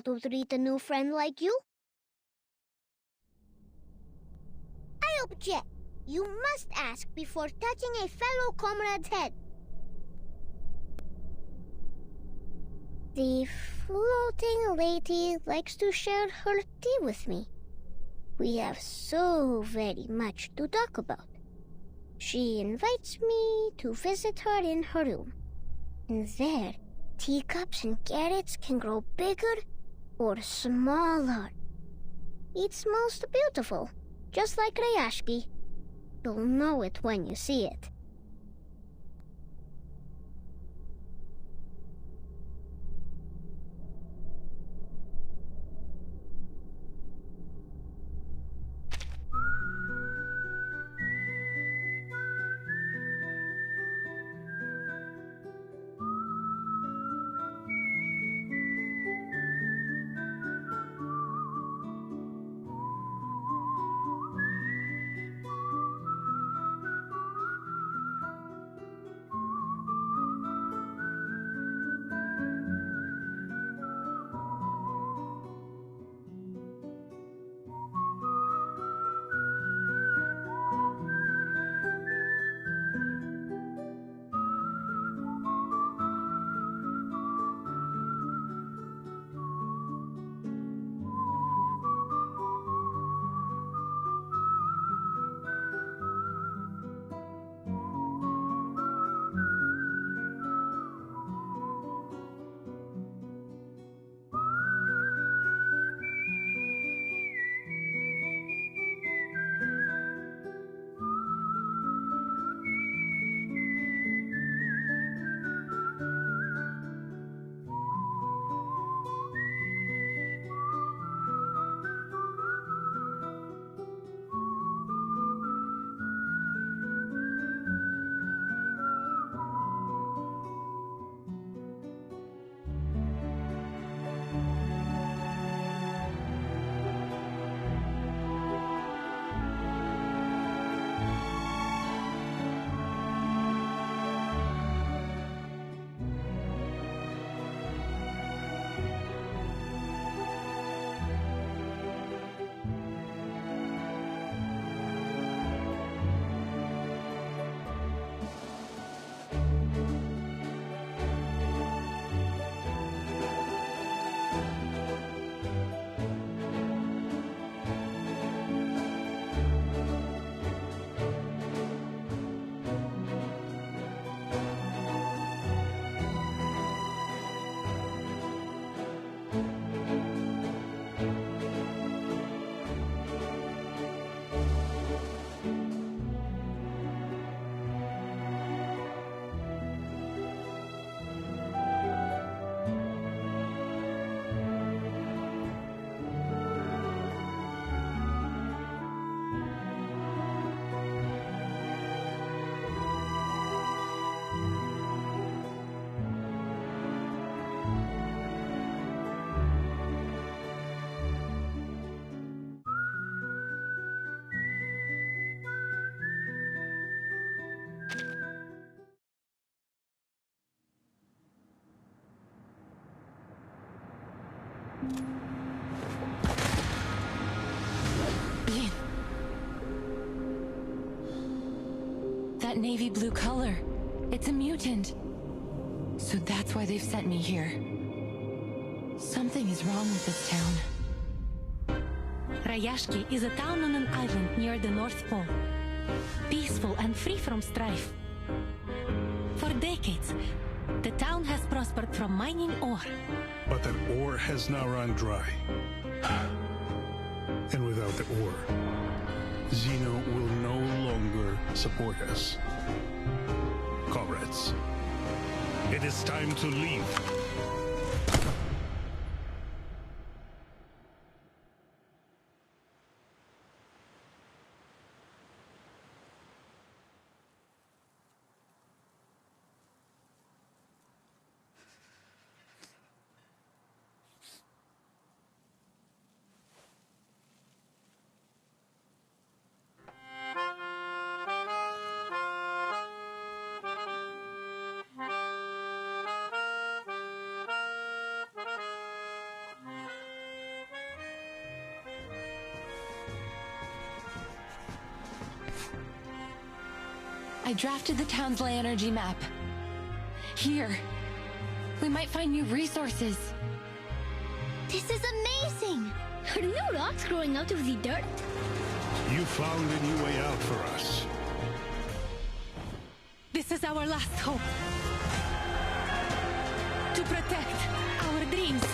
how to treat a new friend like you? I object. You must ask before touching a fellow comrade's head. The floating lady likes to share her tea with me. We have so very much to talk about. She invites me to visit her in her room. And there, teacups and carrots can grow bigger or smaller. It's most beautiful, just like Rayashki. You'll know it when you see it. That navy blue color. It's a mutant. So that's why they've sent me here. Something is wrong with this town. Rayashki is a town on an island near the North Pole. Peaceful and free from strife. For decades, the town has prospered from mining ore. But that ore has now run dry. And without the ore, Zeno will no longer support us. Comrades, it is time to leave. I drafted the town's ley energy map. Here. We might find new resources. This is amazing! Are new rocks growing out of the dirt? You found a new way out for us. This is our last hope. To protect our dreams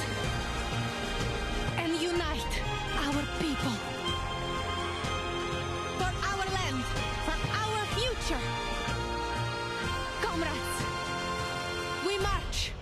and unite our people. For our land, for our future. Comrades, we march!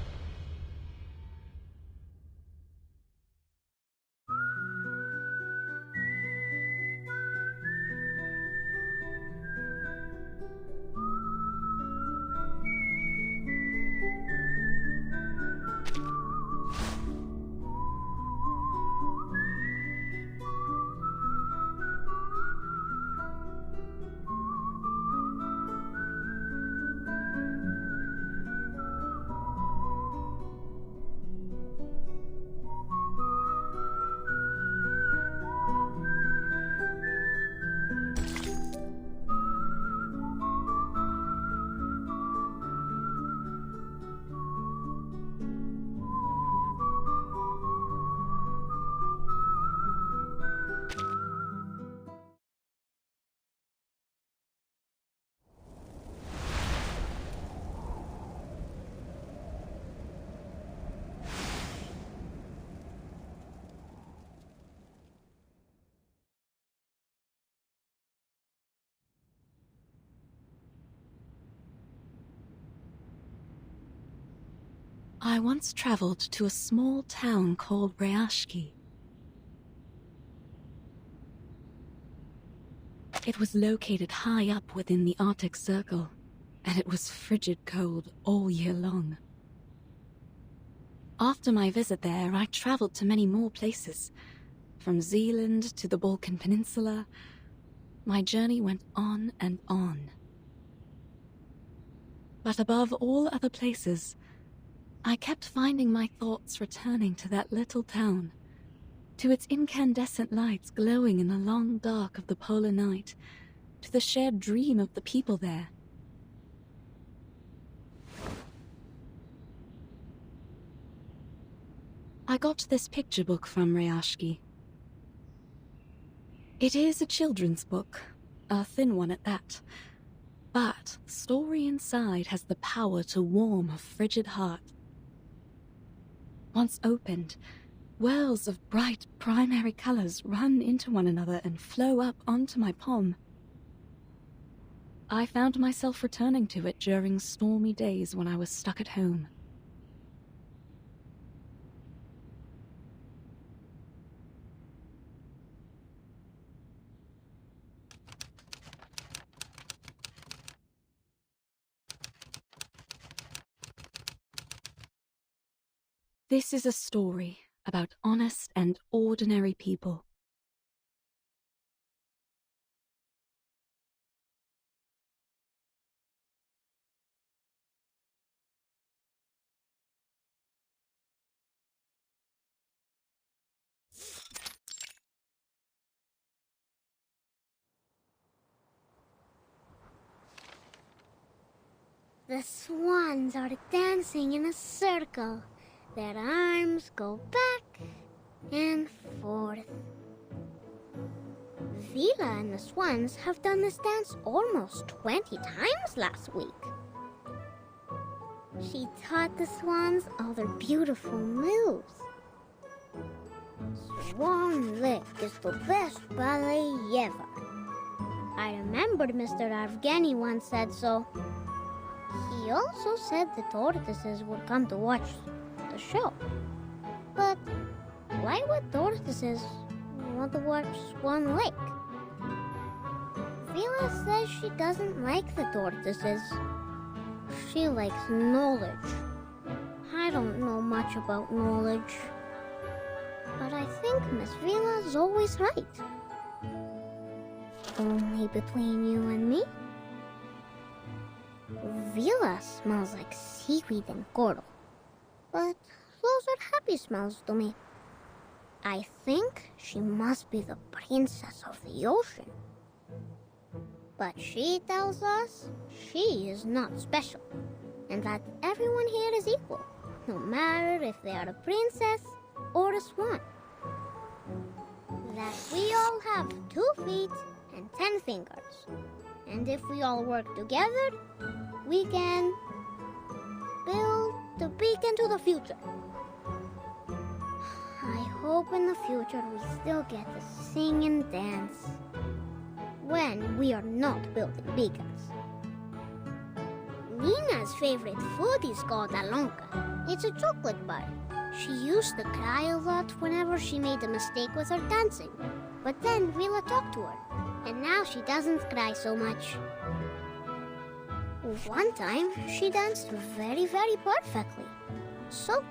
I once traveled to a small town called Rayashki. It was located high up within the Arctic Circle, and it was frigid cold all year long. After my visit there, I traveled to many more places. From Zealand to the Balkan Peninsula, my journey went on and on. But above all other places, I kept finding my thoughts returning to that little town, to its incandescent lights glowing in the long dark of the polar night, to the shared dream of the people there. I got this picture book from Rayashki. It is a children's book, a thin one at that, but the story inside has the power to warm a frigid heart. Once opened, wells of bright primary colors run into one another and flow up onto my palm. I found myself returning to it during stormy days when I was stuck at home. This is a story about honest and ordinary people. The swans are dancing in a circle. Their arms go back and forth. Vila and the swans have done this dance almost 20 times last week. She taught the swans all their beautiful moves. Swan Lake is the best ballet ever. I remembered Mr. Evgeny once said so. He also said the tortoises would come to watch the show. But why would tortoises want to watch Swan Lake? Vila says she doesn't like the tortoises. She likes knowledge. I don't know much about knowledge. But I think Miss Vila's always right. Only between you and me, Vila smells like seaweed and coral. But those are happy smells to me. I think she must be the princess of the ocean. But she tells us she is not special, and that everyone here is equal, no matter if they are a princess or a swan. That we all have 2 feet and 10 fingers, and if we all work together, we can build the beacon to the future. I hope in the future we still get to sing and dance when we are not building beacons. Nina's favorite food is called alonka. It's a chocolate bar. She used to cry a lot whenever she made a mistake with her dancing. But then Vila talked to her, and now she doesn't cry so much. One time, she danced very, very perfectly. So,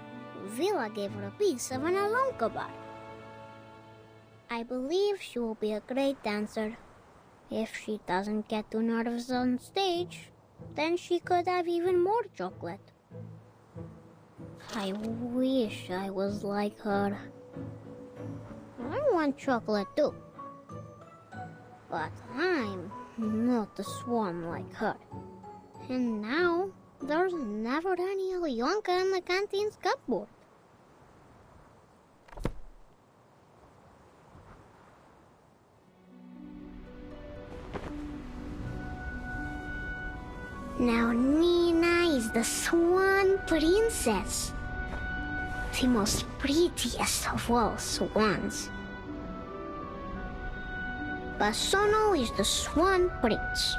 Vila gave her a piece of an alonka bar. I believe she will be a great dancer. If she doesn't get too nervous on stage, then she could have even more chocolate. I wish I was like her. I want chocolate too. But I'm not a swan like her. And now, there's never any Alyonka in the canteen's cupboard. Now Nina is the swan princess. The most prettiest of all swans. Basono is the swan prince.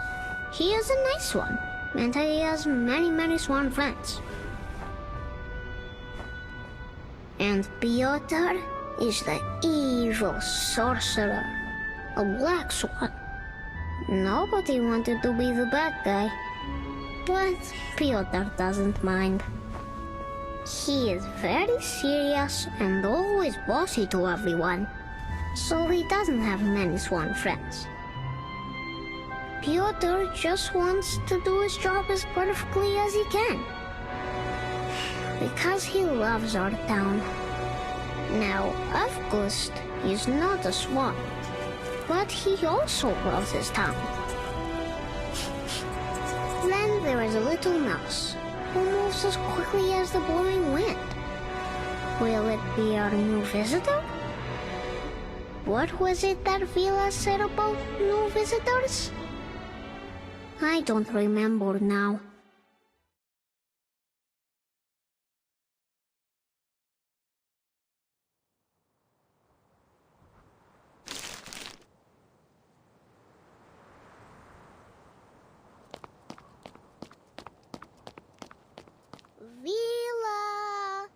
He is a nice one, and he has many, many swan friends. And Piotr is the evil sorcerer, a black swan. Nobody wanted to be the bad guy, but Piotr doesn't mind. He is very serious and always bossy to everyone, so he doesn't have many swan friends. Piotr just wants to do his job as perfectly as he can, because he loves our town. Now, Avgust is not a swan, but he also loves his town. Then there is a little mouse who moves as quickly as the blowing wind. Will it be our new visitor? What was it that Vila said about new visitors? I don't remember now. Vila!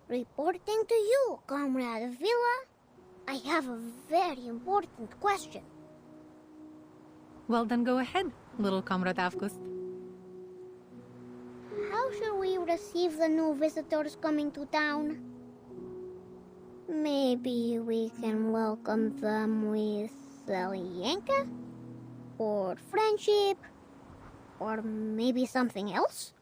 Reporting to you, Comrade Vila. I have a very important question. Well, then go ahead, little Comrade Avgust. How should we receive the new visitors coming to town? Maybe we can welcome them with Alienka? Or friendship? Or maybe something else?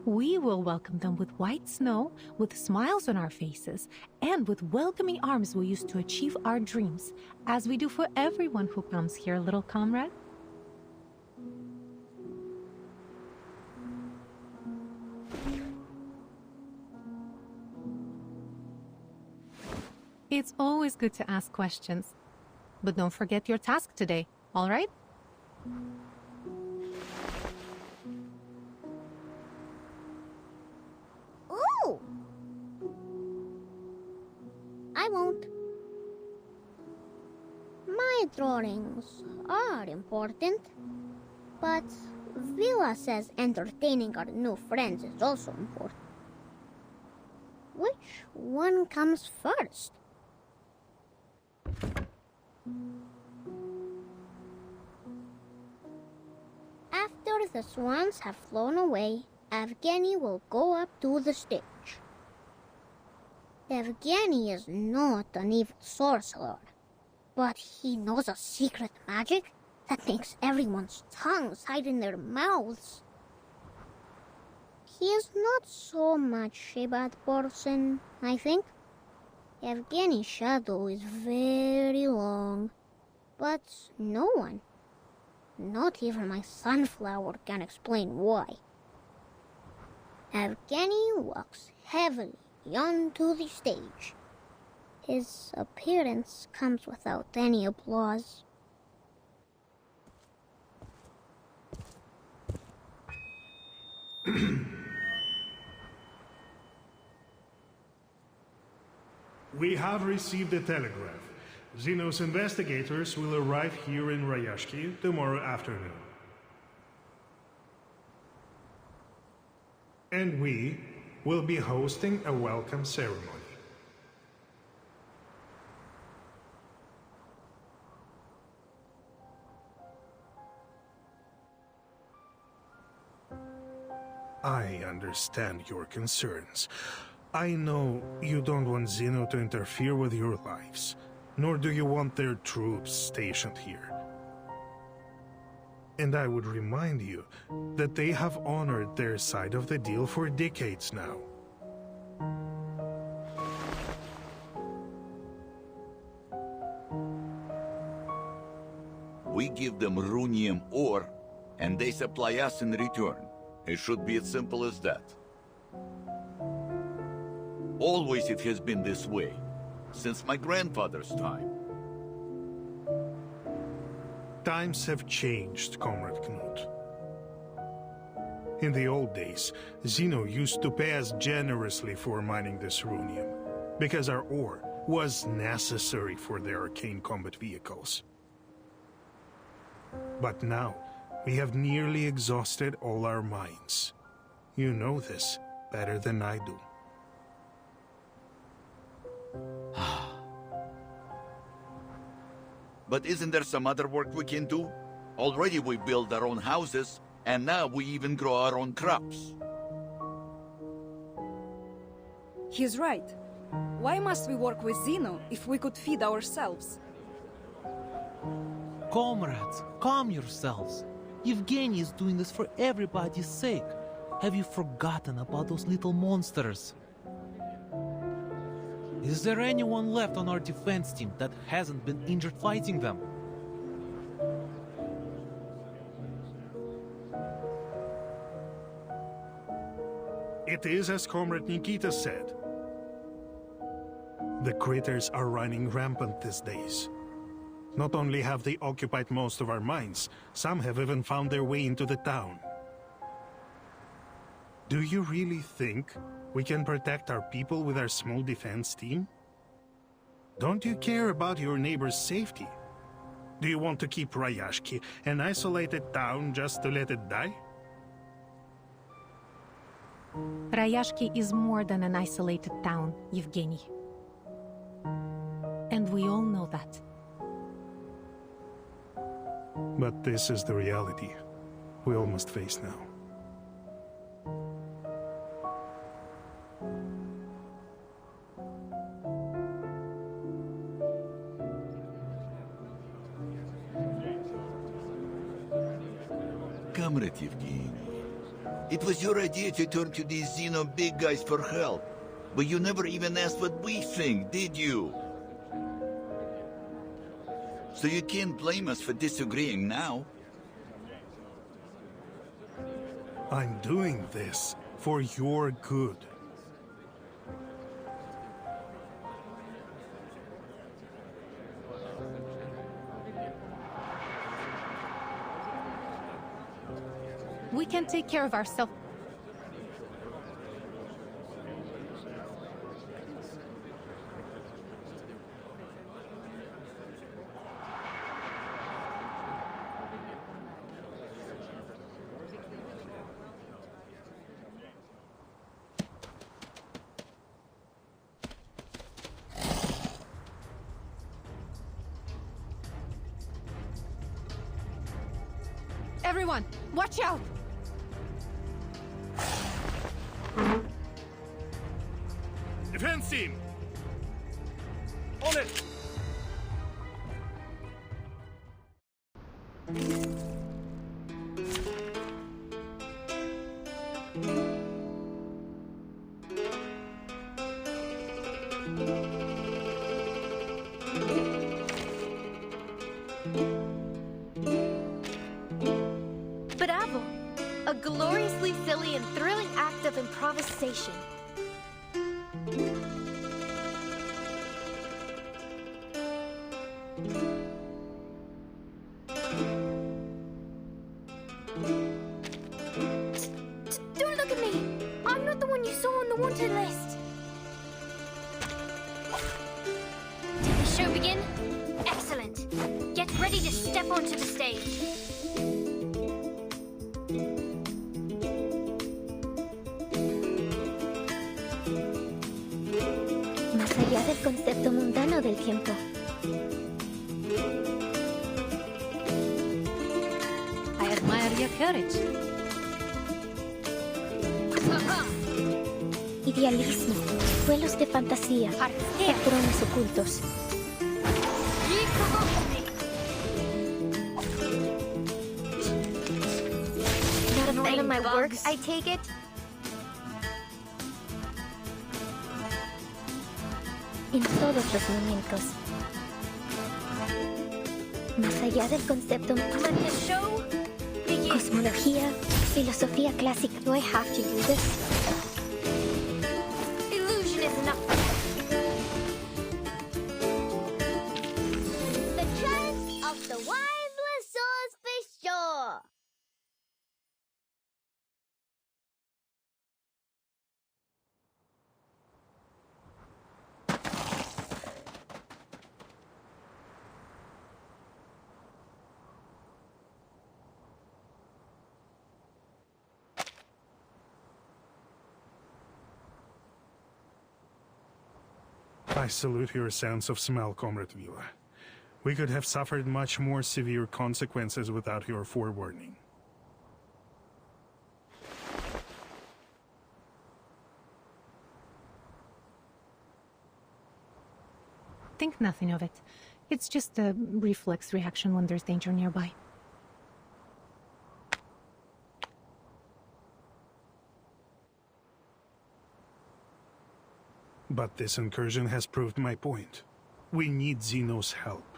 We will welcome them with white snow, with smiles on our faces, and with welcoming arms we use to achieve our dreams, as we do for everyone who comes here, little comrade. It's always good to ask questions, but don't forget your task today, all right? Oh! I won't. My drawings are important, but Vila says entertaining our new friends is also important. Which one comes first? After the swans have flown away, Evgeny will go up to the stage. Evgeny is not an evil sorcerer, but he knows a secret magic that makes everyone's tongues hide in their mouths. He is not so much a bad person, I think. Evgeny's shadow is very long, but no one, not even my sunflower, can explain why. Evgeny walks heavily onto the stage. His appearance comes without any applause. We have received a telegraph. Xenos investigators will arrive here in Rayashki tomorrow afternoon. And we will be hosting a welcome ceremony. I understand your concerns. I know you don't want Xeno to interfere with your lives, nor do you want their troops stationed here. And I would remind you that they have honored their side of the deal for decades now. We give them runium ore, and they supply us in return. It should be as simple as that. Always it has been this way, since my grandfather's time. Times have changed, Comrade Knut. In the old days, Xeno used to pay us generously for mining this runium, because our ore was necessary for their arcane combat vehicles. But now, we have nearly exhausted all our mines. You know this better than I do. But isn't there some other work we can do? Already we build our own houses, and now we even grow our own crops. He's right. Why must we work with Xeno if we could feed ourselves? Comrades, calm yourselves. Evgeny is doing this for everybody's sake. Have you forgotten about those little monsters? Is there anyone left on our defense team that hasn't been injured fighting them? It is as Comrade Nikita said. The critters are running rampant these days. Not only have they occupied most of our mines, some have even found their way into the town. Do you really think we can protect our people with our small defense team? Don't you care about your neighbor's safety? Do you want to keep Rayashki an isolated town just to let it die? Rayashki is more than an isolated town, Evgeny. And we all know that. But this is the reality we all must face now. Comrade Evgeny, it was your idea to turn to these Xeno big guys for help, but you never even asked what we think, did you? So you can't blame us for disagreeing now. I'm doing this for your good. We can take care of ourselves. Everyone, watch out! Defense team! On it! Bravo! A gloriously silly and thrilling act of improvisation. Don't look at me! I'm not the one you saw on the wanted list! Did the show begin? Excellent! Get ready to step onto the stage. Más allá del concepto mundano del tiempo. I admire your courage. Idealismo, vuelos de fantasía, patrones ocultos. Not a fan of my work, I take it? En todos los momentos. Más allá del concepto, cosmología, filosofía clásica. Do I have to do this? Illusion is enough. The chance of the OnePlus Nord N10. I salute your sense of smell, Comrade Vila. We could have suffered much more severe consequences without your forewarning. Think nothing of it. It's just a reflex reaction when there's danger nearby. But this incursion has proved my point. We need Zeno's help.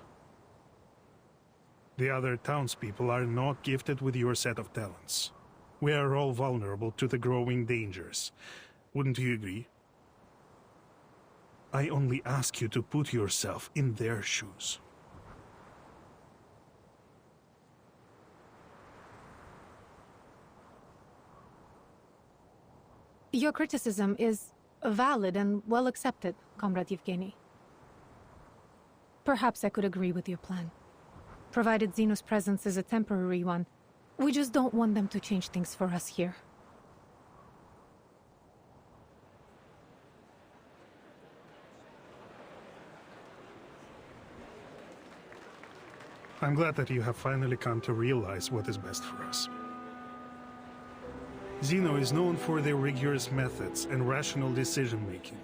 The other townspeople are not gifted with your set of talents. We are all vulnerable to the growing dangers. Wouldn't you agree? I only ask you to put yourself in their shoes. Your criticism is valid and well accepted, Comrade Yevgeny. Perhaps I could agree with your plan. Provided Zeno's presence is a temporary one, we just don't want them to change things for us here. I'm glad that you have finally come to realize what is best for us. Zeno is known for their rigorous methods and rational decision-making,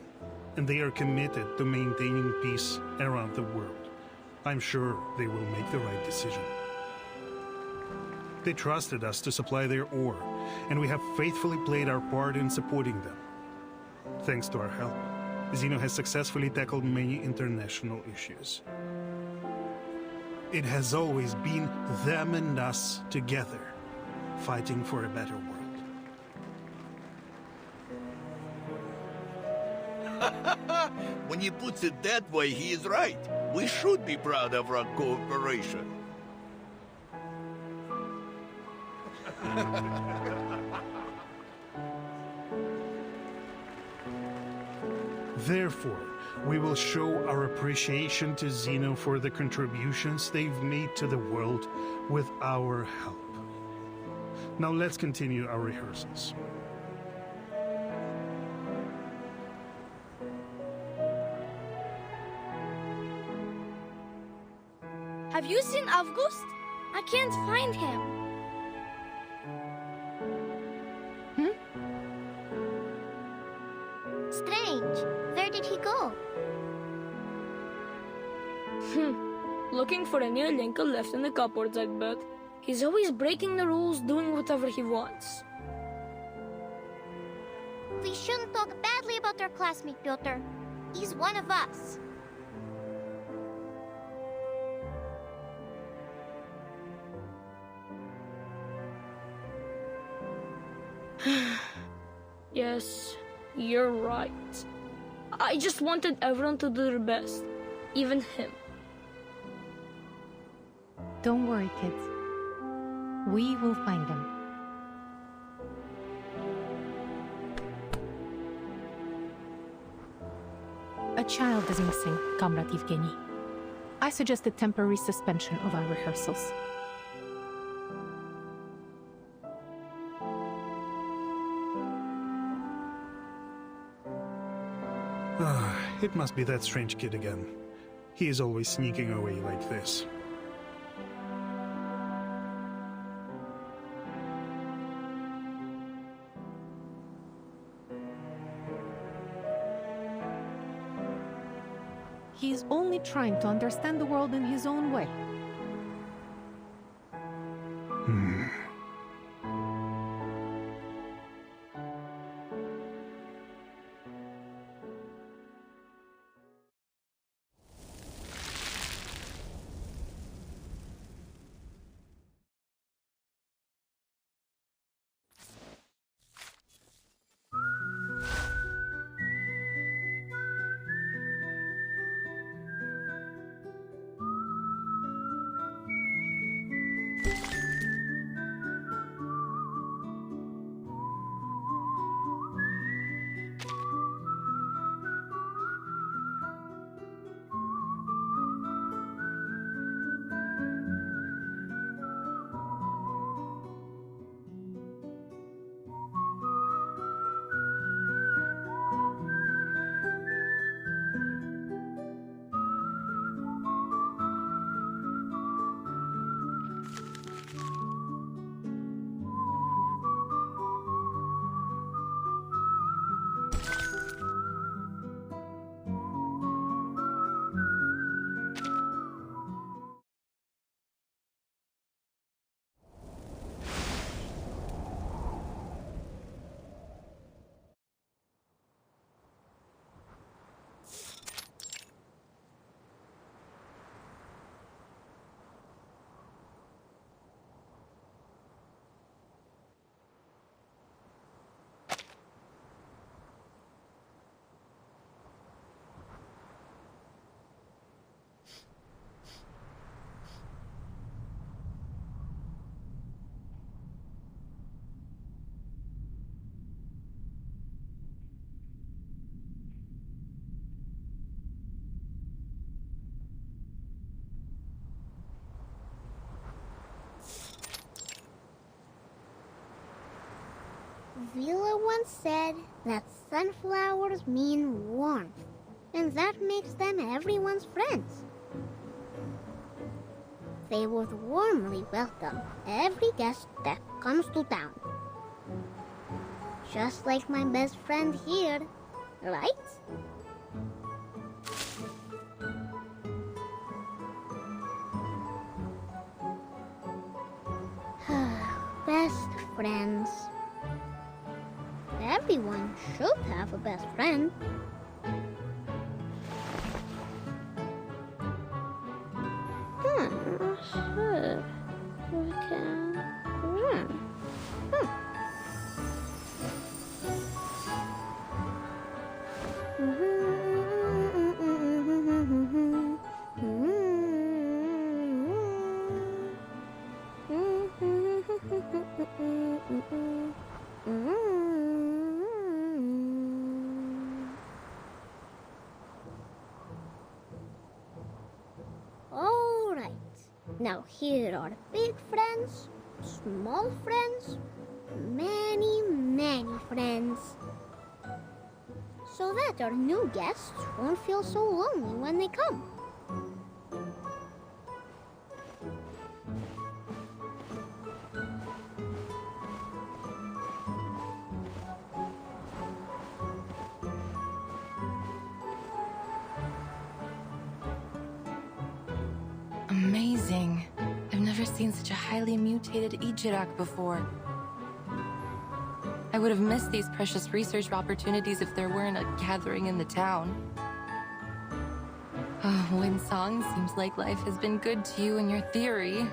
and they are committed to maintaining peace around the world. I'm sure they will make the right decision. They trusted us to supply their ore, and we have faithfully played our part in supporting them. Thanks to our help, Zeno has successfully tackled many international issues. It has always been them and us together, fighting for a better world. When he puts it that way, he is right. We should be proud of our cooperation. Therefore, we will show our appreciation to Zeno for the contributions they've made to the world with our help. Now let's continue our rehearsals. Have you seen August? I can't find him. Strange. Where did he go? Looking for any Alenka left in the cupboards, I'd bet. He's always breaking the rules, doing whatever he wants. We shouldn't talk badly about our classmate, Piotr. He's one of us. Yes, you're right. I just wanted everyone to do their best, even him. Don't worry, kids. We will find them. A child is missing, Comrade Evgeny. I suggest a temporary suspension of our rehearsals. It must be that strange kid again. He is always sneaking away like this. He's only trying to understand the world in his own way. Vila once said that sunflowers mean warmth, and that makes them everyone's friends. They would warmly welcome every guest that comes to town. Just like my best friend here, right? Best friends. Everyone should have a best friend. Now here are big friends, small friends, many, many friends. So that our new guests won't feel so lonely when they come. Amazing. seen such a highly mutated Ijirak before. I would have missed these precious research opportunities if there weren't a gathering in the town. Oh, Winsong, seems like life has been good to you in your theory.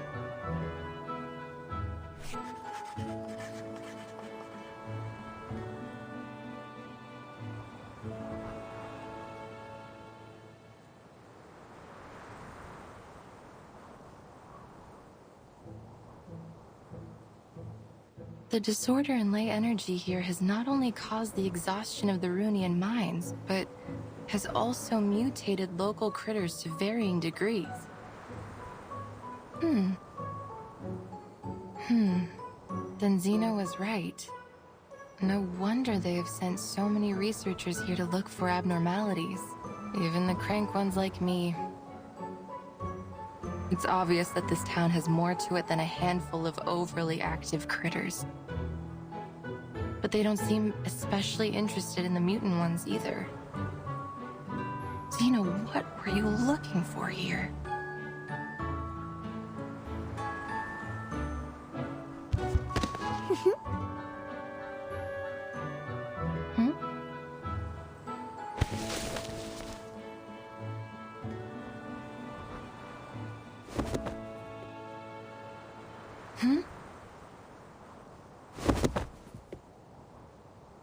The disorder in ley energy here has not only caused the exhaustion of the Runian mines, but has also mutated local critters to varying degrees. Then Zeno was right. No wonder they have sent so many researchers here to look for abnormalities. Even the crank ones like me. It's obvious that this town has more to it than a handful of overly active critters. But they don't seem especially interested in the mutant ones either. Zeno, what were you looking for here?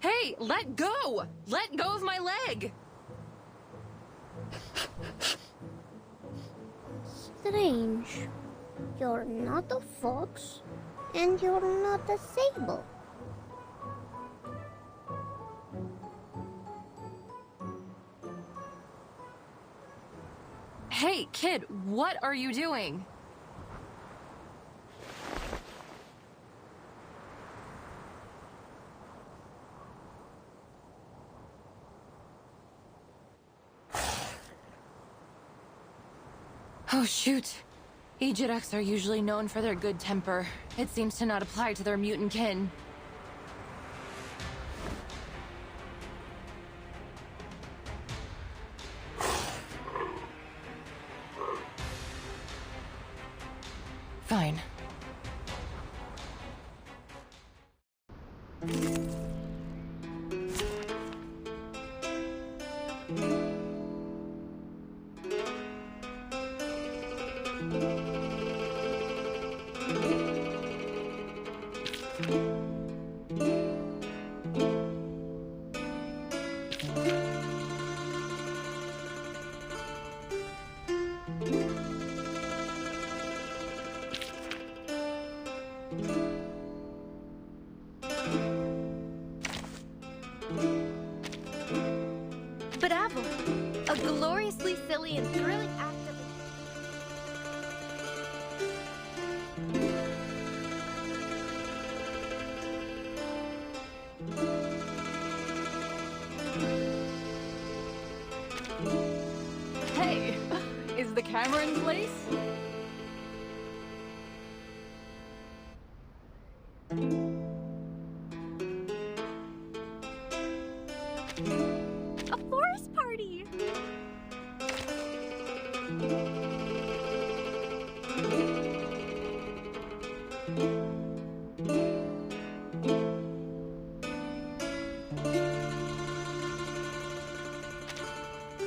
Hey, let go! Let go of my leg! Strange. You're not a fox, and you're not a sable. Hey, kid, what are you doing? Oh, shoot. Ejiraks are usually known for their good temper. It seems to not apply to their mutant kin. Fine. Bravo! A gloriously silly and thrilling act of... Hey, is the camera in place? A forest party!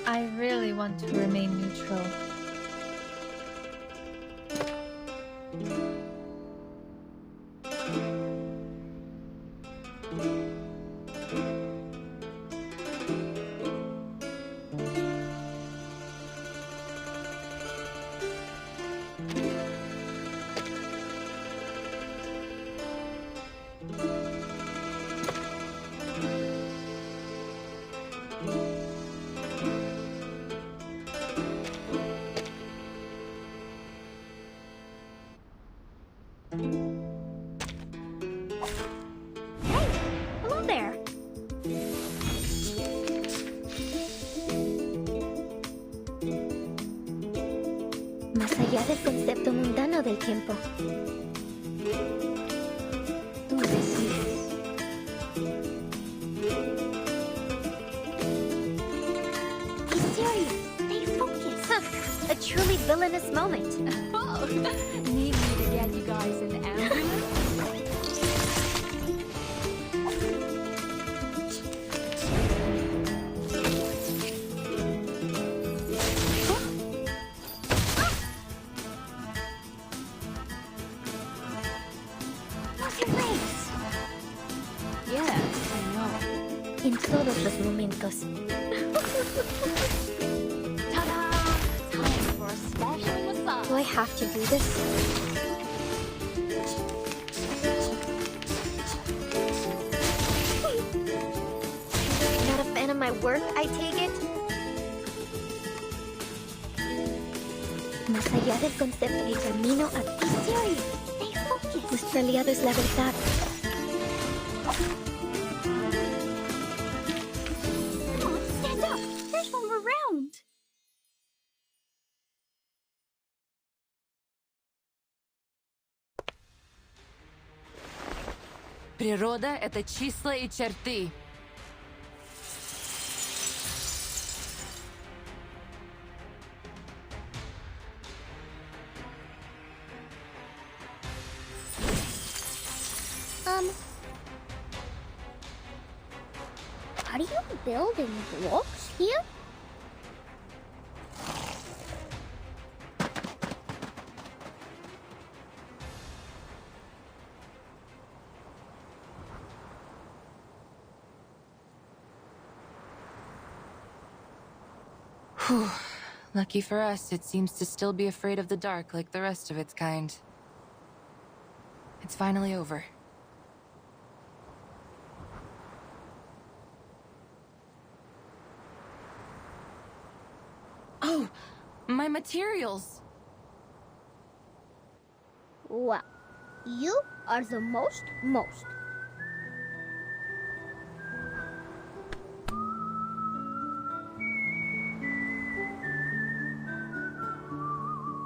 I really want to remain neutral. Hello there! Más allá del concepto mundano del tiempo. Tú decides. Be serious. Stay focused. A truly villainous moment. Oh, need me to send you guys an ambulance? En todos los momentos. Ta-da! Time for a special massage. Do I have to do this? Not a fan of my work, I take it? Más allá del concepto y camino a ti. Serious. Stay focused. Nuestro aliado es la verdad. Природа — это числа и черты. Are you building blocks here? Whew. Lucky for us, it seems to still be afraid of the dark like the rest of its kind. It's finally over. Oh, my materials! Well, you are the most.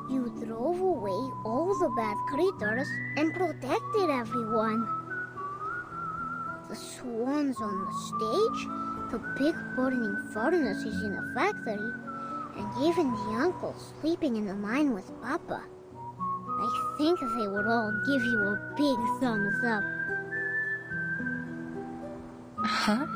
You drove away all the bad creatures and protected everyone. The swans on the stage, the big burning furnaces in the factory, and even the uncle sleeping in the mine with Papa. I think they would all give you a big thumbs up. Huh?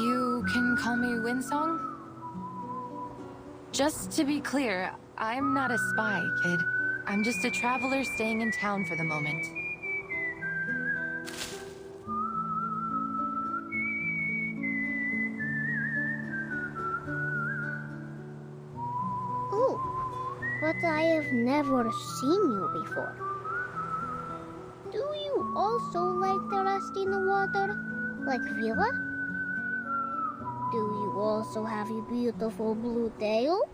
You can call me Windsong? Just to be clear, I'm not a spy, kid. I'm just a traveler staying in town for the moment. Oh, but I have never seen you before. Do you also like the rust in the water, like Villa? Do you also have a beautiful blue tail?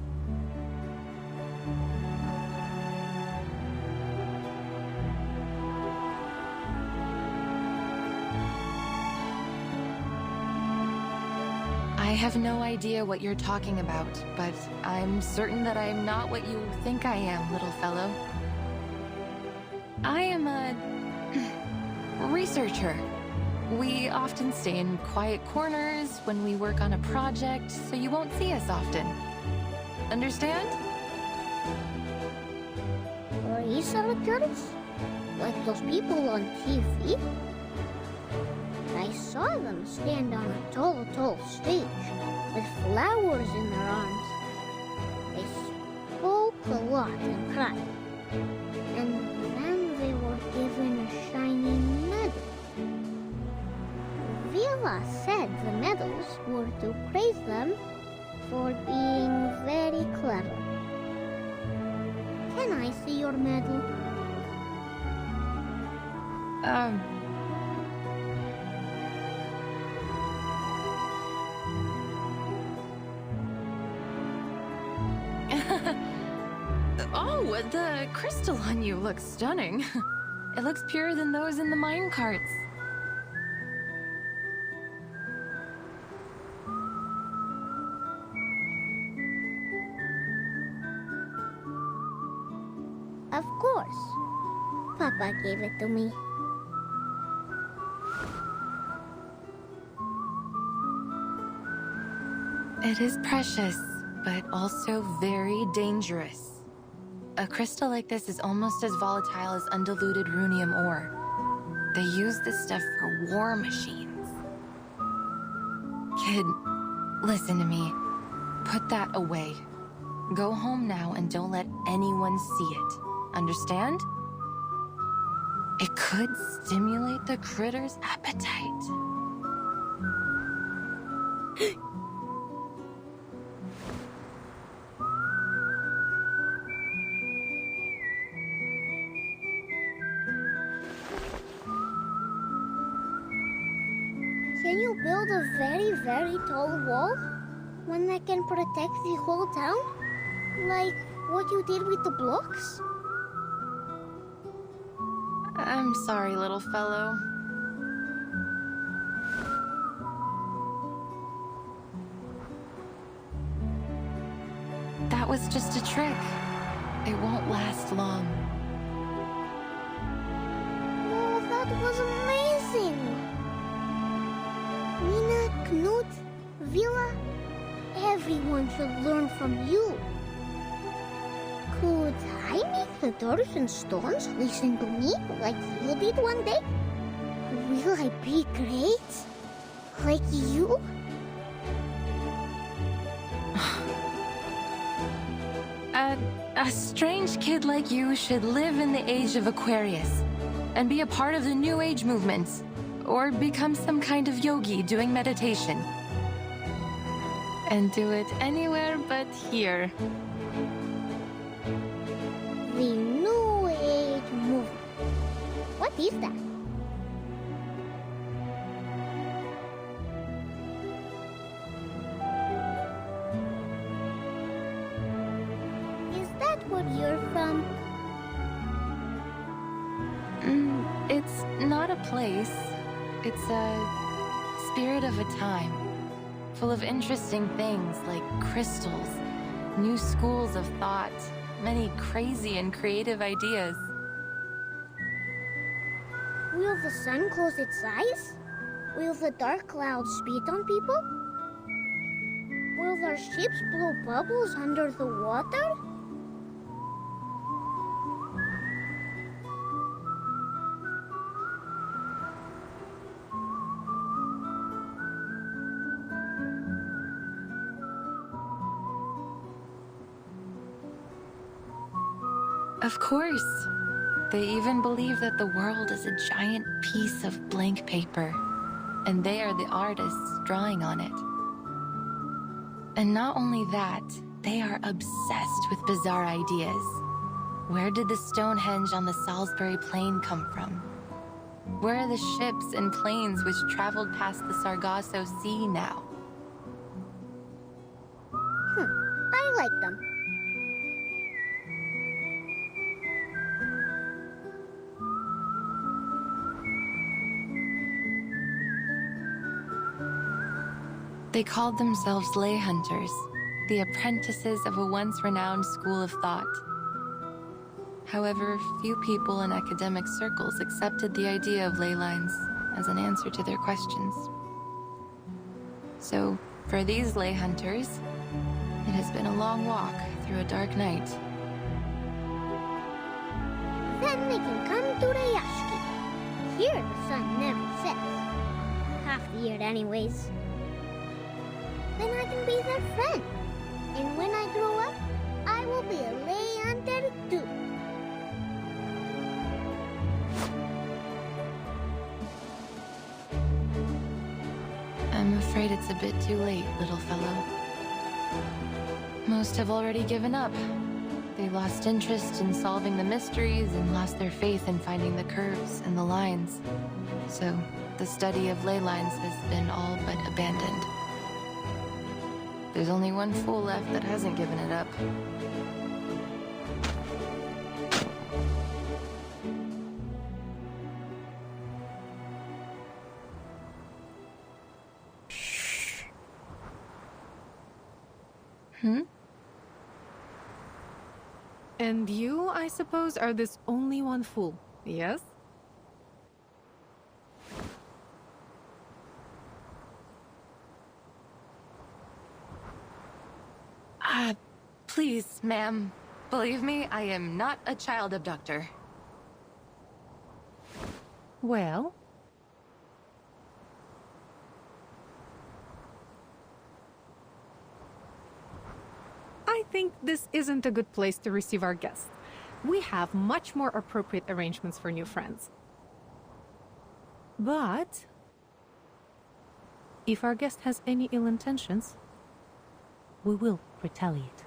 I have no idea what you're talking about, but I'm certain that I am not what you think I am, little fellow. I am a researcher. We often stay in quiet corners when we work on a project, so you won't see us often. Understand? Researchers? Like those people on TV? I saw them stand on a tall stage with flowers in their arms. They spoke a lot and cried. And then they were given a shiny medal. Villa said the medals were to praise them for being very clever. Can I see your medal? Oh, the crystal on you looks stunning. It looks purer than those in the mine carts. Of course. Papa gave it to me. It is precious, but also very dangerous. A crystal like this is almost as volatile as undiluted runium ore. They use this stuff for war machines. Kid, listen to me. Put that away. Go home now and don't let anyone see it. Understand? It could stimulate the critter's appetite. Can you build a very, very tall wall? One that can protect the whole town? Like what you did with the blocks? I'm sorry, little fellow. That was just a trick. It won't last long. Oh, that was amazing! Mina, Knut, Vila, everyone should learn from you. Could I make the doors and stones listen to me like you did one day? Will I be great? Like you? A strange kid like you should live in the age of Aquarius and be a part of the New Age movement, or become some kind of yogi doing meditation. And do it anywhere but here. The New Age movement. What is that? Is that where you're from? It's not a place. It's a spirit of a time, full of interesting things like crystals, new schools of thought, many crazy and creative ideas. Will the sun close its eyes? Will the dark clouds spit on people? Will their ships blow bubbles under the water? Of course. They even believe that the world is a giant piece of blank paper, and they are the artists drawing on it. And not only that, they are obsessed with bizarre ideas. Where did the Stonehenge on the Salisbury Plain come from? Where are the ships and planes which traveled past the Sargasso Sea now? I like them. They called themselves lay hunters, the apprentices of a once renowned school of thought. However, few people in academic circles accepted the idea of ley lines as an answer to their questions. So, for these lay hunters, it has been a long walk through a dark night. Then they can come to Rayashki. Here the sun never sets. Half the year anyways. Then I can be their friend. And when I grow up, I will be a lay hunter too. I'm afraid it's a bit too late, little fellow. Most have already given up. They lost interest in solving the mysteries and lost their faith in finding the curves and the lines. So, the study of ley lines has been all but abandoned. There's only one fool left that hasn't given it up. And you, I suppose, are this only one fool, yes? Please, ma'am. Believe me, I am not a child abductor. Well... I think this isn't a good place to receive our guests. We have much more appropriate arrangements for new friends. But... if our guest has any ill intentions, we will retaliate.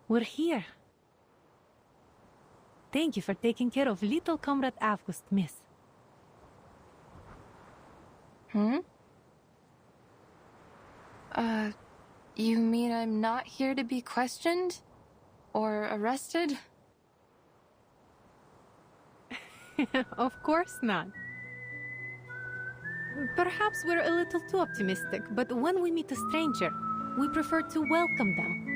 We're here. Thank you for taking care of little Comrade August, miss. You mean I'm not here to be questioned? Or arrested? Of course not. Perhaps we're a little too optimistic, but when we meet a stranger, we prefer to welcome them.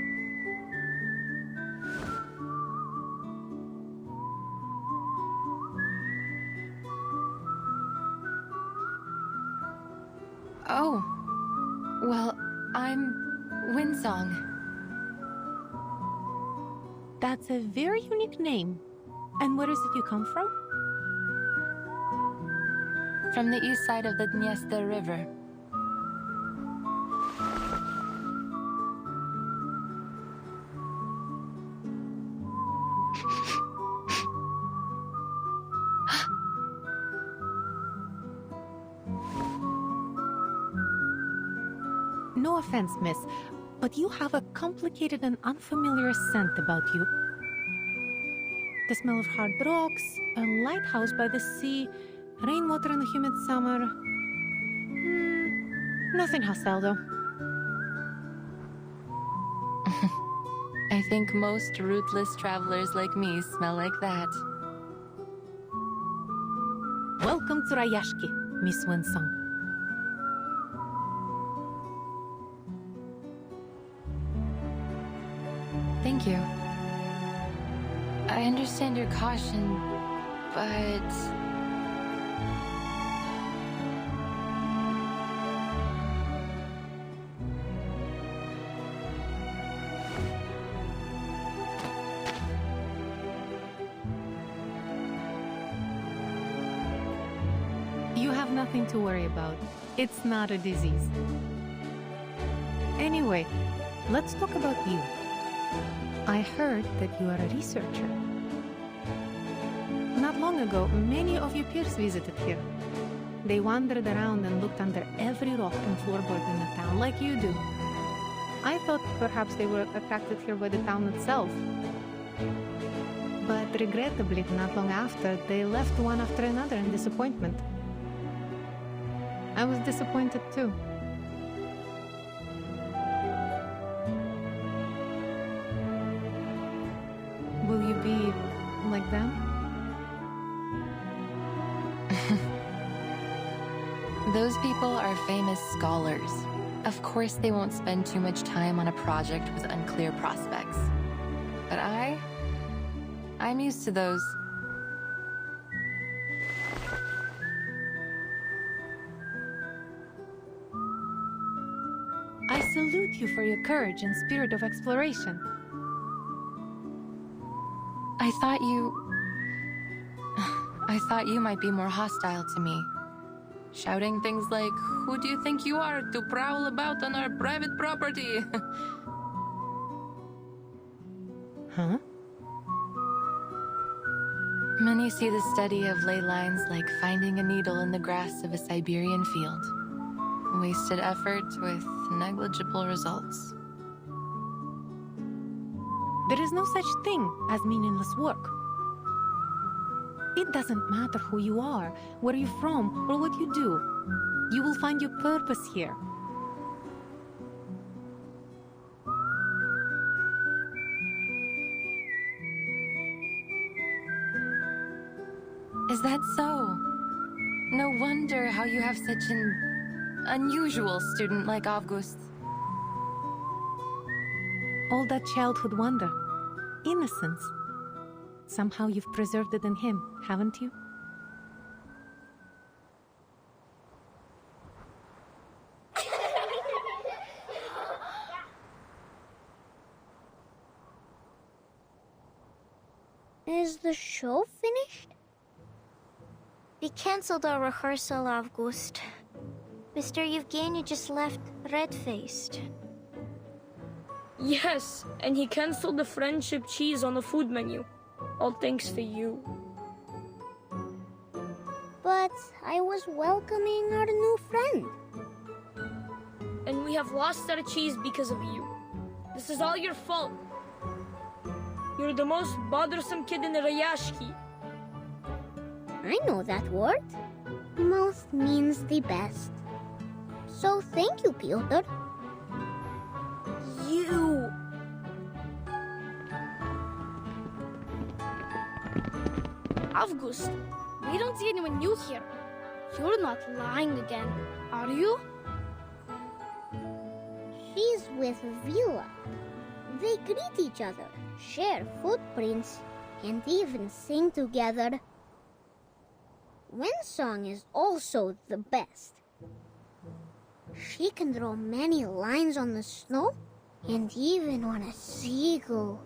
Oh. Well, I'm Windsong. That's a very unique name. And where is it you come from? From the east side of the Dniester River. No offense, miss, but you have a complicated and unfamiliar scent about you. The smell of hard rocks, a lighthouse by the sea, rainwater in the humid summer. Nothing hostile, though. I think most rootless travelers like me smell like that. Welcome to Rayashki, Miss Windsong. Thank you. I understand your caution, but... You have nothing to worry about. It's not a disease. Anyway, let's talk about you. I heard that you are a researcher. Not long ago, many of your peers visited here. They wandered around and looked under every rock and floorboard in the town, like you do. I thought perhaps they were attracted here by the town itself. But regrettably, not long after, they left one after another in disappointment. I was disappointed too. Will you be like them? Those people are famous scholars. Of course they won't spend too much time on a project with unclear prospects. But I'm used to those. I salute you for your courage and spirit of exploration. I thought you might be more hostile to me. Shouting things like, "Who do you think you are to prowl about on our private property?" Huh? Many see the study of ley lines like finding a needle in the grass of a Siberian field. Wasted effort with negligible results. There is no such thing as meaningless work. It doesn't matter who you are, where you're from, or what you do. You will find your purpose here. Is that so? No wonder how you have such an unusual student like August. All that childhood wonder, innocence. Somehow you've preserved it in him, haven't you? Is the show finished? We cancelled our rehearsal, August. Mr. Yevgeny just left red-faced. Yes, and he cancelled the friendship cheese on the food menu. All thanks to you. But I was welcoming our new friend. And we have lost our cheese because of you. This is all your fault. You're the most bothersome kid in the Rayashki. I know that word. Most means the best. So thank you, Piotr. You! August, we don't see anyone new here. You're not lying again, are you? She's with Vila. They greet each other, share footprints, and even sing together. Winsong is also the best. She can draw many lines on the snow and even on a seagull.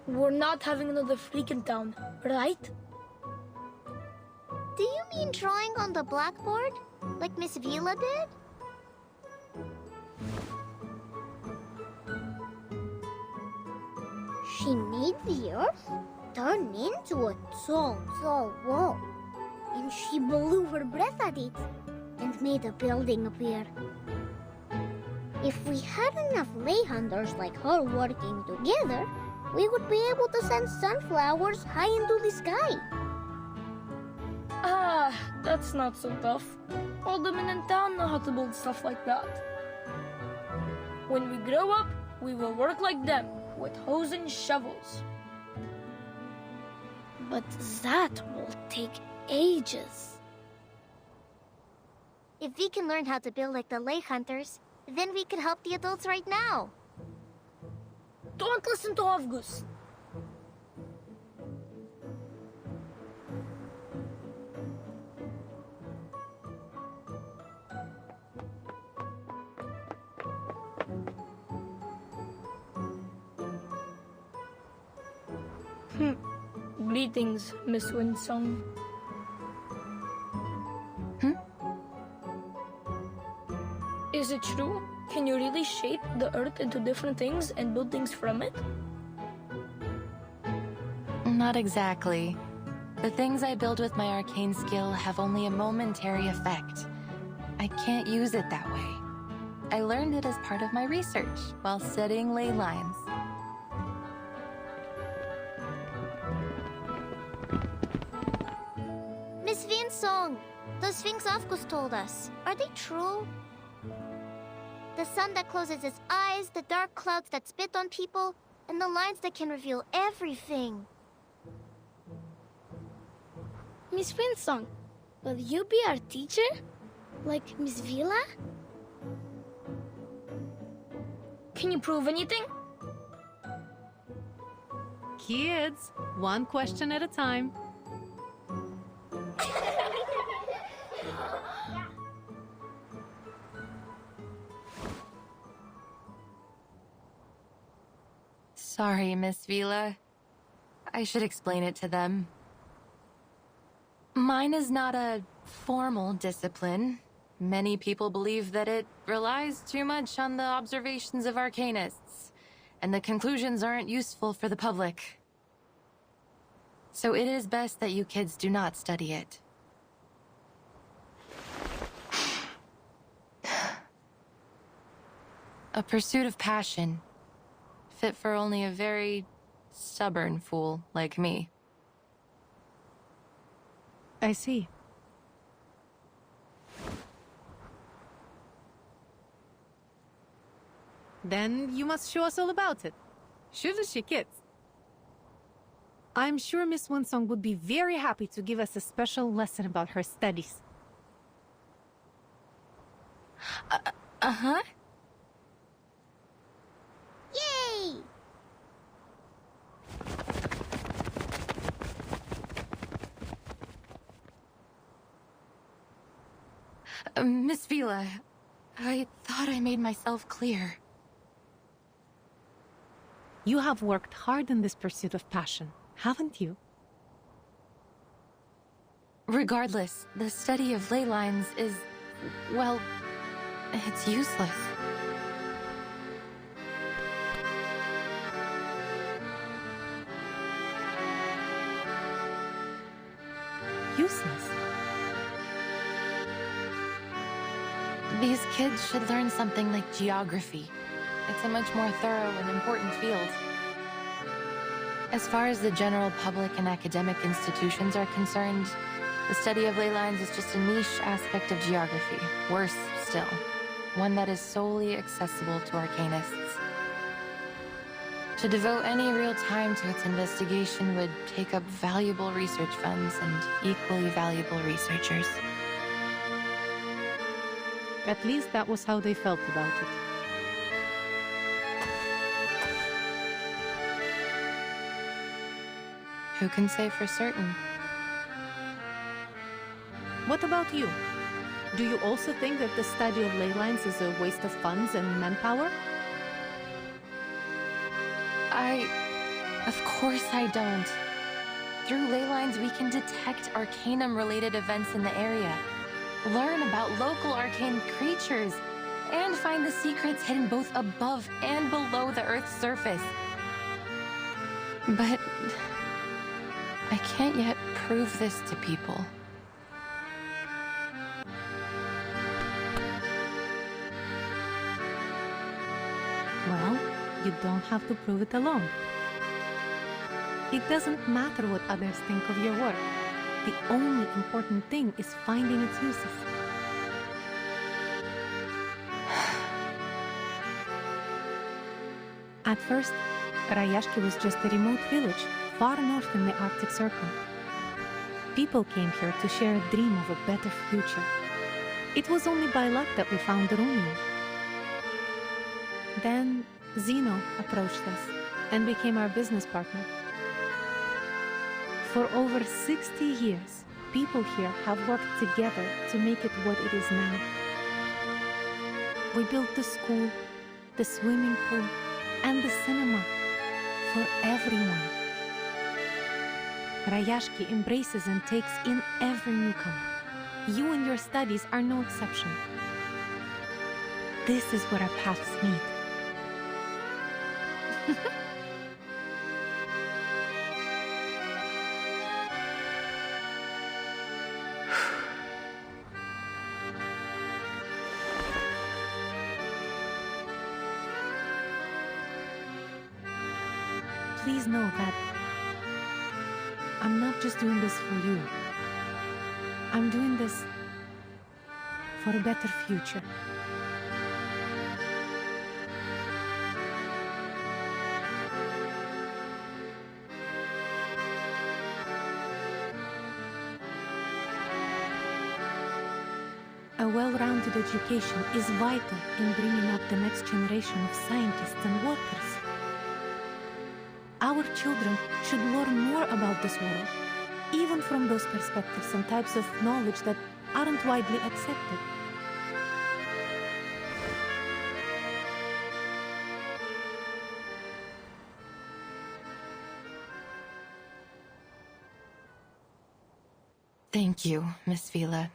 We're not having another freak in town, right? Do you mean drawing on the blackboard, like Miss Vila did? She made the earth turn into a tall, tall wall. And she blew her breath at it and made a building appear. If we had enough lay hunters like her working together, we would be able to send sunflowers high into the sky. Ah, that's not so tough. All the men in town know how to build stuff like that. When we grow up, we will work like them, with hoes and shovels. But that will take ages. If we can learn how to build like the lay hunters, then we could help the adults right now. Don't listen to August. Greetings, Miss Winsong. Is it true? Can you really shape the earth into different things and build things from it? Not exactly. The things I build with my arcane skill have only a momentary effect. I can't use it that way. I learned it as part of my research while studying ley lines. Miss Winsong, those things August told us, are they true? The sun that closes its eyes, the dark clouds that spit on people, and the lines that can reveal everything. Miss Winsong, will you be our teacher? Like Miss Villa? Can you prove anything? Kids, one question at a time. Sorry, Miss Vila. I should explain it to them. Mine is not a formal discipline. Many people believe that it relies too much on the observations of arcanists, and the conclusions aren't useful for the public. So it is best that you kids do not study it. A pursuit of passion, fit for only a very stubborn fool like me. I see. Then you must show us all about it. Shouldn't she, kids? I'm sure Miss Winsong would be very happy to give us a special lesson about her studies. Uh-huh. Yay! Miss Vila, I thought I made myself clear. You have worked hard in this pursuit of passion, haven't you? Regardless, the study of ley lines is, well, it's useless. Useless? These kids should learn something like geography. It's a much more thorough and important field. As far as the general public and academic institutions are concerned, the study of ley lines is just a niche aspect of geography. Worse still, one that is solely accessible to arcanists. To devote any real time to its investigation would take up valuable research funds and equally valuable researchers. At least that was how they felt about it. Who can say for certain? What about you? Do you also think that the study of ley lines is a waste of funds and manpower? Of course I don't. Through ley lines, we can detect Arcanum-related events in the area, learn about local arcane creatures, and find the secrets hidden both above and below the Earth's surface. But I can't yet prove this to people. Well, you don't have to prove it alone. It doesn't matter what others think of your work. The only important thing is finding its uses. At first, Rayashki was just a remote village, far north in the Arctic Circle. People came here to share a dream of a better future. It was only by luck that we found the Runium. Then Zeno approached us and became our business partner. For over 60 years, people here have worked together to make it what it is now. We built the school, the swimming pool, and the cinema for everyone. Rayashki embraces and takes in every newcomer. You and your studies are no exception. This is where our paths meet. Please know that I'm not just doing this for you. I'm doing this for a better future. A well-rounded education is vital in bringing up the next generation of scientists and workers. Our children should learn more about this world, even from those perspectives and types of knowledge that aren't widely accepted. Thank you, Miss Vila.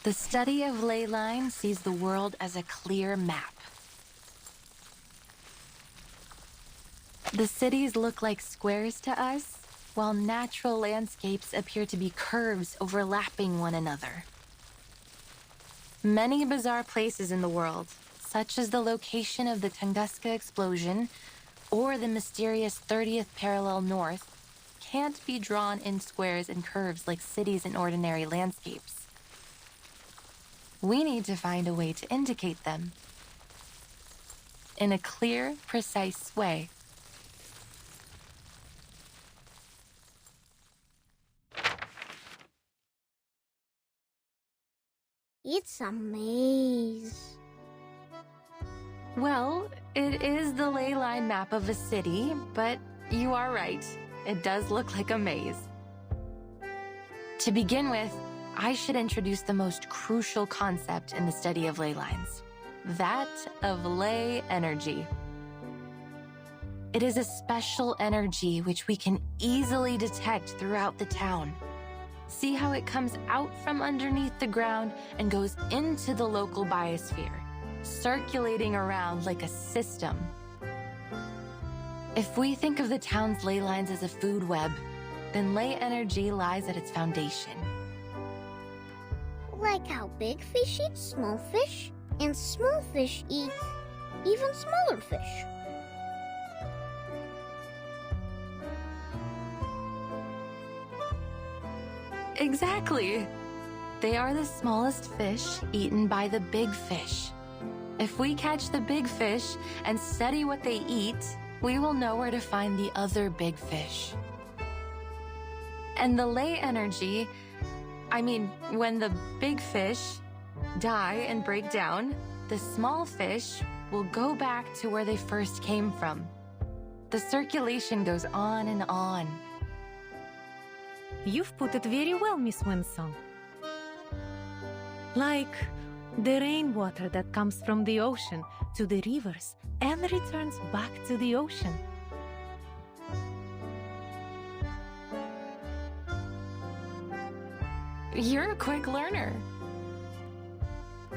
The study of ley lines sees the world as a clear map. The cities look like squares to us, while natural landscapes appear to be curves overlapping one another. Many bizarre places in the world, such as the location of the Tunguska explosion or the mysterious 30th parallel north, can't be drawn in squares and curves like cities in ordinary landscapes. We need to find a way to indicate them in a clear, precise way. It's a maze. Well, it is the ley line map of a city, but you are right. It does look like a maze. To begin with, I should introduce the most crucial concept in the study of ley lines, that of ley energy. It is a special energy which we can easily detect throughout the town. See how it comes out from underneath the ground and goes into the local biosphere, circulating around like a system. If we think of the town's ley lines as a food web, then ley energy lies at its foundation. Like how big fish eat small fish, and small fish eat even smaller fish. Exactly. They are the smallest fish eaten by the big fish. If we catch the big fish and study what they eat, we will know where to find the other big fish. And the ley energy, when the big fish die and break down, the small fish will go back to where they first came from. The circulation goes on and on. You've put it very well, Miss Winsong. Like the rainwater that comes from the ocean to the rivers and returns back to the ocean. You're a quick learner.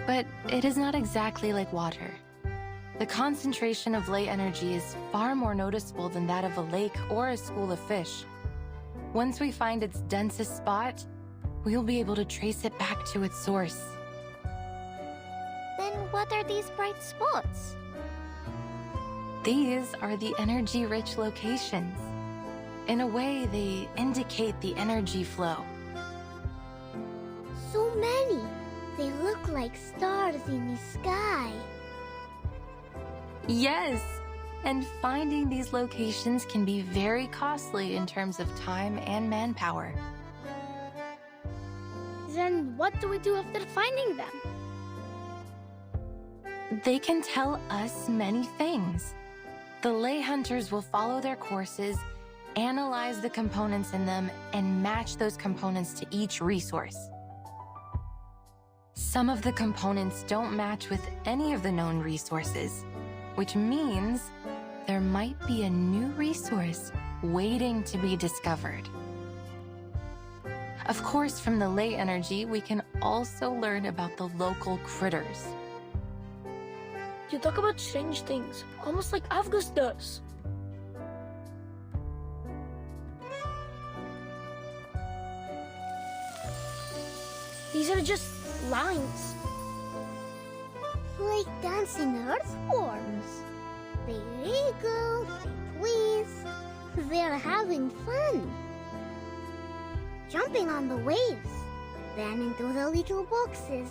But it is not exactly like water. The concentration of ley energy is far more noticeable than that of a lake or a school of fish. Once we find its densest spot, we'll be able to trace it back to its source. Then what are these bright spots? These are the energy-rich locations. In a way, they indicate the energy flow. So many. They look like stars in the sky. Yes, and finding these locations can be very costly in terms of time and manpower. Then what do we do after finding them? They can tell us many things. The lay hunters will follow their courses, analyze the components in them, and match those components to each resource. Some of the components don't match with any of the known resources, which means there might be a new resource waiting to be discovered. Of course, from the lay energy, we can also learn about the local critters. You talk about strange things, almost like Avgus does. These are just lines. Like dancing earthworms. They wriggle, they twist. They're having fun. Jumping on the waves, then into the little boxes,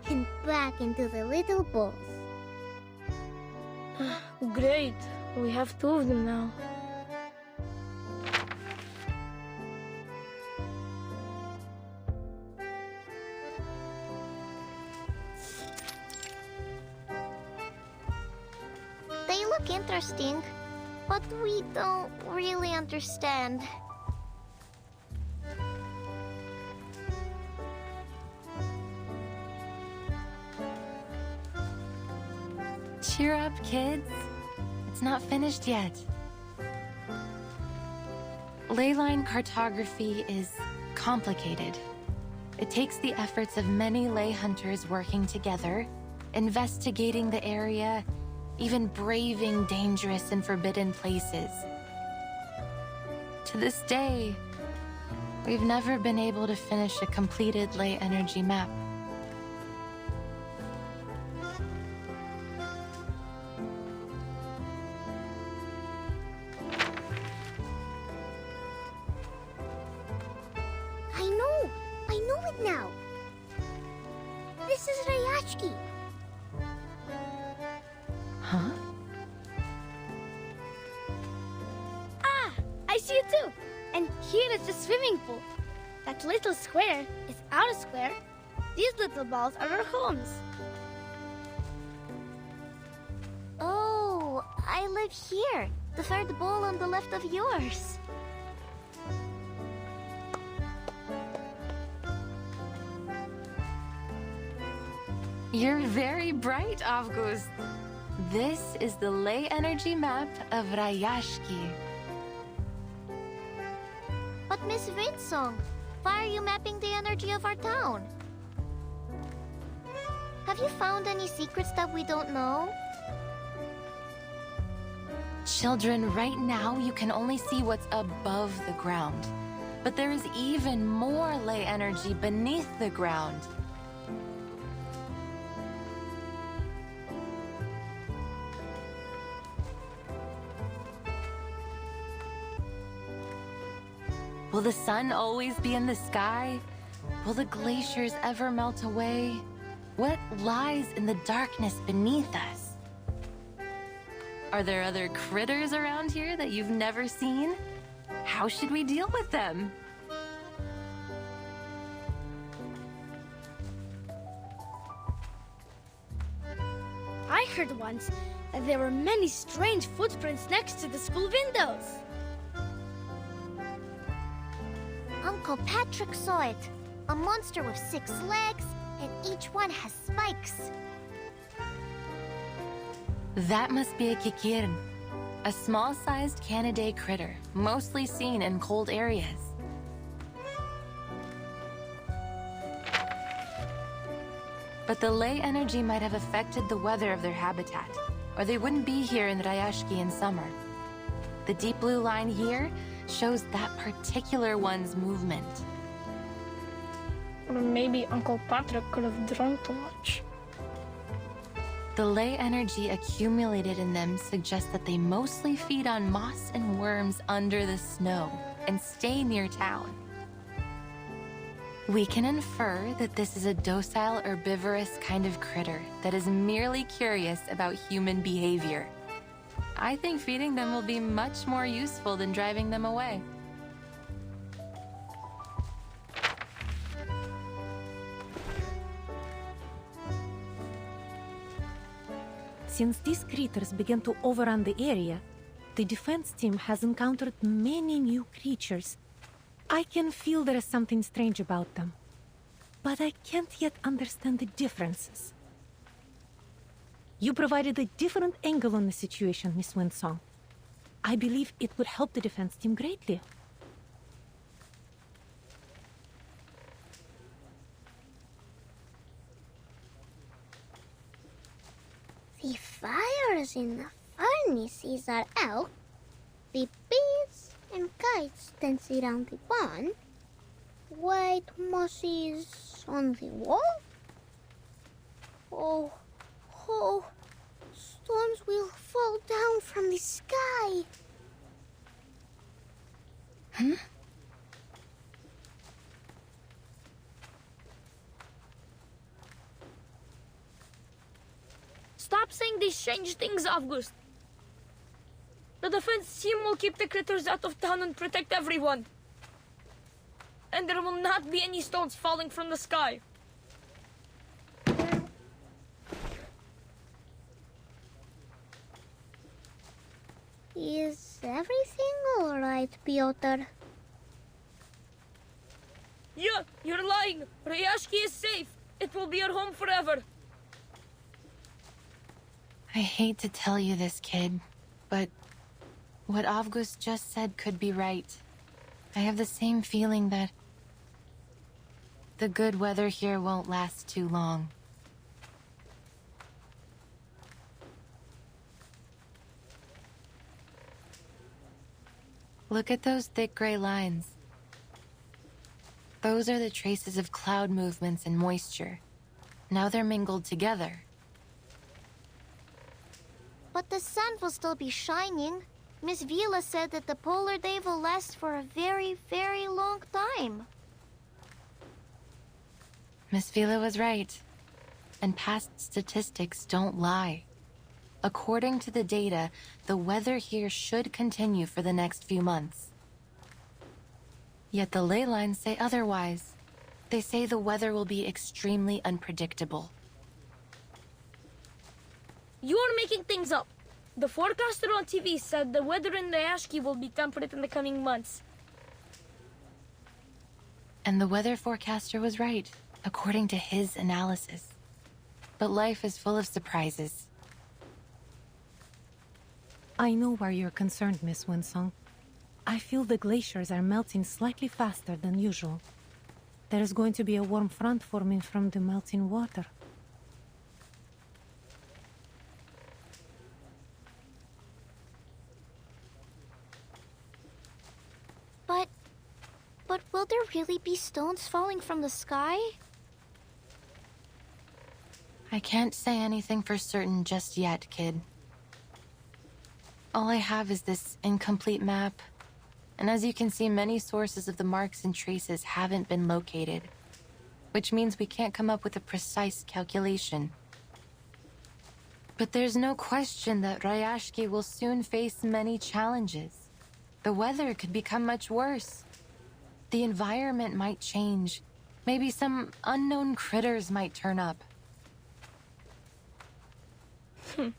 and back into the little balls. Great, we have 2 of them now. They look interesting, but we don't really understand. Cheer up, kids. It's not finished yet. Leyline cartography is complicated. It takes the efforts of many lay hunters working together, investigating the area, even braving dangerous and forbidden places. To this day, we've never been able to finish a completed lay energy map. I know it now. This is Rayashki. Huh? Ah, I see it too. And here is the swimming pool. That little square is our square. These little balls are our homes. Oh, I live here. The 3rd ball on the left of yours. You're very bright, Avgus. This is the lay energy map of Rayashki. But Miss Vinsong, why are you mapping the energy of our town? Have you found any secrets that we don't know? Children, right now you can only see what's above the ground. But there is even more lay energy beneath the ground. Will the sun always be in the sky? Will the glaciers ever melt away? What lies in the darkness beneath us? Are there other critters around here that you've never seen? How should we deal with them? I heard once that there were many strange footprints next to the school windows. Uncle Patrick saw it. A monster with 6 legs, and each one has spikes. That must be a kikirn, a small-sized Canidae critter, mostly seen in cold areas. But the lay energy might have affected the weather of their habitat, or they wouldn't be here in Rayashki in summer. The deep blue line here shows that particular one's movement. Or maybe Uncle Patrick could have drunk too much. The lay energy accumulated in them suggests that they mostly feed on moss and worms under the snow and stay near town. We can infer that this is a docile herbivorous kind of critter that is merely curious about human behavior. I think feeding them will be much more useful than driving them away. Since these critters began to overrun the area, the defense team has encountered many new creatures. I can feel there is something strange about them, but I can't yet understand the differences. You provided a different angle on the situation, Miss Winsong. I believe it would help the defense team greatly. The fires in the furnaces are out. The bees and kites dance around the barn. White mosses on the wall. Oh, storms will fall down from the sky. Hmm? Stop saying these strange things, August. The defense team will keep the critters out of town and protect everyone. And there will not be any stones falling from the sky. Is everything all right, Piotr? Yeah, you're lying. Rayashki is safe. It will be your home forever. I hate to tell you this, kid, but what Avgust just said could be right. I have the same feeling that the good weather here won't last too long. Look at those thick gray lines. Those are the traces of cloud movements and moisture. Now they're mingled together. But the sun will still be shining. Miss Vila said that the polar day will last for a very, very long time. Miss Vila was right. And past statistics don't lie. According to the data, the weather here should continue for the next few months. Yet the ley lines say otherwise. They say the weather will be extremely unpredictable. You're making things up. The forecaster on TV said the weather in Rayashki will be temperate in the coming months. And the weather forecaster was right, according to his analysis. But life is full of surprises. I know why you're concerned, Miss Winsong. I feel the glaciers are melting slightly faster than usual. There is going to be a warm front forming from the melting water. But will there really be stones falling from the sky? I can't say anything for certain just yet, kid. All I have is this incomplete map. And as you can see, many sources of the marks and traces haven't been located. Which means we can't come up with a precise calculation. But there's no question that Rayashki will soon face many challenges. The weather could become much worse. The environment might change. Maybe some unknown critters might turn up. Liar!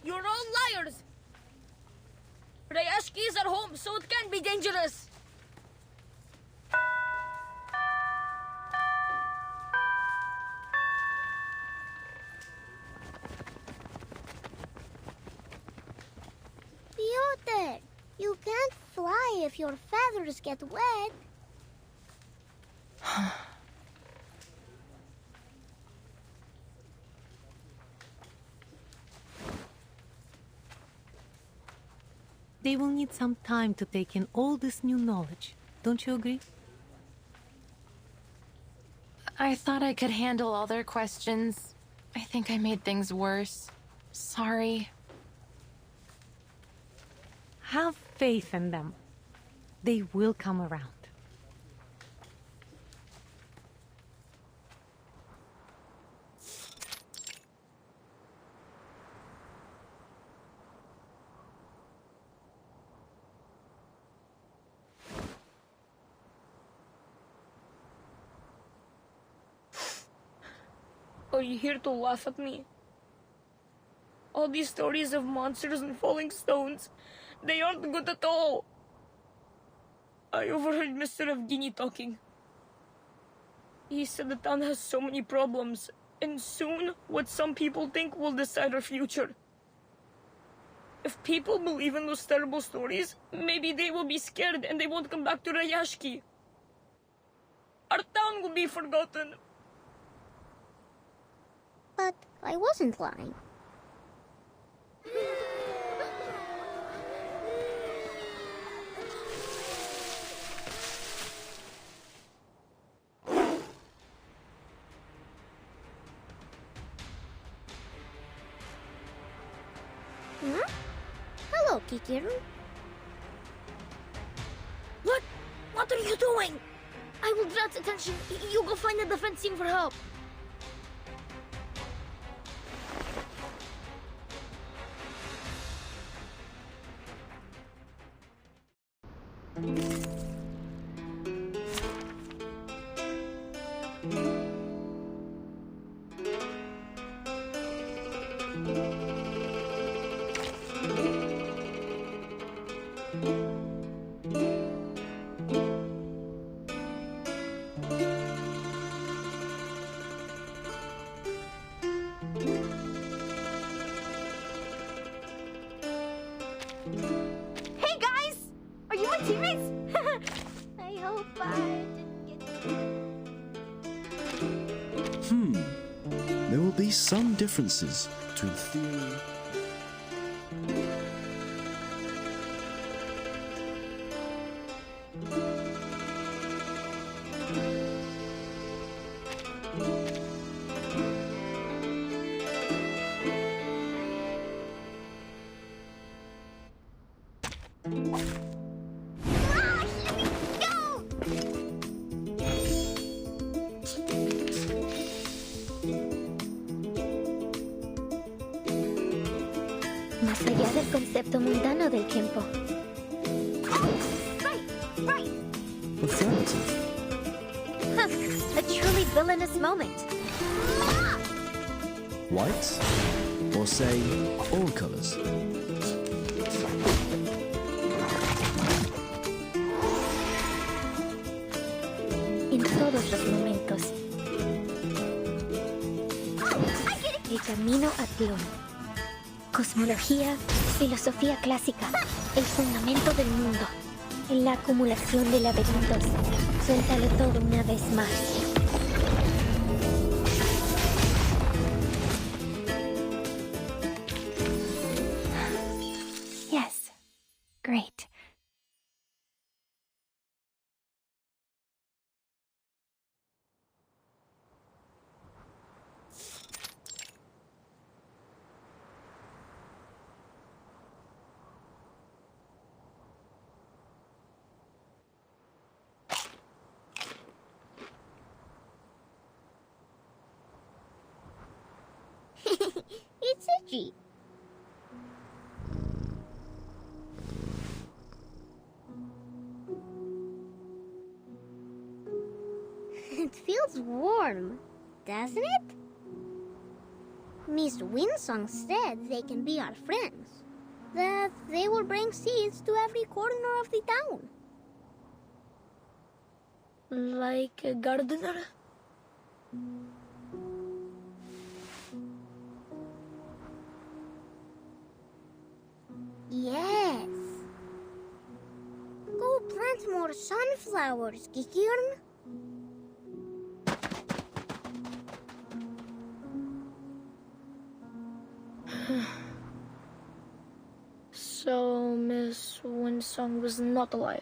You're all liars! Rayashki is our home, so it can't be dangerous. Piotr, you can't fly if your feathers get wet. They will need some time to take in all this new knowledge. Don't you agree? I thought I could handle all their questions. I think I made things worse. Sorry. Have faith in them. They will come around. Are you here to laugh at me? All these stories of monsters and falling stones, they aren't good at all. I overheard Mr. Evgeny talking. He said the town has so many problems, and soon what some people think will decide our future. If people believe in those terrible stories, maybe they will be scared and they won't come back to Rayashki. Our town will be forgotten. But I wasn't lying. Huh? Hello, Kikiru. What are you doing? I will draw its attention. You go find the defense team for help. Hey guys! Are you my teammates? I hope I didn't get... There will be some differences between theory... Más allá del concepto mundano del tiempo. Right! What's that? A truly villainous moment. White? Or say, all colors? En todos los momentos. El camino a Tlón. Cosmología, filosofía clásica, el fundamento del mundo. En la acumulación de laberintos. Suéltalo todo una vez más. Yes. Great. It's itchy. It feels warm, doesn't it? Miss Winsong said they can be our friends. That they will bring seeds to every corner of the town. Like a gardener? Yes. Go plant more sunflowers, Kikirn. So, Miss Winsong was not a liar.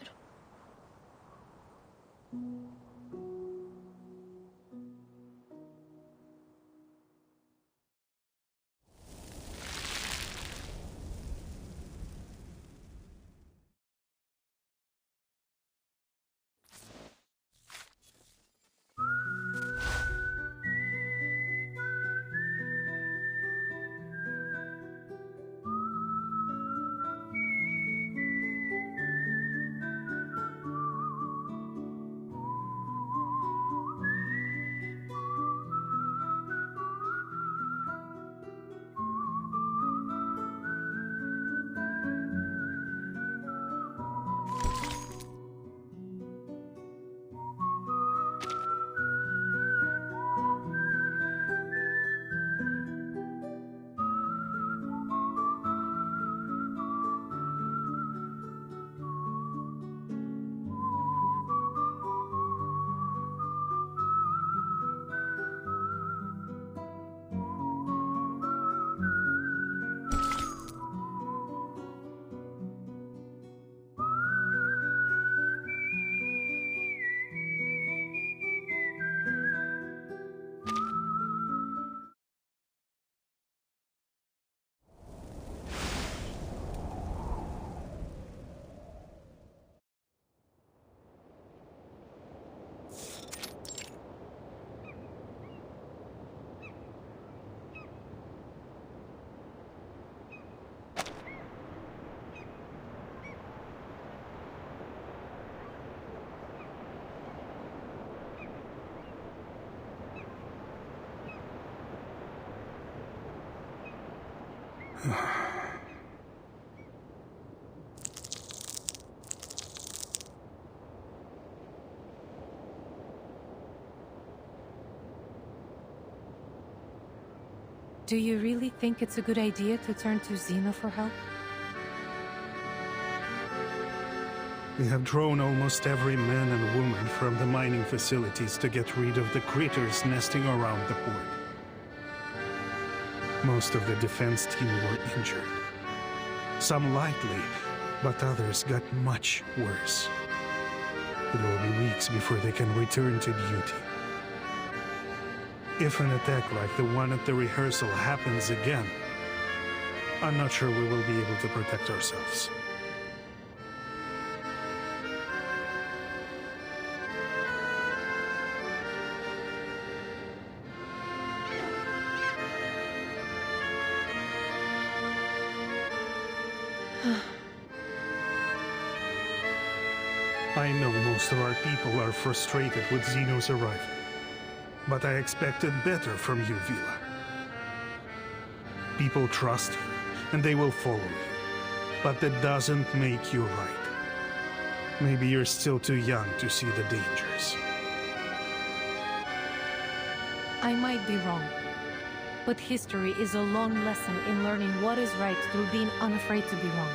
Do you really think it's a good idea to turn to Xeno for help? We have drawn almost every man and woman from the mining facilities to get rid of the critters nesting around the port. Most of the defense team were injured. Some lightly, but others got much worse. It will be weeks before they can return to duty. If an attack like the one at the rehearsal happens again, I'm not sure we will be able to protect ourselves. I know most of our people are frustrated with Xeno's arrival, but I expected better from you, Vila. People trust you, and they will follow you, but that doesn't make you right. Maybe you're still too young to see the dangers. I might be wrong, but history is a long lesson in learning what is right through being unafraid to be wrong.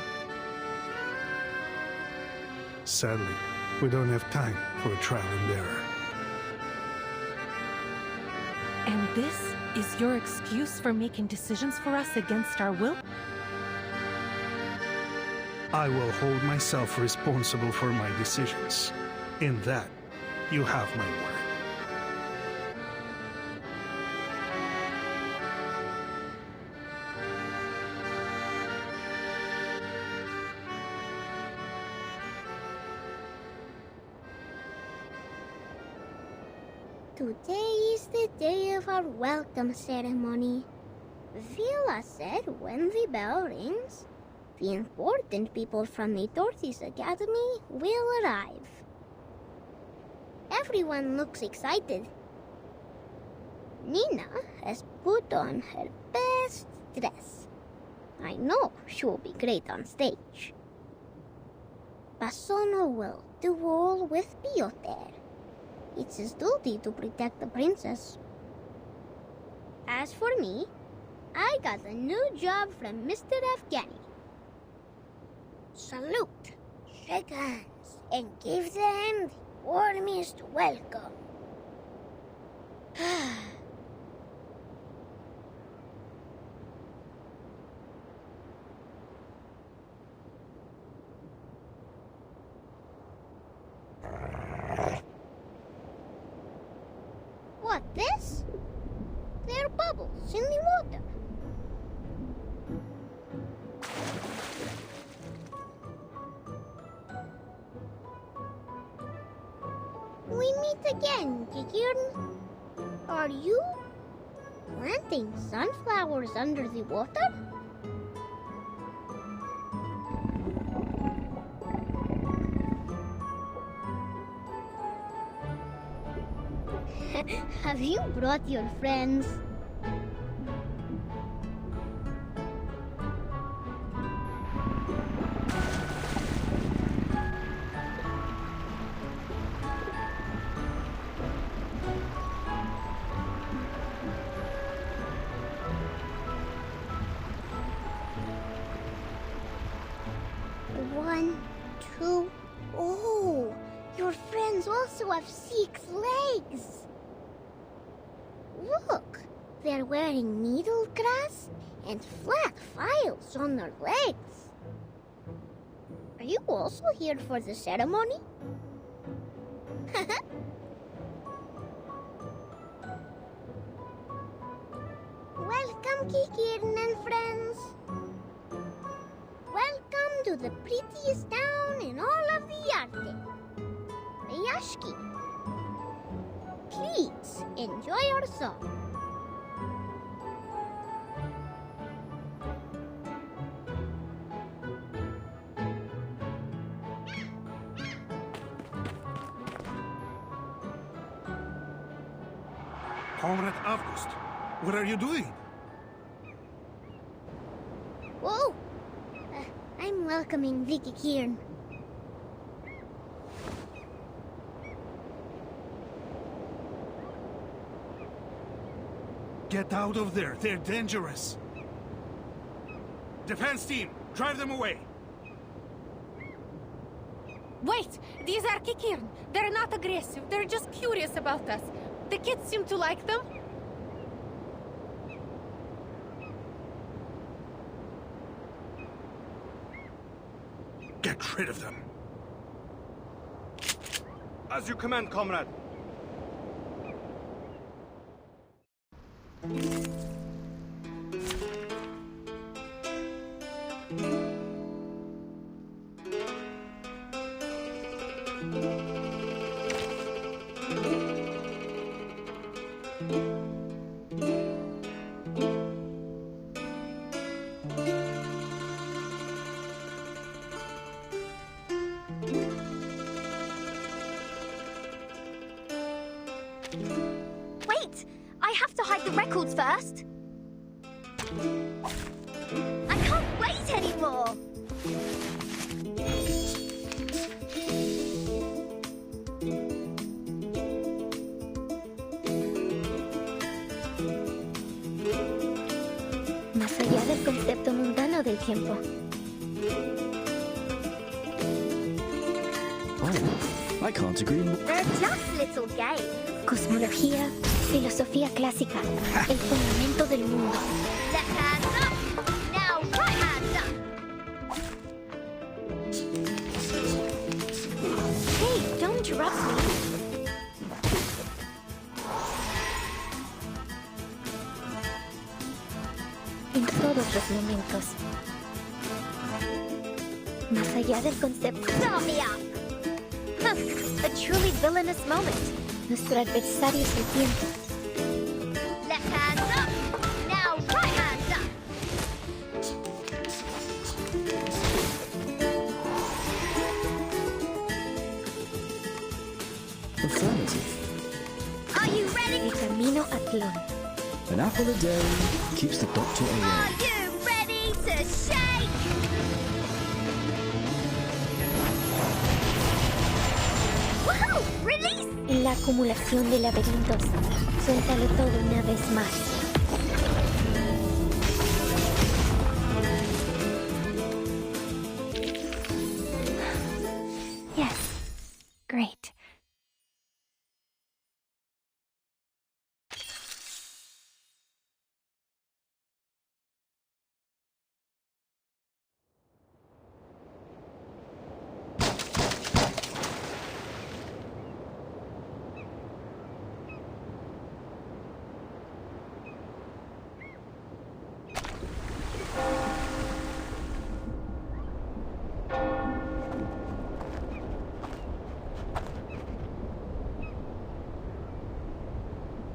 Sadly, we don't have time for trial and error. And this is your excuse for making decisions for us against our will? I will hold myself responsible for my decisions. In that, you have my word. Today is the day of our welcome ceremony. Vila said when the bell rings, the important people from the Dorothy's Academy will arrive. Everyone looks excited. Nina has put on her best dress. I know she will be great on stage. Basono will do all with Piotr. It's his duty to protect the princess. As for me, I got a new job from Mr. Afghani. Salute, shake hands, and give them the warmest welcome. What, this? There are bubbles in the water. We meet again, Kikirn. Are you planting sunflowers under the water? Have you brought your friends? One, two, oh, your friends also have 6 legs. Look, they're wearing needle grass and flat files on their legs. Are you also here for the ceremony? Welcome, Kikirn and friends. Welcome to the prettiest town in all of the Arctic, Rayashki. Please enjoy our song. Comrade August, what are you doing? Whoa! I'm welcoming Vicky Kieran. Get out of there. They're dangerous. Defense team, drive them away. Wait! These are Kikirin. They're not aggressive. They're just curious about us. The kids seem to like them. Get rid of them. As you command, comrade. Wait! I have to hide the records first. I can't wait anymore. Más allá del concepto mundano del tiempo. Oh, I can't agree more. They're just little games. Cosmología, filosofía clásica, el fundamento del mundo. Left hand up. Now right hand up. Hey, don't interrupt me. En todos los momentos. Más allá del concepto. Start me up. A truly villainous moment. Nuestro adversario es el tiempo. Left hand up. Now right hand up. Affirmative. Are you ready? El camino a Tlón. An apple a day keeps the doctor Are away. you ready to shake? Woohoo! Release! En la acumulación de laberintos, suéltalo todo una vez más. Yes. Great.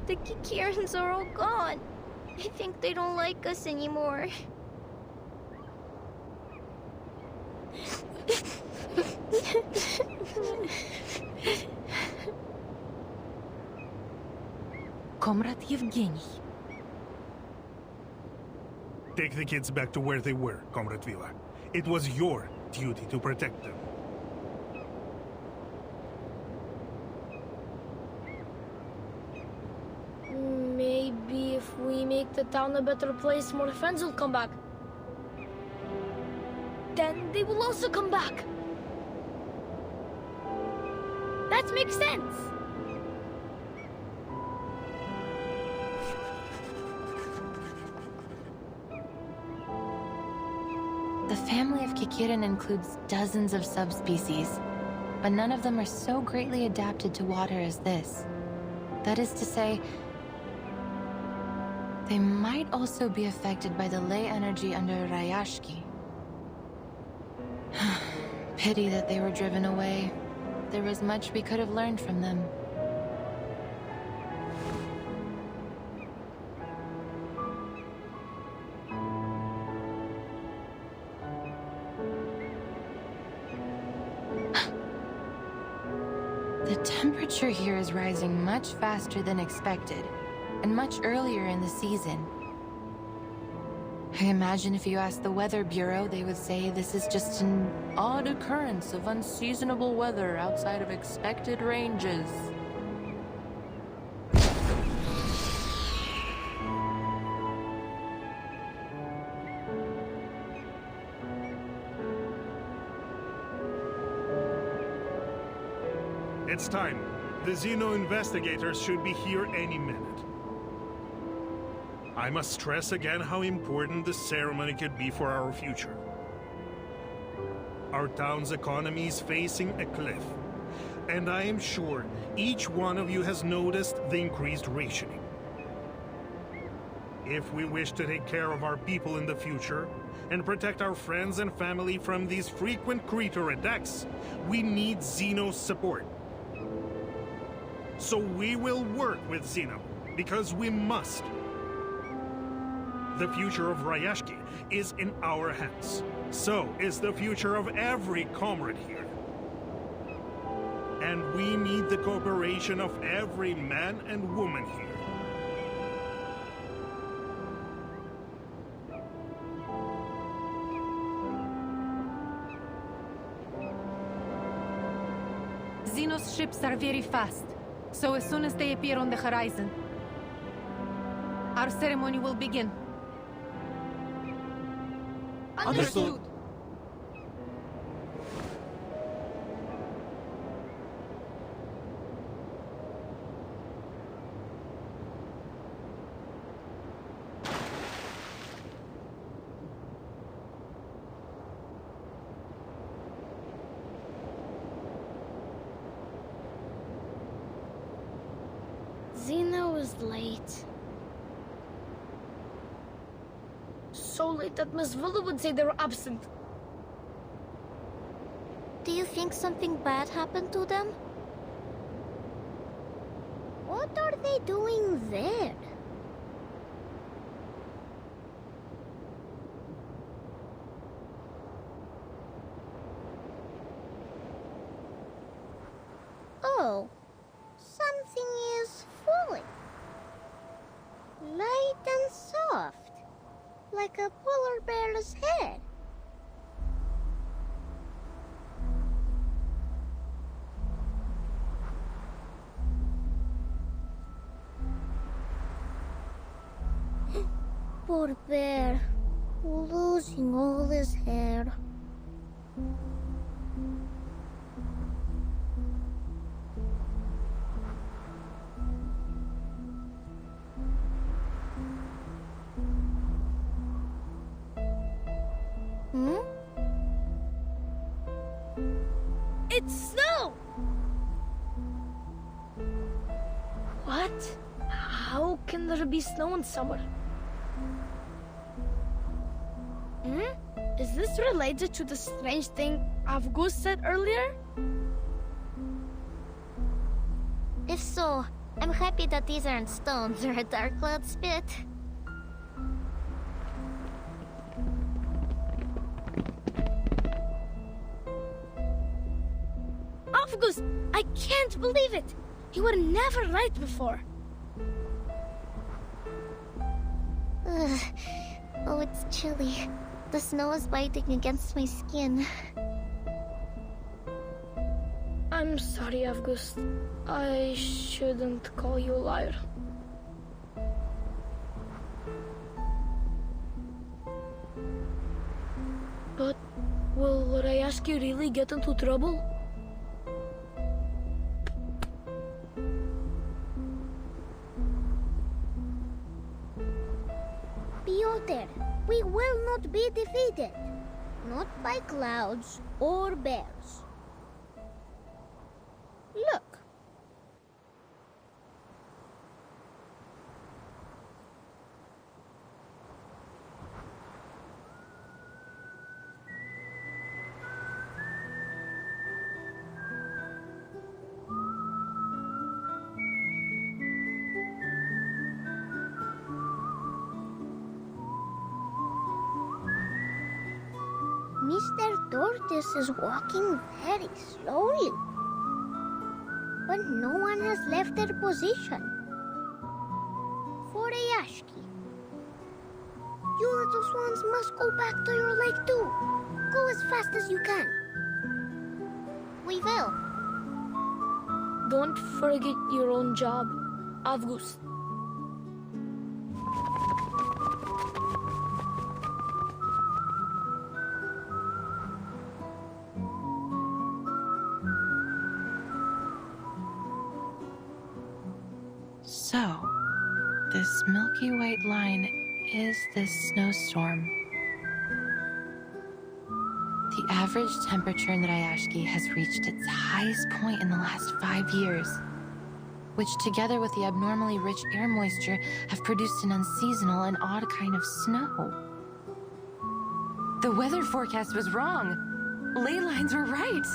The Kikirans are all gone. I think they don't like us anymore. Comrade Yevgeny. Take the kids back to where they were, Comrade Vila. It was your duty to protect them. Maybe if we make the town a better place, more friends will come back. Then they will also come back. That makes sense. The family of Kikirin includes dozens of subspecies, but none of them are so greatly adapted to water as this. That is to say, they might also be affected by the ley energy under Rayashki. Pity that they were driven away. There was much we could have learned from them. The temperature here is rising much faster than expected, and much earlier in the season. I imagine if you asked the Weather Bureau, they would say this is just an odd occurrence of unseasonable weather outside of expected ranges. It's time. The Xeno investigators should be here any minute. I must stress again how important this ceremony could be for our future. Our town's economy is facing a cliff, and I am sure each one of you has noticed the increased rationing. If we wish to take care of our people in the future, and protect our friends and family from these frequent creature attacks, we need Xeno's support. So we will work with Xeno, because we must. The future of Rayashki is in our hands. So is the future of every comrade here. And we need the cooperation of every man and woman here. Xeno's ships are very fast, so as soon as they appear on the horizon, our ceremony will begin. Understood. Xeno is late. So late that Miss Villa would say they were absent. Do you think something bad happened to them? What are they doing there? Oh, something is falling. Light and soft. Like a polar bear's head. Poor bear, losing all his hair. It's snow! What? How can there be snow in summer? Is this related to the strange thing Avgust said earlier? If so, I'm happy that these aren't stones or a dark cloud spit. Avgust, I can't believe it. You were never right before. Ugh. Oh, it's chilly. The snow is biting against my skin. I'm sorry, Avgust. I shouldn't call you a liar. But will Rayashki really get into trouble? Piotr, we will not be defeated. Not by clouds or bears. Look. Mr. Tortoise is walking very slowly. But no one has left their position. For Rayashki, you little swans must go back to your lake too. Go as fast as you can. We will. Don't forget your own job, August. So, this milky white line is this snowstorm. The average temperature in the Rayashki has reached its highest point in the last 5 years, which together with the abnormally rich air moisture have produced an unseasonal and odd kind of snow. The weather forecast was wrong. Ley lines were right.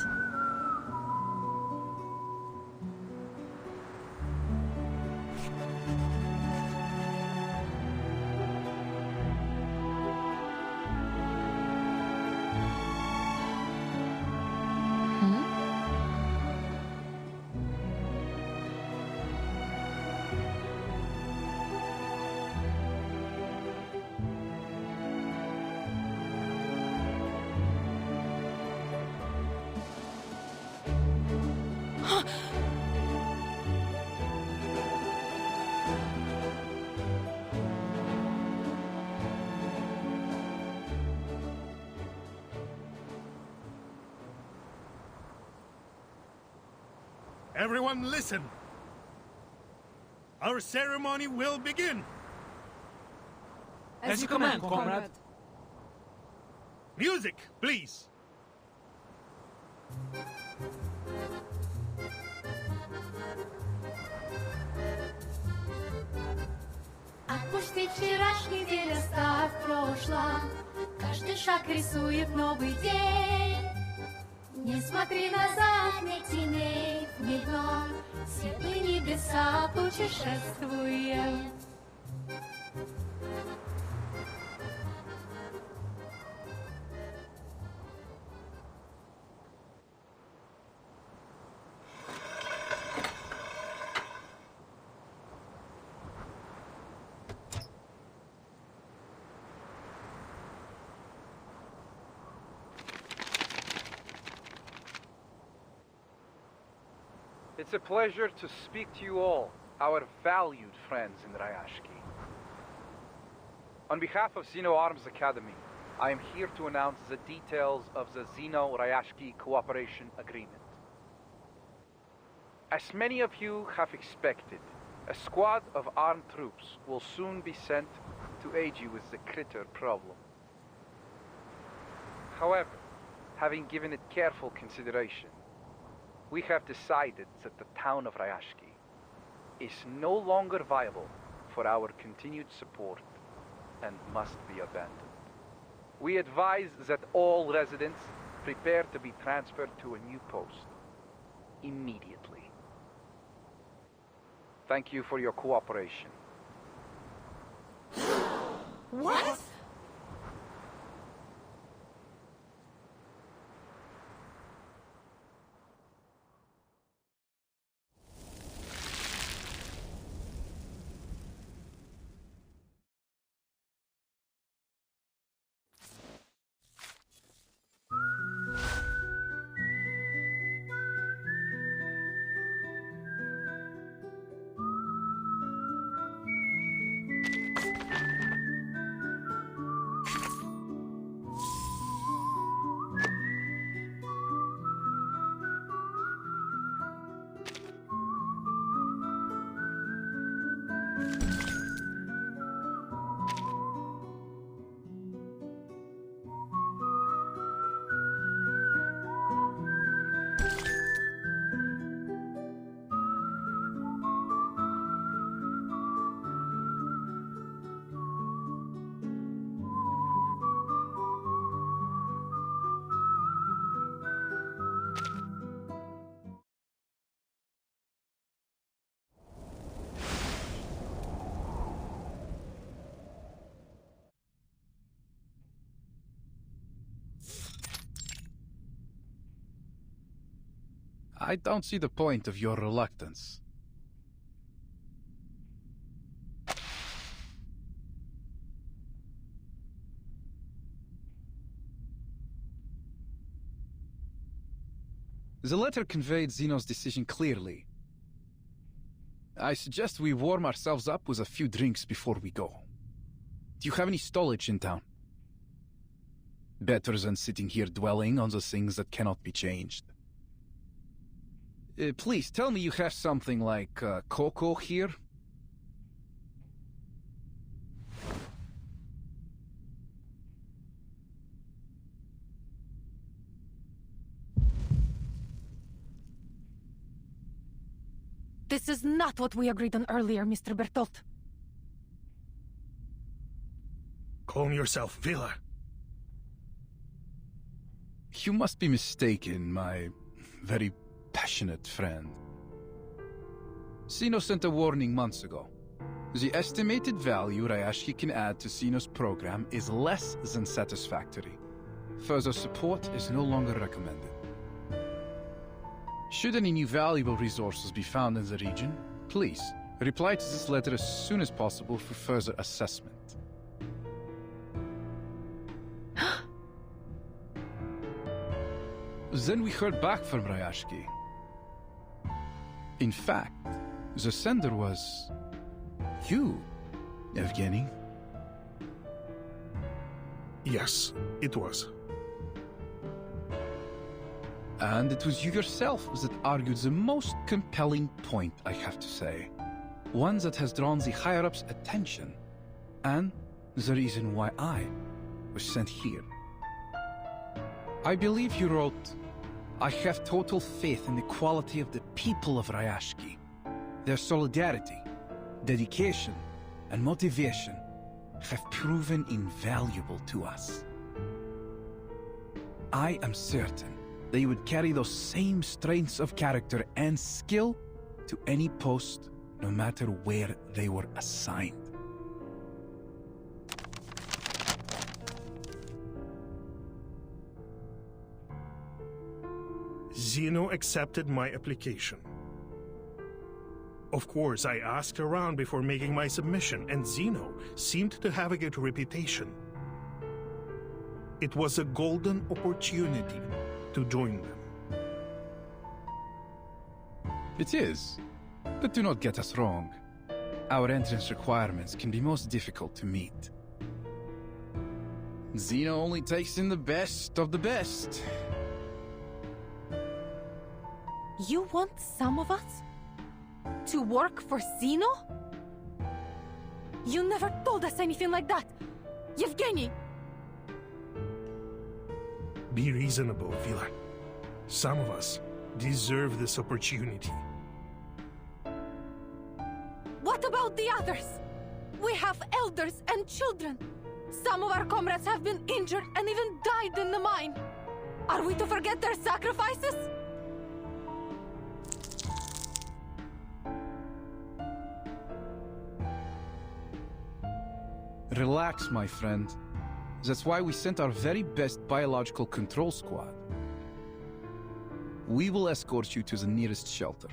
Everyone listen. Our ceremony will begin. As you command, comrade. Music, please. Отпусти вчерашний день, оставь в прошлом. Каждый шаг рисует новый день. Не смотри назад, не тяни вдвойне, светлые небеса путешествуем. It's a pleasure to speak to you all, our valued friends in Rayashki. On behalf of Xeno Arms Academy, I am here to announce the details of the Xeno-Rayashki Cooperation Agreement. As many of you have expected, a squad of armed troops will soon be sent to aid you with the critter problem. However, having given it careful consideration, we have decided that the town of Rayashki is no longer viable for our continued support and must be abandoned. We advise that all residents prepare to be transferred to a new post immediately. Thank you for your cooperation. What? I don't see the point of your reluctance. The letter conveyed Zeno's decision clearly. I suggest we warm ourselves up with a few drinks before we go. Do you have any stowage in town? Better than sitting here dwelling on the things that cannot be changed. Please, tell me you have something like cocoa here? This is not what we agreed on earlier, Mr. Bertolt. Calm yourself, Villa. You must be mistaken, my very passionate friend. Zeno sent a warning months ago. The estimated value Rayashki can add to Zeno's program is less than satisfactory. Further support is no longer recommended. Should any new valuable resources be found in the region, please reply to this letter as soon as possible for further assessment. Then we heard back from Rayashki. In fact, the sender was you, Evgeny. Yes, it was. And it was you yourself that argued the most compelling point, I have to say. One that has drawn the higher-ups' attention. And the reason why I was sent here. I believe you wrote, I have total faith in the quality of the people of Rayashki. Their solidarity, dedication, and motivation have proven invaluable to us. I am certain they would carry those same strengths of character and skill to any post, no matter where they were assigned. Zeno accepted my application. Of course, I asked around before making my submission, and Zeno seemed to have a good reputation. It was a golden opportunity to join them. It is, but do not get us wrong. Our entrance requirements can be most difficult to meet. Zeno only takes in the best of the best. You want some of us to work for Zeno? You never told us anything like that, Yevgeny! Be reasonable, Vila. Some of us deserve this opportunity. What about the others? We have elders and children. Some of our comrades have been injured and even died in the mine. Are we to forget their sacrifices? Relax, my friend. That's why we sent our very best biological control squad. We will escort you to the nearest shelter.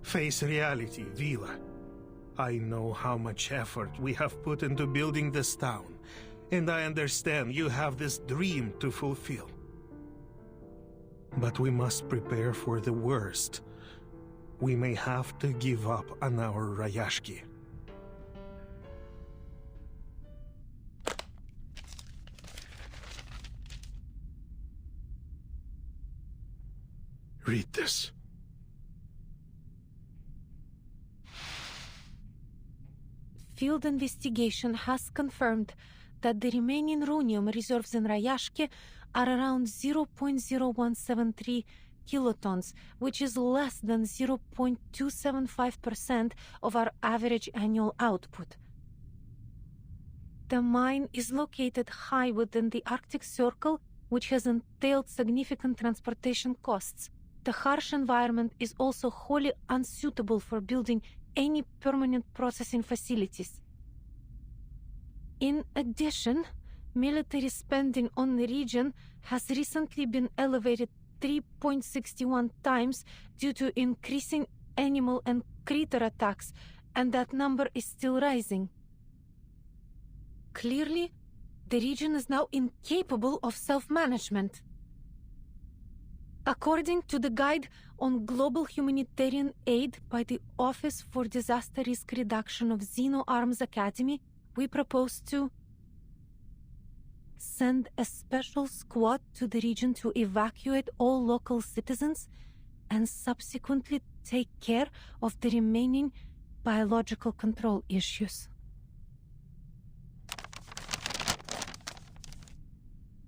Face reality, Vila. I know how much effort we have put into building this town, and I understand you have this dream to fulfill. But we must prepare for the worst. We may have to give up on our Rayashki. Read this. Field investigation has confirmed that the remaining runium reserves in Rayashki are around 0.0173 kilotons, which is less than 0.275% of our average annual output. The mine is located high within the Arctic Circle, which has entailed significant transportation costs. The harsh environment is also wholly unsuitable for building any permanent processing facilities. In addition, military spending on the region has recently been elevated 3.61 times due to increasing animal and critter attacks, and that number is still rising. Clearly, the region is now incapable of self-management. According to the Guide on Global Humanitarian Aid by the Office for Disaster Risk Reduction of Xeno Arms Academy, we propose to send a special squad to the region to evacuate all local citizens and subsequently take care of the remaining biological control issues.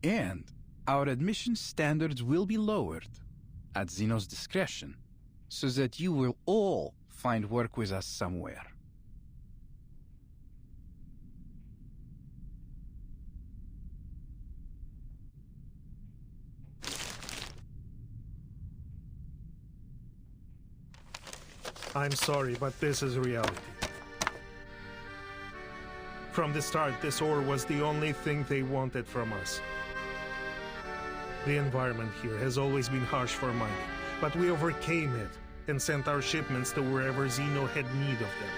And our admission standards will be lowered at Xeno's discretion, so that you will all find work with us somewhere. I'm sorry, but this is reality. From the start, this ore was the only thing they wanted from us. The environment here has always been harsh for mining, but we overcame it and sent our shipments to wherever Xeno had need of them.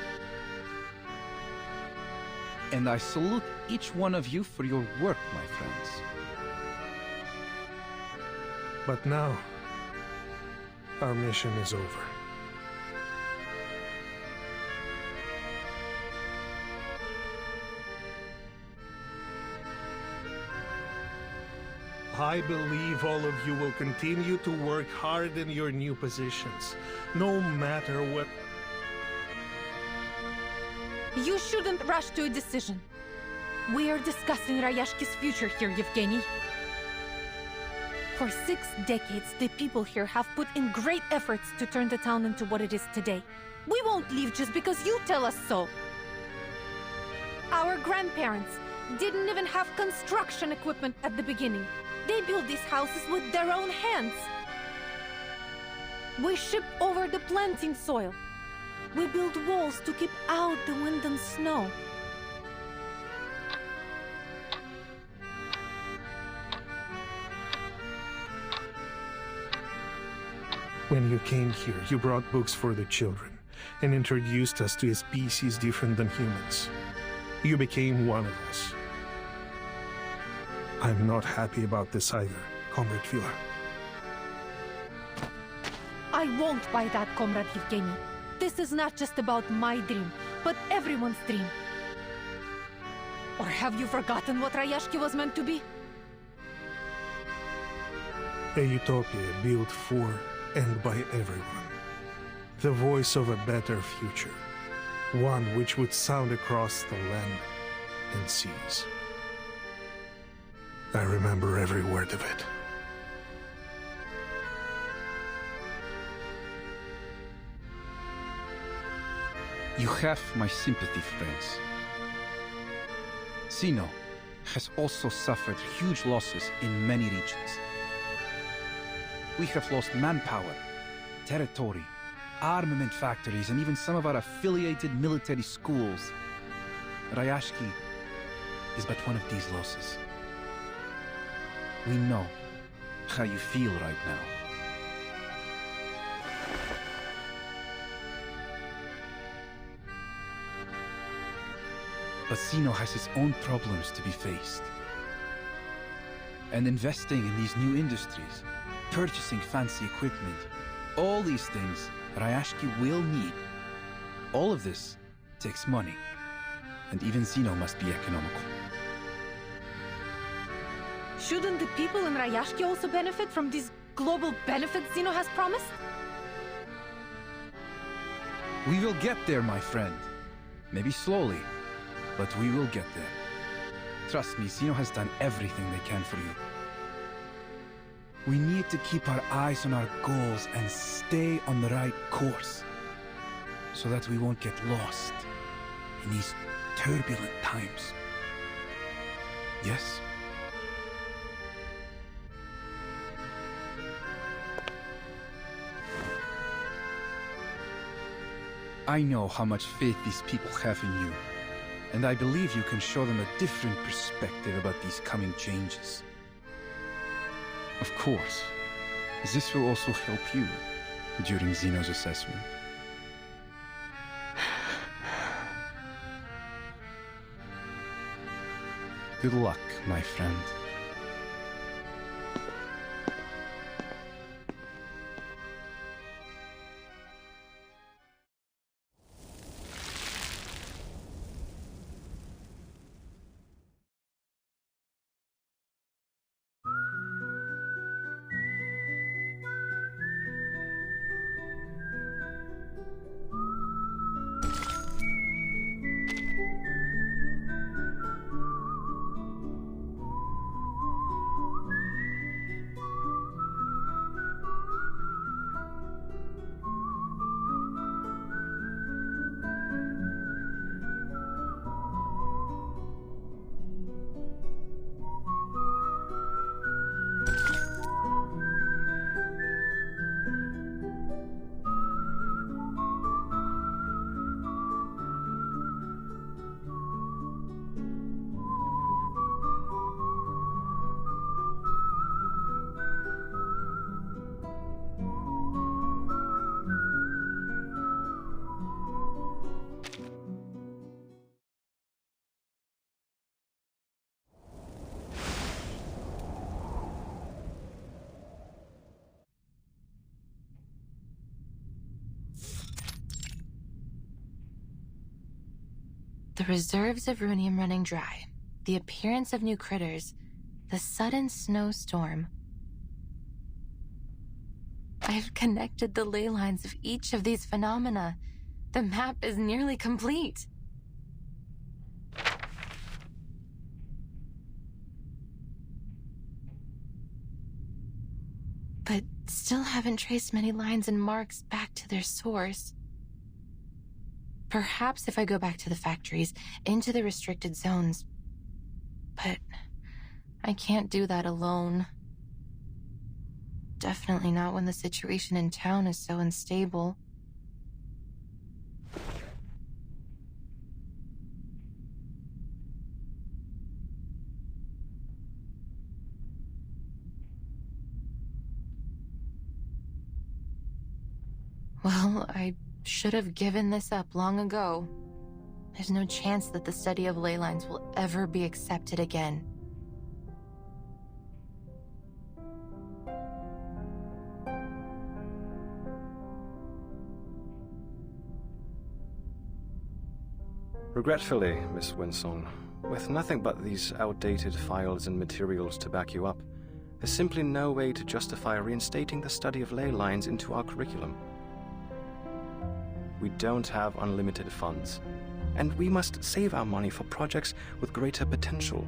And I salute each one of you for your work, my friends. But now, our mission is over. I believe all of you will continue to work hard in your new positions, no matter what. You shouldn't rush to a decision. We are discussing Rayashki's future here, Yevgeny. For 6 decades, the people here have put in great efforts to turn the town into what it is today. We won't leave just because you tell us so. Our grandparents didn't even have construction equipment at the beginning. They built these houses with their own hands. We ship over the planting soil. We build walls to keep out the wind and snow. When you came here, you brought books for the children and introduced us to a species different than humans. You became one of us. I'm not happy about this either, Comrade Vila. I won't buy that, Comrade Yevgeny. This is not just about my dream, but everyone's dream. Or have you forgotten what Rayashki was meant to be? A utopia built for and by everyone. The voice of a better future. One which would sound across the land and seas. I remember every word of it. You have my sympathy, friends. Xeno has also suffered huge losses in many regions. We have lost manpower, territory, armament factories, and even some of our affiliated military schools. Rayashki is but one of these losses. We know how you feel right now. But Xeno has its own problems to be faced. And investing in these new industries, purchasing fancy equipment, all these things Rayashki will need. All of this takes money, and even Xeno must be economical. Shouldn't the people in Rayashki also benefit from these global benefits Xeno has promised? We will get there, my friend. Maybe slowly, but we will get there. Trust me, Xeno has done everything they can for you. We need to keep our eyes on our goals and stay on the right course, so that we won't get lost in these turbulent times. Yes? I know how much faith these people have in you, and I believe you can show them a different perspective about these coming changes. Of course, this will also help you during Xeno's assessment. Good luck, my friend. The reserves of runium running dry, the appearance of new critters, the sudden snowstorm. I've connected the ley lines of each of these phenomena. The map is nearly complete. But still haven't traced many lines and marks back to their source. Perhaps if I go back to the factories, into the restricted zones. But I can't do that alone. Definitely not when the situation in town is so unstable. Well, I should have given this up long ago. There's no chance that the study of ley lines will ever be accepted again. Regretfully, Miss Winsong, with nothing but these outdated files and materials to back you up, there's simply no way to justify reinstating the study of ley lines into our curriculum. We don't have unlimited funds, and we must save our money for projects with greater potential.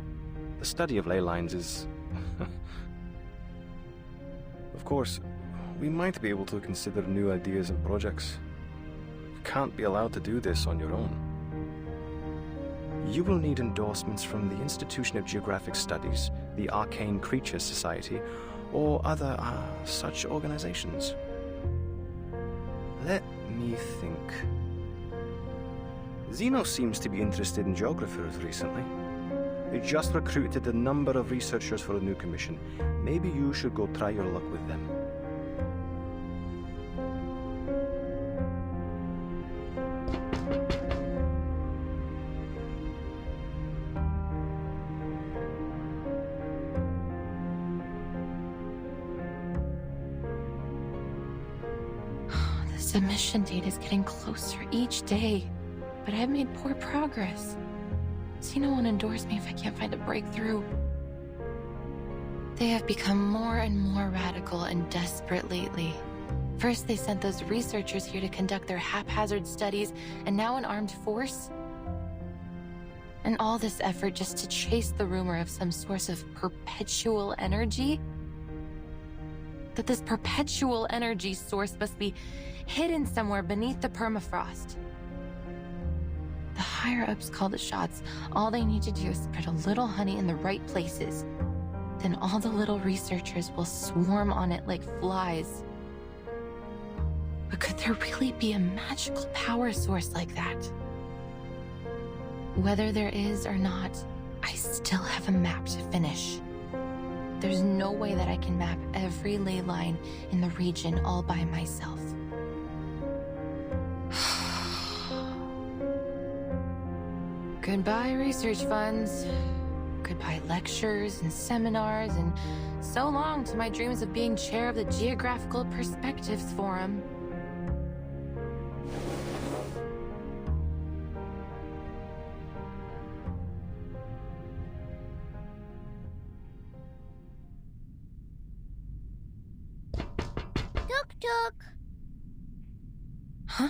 The study of ley lines is... Of course, we might be able to consider new ideas and projects. You can't be allowed to do this on your own. You will need endorsements from the Institution of Geographic Studies, the Arcane Creatures Society, or other such organizations. Let me think. Zeno seems to be interested in geographers recently. They just recruited a number of researchers for a new commission. Maybe you should go try your luck with them. Submission date is getting closer each day, but I've made poor progress. Zeno won't endorse me if I can't find a breakthrough. They have become more and more radical and desperate lately. First, they sent those researchers here to conduct their haphazard studies, and now an armed force? And all this effort just to chase the rumor of some source of perpetual energy? That this perpetual energy source must be hidden somewhere beneath the permafrost. The higher-ups call the shots. All they need to do is spread a little honey in the right places. Then all the little researchers will swarm on it like flies. But could there really be a magical power source like that? Whether there is or not, I still have a map to finish. There's no way that I can map every ley line in the region all by myself. Goodbye, research funds. goodbye lectures and seminars, and so long to my dreams of being chair of the Geographical Perspectives Forum. Tuk-tuk! Huh?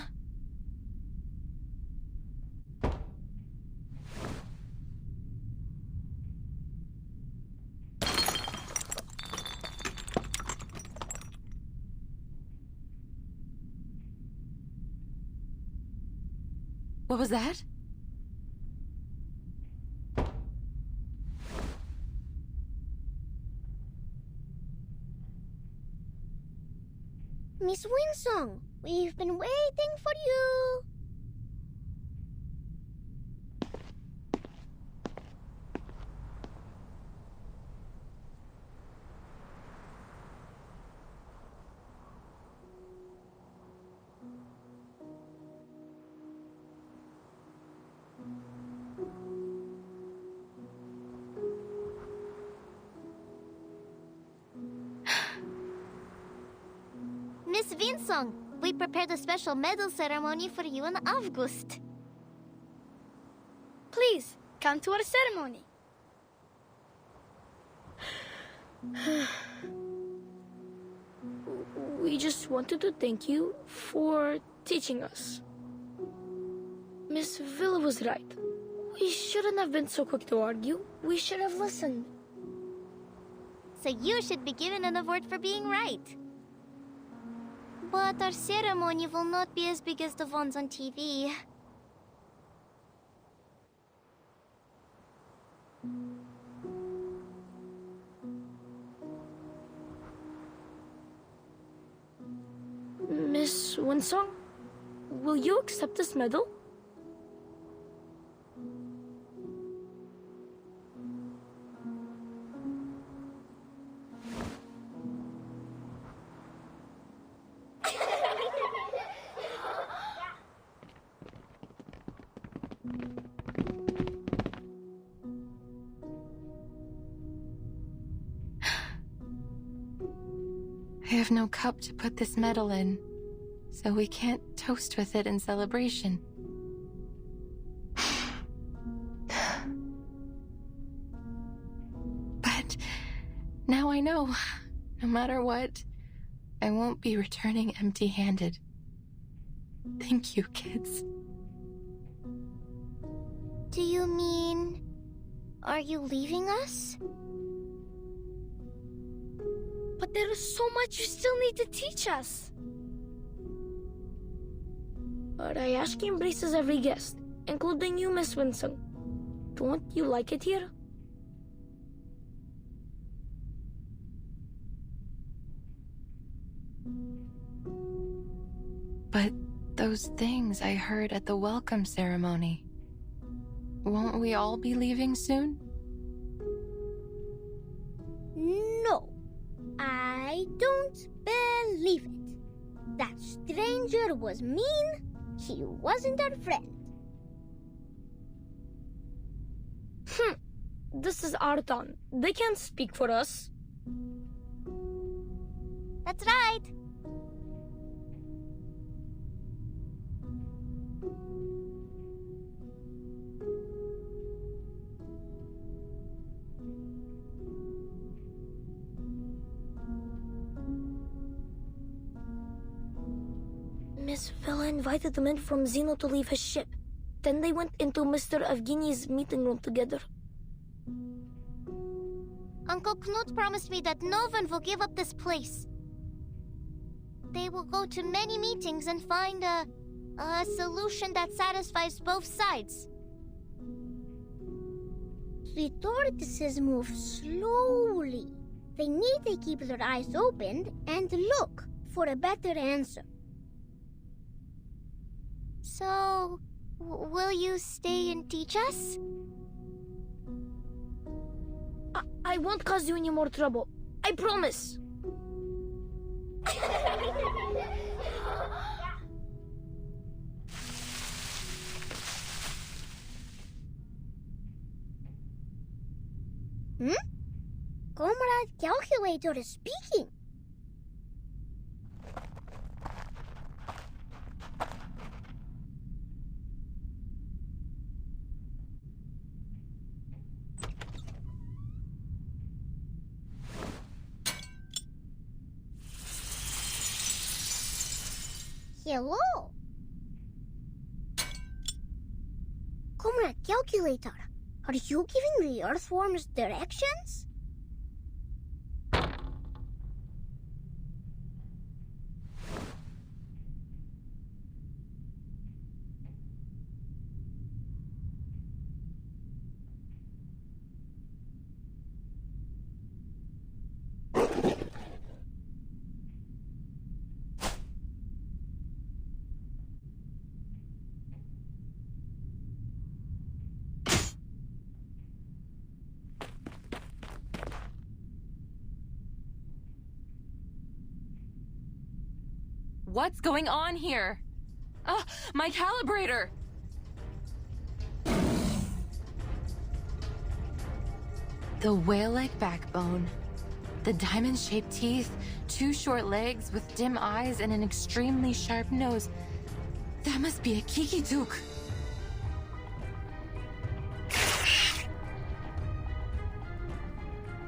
What was that? Miss Winsong, we've been waiting for you. Miss Winsong, we prepared a special medal ceremony for you in August. Please, come to our ceremony. We just wanted to thank you for teaching us. Miss Villa was right. We shouldn't have been so quick to argue. We should have listened. So you should be given an award for being right. But our ceremony will not be as big as the ones on TV. Miss Winsong, will you accept this medal? I have no cup to put this medal in, so we can't toast with it in celebration. But now I know, no matter what, I won't be returning empty-handed. Thank you, kids. Do you mean... are you leaving us? But there is so much you still need to teach us. Rayashki embraces every guest, including you, Miss Winsong. Don't you like it here? But those things I heard at the welcome ceremony, won't we all be leaving soon? No, I don't believe it. That stranger was mean. He wasn't our friend. This is our town. They can't speak for us. That's right. Miss Villa invited the men from Zeno to leave his ship. Then they went into Mr. Evgeny's meeting room together. Uncle Knut promised me that no one will give up this place. They will go to many meetings and find a solution that satisfies both sides. The tortoises move slowly. They need to keep their eyes open and look for a better answer. So, will you stay and teach us? I won't cause you any more trouble. I promise. Comrade Calculator is speaking. Hello. Comrade Calculator, are you giving the earthworms directions? What's going on here? Ah, my calibrator! The whale-like backbone, the diamond-shaped teeth, 2 short legs with dim eyes and an extremely sharp nose. That must be a Kikituk.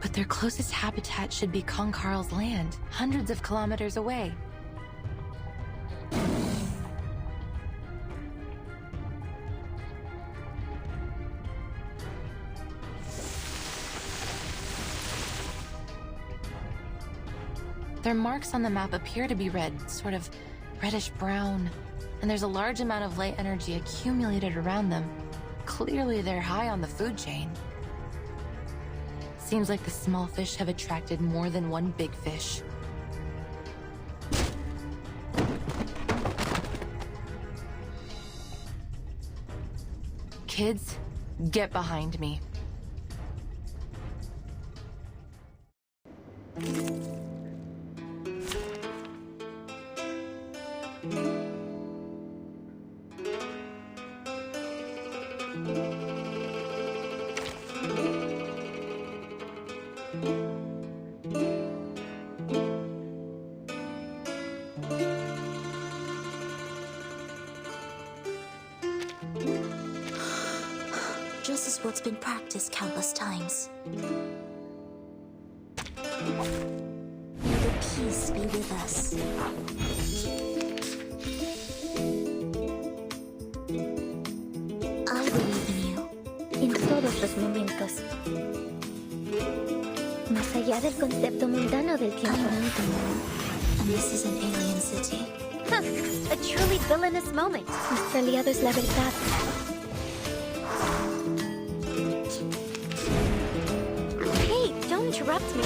But their closest habitat should be Konkarl's land, hundreds of kilometers away. Their marks on the map appear to be red, sort of reddish-brown, and there's a large amount of light energy accumulated around them. Clearly, they're high on the food chain. Seems like the small fish have attracted more than one big fish. Kids, get behind me. Just as what's been practiced countless times. May the peace be with us. I believe in you. En todos los momentos. Más allá del concepto mundano del tiempo. I know the moon, and this is an alien city. A truly villainous moment. Nuestro aliado es la verdad. Hey, don't interrupt me.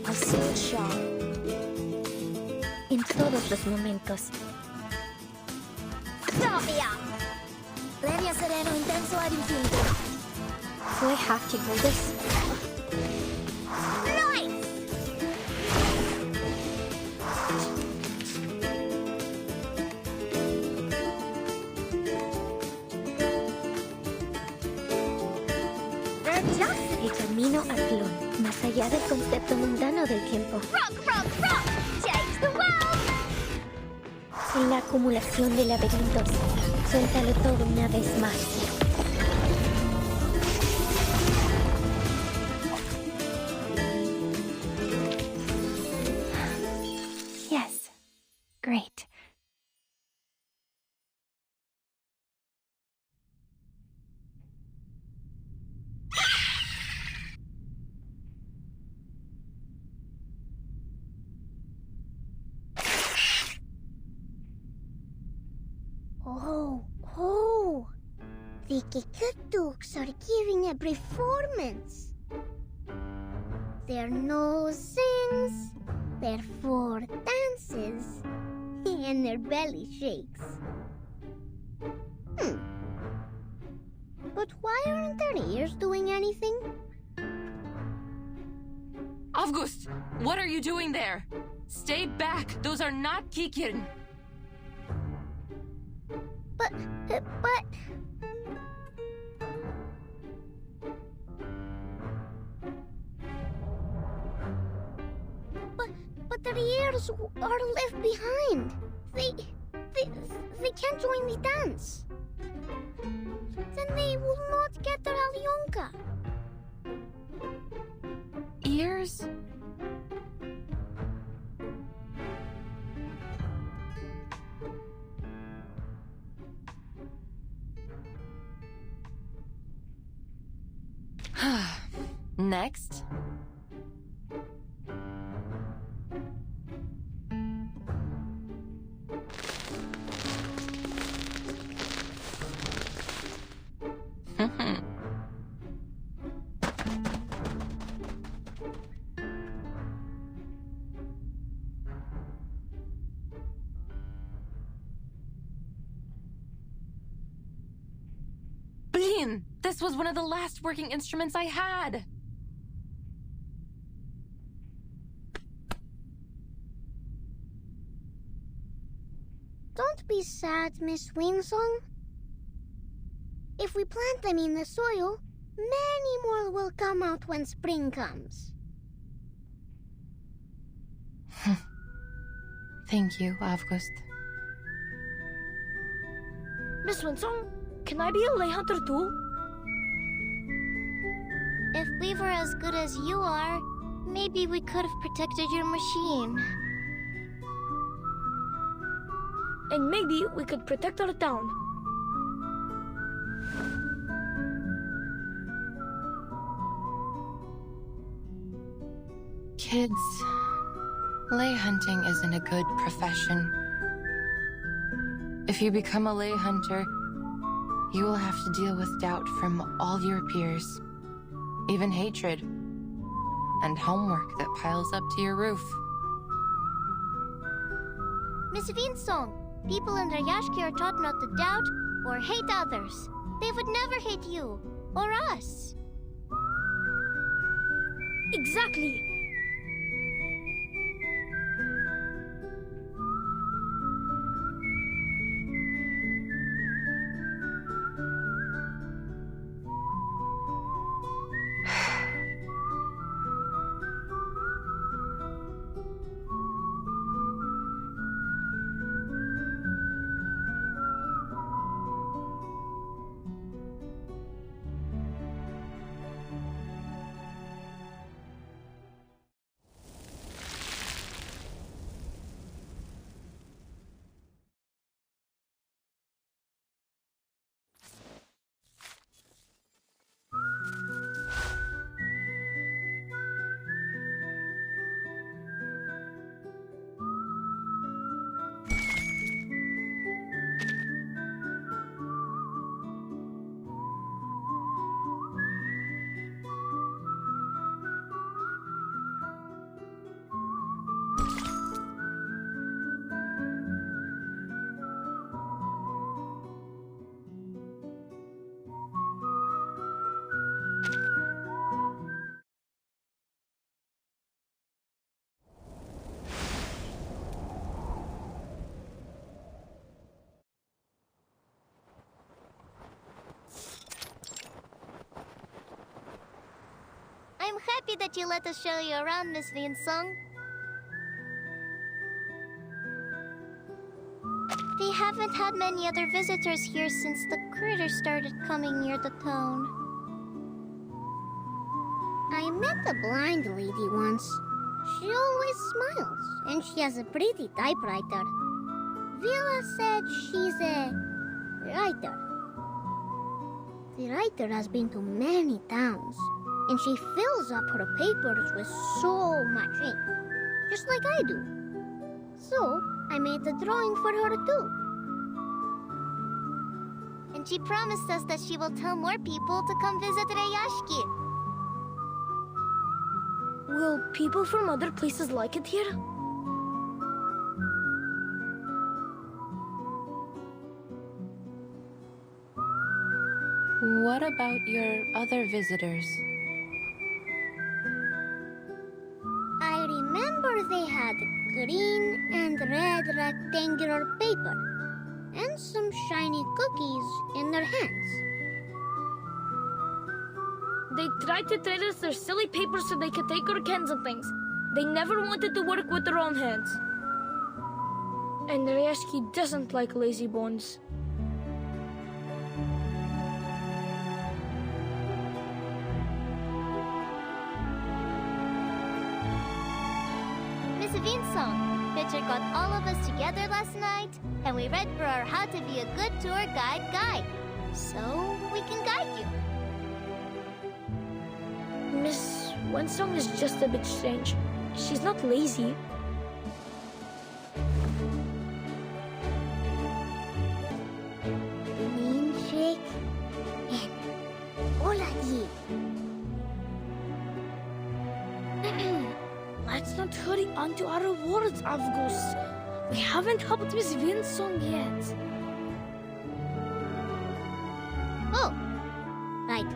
I still shall. En todos los momentos. Leria sereno intenso ad infinito. Do I have to do this? Y camino a Tlón, más allá del concepto mundano del tiempo. Rock, rock, rock! Change the world! En la acumulación de laberintos, suéltalo todo una vez más. Yes. Great. Oh, the Kikatuks are giving a performance. Their nose sings, their fur dances, and their belly shakes. But why aren't their ears doing anything? August, what are you doing there? Stay back, those are not Kikirin. But... But the ears are left behind. They can't join the dance. Then they will not get their Alyonka. Ears? Next. Bean! This was one of the last working instruments I had! Don't be sad, Miss Winsong. If we plant them in the soil, many more will come out when spring comes. Thank you, August. Miss Winsong, can I be a lay hunter too? If we were as good as you are, maybe we could have protected your machine. And maybe we could protect our town. Kids, lay hunting isn't a good profession. If you become a lay hunter, you will have to deal with doubt from all your peers, even hatred, and homework that piles up to your roof. Miss Winsong, people in Rayashki are taught not to doubt or hate others. They would never hate you or us. Exactly. I'm happy that you let us show you around, Miss Winsong. They haven't had many other visitors here since the critters started coming near the town. I met a blind lady once. She always smiles, and she has a pretty typewriter. Vila said she's a writer. The writer has been to many towns, and she fills up her papers with so much ink, just like I do. So, I made a drawing for her too. And she promised us that she will tell more people to come visit Rayashki. Will people from other places like it here? What about your other visitors? I remember they had green and red rectangular paper. and some shiny cookies in their hands. They tried to trade us their silly papers so they could take our cans and things. They never wanted to work with their own hands. And Rayashki doesn't like lazy bones. Miss Vinsong, Pitcher got all of us together last night, and we read for our How to Be a Good Tour Guide. So we can guide you. Miss Winsong is just a bit strange. She's not lazy. Nimshik and Oladi. Let's not hurry on to our rewards, Avgus. We haven't helped Miss Vinsong yet. Oh, right.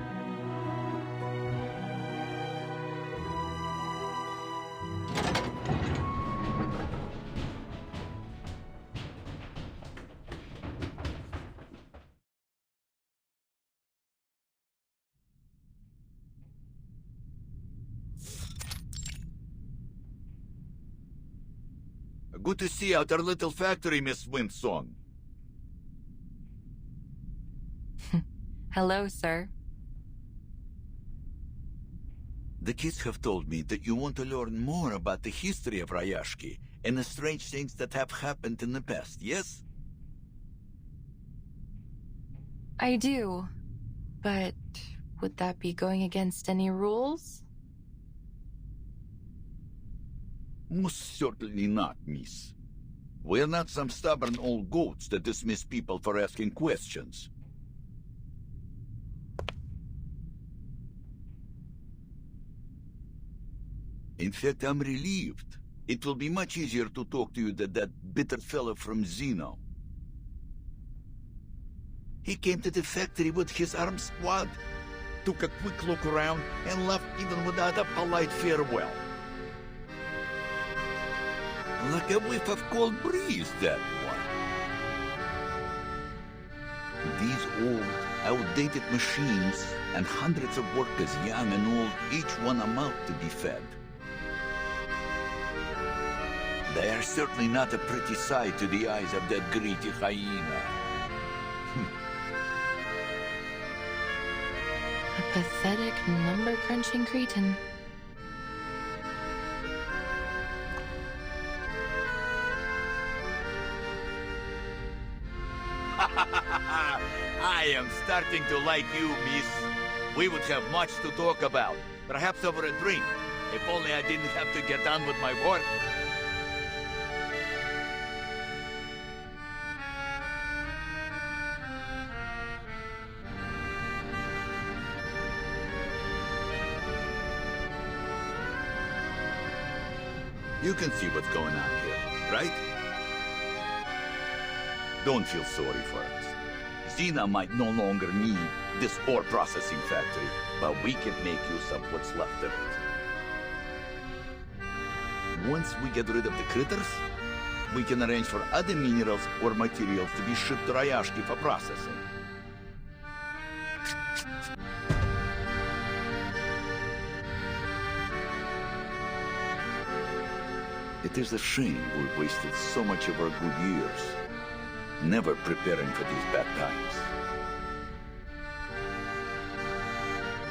Good to see you at our little factory, Miss Winsong. Hello, sir. The kids have told me that you want to learn more about the history of Rayashki and the strange things that have happened in the past, yes? I do. But would that be going against any rules? Most certainly not, miss. We're not some stubborn old goats that dismiss people for asking questions. In fact, I'm relieved. It will be much easier to talk to you than that bitter fellow from Zeno. He came to the factory with his arm squad, took a quick look around, and left even without a polite farewell. Like a whiff of cold breeze, that one. These old, outdated machines, and hundreds of workers, young and old, each one a mouth to be fed. They are certainly not a pretty sight to the eyes of that greedy hyena. A pathetic, number-crunching cretin. I am starting to like you, miss. We would have much to talk about. Perhaps over a drink. If only I didn't have to get on with my work. You can see what's going on here, right? Don't feel sorry for us. Xena might no longer need this ore processing factory, but we can make use of what's left of it. Once we get rid of the critters, we can arrange for other minerals or materials to be shipped to Rayashki for processing. It is a shame we wasted so much of our good years, never preparing for these bad times.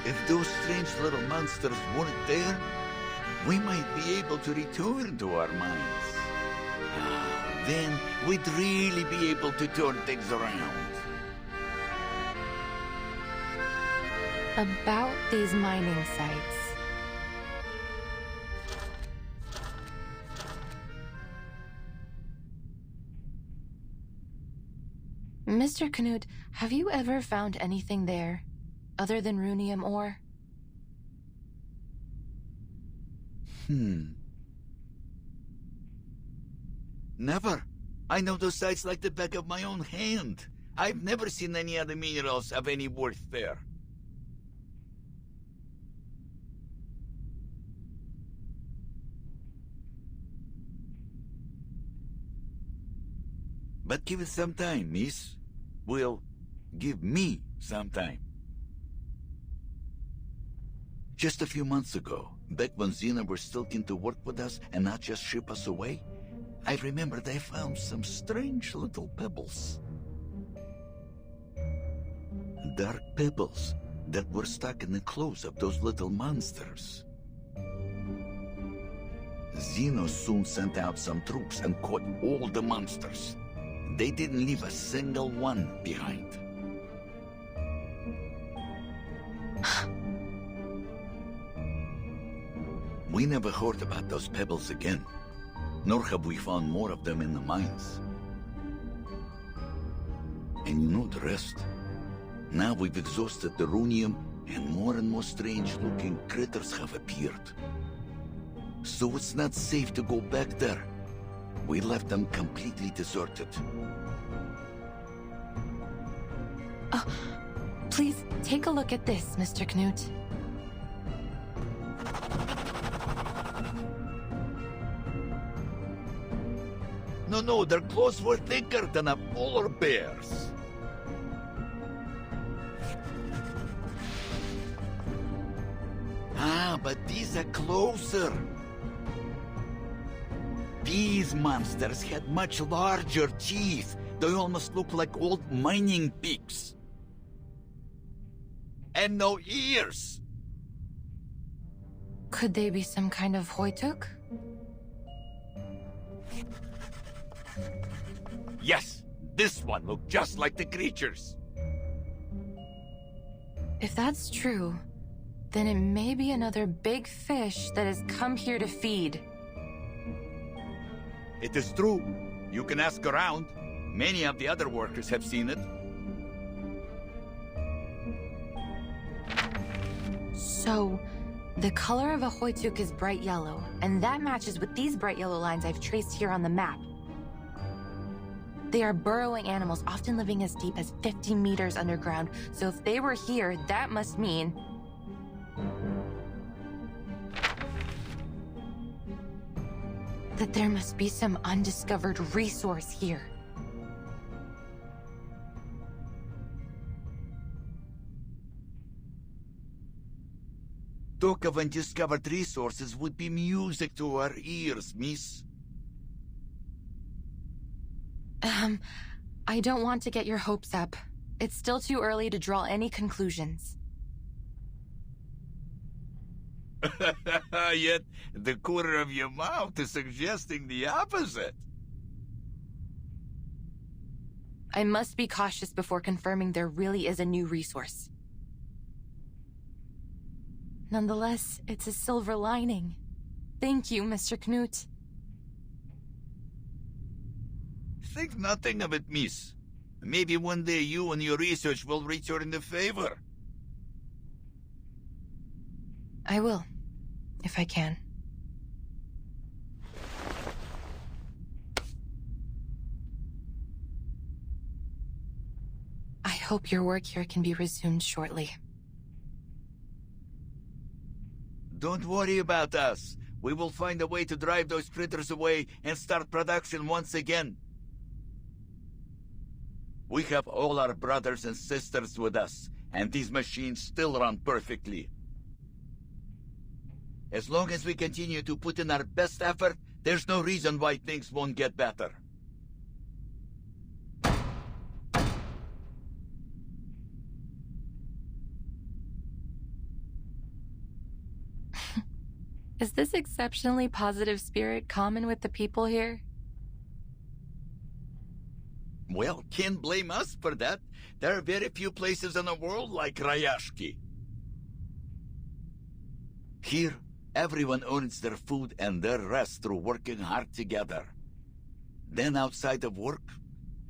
If those strange little monsters weren't there, we might be able to return to our mines. Then we'd really be able to turn things around. About these mining sites. Mr. Knut, have you ever found anything there, other than runium ore? Never. I know those sites like the back of my own hand. I've never seen any other minerals of any worth there. But give it some time, miss. Well, give me some time. Just a few months ago, back when Xena were still keen to work with us and not just ship us away, I remember they found some strange little pebbles. Dark pebbles that were stuck in the clothes of those little monsters. Xeno soon sent out some troops and caught all the monsters. They didn't leave a single one behind. We never heard about those pebbles again, nor have we found more of them in the mines. And you know the rest. Now we've exhausted the runium, and more strange-looking critters have appeared. So it's not safe to go back there. We left them completely deserted. Please take a look at this, Mr. Knut. No, their claws were thicker than a polar bear's. Ah, but these are closer. These monsters had much larger teeth. They almost look like old mining picks. And no ears. Could they be some kind of hoituk? Yes, this one looked just like the creatures. If that's true, then it may be another big fish that has come here to feed. It is true. You can ask around. Many of the other workers have seen it. So, the color of a hoituk is bright yellow, and that matches with these bright yellow lines I've traced here on the map. They are burrowing animals, often living as deep as 50 meters underground, so if they were here, that must mean... that there must be some undiscovered resource here. Talk of undiscovered resources would be music to our ears, miss. I don't want to get your hopes up. It's still too early to draw any conclusions. Yet, the corner of your mouth is suggesting the opposite. I must be cautious before confirming there really is a new resource. Nonetheless, it's a silver lining. Thank you, Mr. Knut. Think nothing of it, miss. Maybe one day you and your research will return the favor. I will, if I can. I hope your work here can be resumed shortly. Don't worry about us. We will find a way to drive those critters away and start production once again. We have all our brothers and sisters with us, and these machines still run perfectly. As long as we continue to put in our best effort, there's no reason why things won't get better. Is this exceptionally positive spirit common with the people here? Well, can't blame us for that. There are very few places in the world like Rayashki. Here, everyone earns their food and their rest through working hard together. Then outside of work,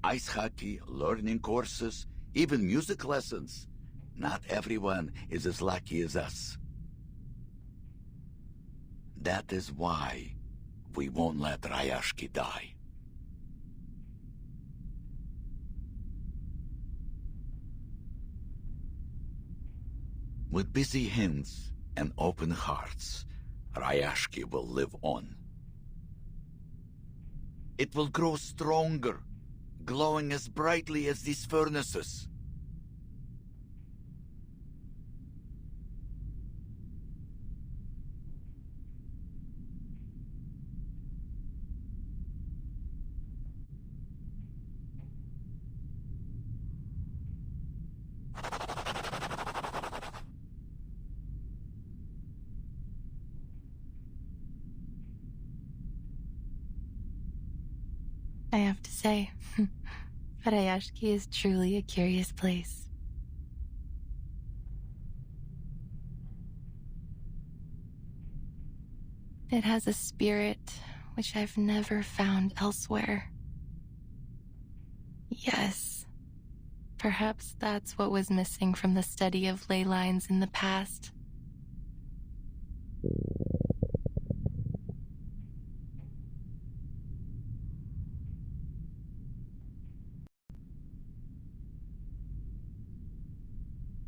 ice hockey, learning courses, even music lessons. Not everyone is as lucky as us. That is why we won't let Rayashki die. With busy hands and open hearts, Rayashki will live on. It will grow stronger, glowing as brightly as these furnaces. I have to say, Rayashki is truly a curious place. It has a spirit which I've never found elsewhere. Yes, perhaps that's what was missing from the study of ley lines in the past.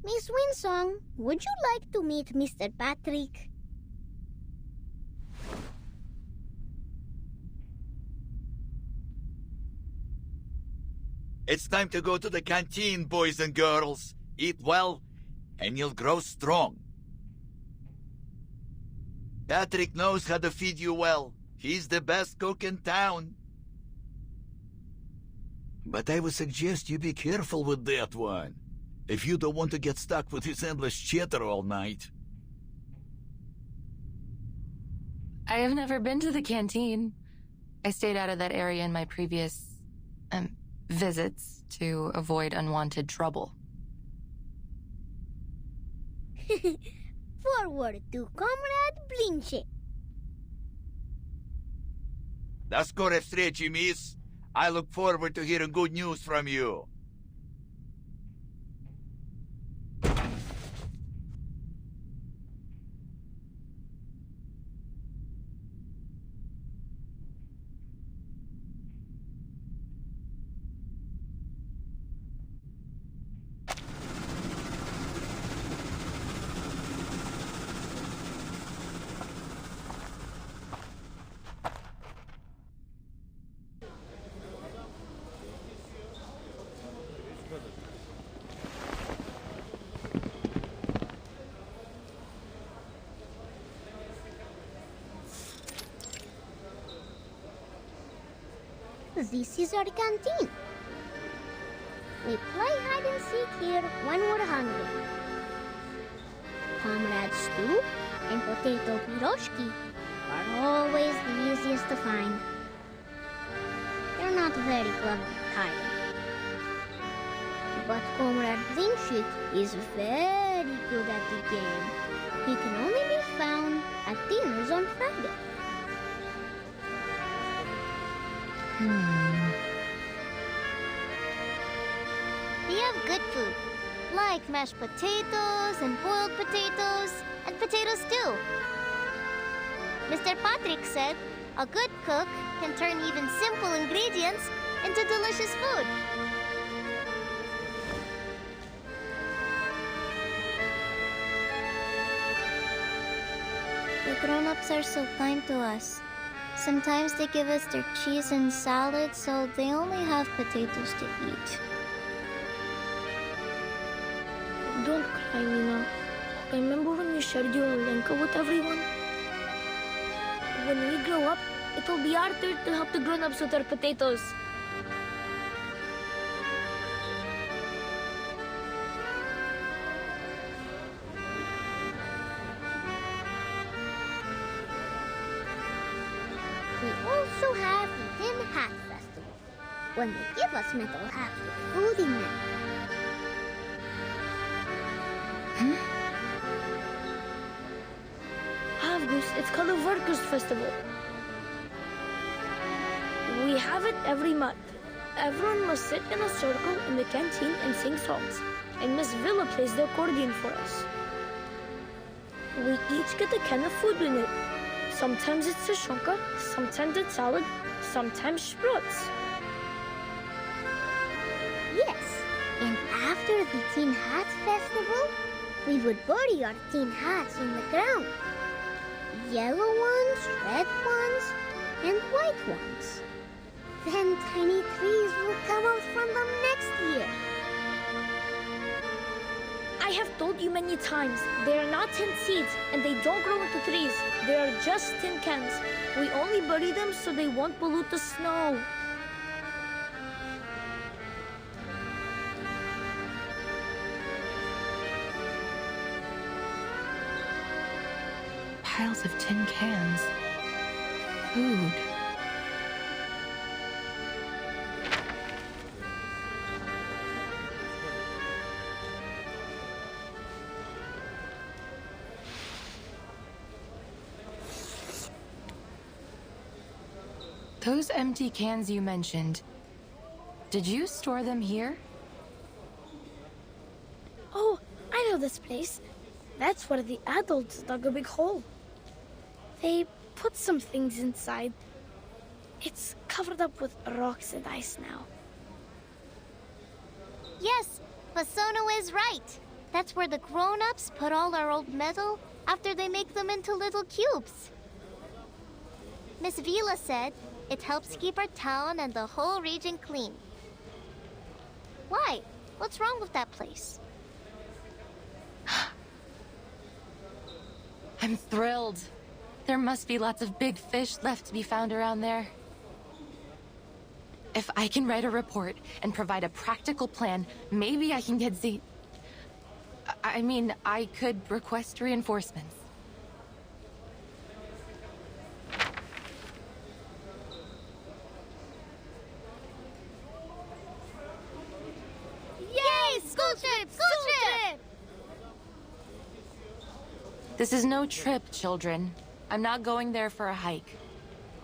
Miss Winsong, would you like to meet Mr. Patrick? It's time to go to the canteen, boys and girls. Eat well, and you'll grow strong. Patrick knows how to feed you well. He's the best cook in town. But I would suggest you be careful with that one, if you don't want to get stuck with his endless chatter all night. I have never been to the canteen. I stayed out of that area in my previous, visits to avoid unwanted trouble. Forward to Comrade Blinche. That's correct, stretchy, miss. I look forward to hearing good news from you. This is our canteen. We play hide and seek here when we're hungry. Comrade stew and potato piroshki are always the easiest to find. They're not very clever at hiding. But Comrade Blinchik is very good at the game. He can only be found at dinners on Friday. We have good food, like mashed potatoes and boiled potatoes and potato stew. Mr. Patrick said a good cook can turn even simple ingredients into delicious food. The grown-ups are so kind to us. Sometimes they give us their cheese and salad, so they only have potatoes to eat. Don't cry, Nina. Remember when you shared your Lenka with everyone? When we grow up, it'll be our turn to help the grown-ups with their potatoes. We also have the Tin Hat Festival, when they give us metal hats with food in them. August, it's called a Workers' Festival. We have it every month. Everyone must sit in a circle in the canteen and sing songs, and Miss Villa plays the accordion for us. We each get a can of food in it. Sometimes it's tashonka, sometimes it's salad, sometimes sprouts. Yes, and after the Tin Hat Festival, we would bury our tin hats in the ground. Yellow ones, red ones, and white ones. Then tiny trees will come come out from them next year. I have told you many times, they are not tin seeds, and they don't grow into trees. They are just tin cans. We only bury them so they won't pollute the snow. Piles of tin cans. Food. Those empty cans you mentioned, did you store them here? Oh, I know this place. That's where the adults dug a big hole. They put some things inside. It's covered up with rocks and ice now. Yes, Pasono is right. That's where the grown-ups put all our old metal after they make them into little cubes. Miss Vila said it helps keep our town and the whole region clean. Why? What's wrong with that place? I'm thrilled. There must be lots of big fish left to be found around there. If I can write a report and provide a practical plan, maybe I can get I could request reinforcements. Yay! School trip! School trip! This is no trip, children. I'm not going there for a hike.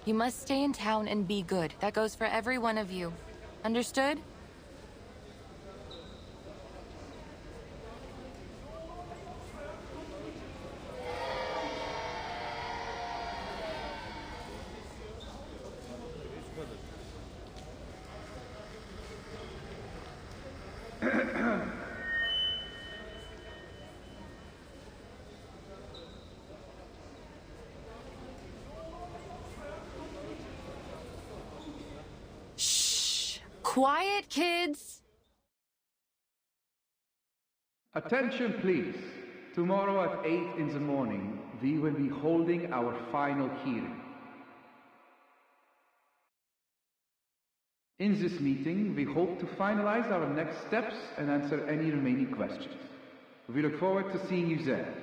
You must stay in town and be good. That goes for every one of you. Understood? Quiet, kids! Attention, please. Tomorrow at 8 in the morning, we will be holding our final hearing. In this meeting, we hope to finalize our next steps and answer any remaining questions. We look forward to seeing you there.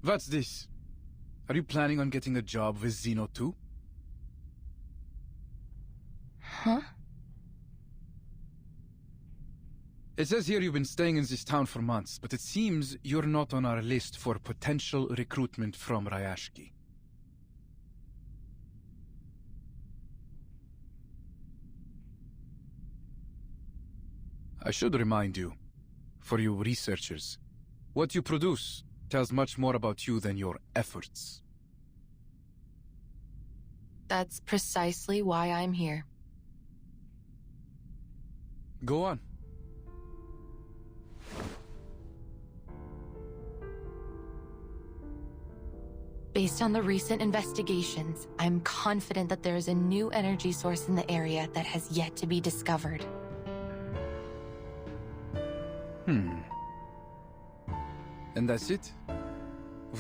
What's this? Are you planning on getting a job with Xeno too? Huh? It says here you've been staying in this town for months, but it seems you're not on our list for potential recruitment from Rayashki. I should remind you, for you researchers, what you produce tells much more about you than your efforts. That's precisely why I'm here. Go on. Based on the recent investigations, I'm confident that there is a new energy source in the area that has yet to be discovered. And that's it?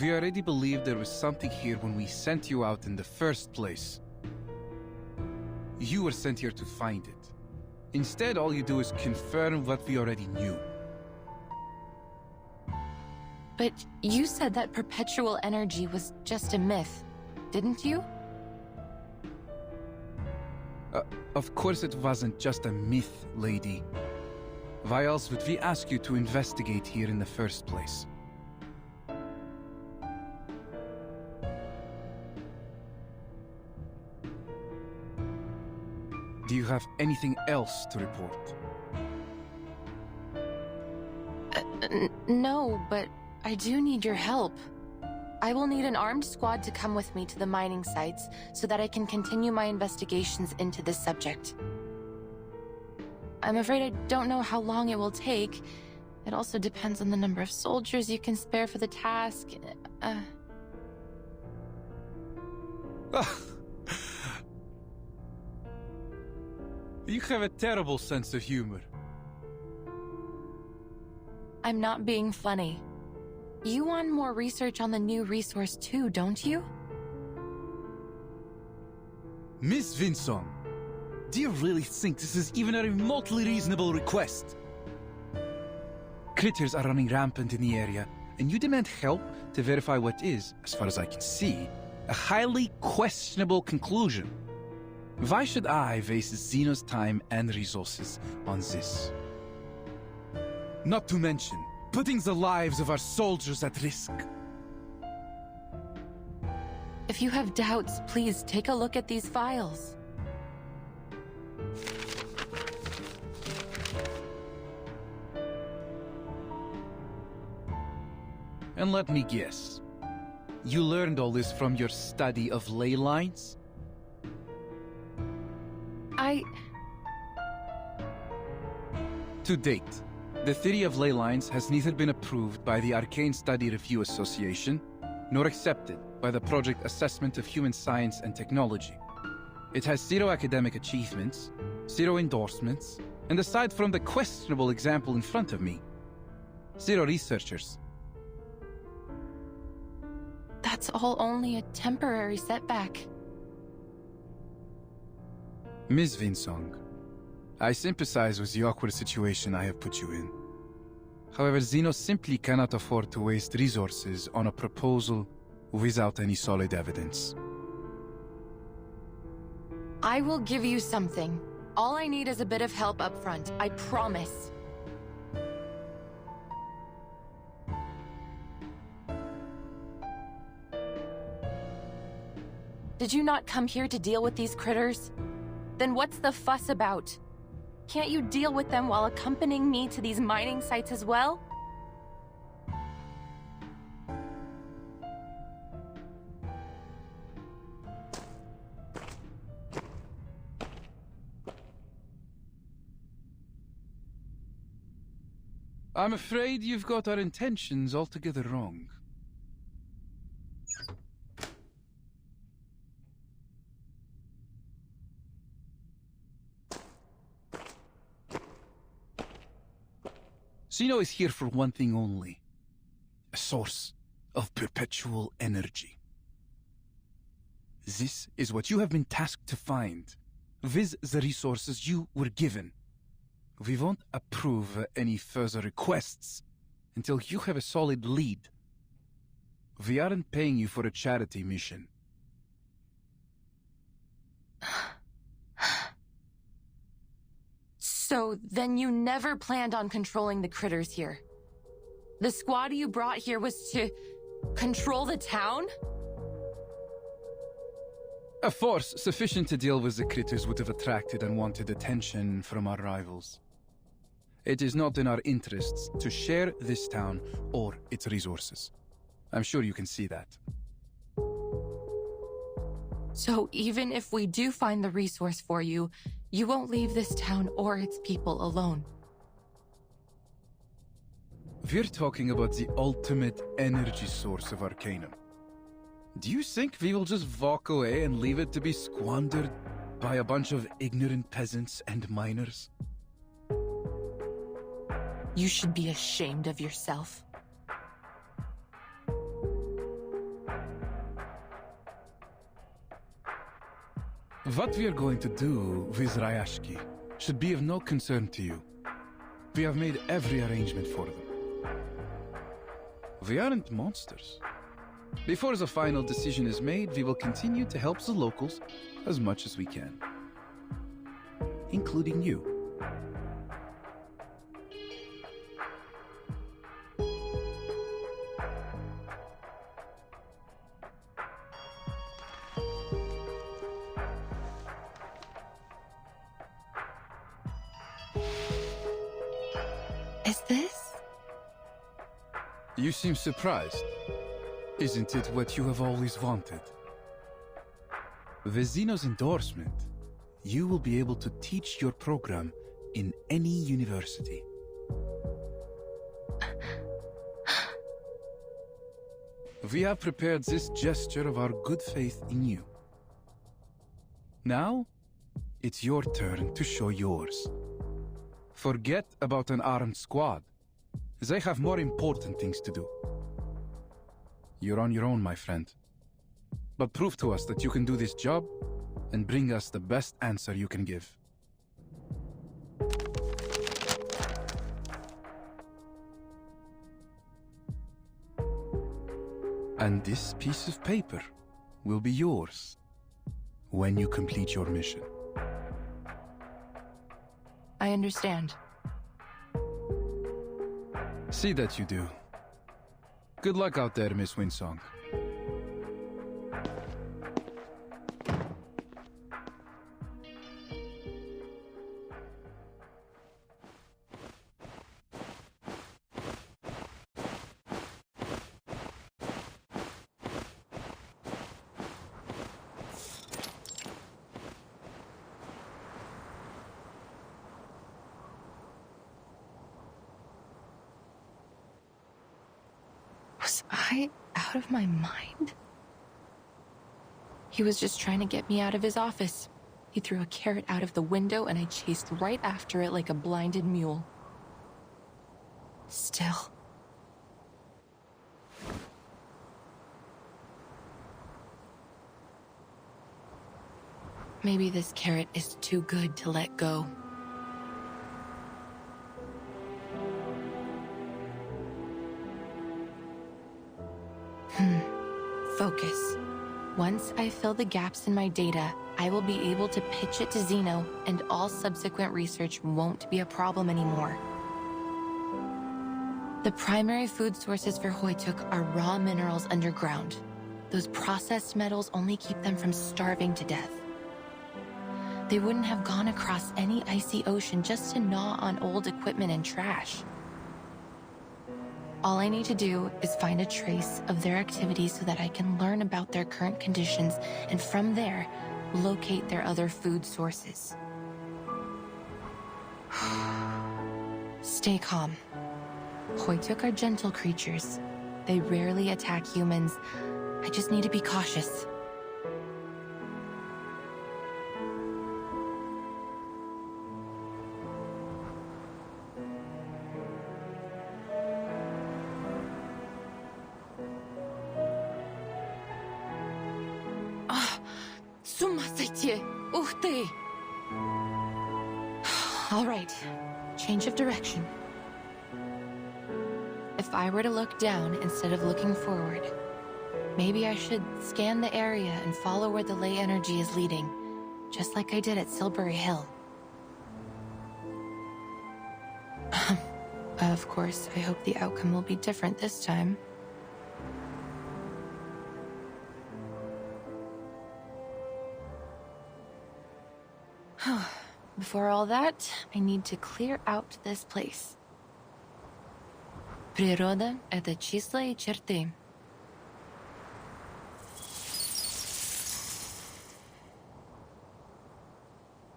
We already believed there was something here when we sent you out in the first place. You were sent here to find it. Instead, all you do is confirm what we already knew. But you said that perpetual energy was just a myth, didn't you? Of course it wasn't just a myth, lady. Why else would we ask you to investigate here in the first place? Do you have anything else to report? No, but I do need your help. I will need an armed squad to come with me to the mining sites so that I can continue my investigations into this subject. I'm afraid I don't know how long it will take. It also depends on the number of soldiers you can spare for the task. You have a terrible sense of humor. I'm not being funny. You want more research on the new resource too, don't you? Miss Vinsong, do you really think this is even a remotely reasonable request? Critters are running rampant in the area, and you demand help to verify what is, as far as I can see, a highly questionable conclusion. Why should I waste Xeno's time and resources on this? Not to mention, putting the lives of our soldiers at risk. If you have doubts, please take a look at these files. And let me guess, you learned all this from your study of ley lines? To date, the theory of ley lines has neither been approved by the Arcane Study Review Association, nor accepted by the Project Assessment of Human Science and Technology. It has 0 academic achievements, 0 endorsements, and aside from the questionable example in front of me, 0 researchers. That's all only a temporary setback. Ms. Vinsong, I sympathize with the awkward situation I have put you in. However, Xeno simply cannot afford to waste resources on a proposal without any solid evidence. I will give you something. All I need is a bit of help up front, I promise. Did you not come here to deal with these critters? Then what's the fuss about? Can't you deal with them while accompanying me to these mining sites as well? I'm afraid you've got our intentions altogether wrong. Xeno is here for one thing only. A source of perpetual energy. This is what you have been tasked to find, with the resources you were given. We won't approve any further requests until you have a solid lead. We aren't paying you for a charity mission. So then you never planned on controlling the critters here? The squad you brought here was to control the town? A force sufficient to deal with the critters would have attracted unwanted attention from our rivals. It is not in our interests to share this town or its resources. I'm sure you can see that. So even if we do find the resource for you, you won't leave this town or its people alone. We're talking about the ultimate energy source of Arcanum. Do you think we will just walk away and leave it to be squandered by a bunch of ignorant peasants and miners? You should be ashamed of yourself. What we are going to do with Rayashki should be of no concern to you. We have made every arrangement for them. We aren't monsters. Before the final decision is made, we will continue to help the locals as much as we can. Including you. Is this? You seem surprised. Isn't it what you have always wanted? With Zeno's endorsement, you will be able to teach your program in any university. We have prepared this gesture of our good faith in you. Now, it's your turn to show yours. Forget about an armed squad. They have more important things to do. You're on your own, my friend. But prove to us that you can do this job and bring us the best answer you can give. And this piece of paper will be yours when you complete your mission. I understand. See that you do. Good luck out there, Miss Winsong. Was I out of my mind? He was just trying to get me out of his office. He threw a carrot out of the window and I chased right after it like a blinded mule. Still. Maybe this carrot is too good to let go. Focus. Once I fill the gaps in my data, I will be able to pitch it to Zeno, and all subsequent research won't be a problem anymore. The primary food sources for Hoytuk are raw minerals underground. Those processed metals only keep them from starving to death. They wouldn't have gone across any icy ocean just to gnaw on old equipment and trash. All I need to do is find a trace of their activities so that I can learn about their current conditions, and from there, locate their other food sources. Stay calm. Hoytuk are gentle creatures. They rarely attack humans. I just need to be cautious. All right, change of direction. If I were to look down instead of looking forward, maybe I should scan the area and follow where the ley energy is leading, just like I did at Silbury Hill. Of course, I hope the outcome will be different this time. Before all that, I need to clear out this place. Природа — это числа и черты.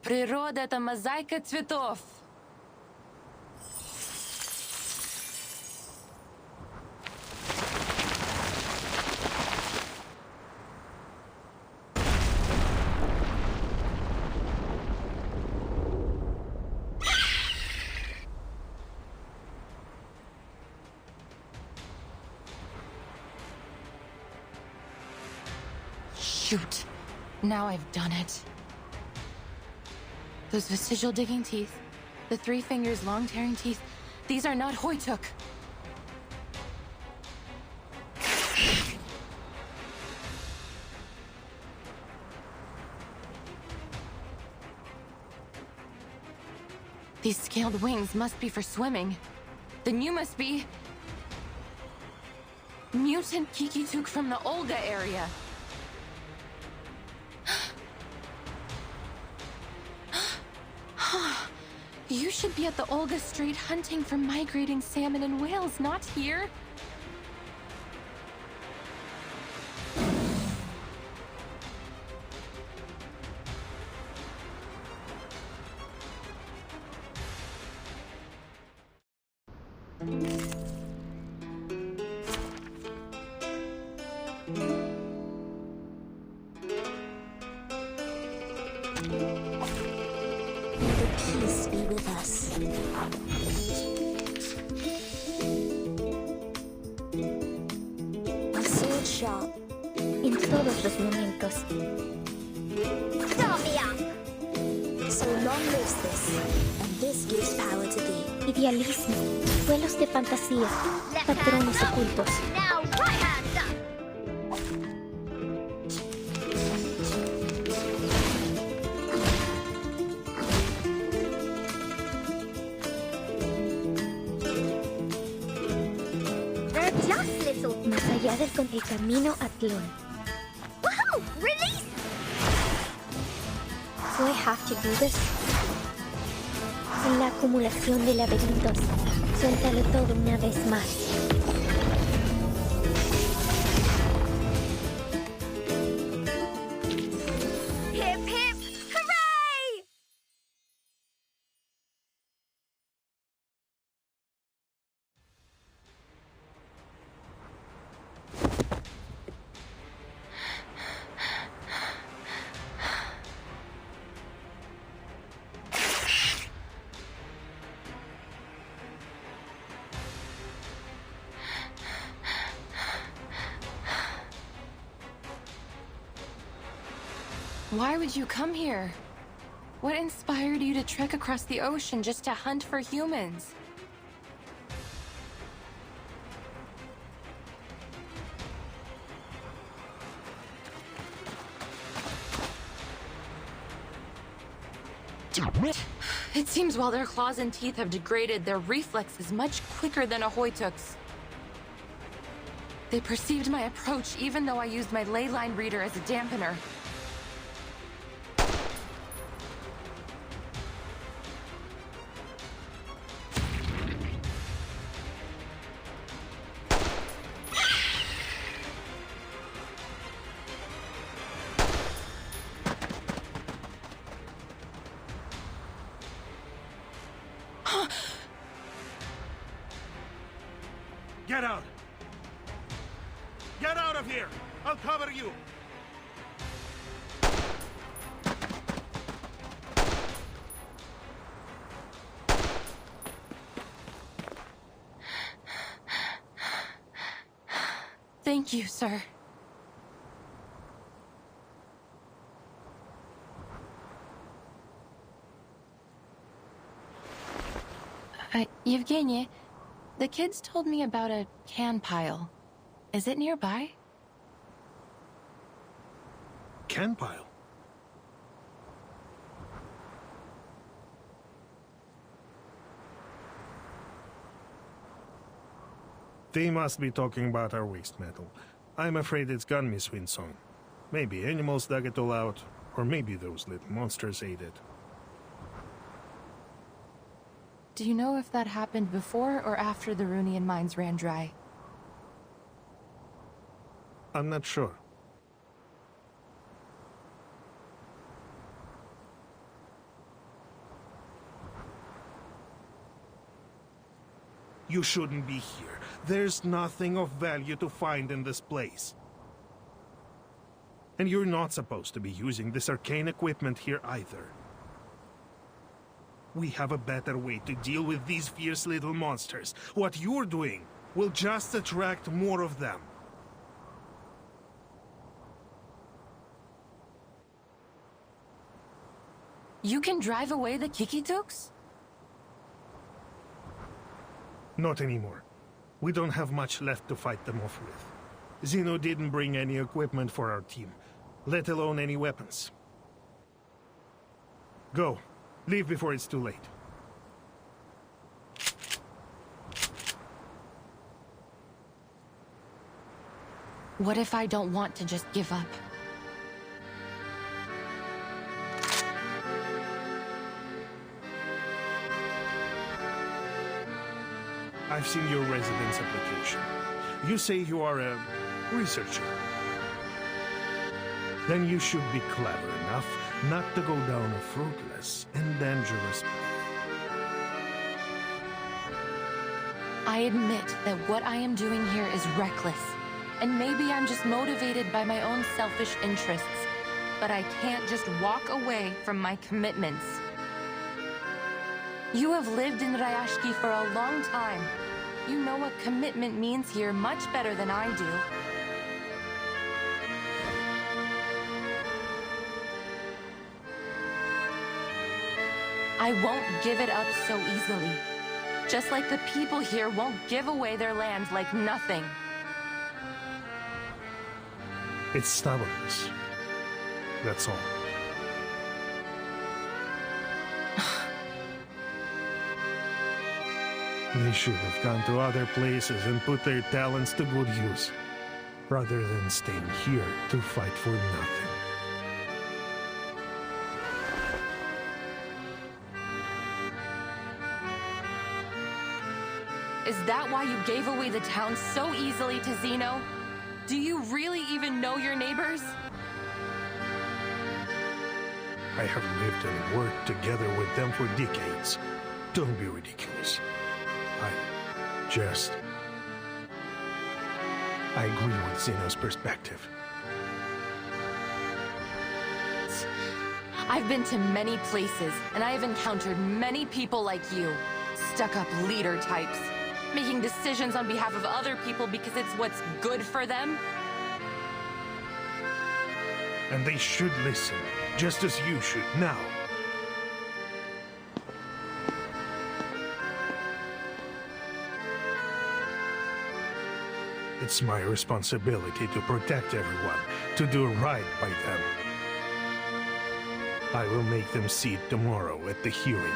Природа — это мозаика цветов. Shoot. Now I've done it. Those vestigial digging teeth, the 3 fingers long tearing teeth, these are not Hoytuk. These scaled wings must be for swimming. Then you must be... Mutant Kikituk from the Olga area. You should be at the Olga Strait hunting for migrating salmon and whales, not here. Peace be with us. A sword sharp. En todos los momentos. Start me up! So long lives this, and this gives power to thee. Idealismo, vuelos de fantasía, patrones ocultos. Now, right hand up! They're just little. Más allá del camino a Tlón. Woohoo! Release! Do I have to do this? En la acumulación de laberintos, suéltalo todo una vez más. Hip hip! Hooray! Why would you come here? What inspired you to trek across the ocean just to hunt for humans? It seems while their claws and teeth have degraded, their reflex is much quicker than a Hoytuk's. They perceived my approach even though I used my ley line reader as a dampener. Get out! Get out of here! I'll cover you! Thank you, sir. Yevgeny, the kids told me about a can pile. Is it nearby? Can pile? They must be talking about our waste metal. I'm afraid it's gone, Miss Winsong. Maybe animals dug it all out, or maybe those little monsters ate it. Do you know if that happened before or after the Runian mines ran dry? I'm not sure. You shouldn't be here. There's nothing of value to find in this place. And you're not supposed to be using this arcane equipment here either. We have a better way to deal with these fierce little monsters. What you're doing will just attract more of them. You can drive away the Kikituks? Not anymore. We don't have much left to fight them off with. Zeno didn't bring any equipment for our team, let alone any weapons. Go. Leave before it's too late. What if I don't want to just give up? I've seen your residence application. You say you are a researcher. Then you should be clever enough not to go down a fruitless and dangerous path. I admit that what I am doing here is reckless. And maybe I'm just motivated by my own selfish interests. But I can't just walk away from my commitments. You have lived in Rayashki for a long time. You know what commitment means here much better than I do. I won't give it up so easily. Just like the people here won't give away their land like nothing. It's stubbornness. That's all. They should have gone to other places and put their talents to good use, rather than staying here to fight for nothing. Is that why you gave away the town so easily to Zeno? Do you really even know your neighbors? I have lived and worked together with them for decades. Don't be ridiculous. I agree with Zeno's perspective. I've been to many places, and I have encountered many people like you. Stuck-up leader types. Making decisions on behalf of other people because it's what's good for them. And they should listen, just as you should now. It's my responsibility to protect everyone, to do right by them. I will make them see it tomorrow at the hearing.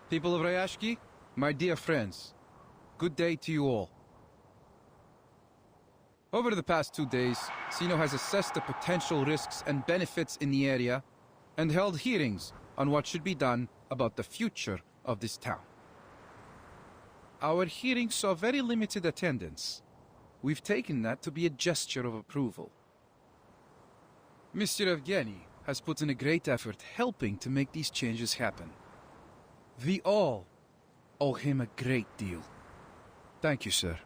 People of Rayashki, my dear friends, good day to you all. Over the past 2 days, Zeno has assessed the potential risks and benefits in the area and held hearings on what should be done about the future of this town. Our hearings saw very limited attendance. We've taken that to be a gesture of approval. Mr. Evgeny has put in a great effort helping to make these changes happen. We all owe him a great deal. Thank you, sir.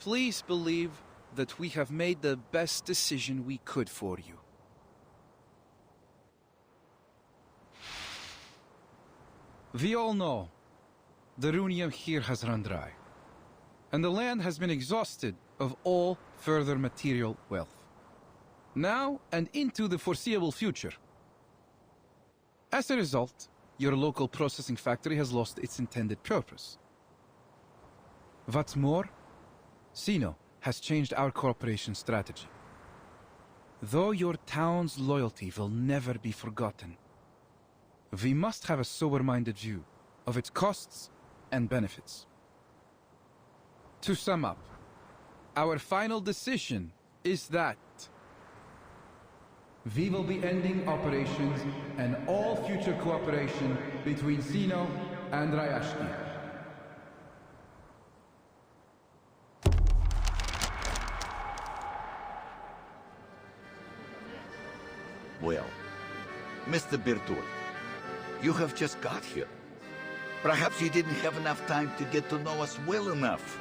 Please believe that we have made the best decision we could for you. We all know the runium here has run dry, and the land has been exhausted of all further material wealth, now and into the foreseeable future. As a result, your local processing factory has lost its intended purpose. What's more, Sino has changed our cooperation strategy. Though your town's loyalty will never be forgotten, we must have a sober-minded view of its costs and benefits. To sum up, our final decision is that we will be ending operations and all future cooperation between Sino and Rayashki. Well, Mr. Bertolt, you have just got here. Perhaps you didn't have enough time to get to know us well enough.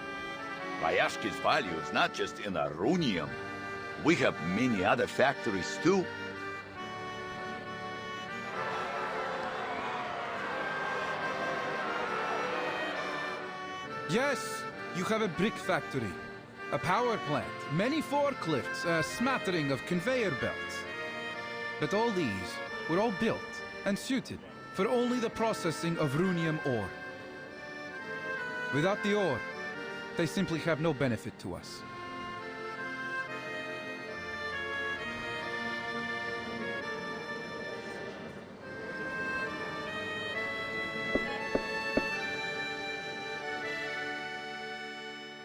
Rayashki's value is not just in our runium. We have many other factories too. Yes, you have a brick factory, a power plant, many forklifts, a smattering of conveyor belts. But all these were all built and suited for only the processing of runium ore. Without the ore, they simply have no benefit to us.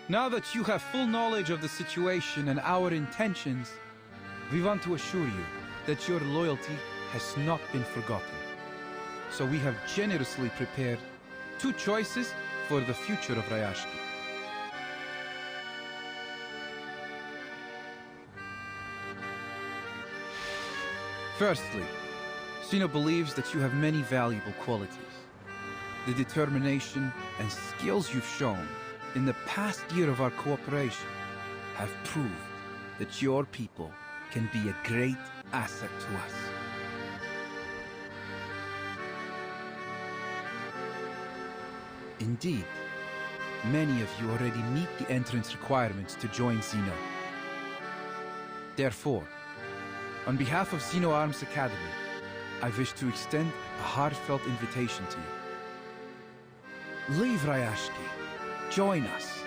Now that you have full knowledge of the situation and our intentions, we want to assure you that your loyalty has not been forgotten. So we have generously prepared 2 choices for the future of Rayashki. Firstly, Sino believes that you have many valuable qualities. The determination and skills you've shown in the past year of our cooperation have proved that your people can be a great asset to us. Indeed, many of you already meet the entrance requirements to join Sino. Therefore, on behalf of Sino Arms Academy, I wish to extend a heartfelt invitation to you. Leave Rayashki, join us,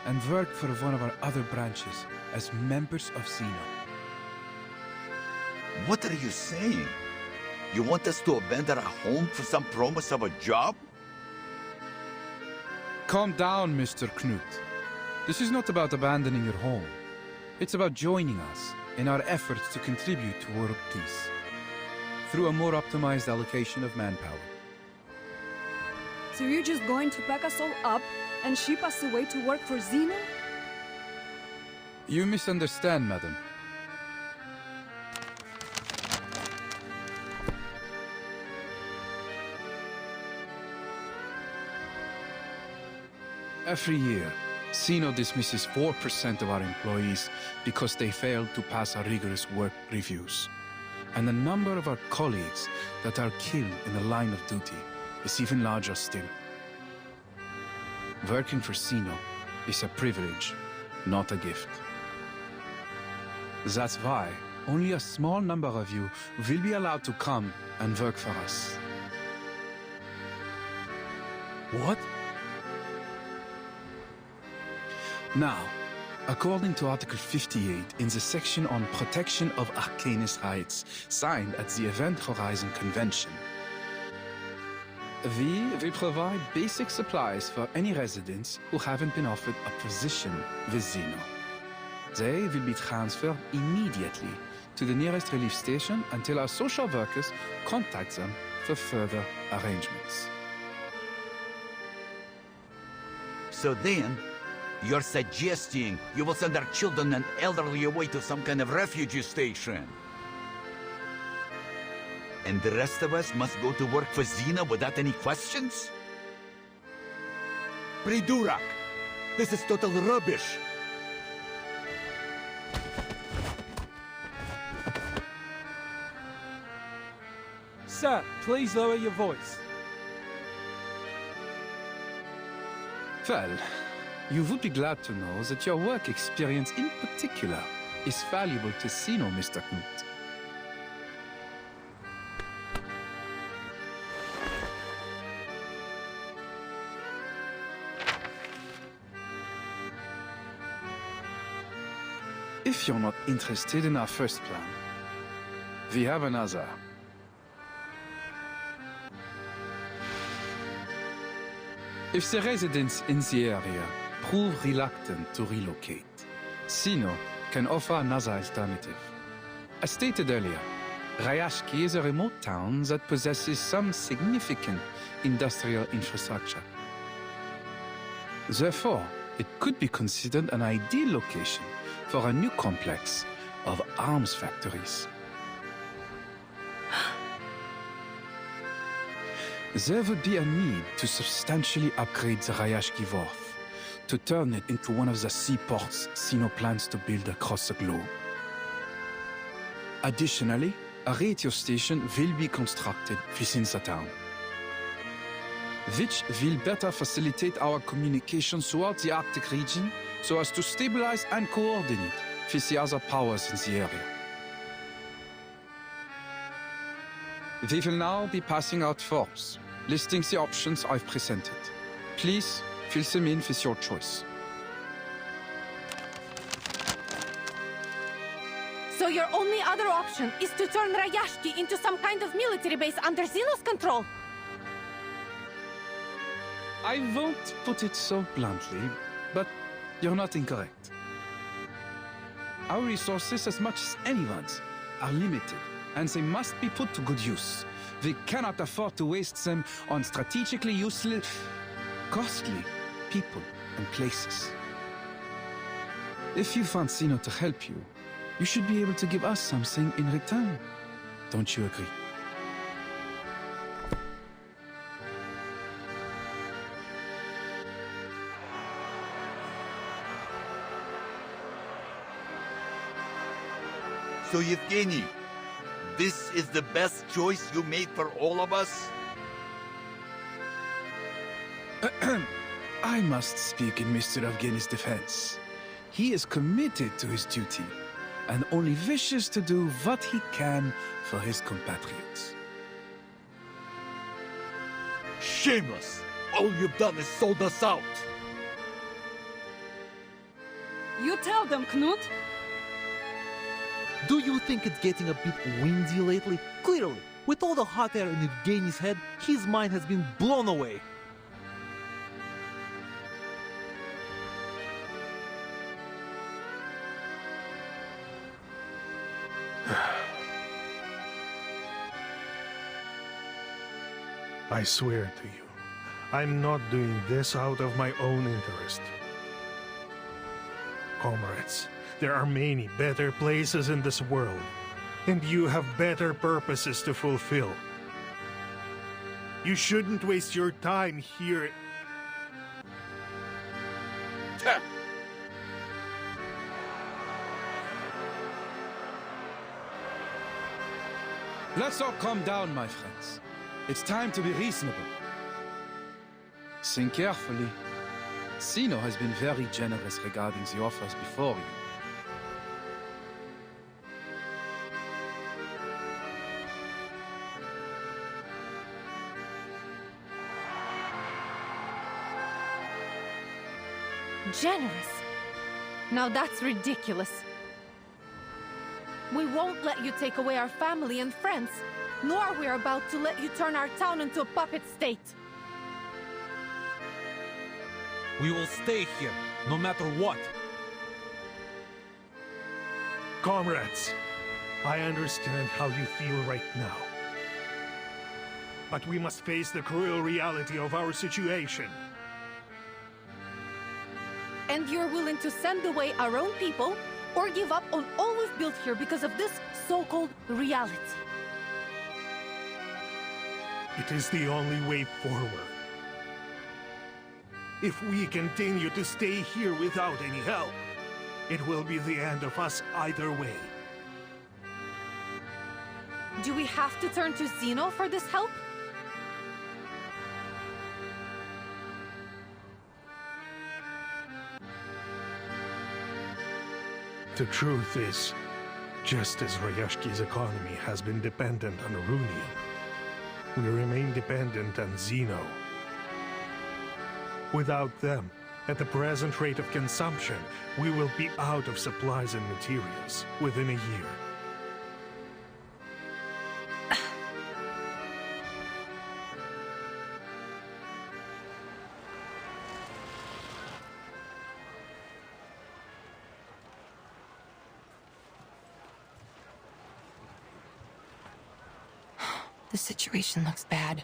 and work for one of our other branches as members of Sino. What are you saying? You want us to abandon our home for some promise of a job? Calm down, Mr. Knut. This is not about abandoning your home. It's about joining us in our efforts to contribute to world peace through a more optimized allocation of manpower. So you're just going to pack us all up and ship us away to work for Sino? You misunderstand, madam. Every year, Sino dismisses 4% of our employees because they failed to pass our rigorous work reviews. And the number of our colleagues that are killed in the line of duty is even larger still. Working for Sino is a privilege, not a gift. That's why only a small number of you will be allowed to come and work for us. What? Now, according to Article 58 in the section on protection of Arcanist rights signed at the Event Horizon Convention, we will provide basic supplies for any residents who haven't been offered a position with Sino. They will be transferred immediately to the nearest relief station until our social workers contact them for further arrangements. So then, you're suggesting you will send our children and elderly away to some kind of refugee station? And the rest of us must go to work for Xena without any questions? Pridurak! This is total rubbish! Sir, please lower your voice. Well, you would be glad to know that your work experience in particular is valuable to Xeno, Mr. Knut. If you're not interested in our first plan, we have another. If the residents in the area prove reluctant to relocate, Xeno can offer another alternative. As stated earlier, Rayashki is a remote town that possesses some significant industrial infrastructure. Therefore, it could be considered an ideal location for a new complex of arms factories. There would be a need to substantially upgrade the Rayashki Wharf, to turn it into one of the seaports Xeno plans to build across the globe. Additionally, a radio station will be constructed within the town, which will better facilitate our communications throughout the Arctic region so as to stabilize and coordinate with the other powers in the area. We will now be passing out forms, listing the options I've presented. Please fill them in with your choice. So your only other option is to turn Rayashki into some kind of military base under Xeno's control? I won't put it so bluntly, but you're not incorrect. Our resources, as much as anyone's, are limited, and they must be put to good use. We cannot afford to waste them on strategically useless, costly people and places. If you want Xeno to help you, you should be able to give us something in return. Don't you agree? So Yevgeny, this is the best choice you made for all of us? I must speak in Mr. Evgeny's defense. He is committed to his duty and only wishes to do what he can for his compatriots. Shameless! All you've done is sold us out! You tell them, Knut. Do you think it's getting a bit windy lately? Clearly, with all the hot air in Evgeny's head, his mind has been blown away. I swear to you, I'm not doing this out of my own interest. Comrades, there are many better places in this world, and you have better purposes to fulfill. You shouldn't waste your time here. Let's all calm down, my friends. It's time to be reasonable. Think carefully. Xeno has been very generous regarding the offers before you. Generous? Now that's ridiculous. We won't let you take away our family and friends, nor are we about to let you turn our town into a puppet state. We will stay here, no matter what. Comrades, I understand how you feel right now. But we must face the cruel reality of our situation. And you're willing to send away our own people, or give up on all we've built here because of this so-called reality? It is the only way forward. If we continue to stay here without any help, it will be the end of us either way. Do we have to turn to Zeno for this help? The truth is, just as Rayashki's economy has been dependent on Runium, we remain dependent on Zeno. Without them, at the present rate of consumption, we will be out of supplies and materials within a year. The situation looks bad.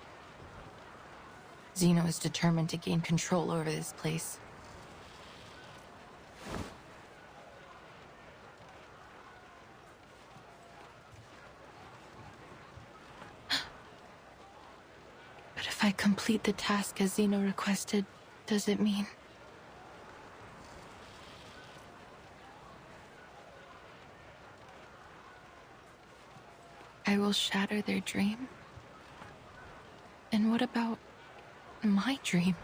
Zeno is determined to gain control over this place. But if I complete the task as Zeno requested, does it mean... I will shatter their dream? And what about my dream?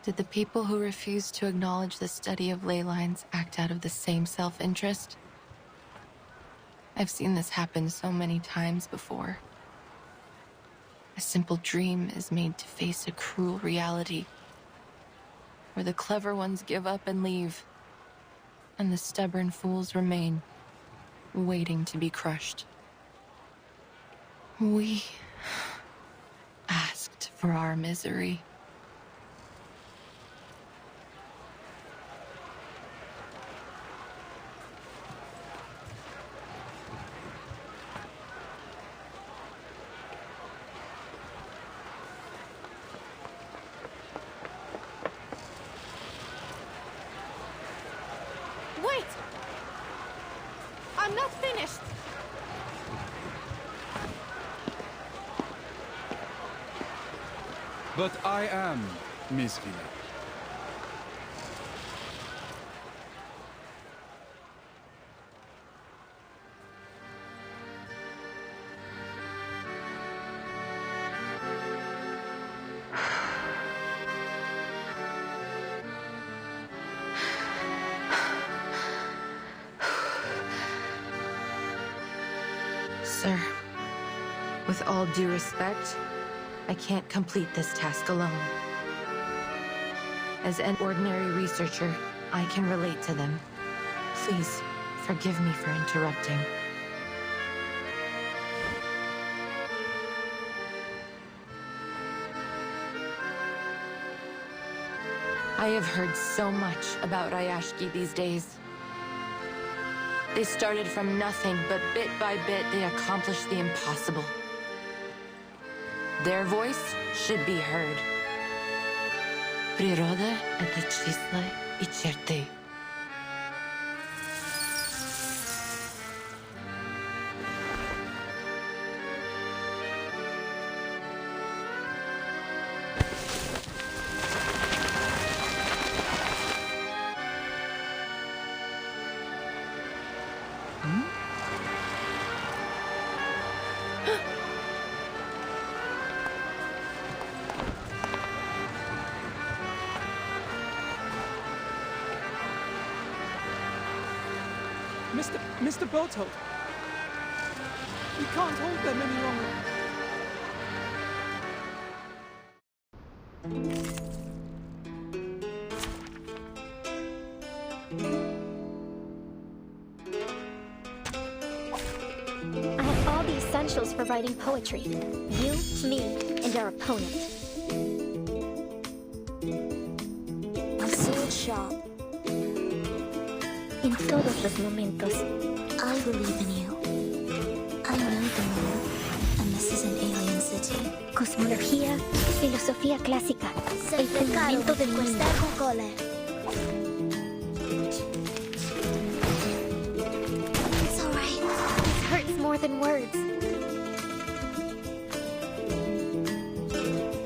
Did the people who refused to acknowledge the study of ley lines act out of the same self-interest? I've seen this happen so many times before. A simple dream is made to face a cruel reality, where the clever ones give up and leave, and the stubborn fools remain, waiting to be crushed. We asked for our misery. Wait! I'm not finished! But I am, Miss Villa. Sir, with all due respect, I can't complete this task alone. As an ordinary researcher, I can relate to them. Please, forgive me for interrupting. I have heard so much about Rayashki these days. They started from nothing, but bit by bit they accomplished the impossible. Their voice should be heard. Природа — это числа и черты. Mr. Boathope! We can't hold them any longer. I have all the essentials for writing poetry. You, me, and our opponent. A sword shop. en todos los momentos. I believe in you. I know the moon, and this is an alien city. Cosmología, filosofía clásica, el fundamento del mundo. It's alright. This hurts more than words.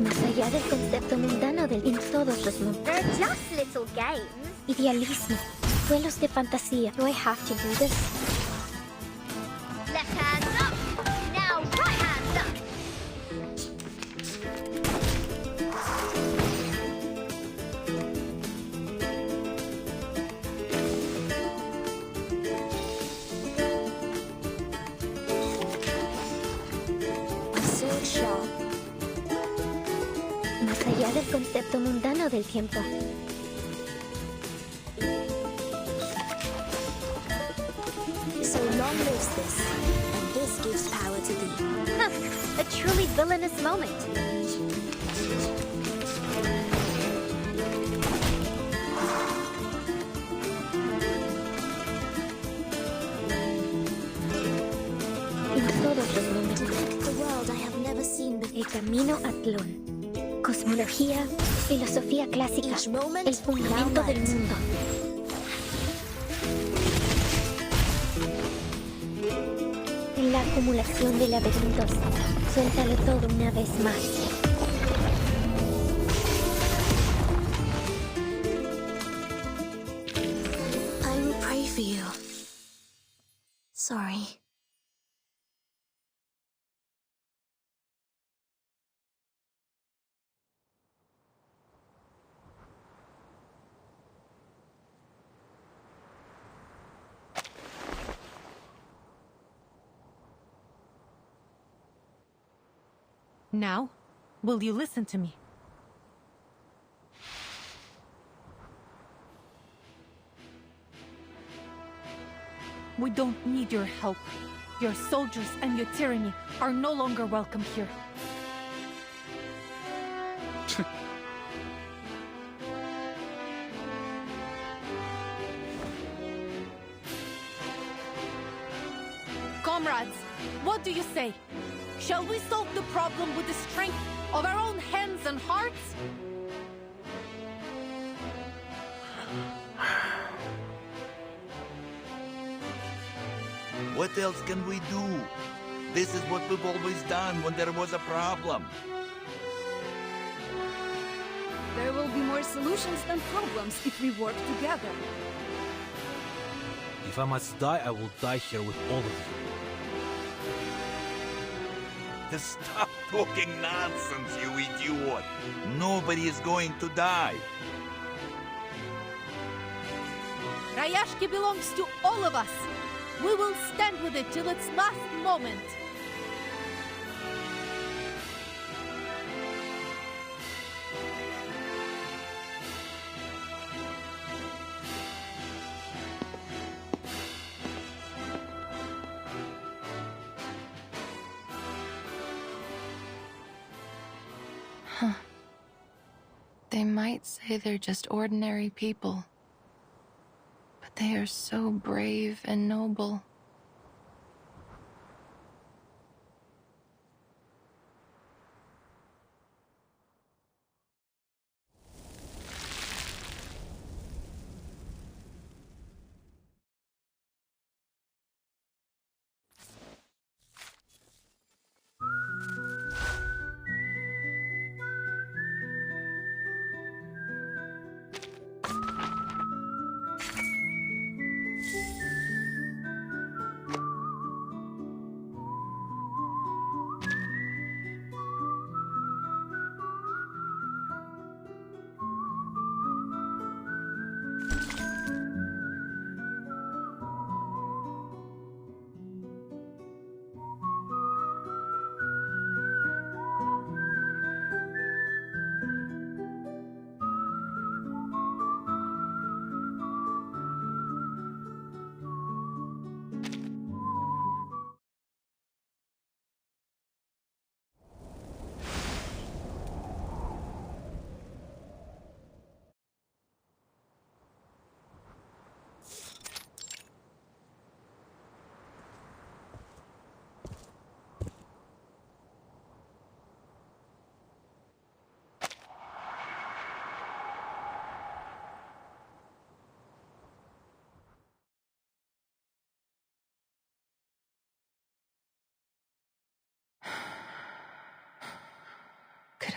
Más allá del concepto mundano en todos los mundos. They're just little games. Idealismo, duelos de fantasía. Do I have to do this? Left hand up. Now right hand up. My sword sharp. Más allá del concepto mundano del tiempo. So long lives this, and this gives power to thee. A truly villainous moment. En todos los momentos. The world I have never seen before. El camino a Tlón. Cosmología, filosofía clásica, Each moment, el fundamento now del light. mundo. En la acumulación de laberintos, suéltalo todo una vez más. I will pray for you. Sorry. Now, will you listen to me? We don't need your help. Your soldiers and your tyranny are no longer welcome here. Comrades, what do you say? Shall we solve the problem with the strength of our own hands and hearts? What else can we do? This is what we've always done when there was a problem. There will be more solutions than problems if we work together. If I must die, I will die here with all of you. Stop talking nonsense, you idiot! Nobody is going to die. Rayashki belongs to all of us. We will stand with it till its last moment. Huh. They might say they're just ordinary people. But they are so brave and noble.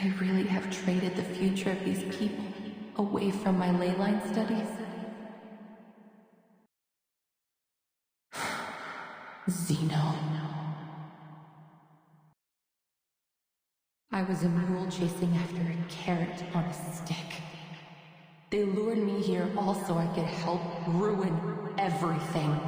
I really have traded the future of these people away from my ley line studies? Zeno. I was a mule chasing after a carrot on a stick. They lured me here all so I could help ruin everything.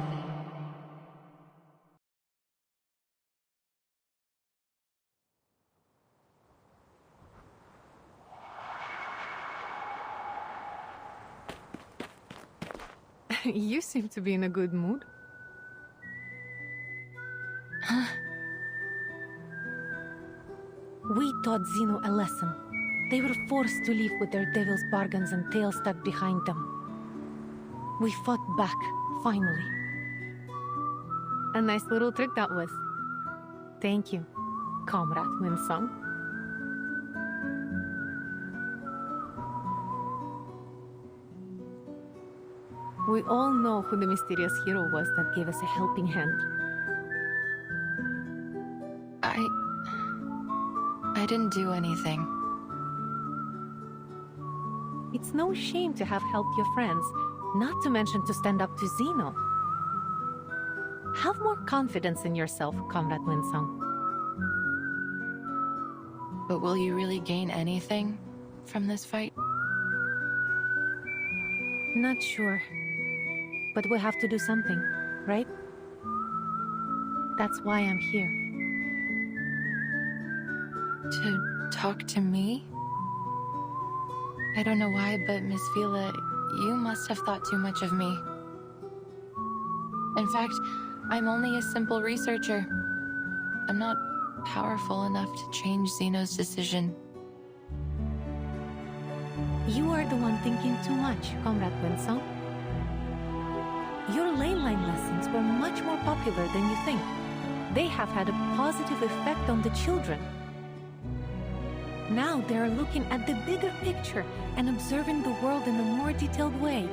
You seem to be in a good mood. We taught Zeno a lesson. They were forced to live with their devil's bargains and tails stuck behind them. We fought back, finally. A nice little trick that was. Thank you, Comrade Winsong. We all know who the mysterious hero was that gave us a helping hand. I didn't do anything. It's no shame to have helped your friends, not to mention to stand up to Zeno. Have more confidence in yourself, Comrade Winsong. But will you really gain anything from this fight? Not sure. But we have to do something, right? That's why I'm here. To talk to me? I don't know why, but Miss Vila, you must have thought too much of me. In fact, I'm only a simple researcher. I'm not powerful enough to change Zeno's decision. You are the one thinking too much, Comrade Winsong. Your ley line lessons were much more popular than you think. They have had a positive effect on the children. Now they are looking at the bigger picture and observing the world in a more detailed way.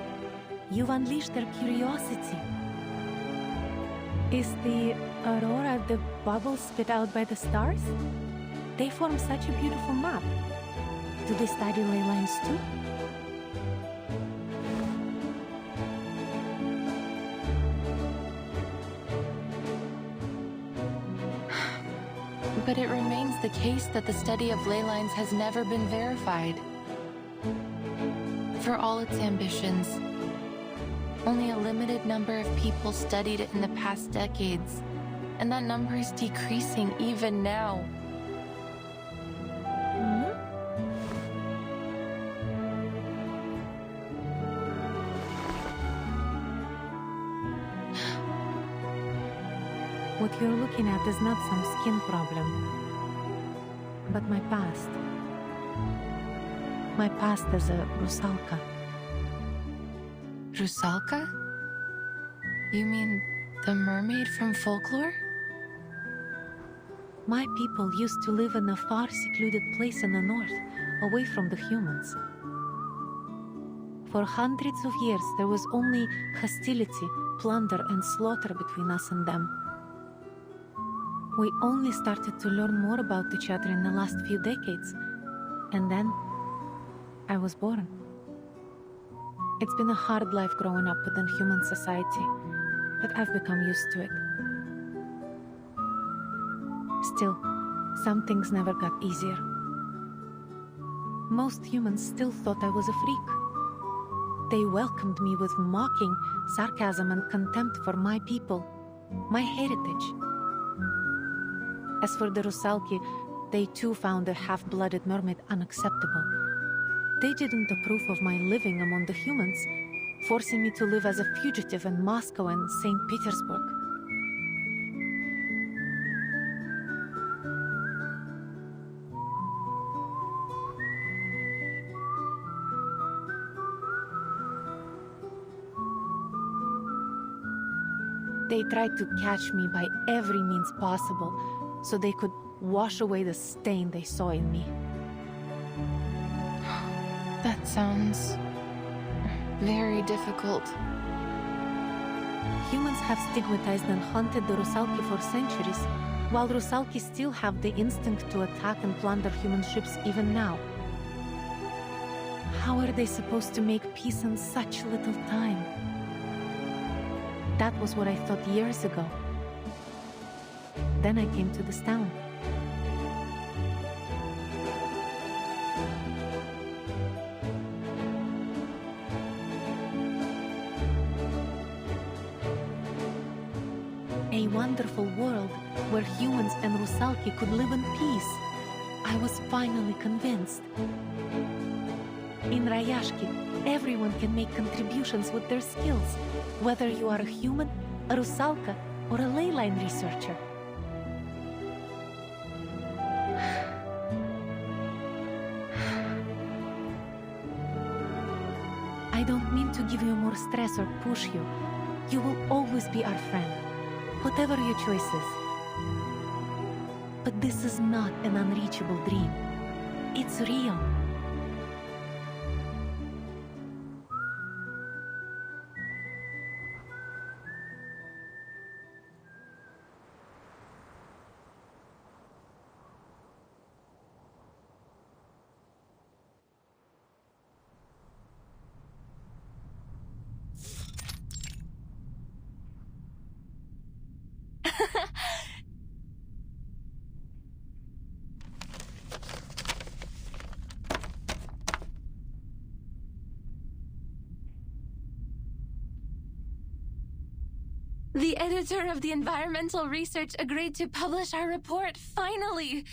You've unleashed their curiosity. Is the aurora the bubbles spit out by the stars? They form such a beautiful map. Do they study ley lines too? But it remains the case that the study of ley lines has never been verified. For all its ambitions, only a limited number of people studied it in the past decades, and that number is decreasing even now. What you're looking at is not some skin problem, but my past. My past as a Rusalka. Rusalka? You mean the mermaid from folklore? My people used to live in a far secluded place in the north, away from the humans. For hundreds of years, there was only hostility, plunder, and slaughter between us and them. We only started to learn more about each other in the last few decades, and then I was born. It's been a hard life growing up within human society, but I've become used to it. Still, some things never got easier. Most humans still thought I was a freak. They welcomed me with mocking, sarcasm, and contempt for my people, my heritage. As for the Rusalki, they too found a half-blooded mermaid unacceptable. They didn't approve of my living among the humans, forcing me to live as a fugitive in Moscow and St. Petersburg. They tried to catch me by every means possible, so they could wash away the stain they saw in me. That sounds very difficult. Humans have stigmatized and haunted the Rusalki for centuries, while Rusalki still have the instinct to attack and plunder human ships even now. How are they supposed to make peace in such little time? That was what I thought years ago. Then I came to this town. A wonderful world where humans and Rusalki could live in peace. I was finally convinced. In Rayashki, everyone can make contributions with their skills, whether you are a human, a Rusalka, or a leyline researcher. I don't mean to give you more stress or push you. You will always be our friend, whatever your choices. But this is not an unreachable dream. It's real. The editor of the environmental research agreed to publish our report, finally!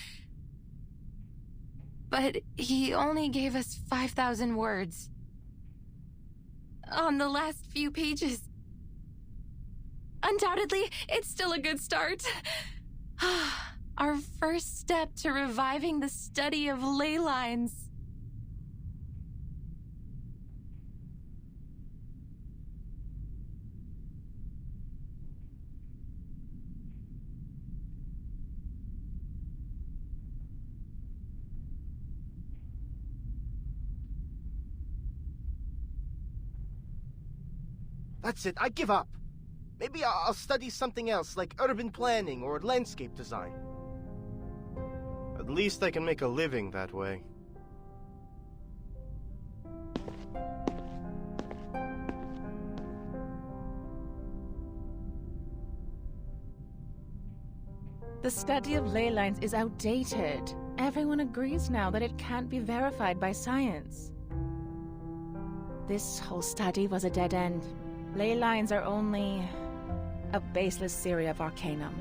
But he only gave us 5,000 words. On the last few pages. Undoubtedly, it's still a good start. Our first step to reviving the study of ley lines. That's it, I give up. Maybe I'll study something else, like urban planning or landscape design. At least I can make a living that way. The study of ley lines is outdated. Everyone agrees now that it can't be verified by science. This whole study was a dead end. Ley lines are only a baseless theory of arcanum.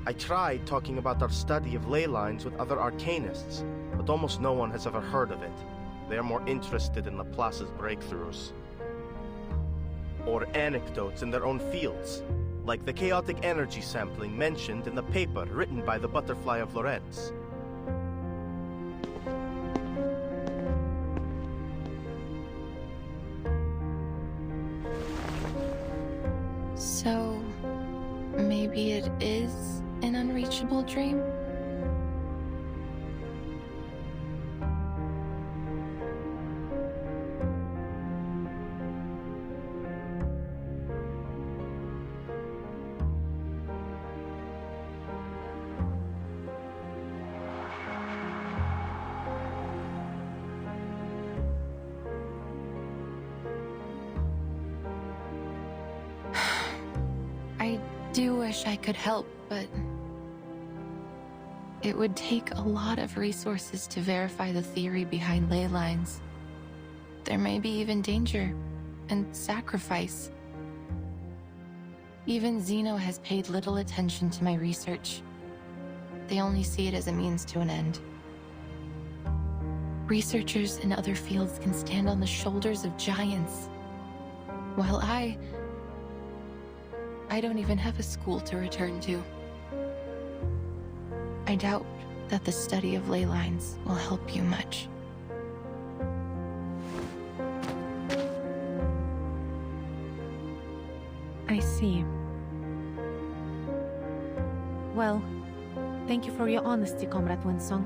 I tried talking about our study of ley lines with other arcanists, but almost no one has ever heard of it. They are more interested in Laplace's breakthroughs. Or anecdotes in their own fields, like the chaotic energy sampling mentioned in the paper written by the Butterfly of Lorentz. So, maybe it is an unreachable dream? I do wish I could help, but it would take a lot of resources to verify the theory behind ley lines. There may be even danger and sacrifice. Even Zeno has paid little attention to my research. They only see it as a means to an end. Researchers in other fields can stand on the shoulders of giants, while I don't even have a school to return to. I doubt that the study of ley lines will help you much. I see. Well, Thank you for your honesty, Comrade Winsong.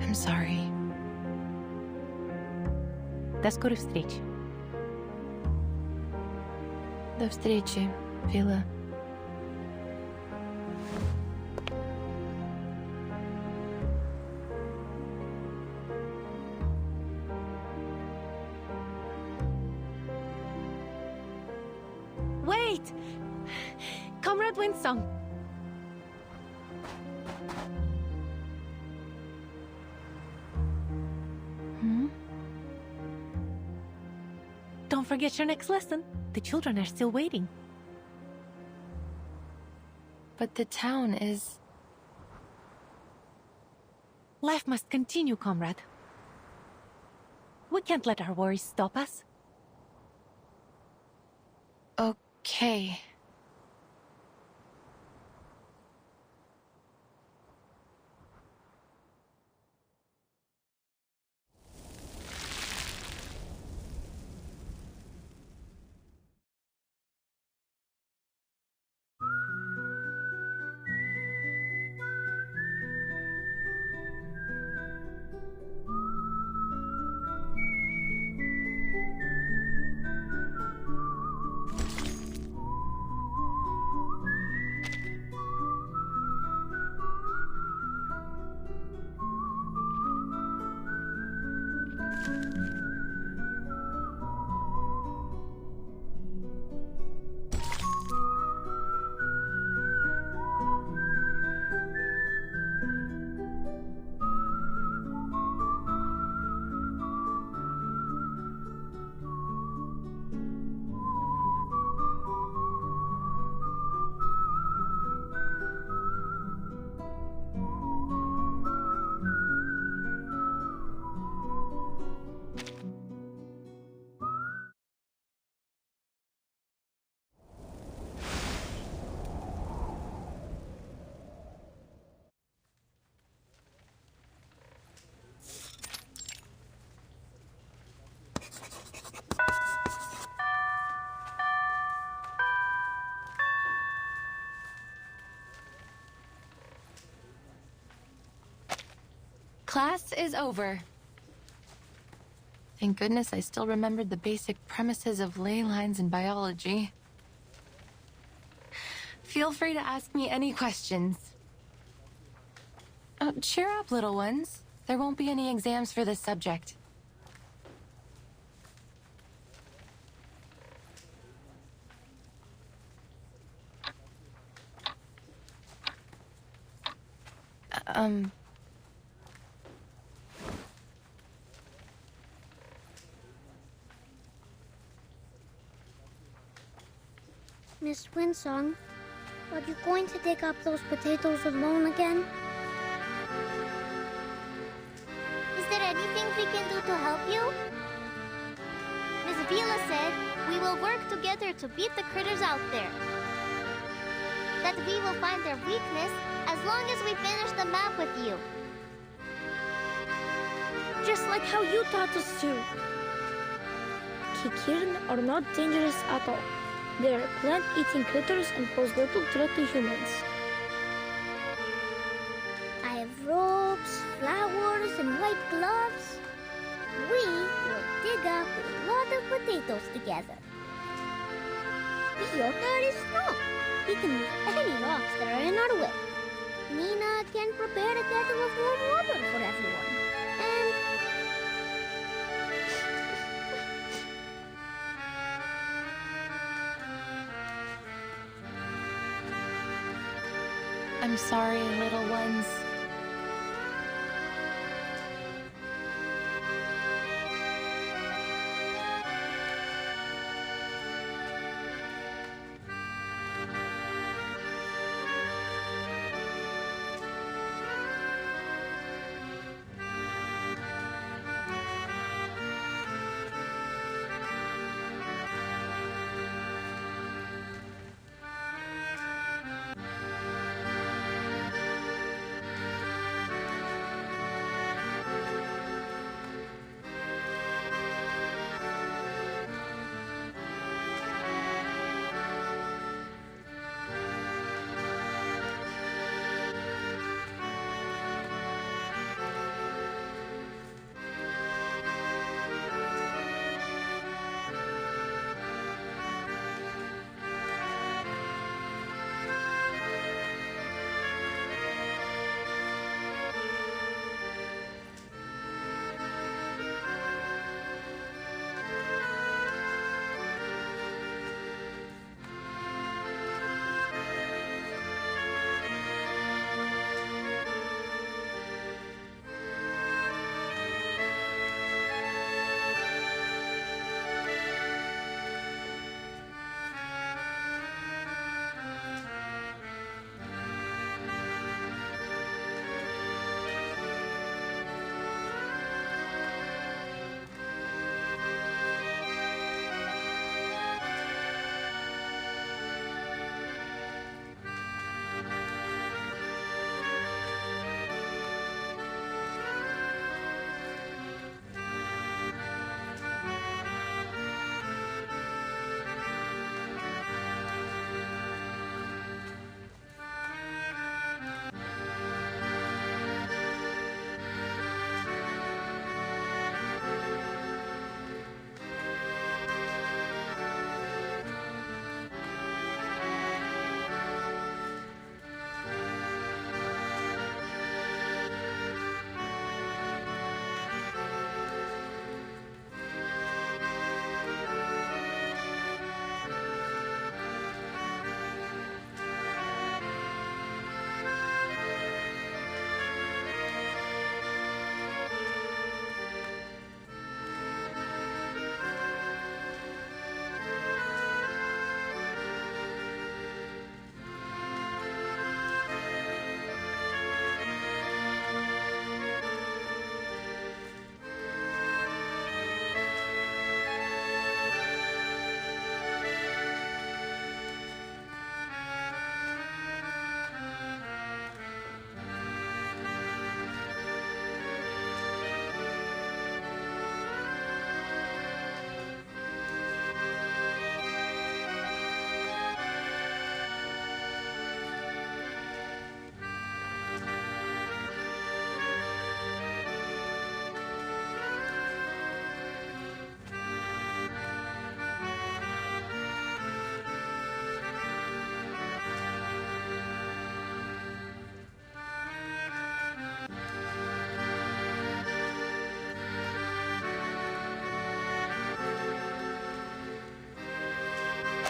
I'm sorry. До скорой встречи. До встречи, Вилла. Wait! Comrade Winsong! Don't forget your next lesson. The children are still waiting. But the town is... Life must continue, comrade. We can't let our worries stop us. Okay. Class is over. Thank goodness I still remembered the basic premises of ley lines in biology. Feel free to ask me any questions. Oh, cheer up, little ones. There won't be any exams for this subject. Miss Winsong, are you going to dig up those potatoes alone again? Is there anything we can do to help you? Miss Vila said we will work together to beat the critters out there. That we will find their weakness as long as we finish the map with you. Just like how you taught us to. Kikirn are not dangerous at all. They are plant-eating critters and pose little threat to humans. I have robes, flowers, and white gloves. We will dig up a lot of potatoes together. Your guard is strong. He can move any rocks that are in our way. Nina can prepare a kettle of warm water for everyone. And... I'm sorry, little ones.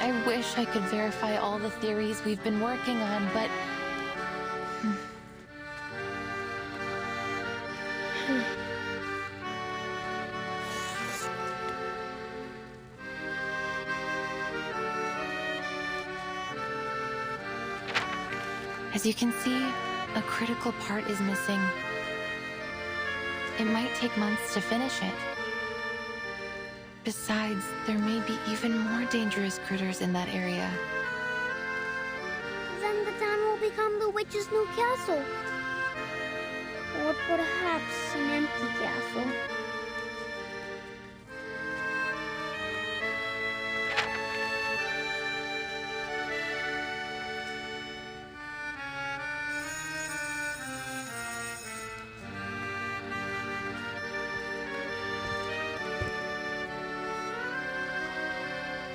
I wish I could verify all the theories we've been working on, but... As you can see, a critical part is missing. It might take months to finish it. Besides, there may be even more dangerous critters in that area. Then the town will become the witch's new castle. Or perhaps an empty castle.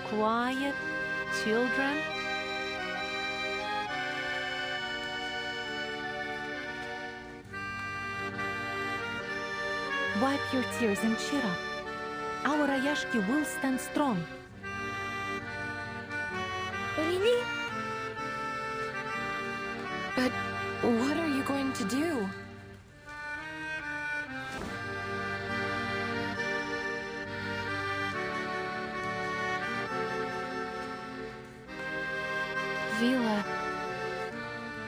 Quiet, children. Wipe your tears and cheer up. Our Rayashki will stand strong. Really? But what are you going to do? Vila,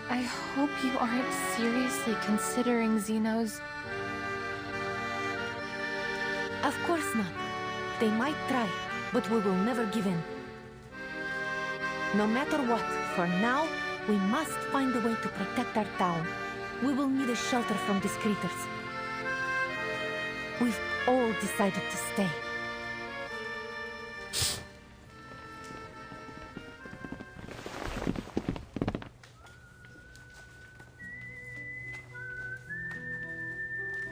I hope you aren't seriously considering Zeno's... Of course not. They might try, but we will never give in. No matter what, for now, we must find a way to protect our town. We will need a shelter from these critters. We've all decided to stay.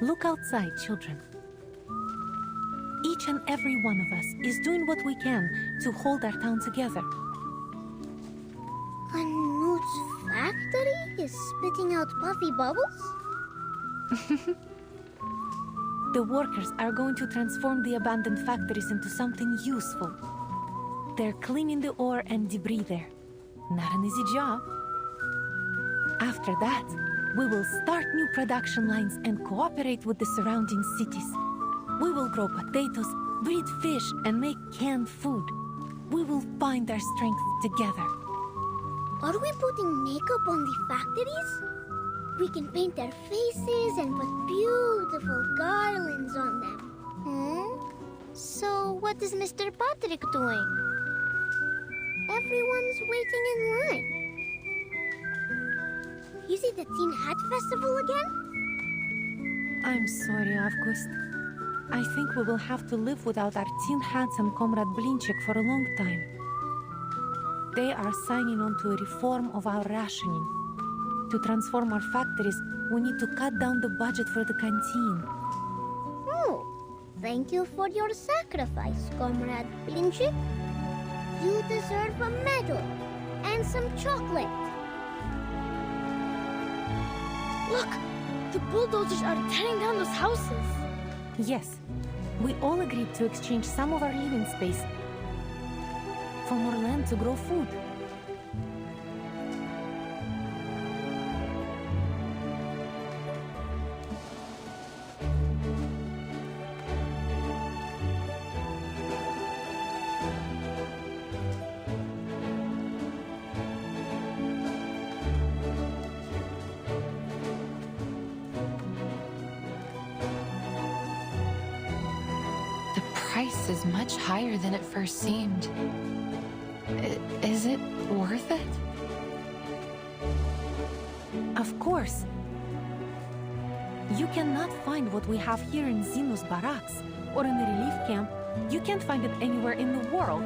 Look outside, children. Each and every one of us is doing what we can to hold our town together. A noob's factory is spitting out puffy bubbles? The workers are going to transform the abandoned factories into something useful. They're cleaning the ore and debris there. Not an easy job. After that, we will start new production lines and cooperate with the surrounding cities. We will grow potatoes, breed fish, and make canned food. We will find our strength together. Are we putting makeup on the factories? We can paint their faces and put beautiful garlands on them. So what is Mr. Patrick doing? Everyone's waiting in line. Is it the Teen Hat Festival again? I'm sorry, August. I think we will have to live without our tin hats and Comrade Blinchik for a long time. They are signing on to a reform of our rationing. To transform our factories, we need to cut down the budget for the canteen. Oh, thank you for your sacrifice, Comrade Blinchik. You deserve a medal and some chocolate. Look! The bulldozers are tearing down those houses. Yes, we all agreed to exchange some of our living space for more land to grow food. Price is much higher than it first seemed. Is it worth it? Of course. You cannot find what we have here in Zeno's barracks or in the relief camp. You can't find it anywhere in the world.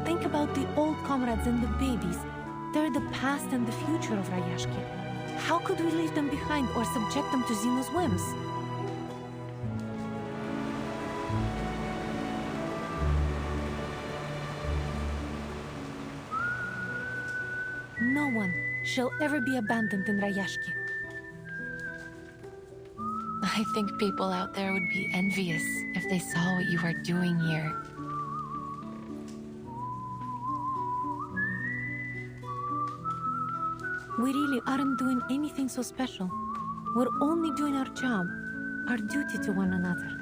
Think about the old comrades and the babies. They're the past and the future of Rayashki. How could we leave them behind or subject them to Zeno's whims? No one shall ever be abandoned in Rayashki. I think people out there would be envious if they saw what you are doing here. We really aren't doing anything so special. We're only doing our job, our duty to one another.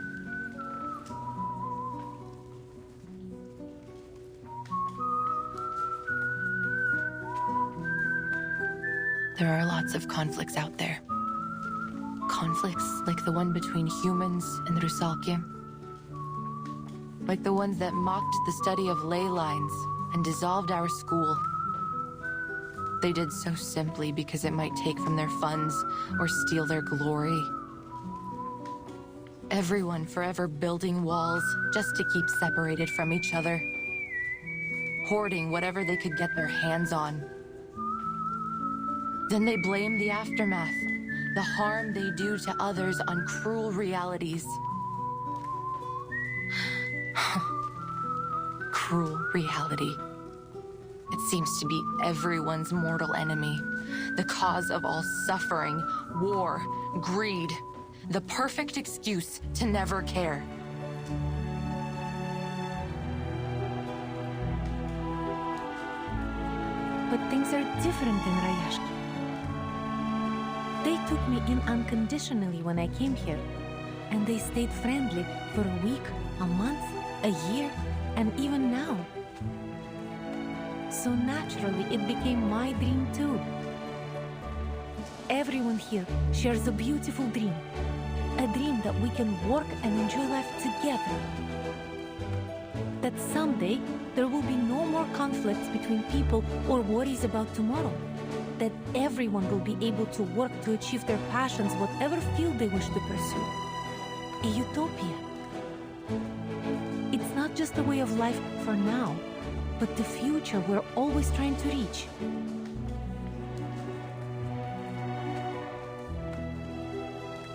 There are lots of conflicts out there. Conflicts like the one between humans and Rayashki. Like the ones that mocked the study of ley lines and dissolved our school. They did so simply because it might take from their funds or steal their glory. Everyone forever building walls just to keep separated from each other. Hoarding whatever they could get their hands on. Then they blame the aftermath, the harm they do to others on cruel realities. Cruel reality. It seems to be everyone's mortal enemy, the cause of all suffering, war, greed, the perfect excuse to never care. But things are different in Rayashki. They took me in unconditionally when I came here, and they stayed friendly for a week, a month, a year, and even now. So naturally, it became my dream too. Everyone here shares a beautiful dream. A dream that we can work and enjoy life together. That someday, there will be no more conflicts between people or worries about tomorrow. That everyone will be able to work to achieve their passions, whatever field they wish to pursue. A utopia. It's not just a way of life for now, but the future we're always trying to reach.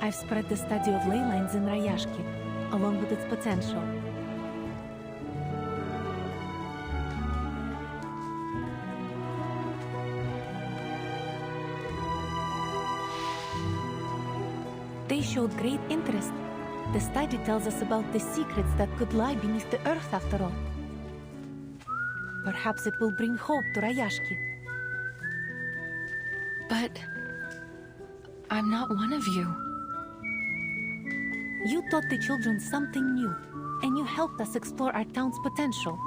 I've spread the study of ley lines in Rayashki, along with its potential. They showed great interest. The study tells us about the secrets that could lie beneath the earth after all. Perhaps it will bring hope to Rayashki. But I'm not one of you. You taught the children something new, and you helped us explore our town's potential,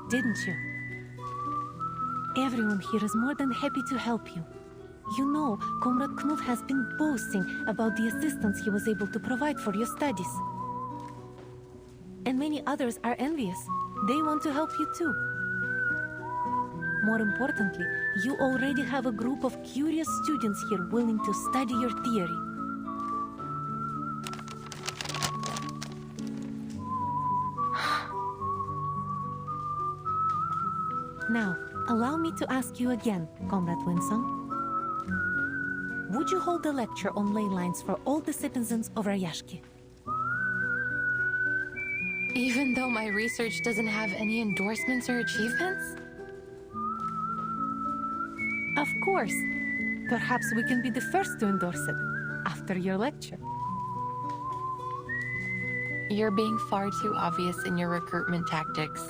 didn't you? Everyone here is more than happy to help you. You know, Comrade Knut has been boasting about the assistance he was able to provide for your studies. And many others are envious. They want to help you too. More importantly, you already have a group of curious students here willing to study your theory. Now, allow me to ask you again, Comrade Winsong. Would you hold a lecture on ley lines for all the citizens of Rayashki? Even though my research doesn't have any endorsements or achievements? Of course. Perhaps we can be the first to endorse it, after your lecture. You're being far too obvious in your recruitment tactics.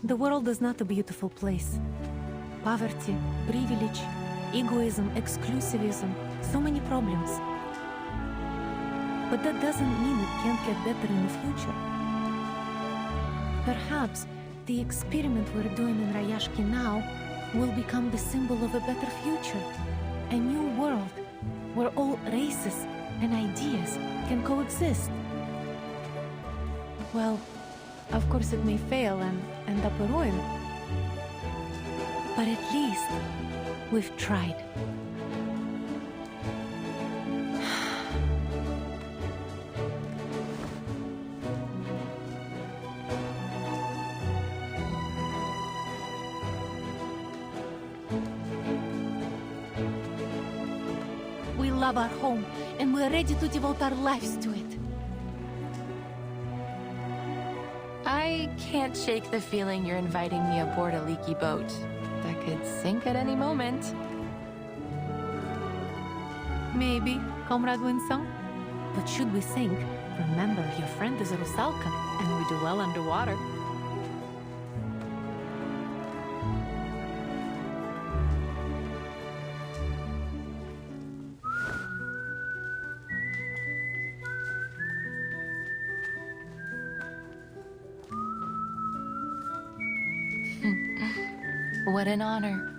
The world is not a beautiful place. Poverty, privilege, egoism, exclusivism, so many problems. But that doesn't mean it can't get better in the future. Perhaps the experiment we're doing in Rayashki now will become the symbol of a better future. A new world where all races and ideas can coexist. Well, of course it may fail and end up a ruin. But at least we've tried. We love our home and we're ready to devote our lives to it. I can't shake the feeling you're inviting me aboard a leaky boat that could sink at any moment. Maybe, Comrade Winsong. But should we sink, Remember, your friend is Rusalka, and we do well underwater. What an honor.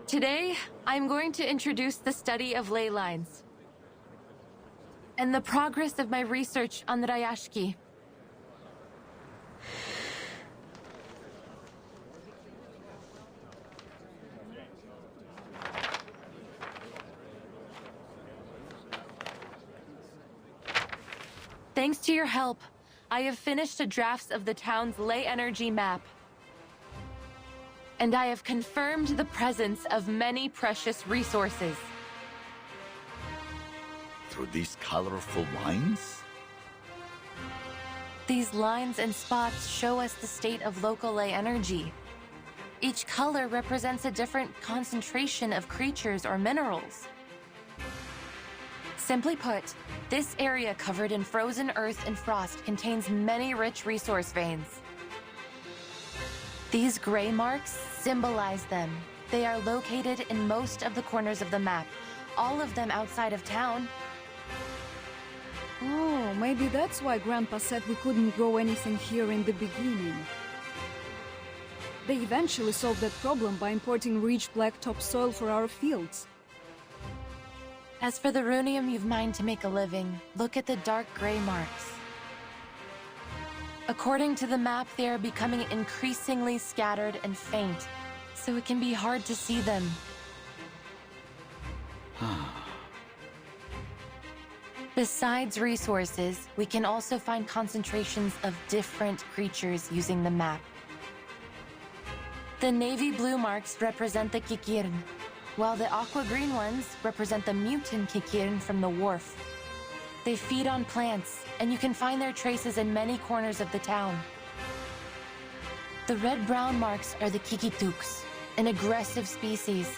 Today, I'm going to introduce the study of ley lines and the progress of my research on the Rayashki. Thanks to your help, I have finished a draft of the town's ley energy map. And I have confirmed the presence of many precious resources. Through these colorful lines? These lines and spots show us the state of local ley energy. Each color represents a different concentration of creatures or minerals. Simply put, this area covered in frozen earth and frost contains many rich resource veins. These gray marks symbolize them. They are located in most of the corners of the map, all of them outside of town. Oh, maybe that's why Grandpa said we couldn't grow anything here in the beginning. They eventually solved that problem by importing rich black topsoil for our fields. As for the runium you've mined to make a living, look at the dark gray marks. According to the map, they are becoming increasingly scattered and faint, so it can be hard to see them. Besides resources, we can also find concentrations of different creatures using the map. The navy blue marks represent the Kikirn, while the aqua green ones represent the mutant Kikirn from the wharf. They feed on plants, and you can find their traces in many corners of the town. The red-brown marks are the Kikituks, an aggressive species.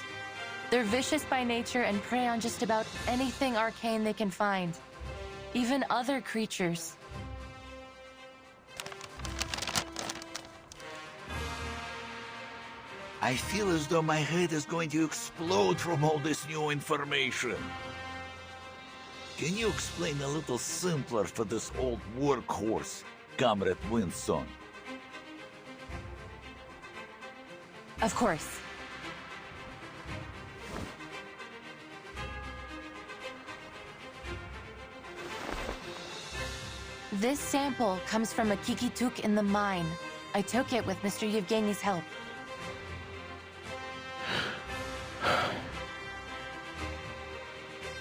They're vicious by nature and prey on just about anything arcane they can find, even other creatures. I feel as though my head is going to explode from all this new information. Can you explain a little simpler for this old workhorse, Comrade Winston? Of course. This sample comes from a Kikituk in the mine. I took it with Mr. Yevgeny's help.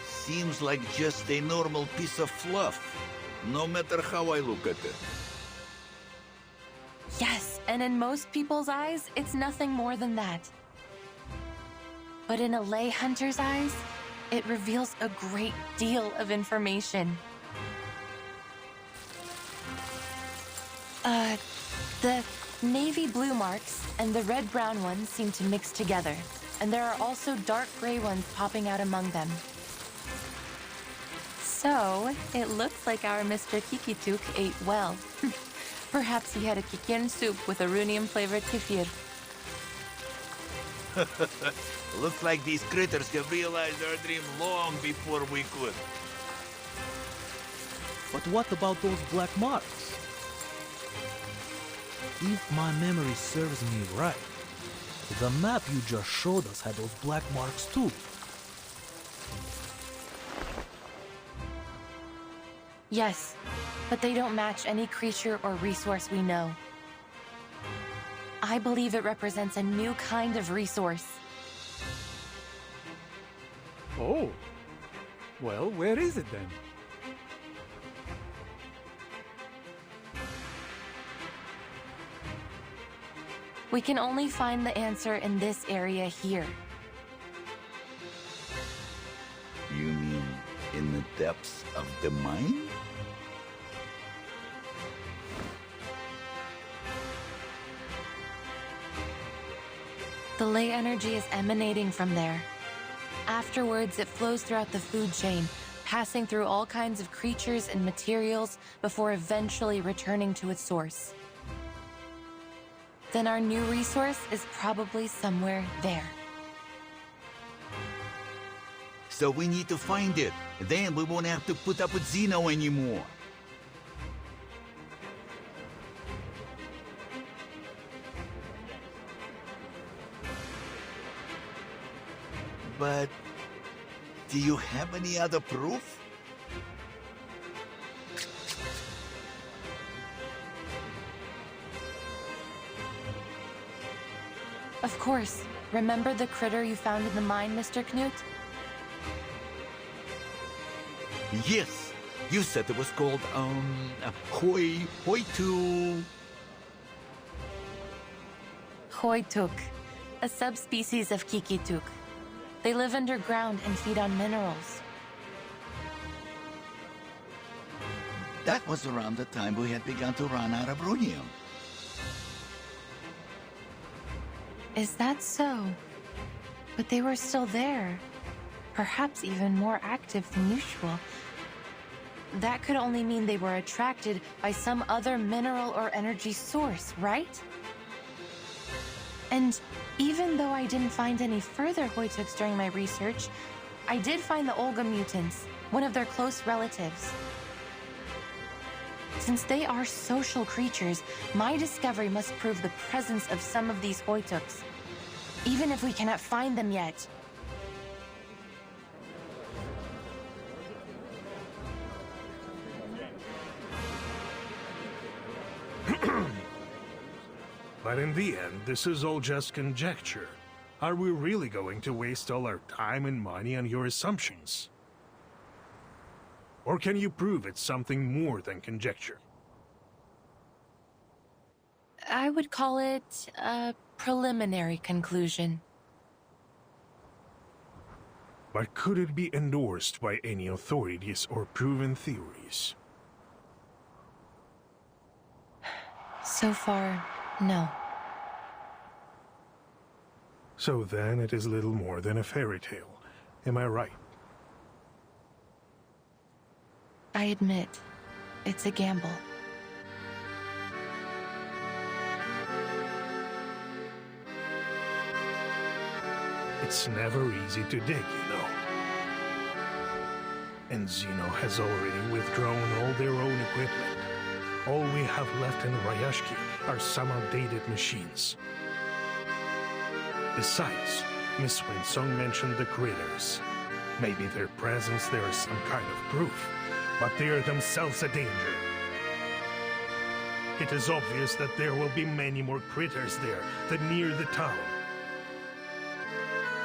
Seems like just a normal piece of fluff, no matter how I look at it. Yes, and in most people's eyes, it's nothing more than that. But in a ley hunter's eyes, it reveals a great deal of information. The navy blue marks and the red-brown ones seem to mix together, and there are also dark gray ones popping out among them. So, it looks like our Mr. Kikituk ate well. Perhaps he had a kikin soup with a runium-flavored kefir. Looks like these critters have realized our dream long before we could. But what about those black marks? If my memory serves me right, the map you just showed us had those black marks too. Yes, but they don't match any creature or resource we know. I believe it represents a new kind of resource. Oh. Well, where is it then? We can only find the answer in this area here. You mean in the depths of the mine? The ley energy is emanating from there. Afterwards, it flows throughout the food chain, passing through all kinds of creatures and materials before eventually returning to its source. Then our new resource is probably somewhere there. So we need to find it. Then we won't have to put up with Zeno anymore. But do you have any other proof? Of course. Remember the critter you found in the mine, Mr. Knut? Yes. You said it was called, Hoitu. Hoituk, a subspecies of Kikituk. They live underground and feed on minerals. That was around the time we had begun to run out of runium. Is that so? But they were still there. Perhaps even more active than usual. That could only mean they were attracted by some other mineral or energy source, right? And even though I didn't find any further Hoituks during my research, I did find the Olga mutants, one of their close relatives. Since they are social creatures, my discovery must prove the presence of some of these Hoituks, even if we cannot find them yet. But in the end, this is all just conjecture. Are we really going to waste all our time and money on your assumptions? Or can you prove it's something more than conjecture? I would call it a preliminary conclusion. But could it be endorsed by any authorities or proven theories? So far, no. So then it is little more than a fairy tale. Am I right? I admit, it's a gamble. It's never easy to dig, you know. And Zeno has already withdrawn all their own equipment. All we have left in Rayashki are some outdated machines. Besides, Miss Winsong mentioned the critters. Maybe their presence there is some kind of proof, but they are themselves a danger. It is obvious that there will be many more critters there than near the town.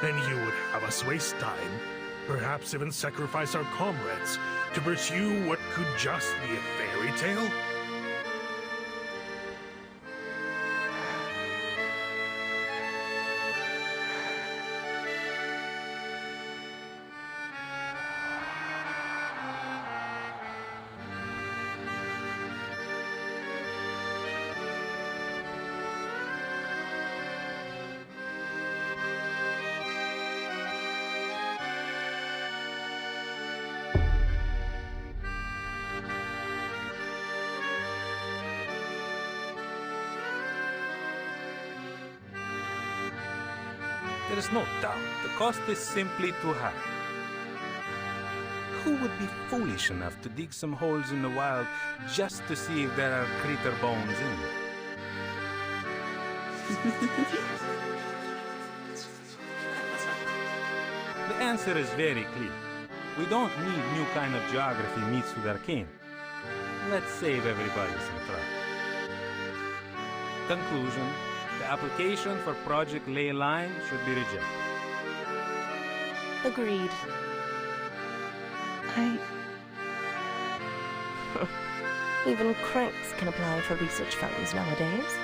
And you would have us waste time, perhaps even sacrifice our comrades, to pursue what could just be a fairy tale? There is no doubt the cost is simply too high. Who would be foolish enough to dig some holes in the wild just to see if there are critter bones in them? The answer is very clear. We don't need new kind of geography meets with arcane. Let's save everybody some trouble. Conclusion. The application for Project Ley Line should be rejected. Agreed. Even cranks can apply for research funds nowadays.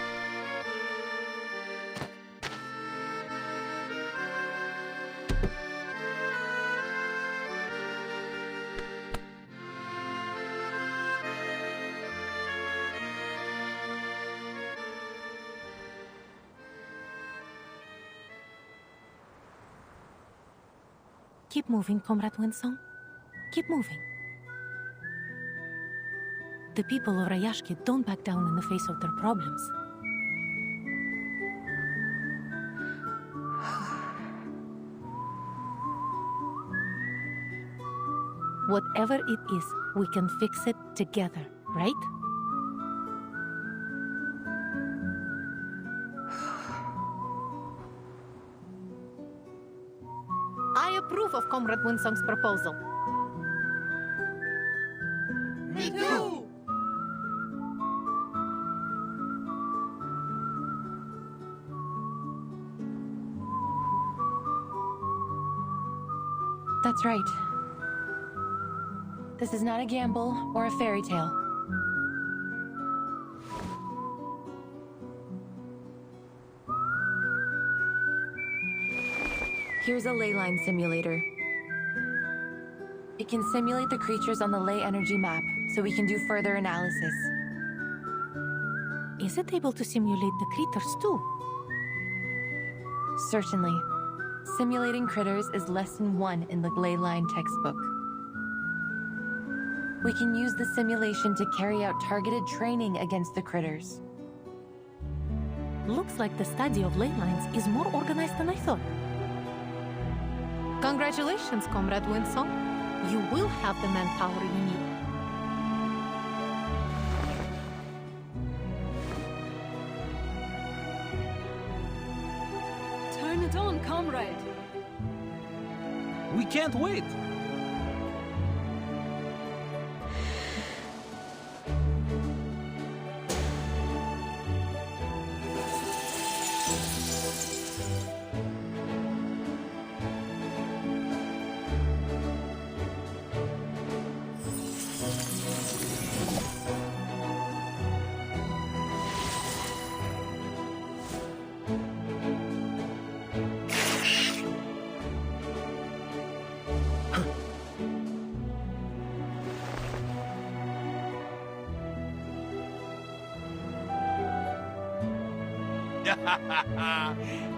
Keep moving, Comrade Winsong. Keep moving. The people of Rayashki don't back down in the face of their problems. Whatever it is, we can fix it together, right? I approve of Comrade Winsong's proposal. Me too! That's right. This is not a gamble or a fairy tale. Here's a ley line simulator. It can simulate the creatures on the ley energy map, so we can do further analysis. Is it able to simulate the critters too? Certainly. Simulating critters is lesson 1 in the ley line textbook. We can use the simulation to carry out targeted training against the critters. Looks like the study of ley lines is more organized than I thought. Congratulations, Comrade Winsong. You will have the manpower you need. Turn it on, comrade. We can't wait!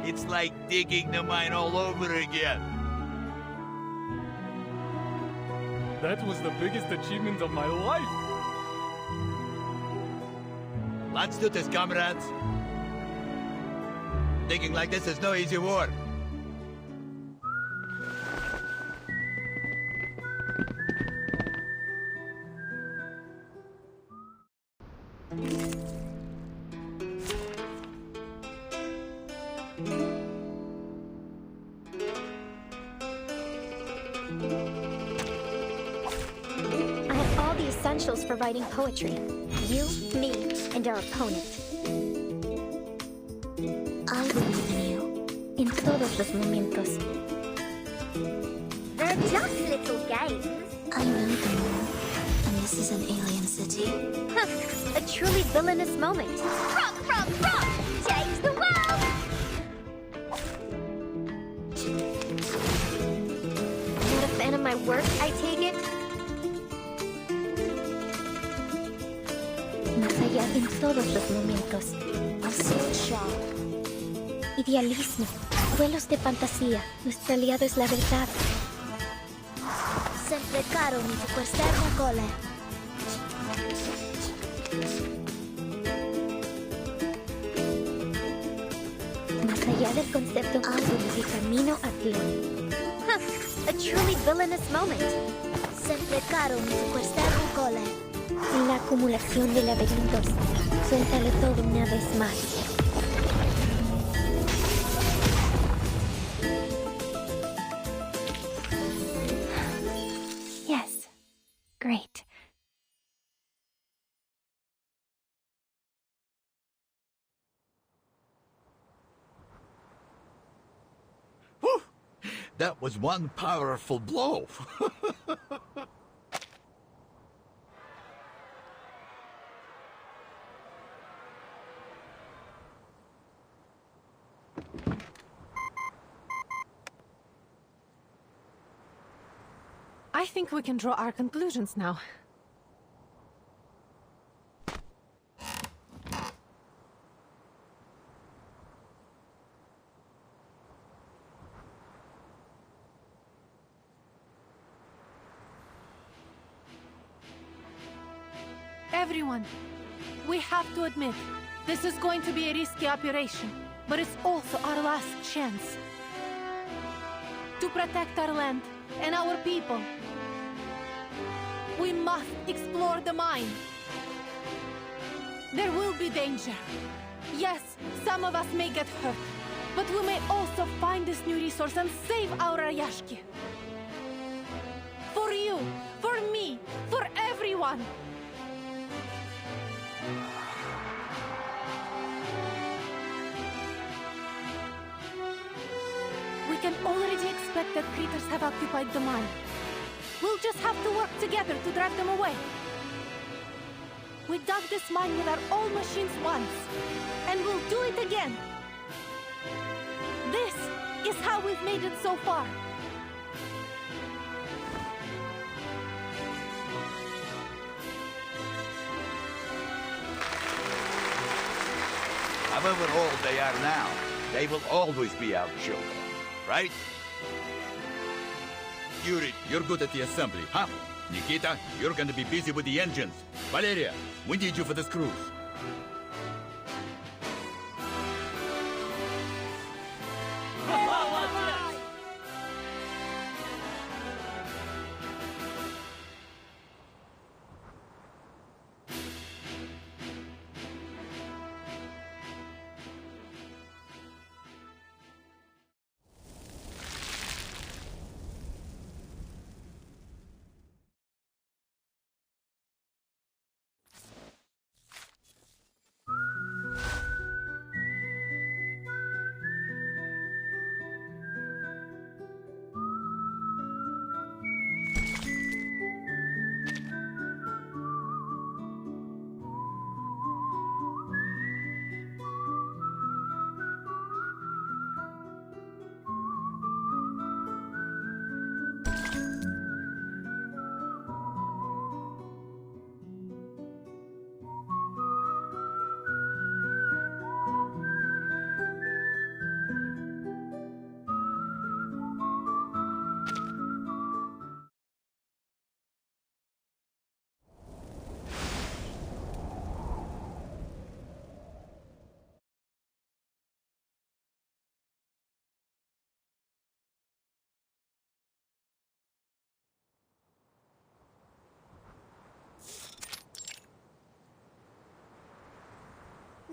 It's like digging the mine all over again. That was the biggest achievement of my life. Let's do this, comrades. Digging like this is no easy work. For writing poetry. You, me, and our opponent. I believe in you. In todos los momentos. They're just little games. I know them all. And this is an alien city. A truly villainous moment. Rock, rock, rock! Change the world! Not a fan of my work, I take it? En todos los momentos. Idealismo, vuelos de fantasía. Nuestro aliado es la verdad. Sempre caro mi tu quest'erba cole. Más allá del concepto de camino a ti. A truly villainous moment. Sempre caro mi secuestrar un cole. La acumulación de laberintos. Suéltalo todo una vez más. Yes. Great. That was one powerful blow. I think we can draw our conclusions now. Everyone, we have to admit, this is going to be a risky operation, but it's also our last chance to protect our land and our people. We must explore the mine. There will be danger. Yes, some of us may get hurt, but we may also find this new resource and save our Rayashki. For you, for me, for everyone. We can already expect that critters have occupied the mine. We'll just have to work together to drive them away. We dug this mine with our own machines once, and we'll do it again. This is how we've made it so far. However old they are now, they will always be our children, right? Yuri, you're good at the assembly, huh? Nikita, you're gonna be busy with the engines. Valeria, we need you for this cruise.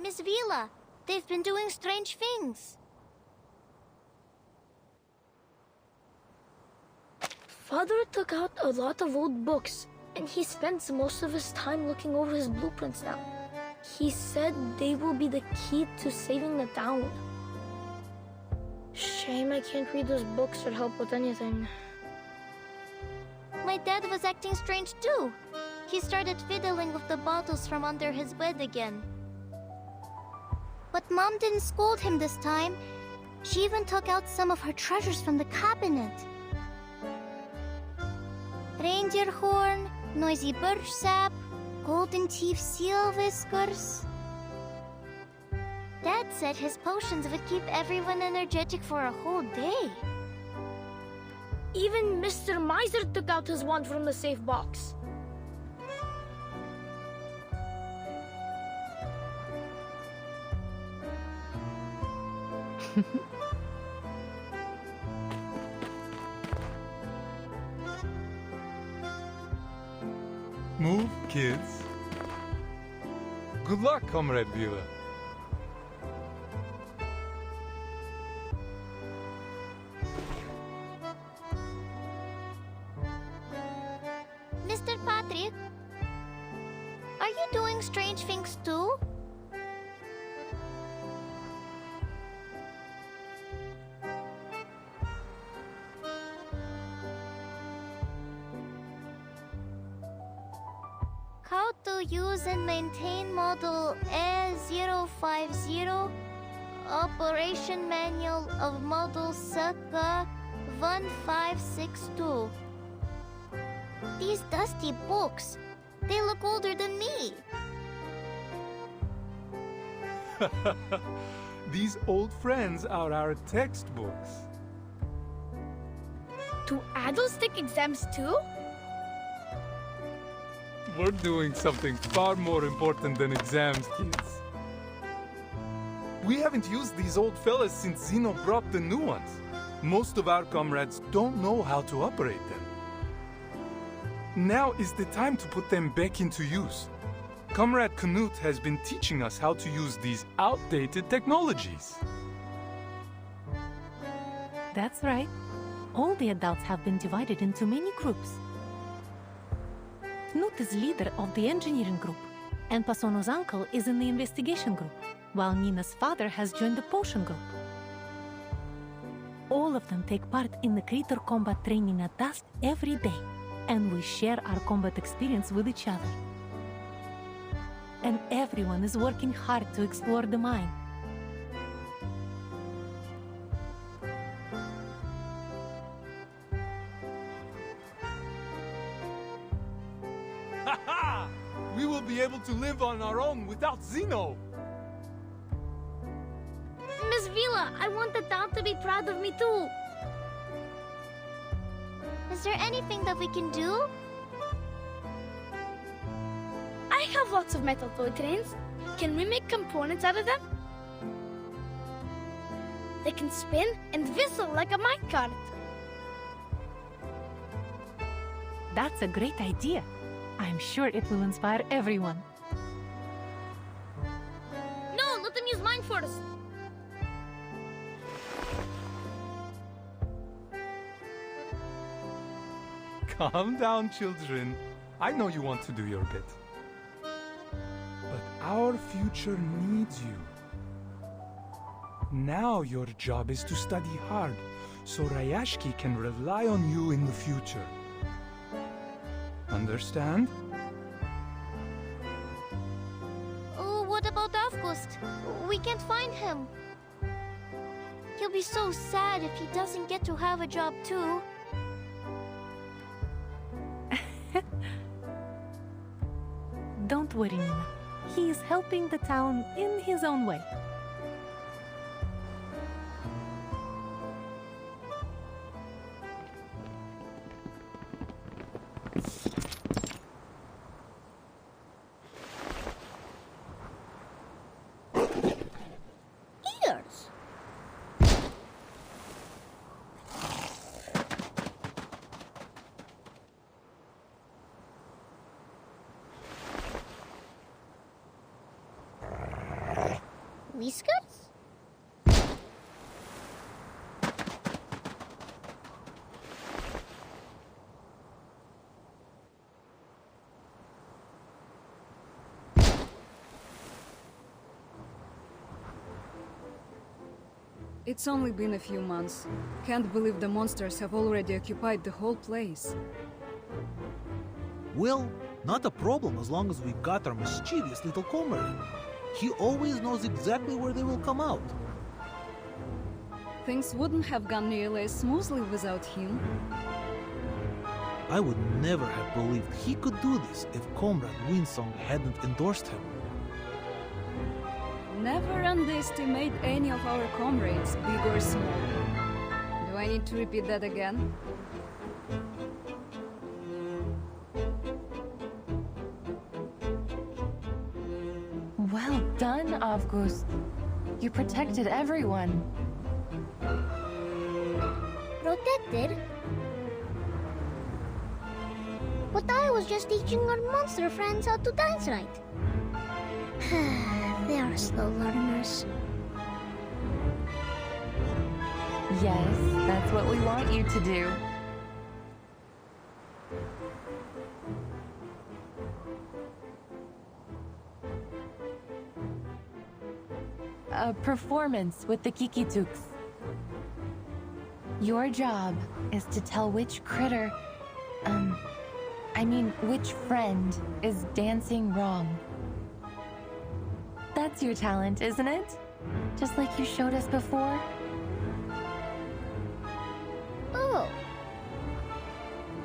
Miss Vila, they've been doing strange things. Father took out a lot of old books, and he spends most of his time looking over his blueprints now. He said they will be the key to saving the town. Shame I can't read those books or help with anything. My dad was acting strange too. He started fiddling with the bottles from under his bed again. But Mom didn't scold him this time. She even took out some of her treasures from the cabinet. Reindeer horn, noisy birch sap, golden teeth seal whiskers. Dad said his potions would keep everyone energetic for a whole day. Even Mr. Miser took out his wand from the safe box. Move, kids. Good luck, Comrade Vila. Mr. Patrick, are you doing strange things too? How to use and maintain model A050, operation manual of model circa 1562. These dusty books, they look older than me. These old friends are our textbooks. Do adults take exams too? We're doing something far more important than exams, kids. We haven't used these old fellas since Zeno brought the new ones. Most of our comrades don't know how to operate them. Now is the time to put them back into use. Comrade Knut has been teaching us how to use these outdated technologies. That's right. All the adults have been divided into many groups. Knut is leader of the engineering group, and Pasono's uncle is in the investigation group, while Nina's father has joined the potion group. All of them take part in the creator combat training at dusk every day, and we share our combat experience with each other. And everyone is working hard to explore the mine. Ha-ha! We will be able to live on our own without Zeno! Miss Vila, I want the town to be proud of me too. Is there anything that we can do? I have lots of metal toy trains. Can we make components out of them? They can spin and whistle like a minecart. That's a great idea. I'm sure it will inspire everyone. No, let them use mine first. Calm down, children. I know you want to do your bit. But our future needs you. Now your job is to study hard, so Rayashki can rely on you in the future. Understand? Oh, what about August? We can't find him. He'll be so sad if he doesn't get to have a job too. Don't worry, Nina. He is helping the town in his own way. Ears. Whiskers? It's only been a few months. Can't believe the monsters have already occupied the whole place. Well, not a problem as long as we got our mischievous little comrade. He always knows exactly where they will come out. Things wouldn't have gone nearly as smoothly without him. I would never have believed he could do this if Comrade Winsong hadn't endorsed him. Never underestimate any of our comrades, big or small. Do I need to repeat that again? Well done, August. You protected everyone. did. But I was just teaching our monster friends how to dance right. They are slow learners. Yes, that's what we want you to do. A performance with the Kikituks. Your job is to tell which critter, which friend is dancing wrong. That's your talent, isn't it? Just like you showed us before? Oh.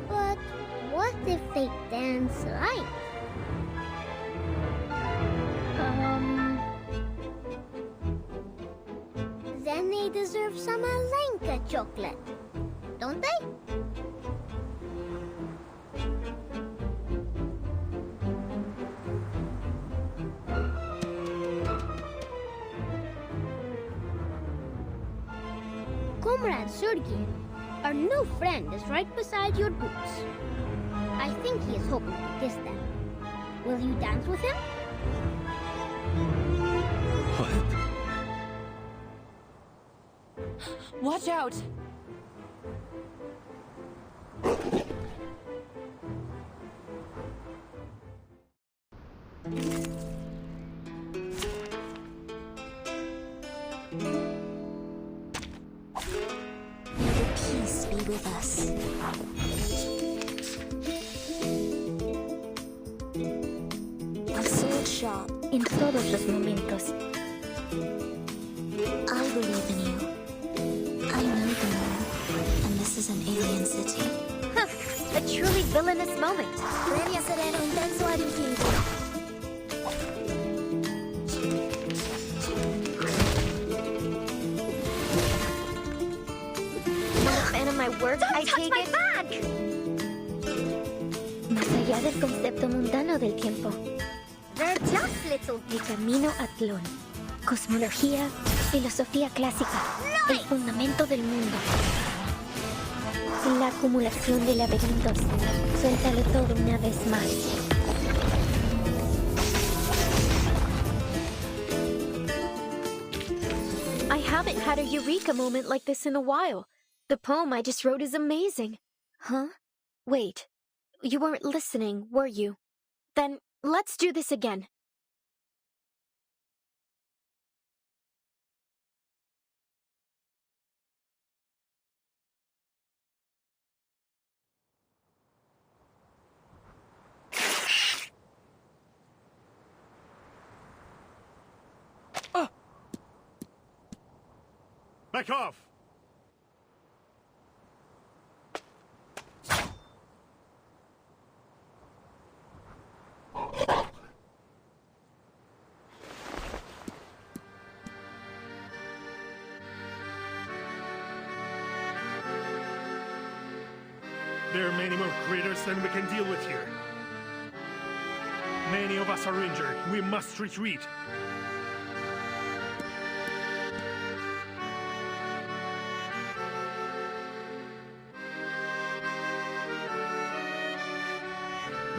But what if they dance right? Then they deserve some Alenka chocolate, don't they? Comrade Sergei, our new friend is right beside your boots. I think he is hoping to kiss them. Will you dance with him? What? Watch out! Peace be with us. A sword sharp in todos los momentos. I believe in you. I know the moon, and this is an alien city. A truly villainous moment. Ready a sereno intenso ad infinito. Not a fan of my work, I take it. Bag! Más allá del concepto mundano del tiempo. They're just little. El camino a Tlón. Cosmología, filosofía clásica. El fundamento del mundo. La acumulación de laberintos. Suéltalo todo una vez más. I haven't had a eureka moment like this in a while. The poem I just wrote is amazing. Huh? Wait. You weren't listening, were you? Then let's do this again. Back off! There are many more critters than we can deal with here. Many of us are injured. We must retreat.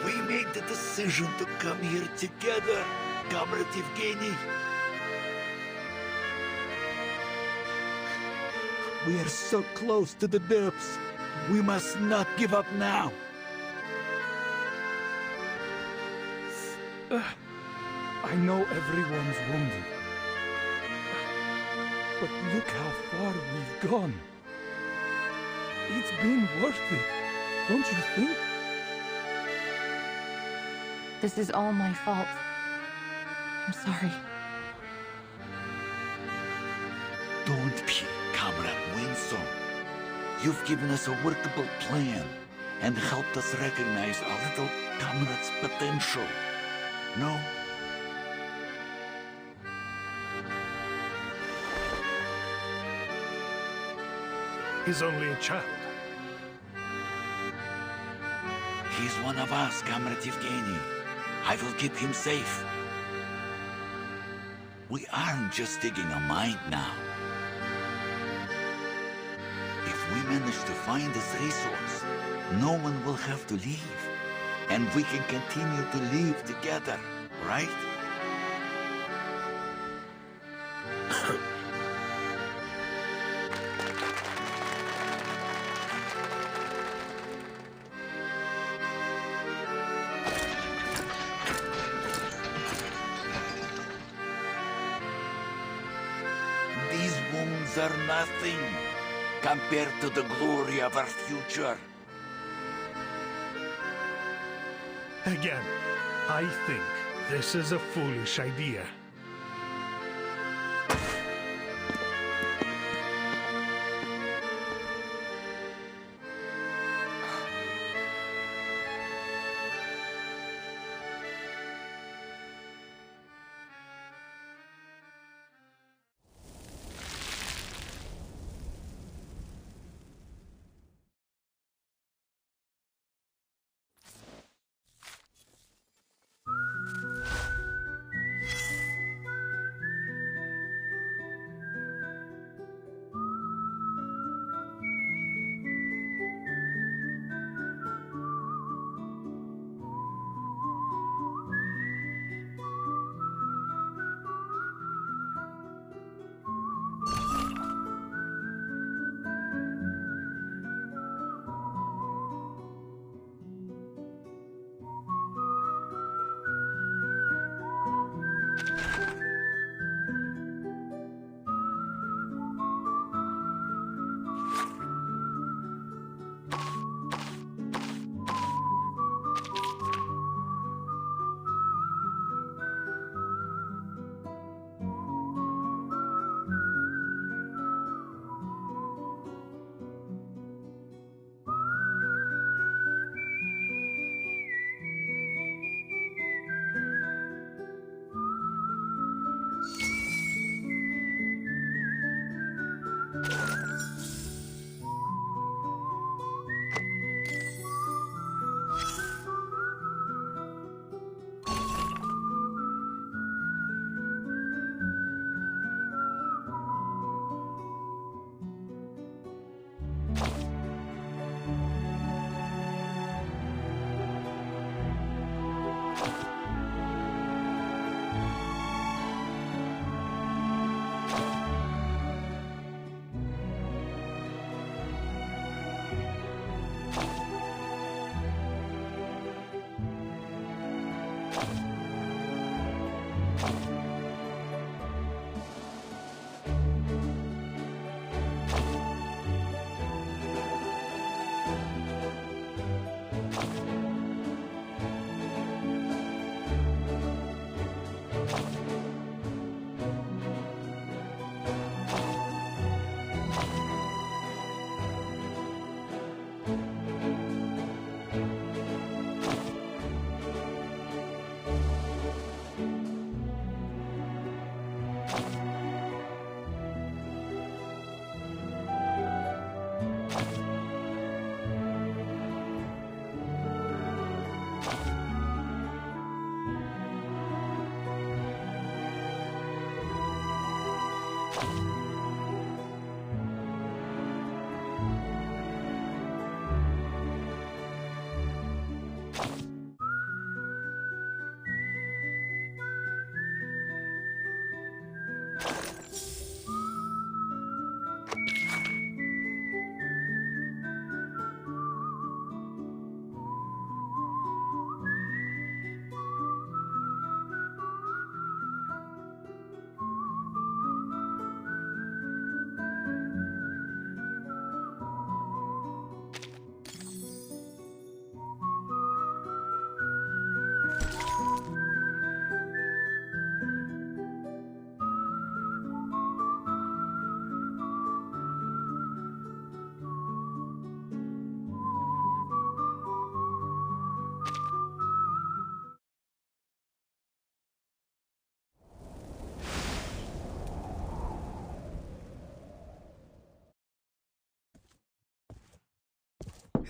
We made the decision to come here together, Comrade Evgeny. We are so close to the depths. We must not give up now. I know everyone's wounded. But look how far we've gone. It's been worth it, don't you think? This is all my fault. I'm sorry. Don't be, Comrade Winston. You've given us a workable plan and helped us recognize our little comrade's potential. No? He's only a child. He's one of us, Comrade Evgeny. I will keep him safe. We aren't just digging a mine now. If we manage to find this resource, no one will have to leave. And we can continue to live together, right? These wounds are nothing compared to the glory of our future. Again, I think this is a foolish idea.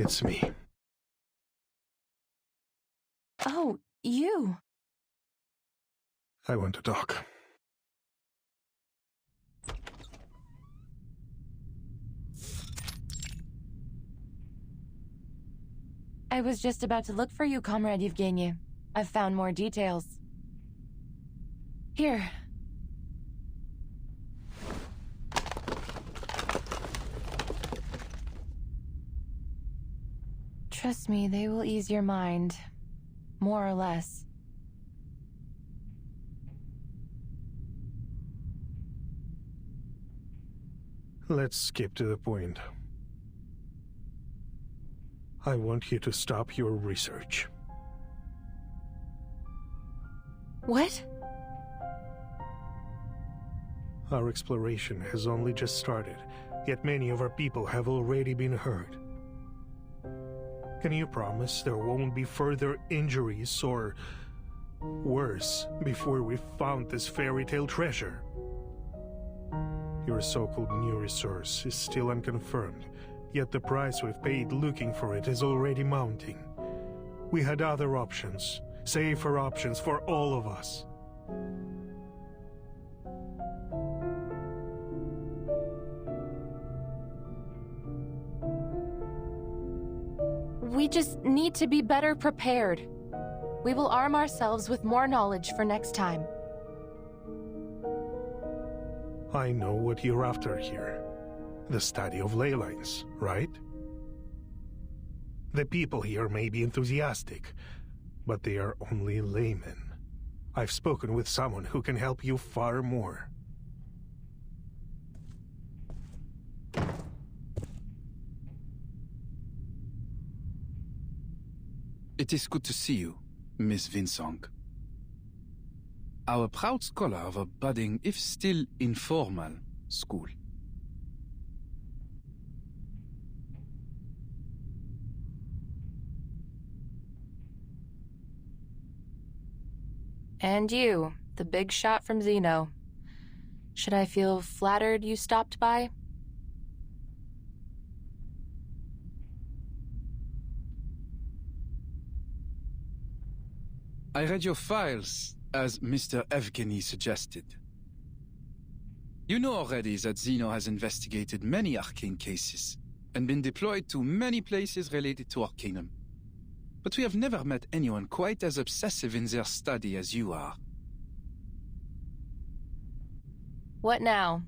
It's me. Oh, you. I want to talk. I was just about to look for you, Comrade Yevgeny. I've found more details. Here. Trust me, they will ease your mind. More or less. Let's skip to the point. I want you to stop your research. What? Our exploration has only just started, yet many of our people have already been hurt. Can you promise there won't be further injuries or worse before we've found this fairy tale treasure? Your so-called new resource is still unconfirmed, yet the price we've paid looking for it is already mounting. We had other options, safer options for all of us. We just need to be better prepared. We will arm ourselves with more knowledge for next time. I know what you're after here. The study of ley lines, right? The people here may be enthusiastic, but they are only laymen. I've spoken with someone who can help you far more. It is good to see you, Miss Vinsong. Our proud scholar of a budding, if still informal, school. And you, the big shot from Zeno. Should I feel flattered you stopped by? I read your files, as Mr. Evgeny suggested. You know already that Zeno has investigated many arcane cases, and been deployed to many places related to Arcanum. But we have never met anyone quite as obsessive in their study as you are. What now?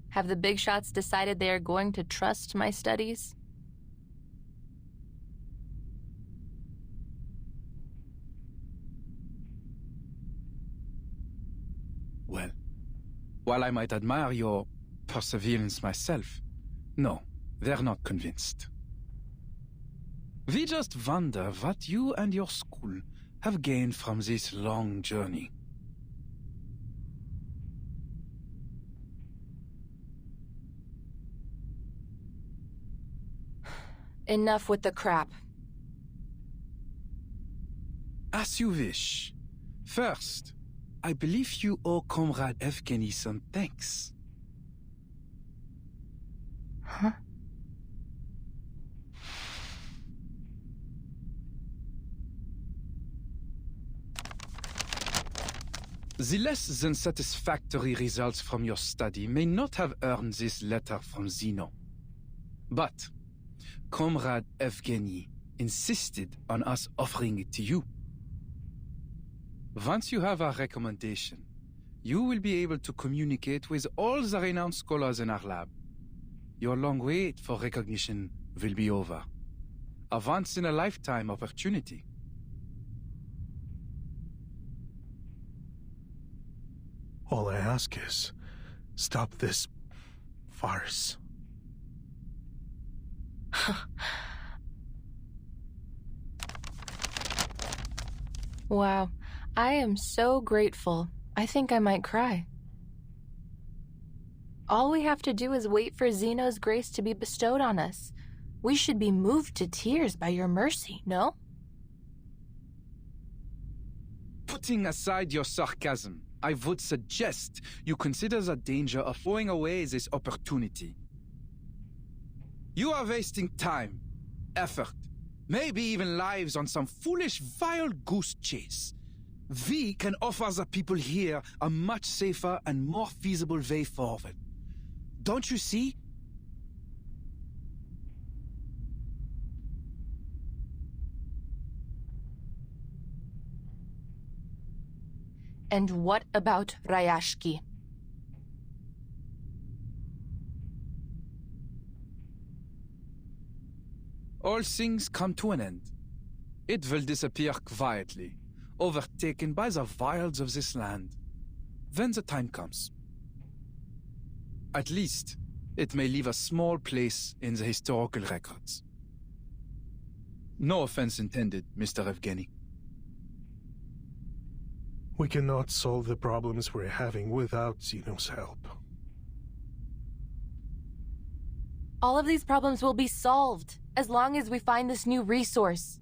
Have the big shots decided they are going to trust my studies? Well, while I might admire your perseverance myself, no, they're not convinced. We just wonder what you and your school have gained from this long journey. Enough with the crap. As you wish. First, I believe you owe Comrade Evgeny some thanks. Huh? The less than satisfactory results from your study may not have earned this letter from Zeno. But Comrade Evgeny insisted on us offering it to you. Once you have our recommendation, you will be able to communicate with all the renowned scholars in our lab. Your long wait for recognition will be over. A once-in-a-lifetime opportunity. All I ask is, stop this farce. Wow, I am so grateful. I think I might cry. All we have to do is wait for Zeno's grace to be bestowed on us. We should be moved to tears by your mercy, no? Putting aside your sarcasm, I would suggest you consider the danger of throwing away this opportunity. You are wasting time, effort, maybe even lives on some foolish wild goose chase. We can offer the people here a much safer and more feasible way forward. Don't you see? And what about Rayashki? All things come to an end. It will disappear quietly, overtaken by the wilds of this land, when the time comes. At least, it may leave a small place in the historical records. No offense intended, Mr. Evgeny. We cannot solve the problems we're having without Zeno's help. All of these problems will be solved as long as we find this new resource.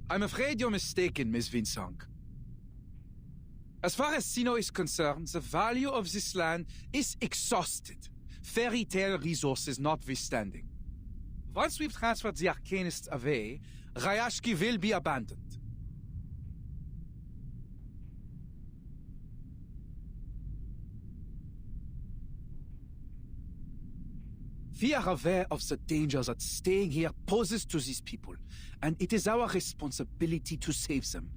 I'm afraid you're mistaken, Miss Vinsong. As far as Zeno is concerned, the value of this land is exhausted, fairy tale resources notwithstanding. Once we've transferred the Arcanists away, Rayashki will be abandoned. We are aware of the danger that staying here poses to these people, and it is our responsibility to save them,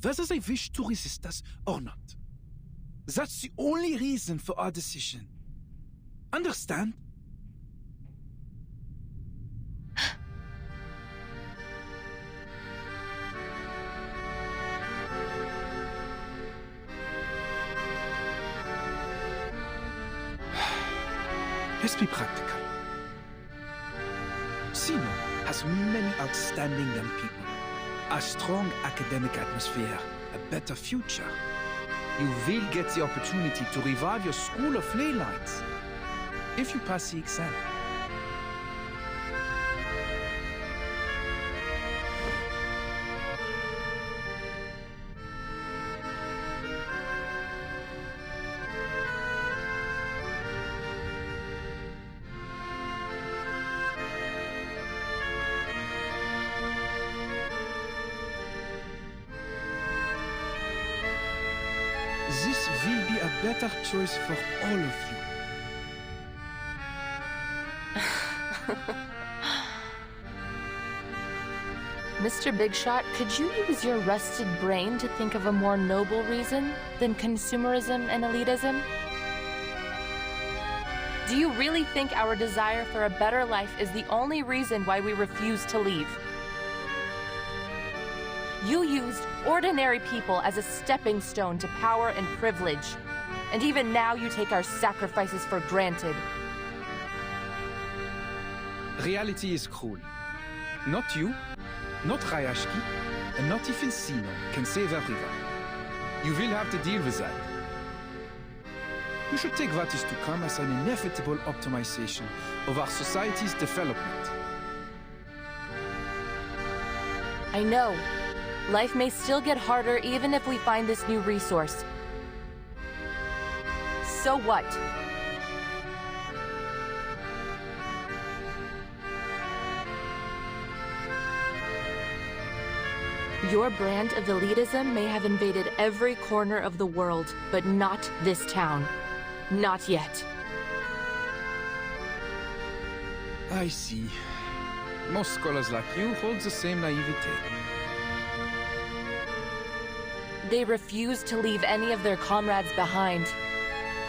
whether they wish to resist us or not. That's the only reason for our decision. Understand? Let's be practical. Zeno has many outstanding young people, a strong academic atmosphere, a better future. You will get the opportunity to revive your school of ley lines if you pass the exam. This will be a better choice for all of you. Mr. Bigshot, could you use your rusted brain to think of a more noble reason than consumerism and elitism? Do you really think our desire for a better life is the only reason why we refuse to leave? You used ordinary people as a stepping stone to power and privilege. And even now you take our sacrifices for granted. Reality is cruel. Not you, not Rayashki, and not even Zeno can save everyone. You will have to deal with that. You should take what is to come as an inevitable optimization of our society's development. I know. Life may still get harder even if we find this new resource. So what? Your brand of elitism may have invaded every corner of the world, but not this town. Not yet. I see. Most scholars like you hold the same naivete. They refuse to leave any of their comrades behind,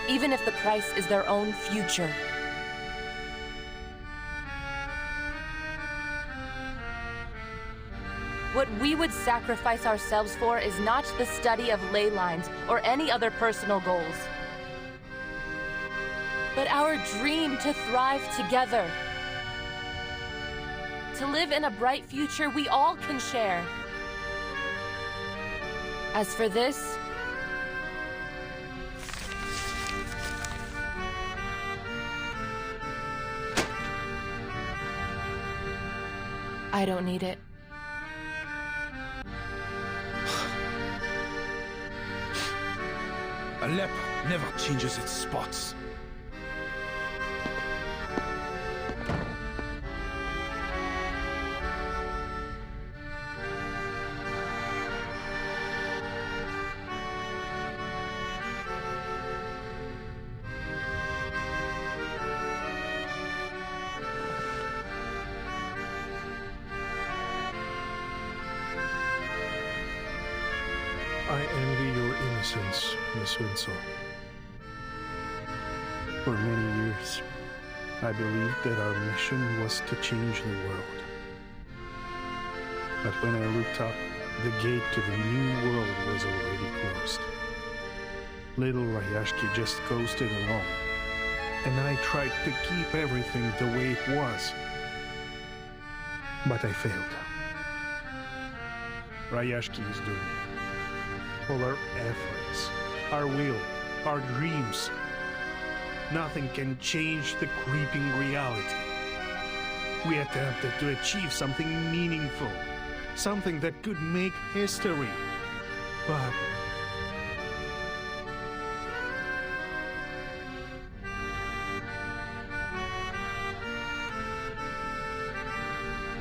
even if the price is their own future. What we would sacrifice ourselves for is not the study of ley lines or any other personal goals, but our dream to thrive together. To live in a bright future we all can share. As for this, I don't need it. A leper never changes its spots. I envy your innocence, Miss Winslow. For many years, I believed that our mission was to change the world. But when I looked up, the gate to the new world was already closed. Little Rayashki just coasted along, and I tried to keep everything the way it was. But I failed. Rayashki is doomed. All our efforts, our will, our dreams, nothing can change the creeping reality. We attempted to achieve something meaningful, something that could make history, but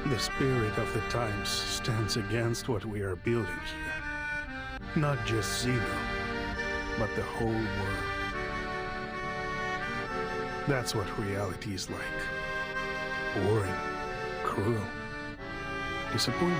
the spirit of the times stands against what we are building here. Not just Zeno, but the whole world. That's what reality is like. Boring, cruel, disappointing.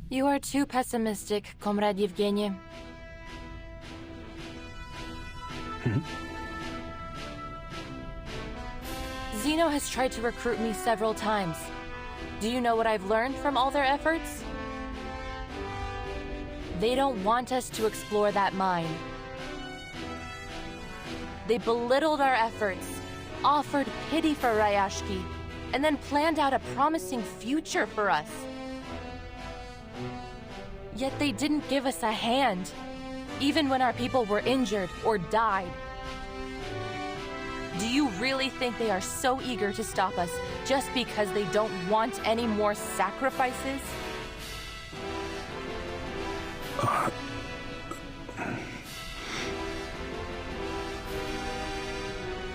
You are too pessimistic, Comrade Yevgeny. Zeno has tried to recruit me several times. Do you know what I've learned from all their efforts? They don't want us to explore that mine. They belittled our efforts, offered pity for Rayashki, and then planned out a promising future for us. Yet they didn't give us a hand, even when our people were injured or died. Do you really think they are so eager to stop us just because they don't want any more sacrifices?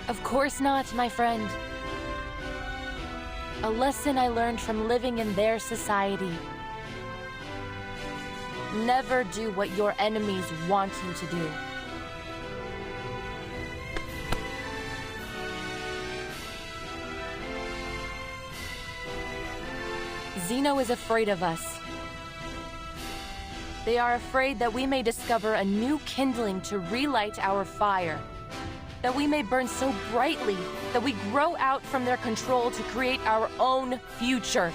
Of course not, my friend. A lesson I learned from living in their society. Never do what your enemies want you to do. Zeno is afraid of us. They are afraid that we may discover a new kindling to relight our fire. That we may burn so brightly that we grow out from their control to create our own future.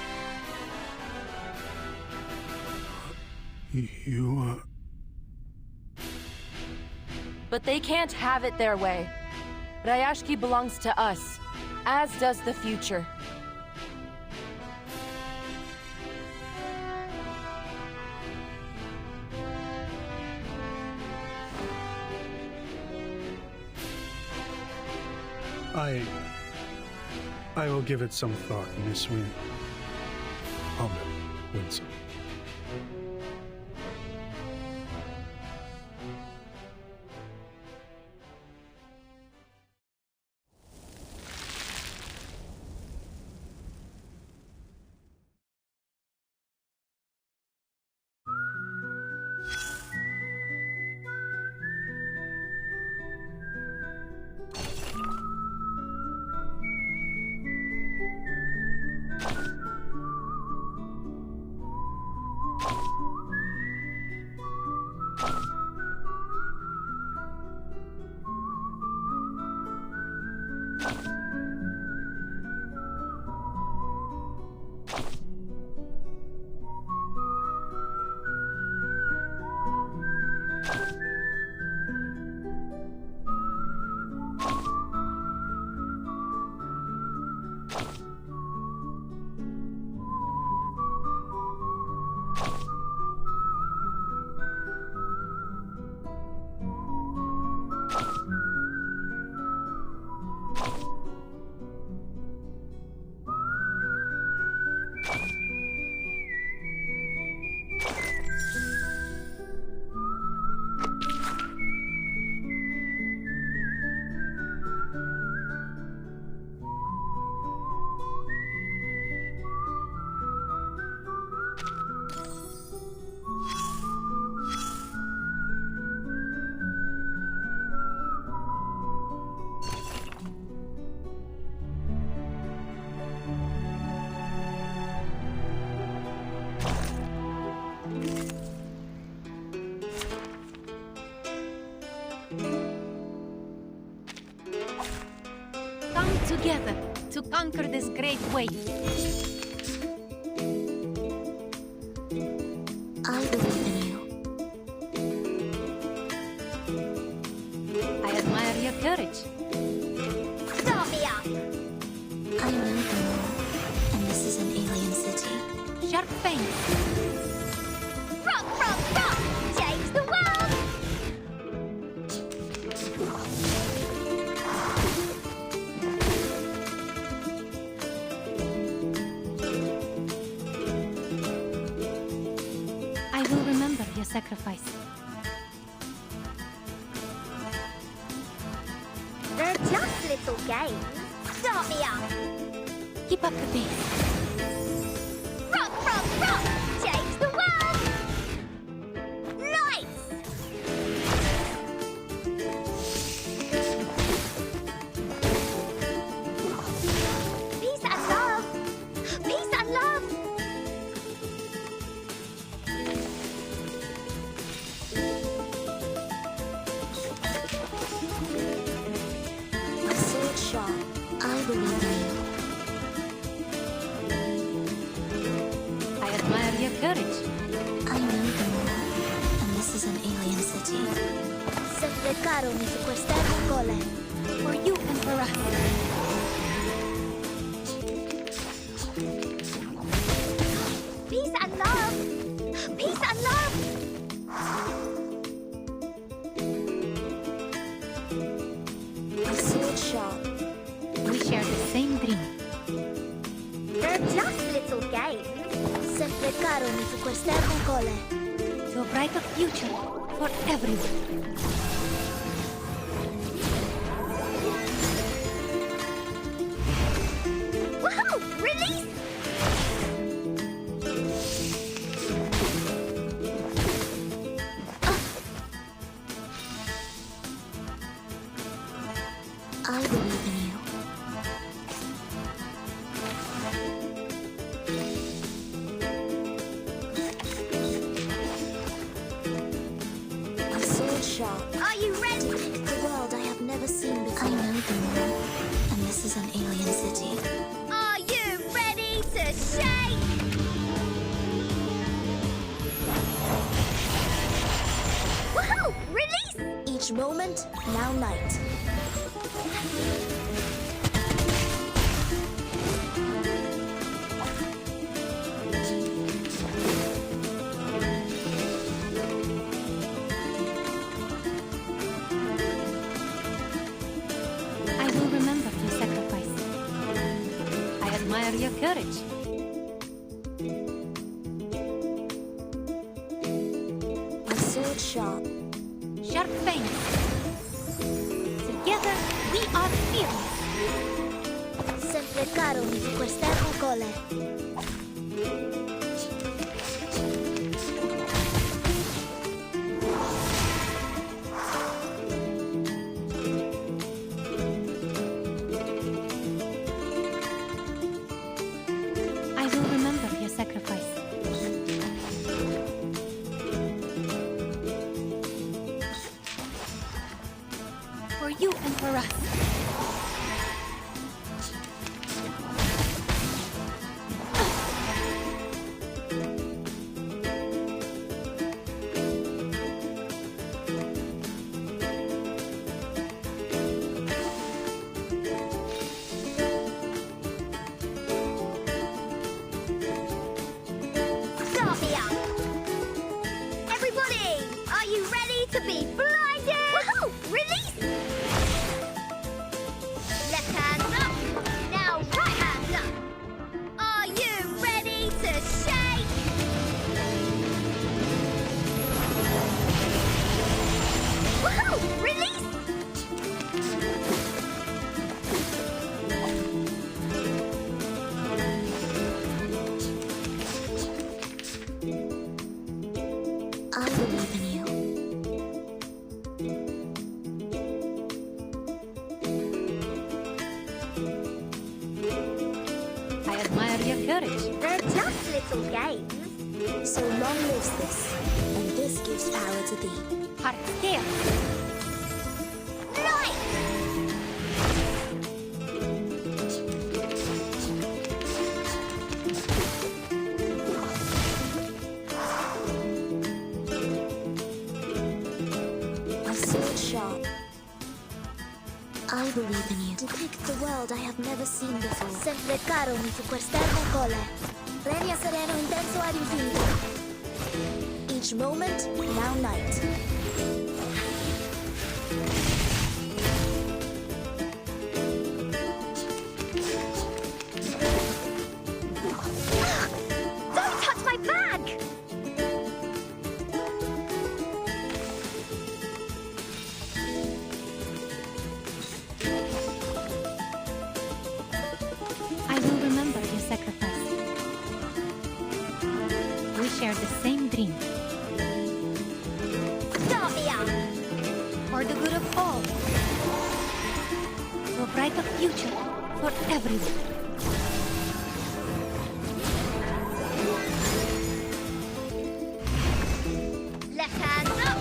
But they can't have it their way. Rayashki belongs to us, as does the future. I will give it some thought, Miss Winslow. together to conquer this great weight. I believe in you. I admire your courage. Start me up! I know the law, and this is an alien city. Sharp fangs. Rock, rock, rock! Change the world! I will remember your sacrifice. They're just little games. Start me up! Keep up the pace. Rock, rock, rock! Change the world! Lights! Peace and love! Peace and love! A sword sharp. I believe in you. I admire your courage. I know the law, and this is an alien city. Se fregaron y secuestraron Cole. For you and for us. Peace and love! Peace and love! A sword sharp. We share the same dream. They're just little games. Se fregaron y secuestraron Cole. To a brighter future for everyone. Woohoo! Release! I believe in you. A sword sharp. Are you ready? The world I have never seen before. I know the law, and this is an alien city. Are you ready to shake? Woohoo! Release! Each moment, now night. I will remember your sacrifice. I admire your courage. A sword sharp. Sharp fangs. Together, we are fearless. Se fregaron y secuestraron Cole. I will remember your sacrifice. For you and for us. Start me up! Everybody, are you ready to be blinded? Woohoo! Release! Left hand up. Now right hand up. Are you ready to shake? Woohoo! Release! I believe in you. I admire your courage. They're just little games. So long lives this, and this gives power to thee. Heart scale. Light! sharp. I believe in you. Depict the world I have never seen before. Sempre caro mi su quest'ermo cole. Regna sereno intenso ad infinito. Each moment, now night. Don't touch my bag! I will remember your sacrifice. We share the same dream. Davia! For the good of all. To a brighter future for everyone. Left hand up!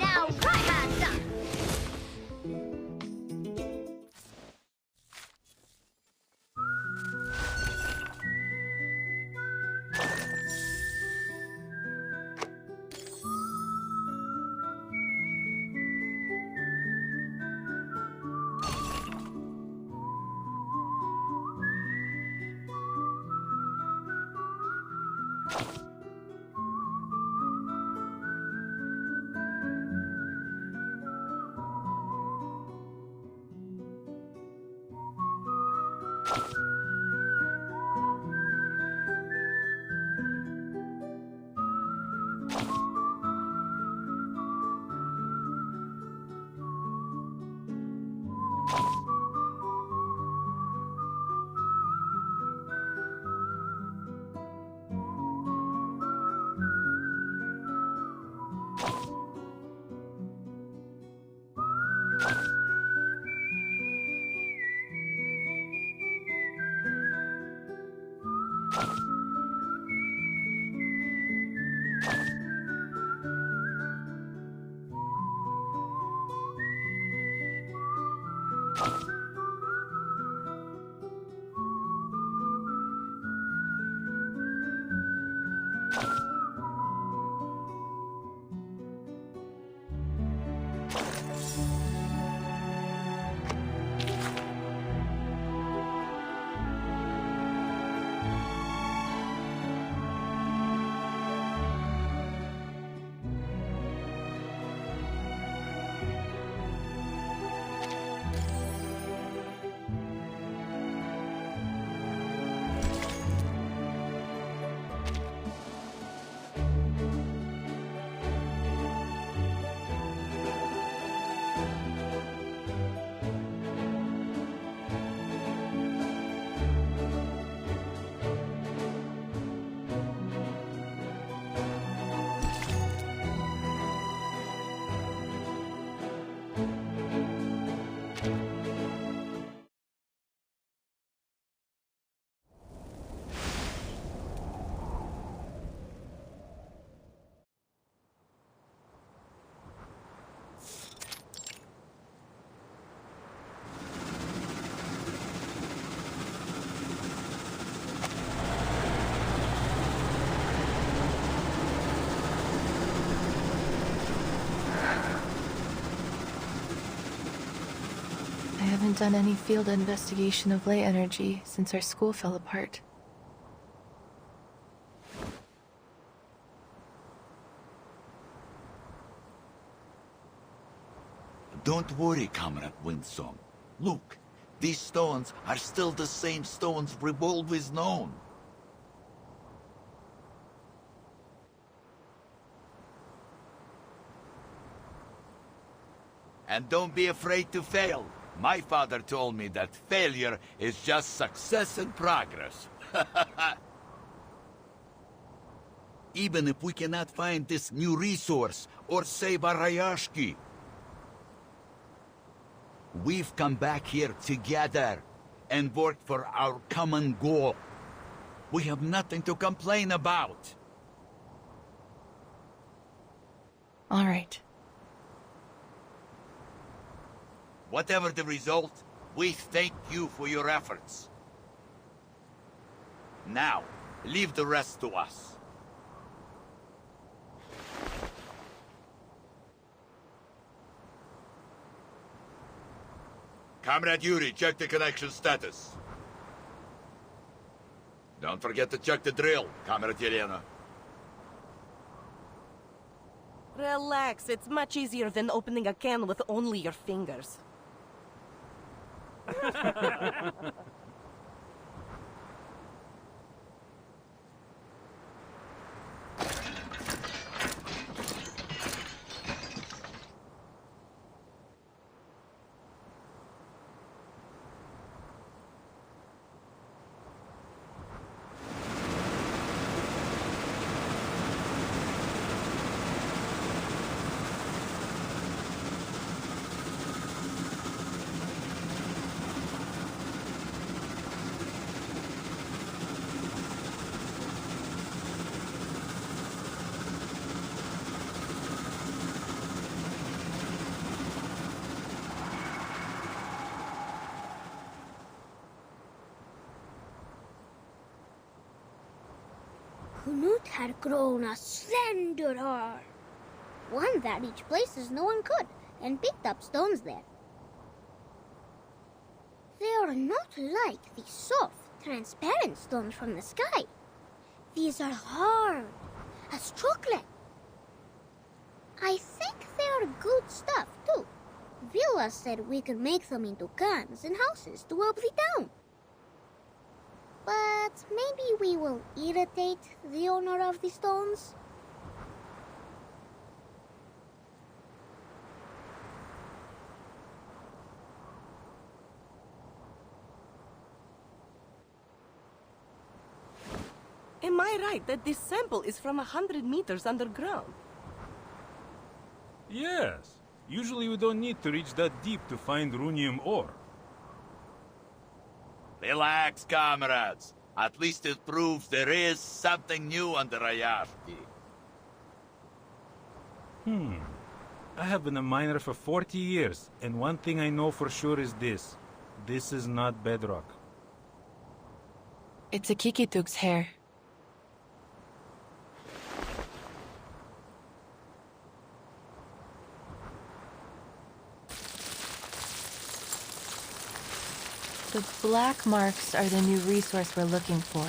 Now right hand up! I haven't done any field investigation of ley energy since our school fell apart. Don't worry, Comrade Windsong. Look, these stones are still the same stones we've always known. And don't be afraid to fail. My father told me that failure is just success and progress. Even if we cannot find this new resource or save our Rayashki, we've come back here together and worked for our common goal. We have nothing to complain about. All right. Whatever the result, we thank you for your efforts. Now, leave the rest to us. Comrade Yuri, check the connection status. Don't forget to check the drill, Comrade Yelena. Relax, it's much easier than opening a can with only your fingers. Knut had grown a slender arm, one that reached places no one could, and picked up stones there. They are not like the soft, transparent stones from the sky. These are hard, as chocolate. I think they are good stuff, too. Villa said we could make them into cans and houses to help the town. But maybe we will irritate the owner of the stones? Am I right that this sample is from 100 meters underground? Yes. Usually we don't need to reach that deep to find runium ore. Relax, comrades. At least it proves there is something new under Rayashki. I have been a miner for 40 years, and one thing I know for sure is this. This is not bedrock. It's a Kikituk's hair. The black marks are the new resource we're looking for.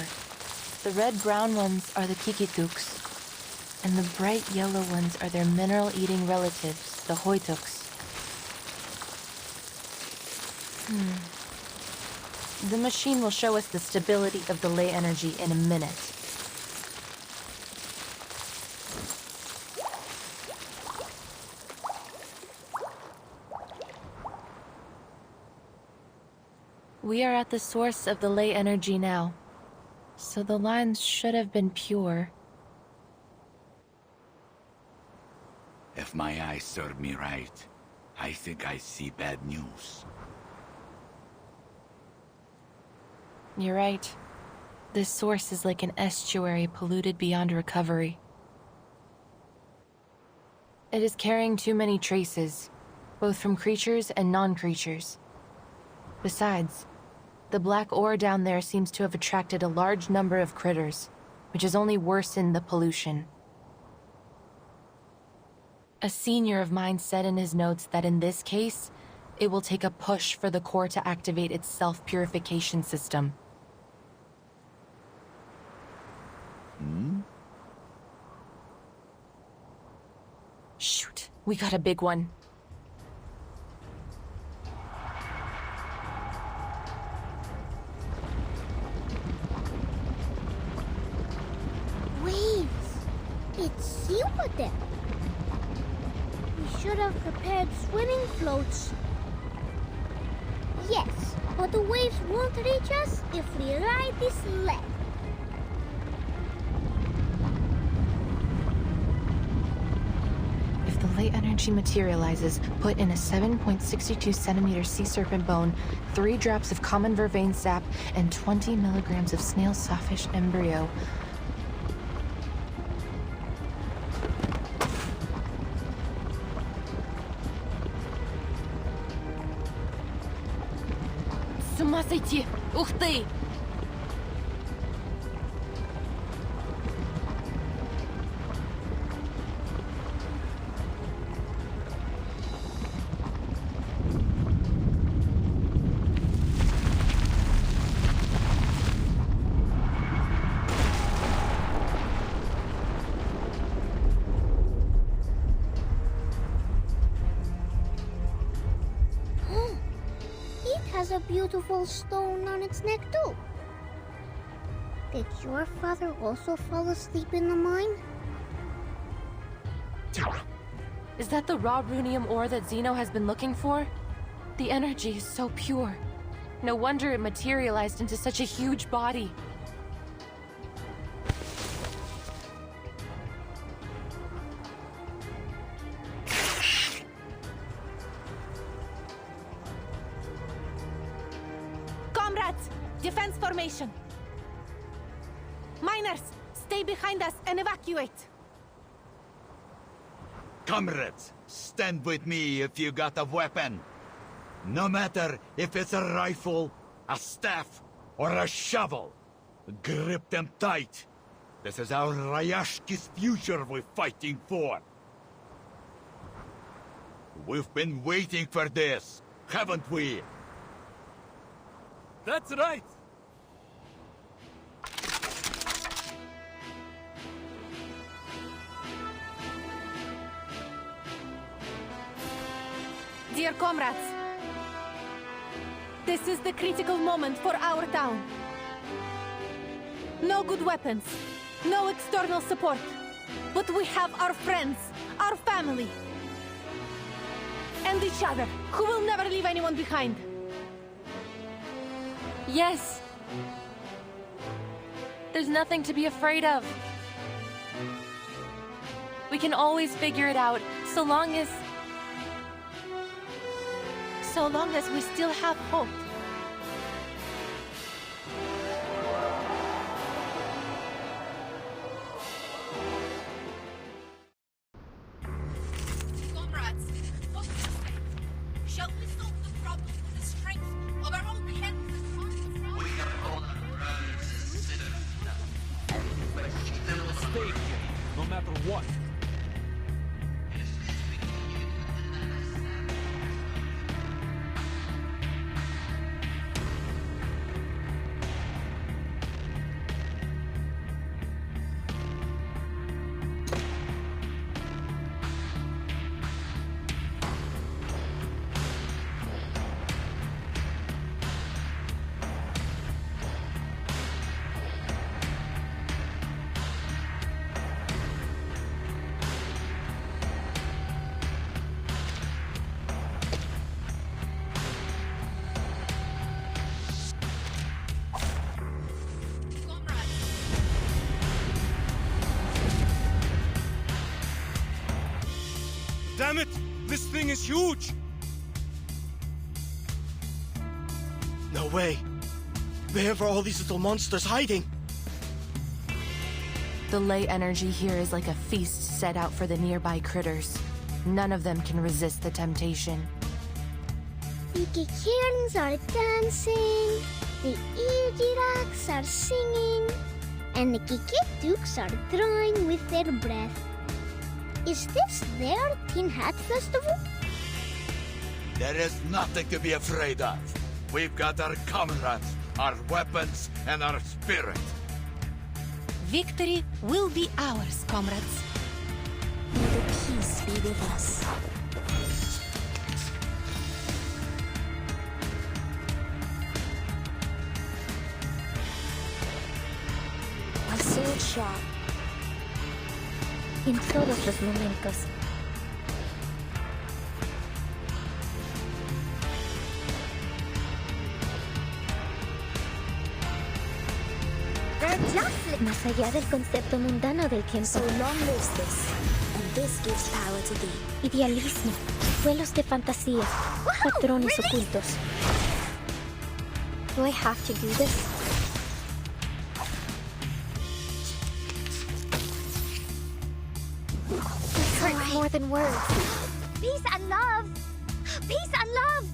The red-brown ones are the Kikituks, and the bright yellow ones are their mineral-eating relatives, the Hoituks. The machine will show us the stability of the ley energy in a minute. We are at the source of the ley energy now, so the lines should have been pure. If my eyes serve me right, I think I see bad news. You're right. This source is like an estuary polluted beyond recovery. It is carrying too many traces, both from creatures and non-creatures. Besides, the black ore down there seems to have attracted a large number of critters, which has only worsened the pollution. A senior of mine said in his notes that in this case, it will take a push for the core to activate its self-purification system. Shoot, we got a big one. Waves! It's seawater! We should have prepared swimming floats. Yes, but the waves won't reach us if we ride this sled. If the ley energy materializes, put in a 7.62 centimeter sea serpent bone, 3 drops of common vervain sap, and 20 milligrams of snail sawfish embryo. С ума сойти! Ух ты! beautiful stone on its neck too. Did your father also fall asleep in the mine? Is that the raw runium ore that Zeno has been looking for? The energy is so pure. No wonder it materialized into such a huge body. Comrades, defense formation. Miners, stay behind us and evacuate. Comrades, stand with me if you got a weapon. No matter if it's a rifle, a staff, or a shovel. Grip them tight. This is our Rayashki's future we're fighting for. We've been waiting for this, haven't we? That's right. Dear comrades, this is the critical moment for our town. No good weapons, no external support, but we have our friends, our family, and each other, who will never leave anyone behind. Yes. There's nothing to be afraid of. We can always figure it out, so long as we still have hope. Comrades, shall we solve the problem with the strength of our own hands and hearts? We are all our brothers and sisters now. But still Stay here, no matter what. Damn it! This thing is huge! No way! Where are all these little monsters hiding? The ley energy here is like a feast set out for the nearby critters. None of them can resist the temptation. The Kikirns are dancing, the Ijiraks are singing, and the Kikituks are drawing with their breath. Is this their Tin Hat Festival? There is nothing to be afraid of. We've got our comrades, our weapons, and our spirit. Victory will be ours, comrades. May the peace be with us. My sword sharp. En todos los momentos. Más allá del concepto mundano del tiempo. So long lives this, and this gives power to thee. Idealismo, vuelos de fantasía, patrones ocultos. Do I have to do this? This hurts more than words. Peace and love! Peace and love!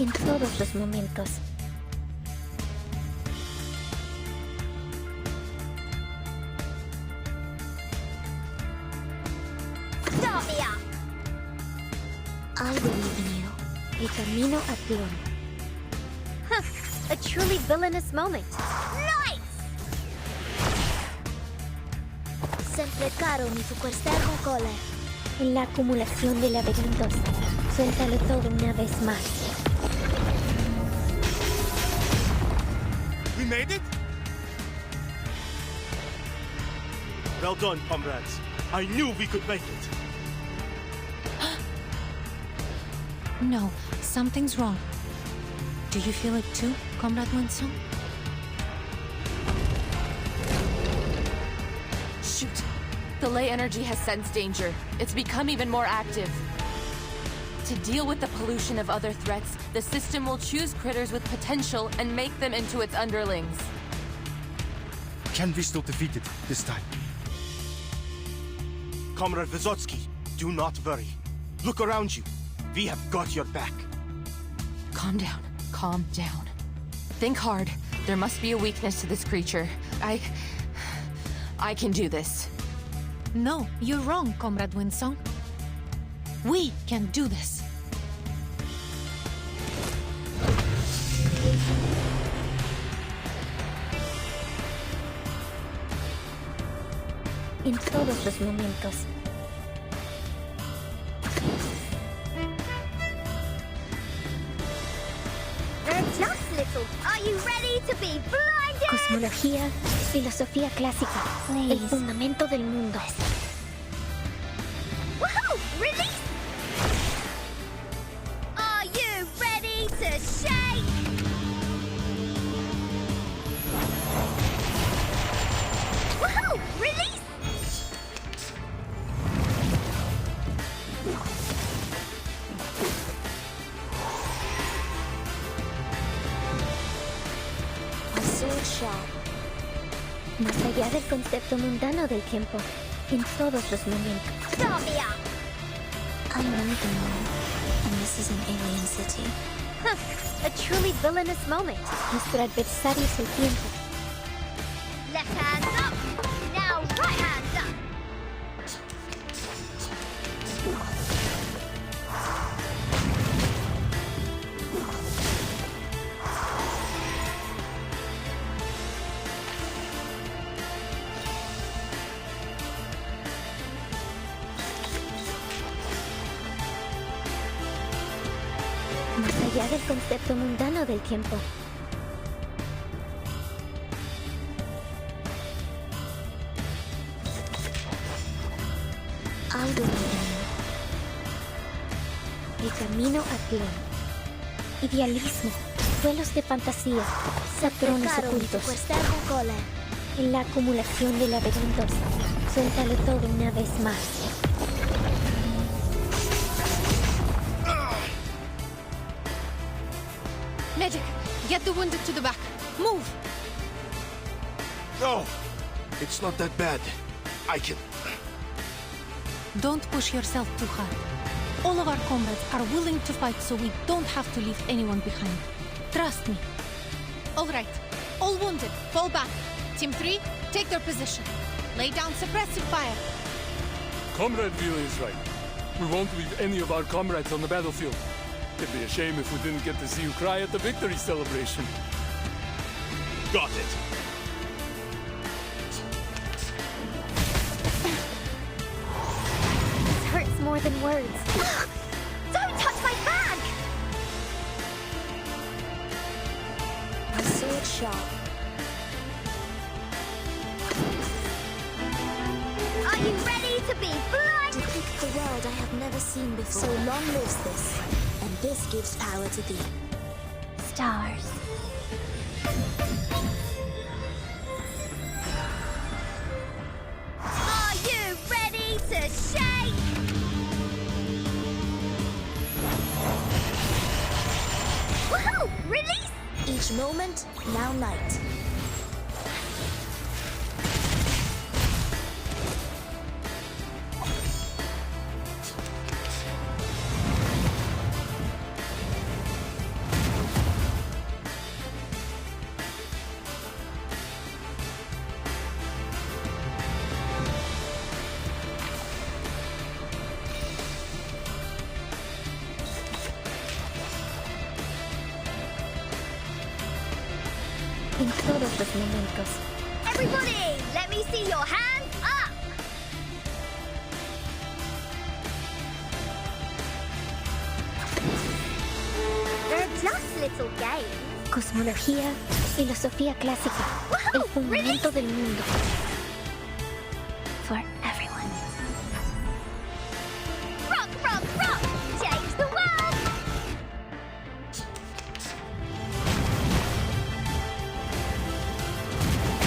En todos los momentos. Stop me up! I believe in you. El camino a Tlon. Huh, a truly villainous moment. Nice! se enfrecaron y su cuerpo cole. En la acumulación de laberintos, suéltalo todo una vez más. We made it? Well done, comrades. I knew we could make it. No, something's wrong. Do you feel it too, Comrade Winsome? Shoot. The ley energy has sensed danger. It's become even more active. To deal with the pollution of other threats, the system will choose critters with potential and make them into its underlings. Can we still defeat it this time? Comrade Vysotsky, do not worry. Look around you. We have got your back. Calm down. Calm down. Think hard. There must be a weakness to this creature. I can do this. No, you're wrong, Comrade Winsong. We can do this. En todos los momentos. Just little. Are you ready to be blinded? Cosmología, filosofía clásica, el fundamento del mundo. Woohoo! Release! Are you ready to shake? Woohoo! Release! Más allá del concepto mundano del tiempo, en todos los momentos. Start me up! I know the moon, and this is an alien city. A truly villainous moment. Nuestro adversario es el tiempo. Left hand up! Now right hand up! Más allá del concepto mundano del tiempo. Algo el camino a Plum. Idealismo, vuelos de fantasía, patrones ocultos. En la acumulación de laberintos, suéltalo todo una vez más. Medic, get the wounded to the back. Move! No! It's not that bad. I can... Don't push yourself too hard. All of our comrades are willing to fight, so we don't have to leave anyone behind. Trust me. All right. All wounded, fall back. Team 3, take their position. Lay down suppressive fire. Comrade Vila is right. We won't leave any of our comrades on the battlefield. It'd be a shame if we didn't get to see you cry at the victory celebration. Got it. This hurts more than words. Don't touch my bag! My sword sharp. Are you ready to be blind? Depict the world I have never seen before. So long lives this, and this gives power to thee. Stars. Are you ready to shake? Woohoo! Release! Each moment, now night. En todos los momentos. Everybody, let me see your hands up! Just little games. Cosmología, filosofía clásica, el fundamento del mundo. For everyone. Rock, rock, rock! Change the world!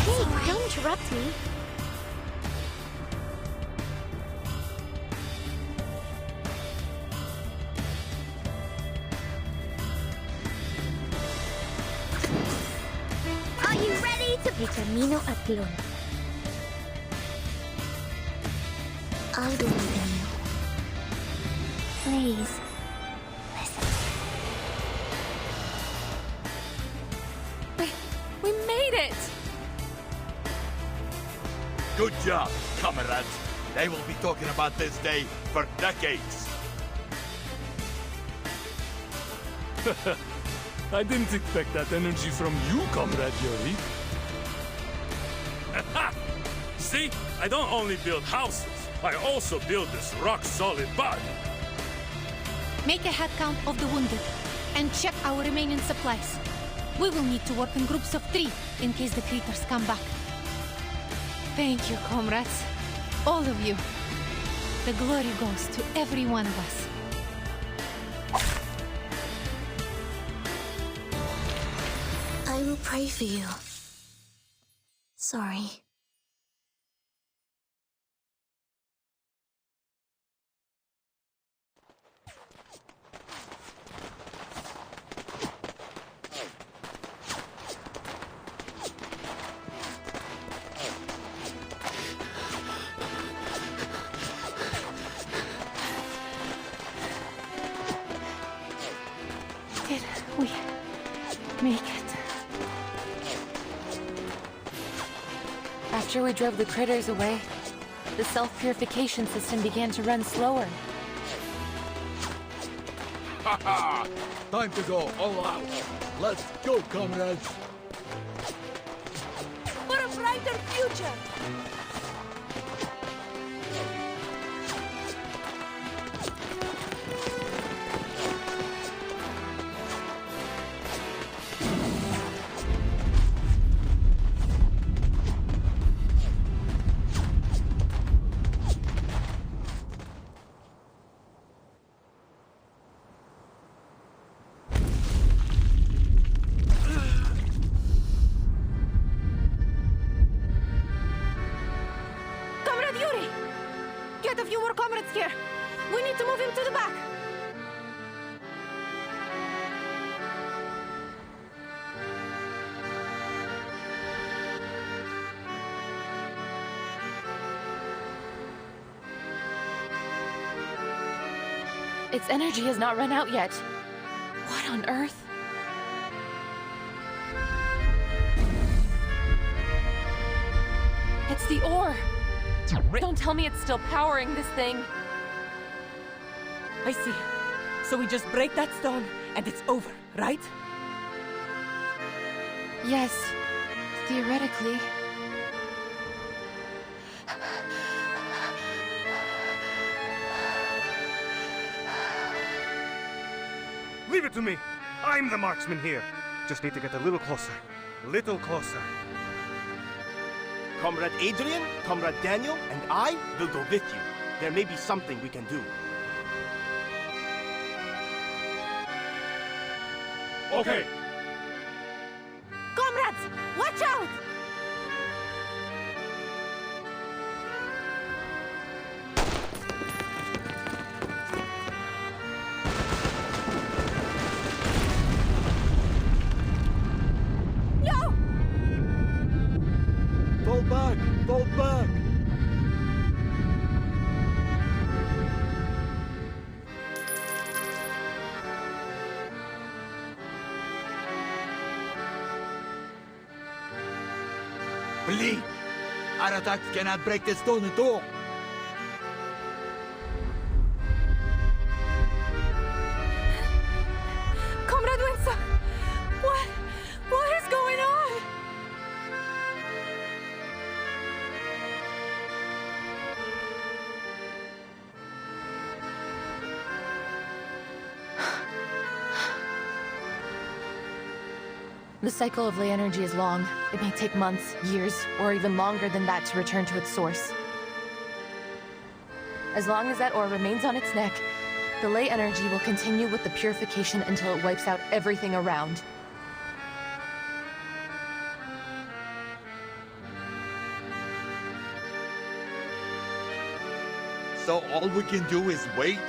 Hey, don't interrupt me. Are you ready to... El camino a Tlón. I believe in you. Please, listen. We made it! Good job, comrades. They will be talking about this day for decades. I didn't expect that energy from you, Comrade Yuri. See? I don't only build houses, I also build this rock-solid body. Make a head count of the wounded, and check our remaining supplies. We will need to work in groups of 3, in case the creatures come back. Thank you, comrades. All of you. The glory goes to every one of us. I will pray for you. Sorry. Did we make it? After we drove the critters away, the self-purification system began to run slower. Haha! Time to go all out. Let's go, comrades. For a brighter future! Get a few more comrades here. We need to move him to the back. Its energy has not run out yet. What on earth? It's the ore. Don't tell me it's still powering this thing. I see. So we just break that stone, and it's over, right? Yes, theoretically. Leave it to me. I'm the marksman here. Just need to get a little closer. Little closer. Comrade Adrian, Comrade Daniel, and I will go with you. There may be something we can do. Okay. Comrades, watch out! No! Fall back! Fall back! Believe! Our attacks cannot break the stone at all. Comrade Winsor! What is going on? The cycle of ley energy is long. It may take months, years, or even longer than that to return to its source. As long as that ore remains on its neck, the ley energy will continue with the purification until it wipes out everything around. So all we can do is wait?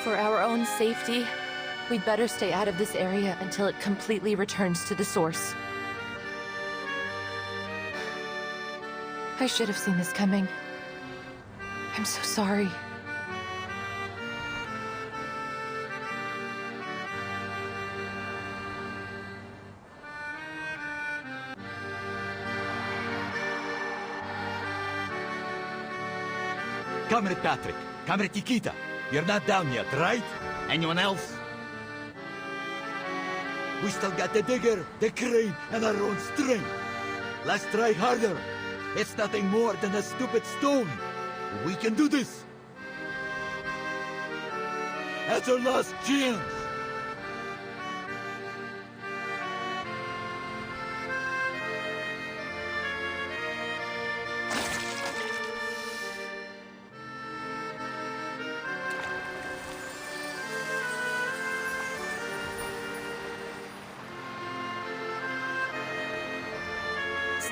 For our own safety, we'd better stay out of this area until it completely returns to the source. I should have seen this coming. I'm so sorry. Comrade Patrick, Comrade Nikita, you're not down yet, right? Anyone else? We still got the digger, the crane, and our own strength. Let's try harder. It's nothing more than a stupid stone. We can do this. That's our last chance.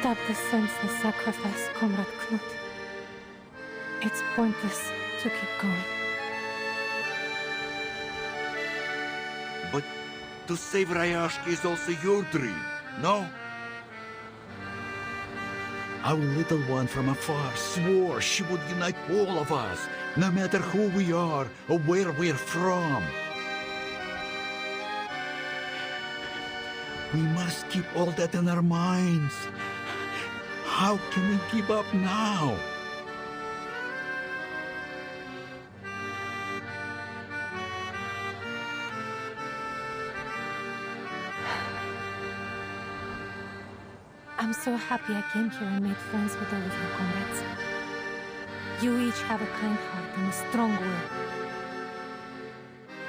Stop this senseless sacrifice, Comrade Knut. It's pointless to keep going. But to save Rayashki is also your dream, no? Our little one from afar swore she would unite all of us, no matter who we are or where we're from. We must keep all that in our minds. How can we give up now? I'm so happy I came here and made friends with all of you comrades. You each have a kind heart and a strong will.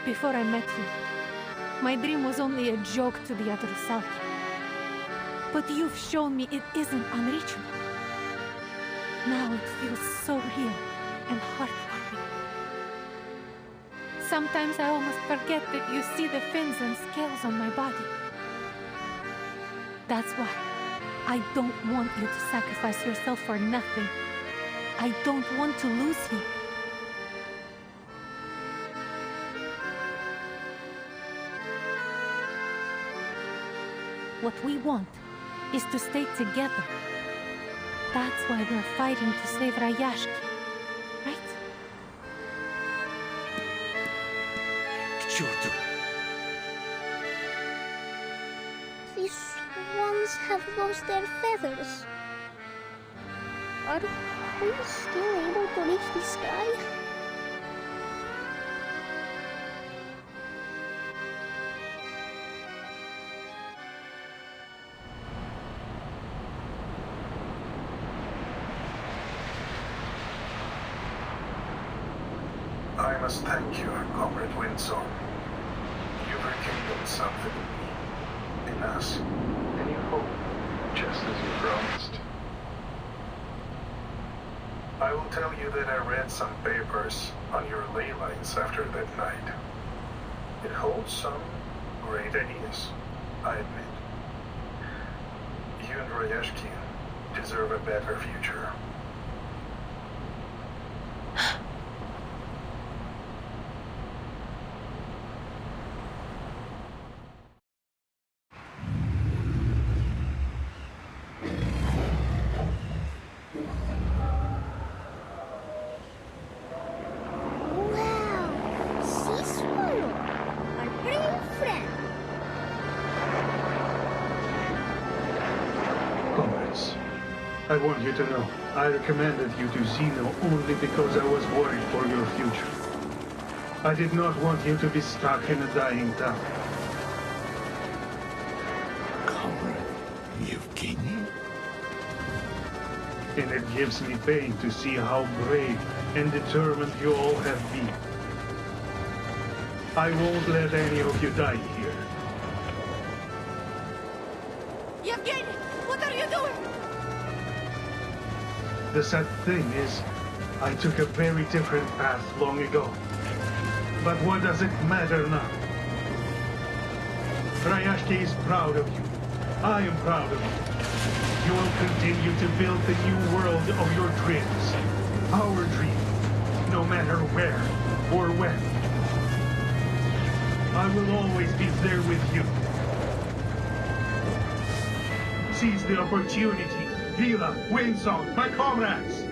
Before I met you, my dream was only a joke to the other side. But you've shown me it isn't unreachable. Now it feels so real and heartwarming. Sometimes I almost forget that you see the fins and scales on my body. That's why I don't want you to sacrifice yourself for nothing. I don't want to lose you. What we want is to stay together. That's why we're fighting to save Rayashki, right? Churtu. These swans have lost their feathers. Are we still able to reach the sky? I must thank you, Comrade Windsor. You've rekindled something in me, in us. And you hope, just as you promised. I will tell you that I read some papers on your ley lines after that night. It holds some great ideas, I admit. You and Rayashki deserve a better future. I want you to know, I recommended you to Zeno only because I was worried for your future. I did not want you to be stuck in a dying town. Comrade Yevgeny? And it gives me pain to see how brave and determined you all have been. I won't let any of you die here. Yevgeny, what are you doing? The sad thing is, I took a very different path long ago. But what does it matter now? Rayashki is proud of you. I am proud of you. You will continue to build the new world of your dreams. Our dream, no matter where or when. I will always be there with you. Seize the opportunity. Vila, Windsong, my comrades!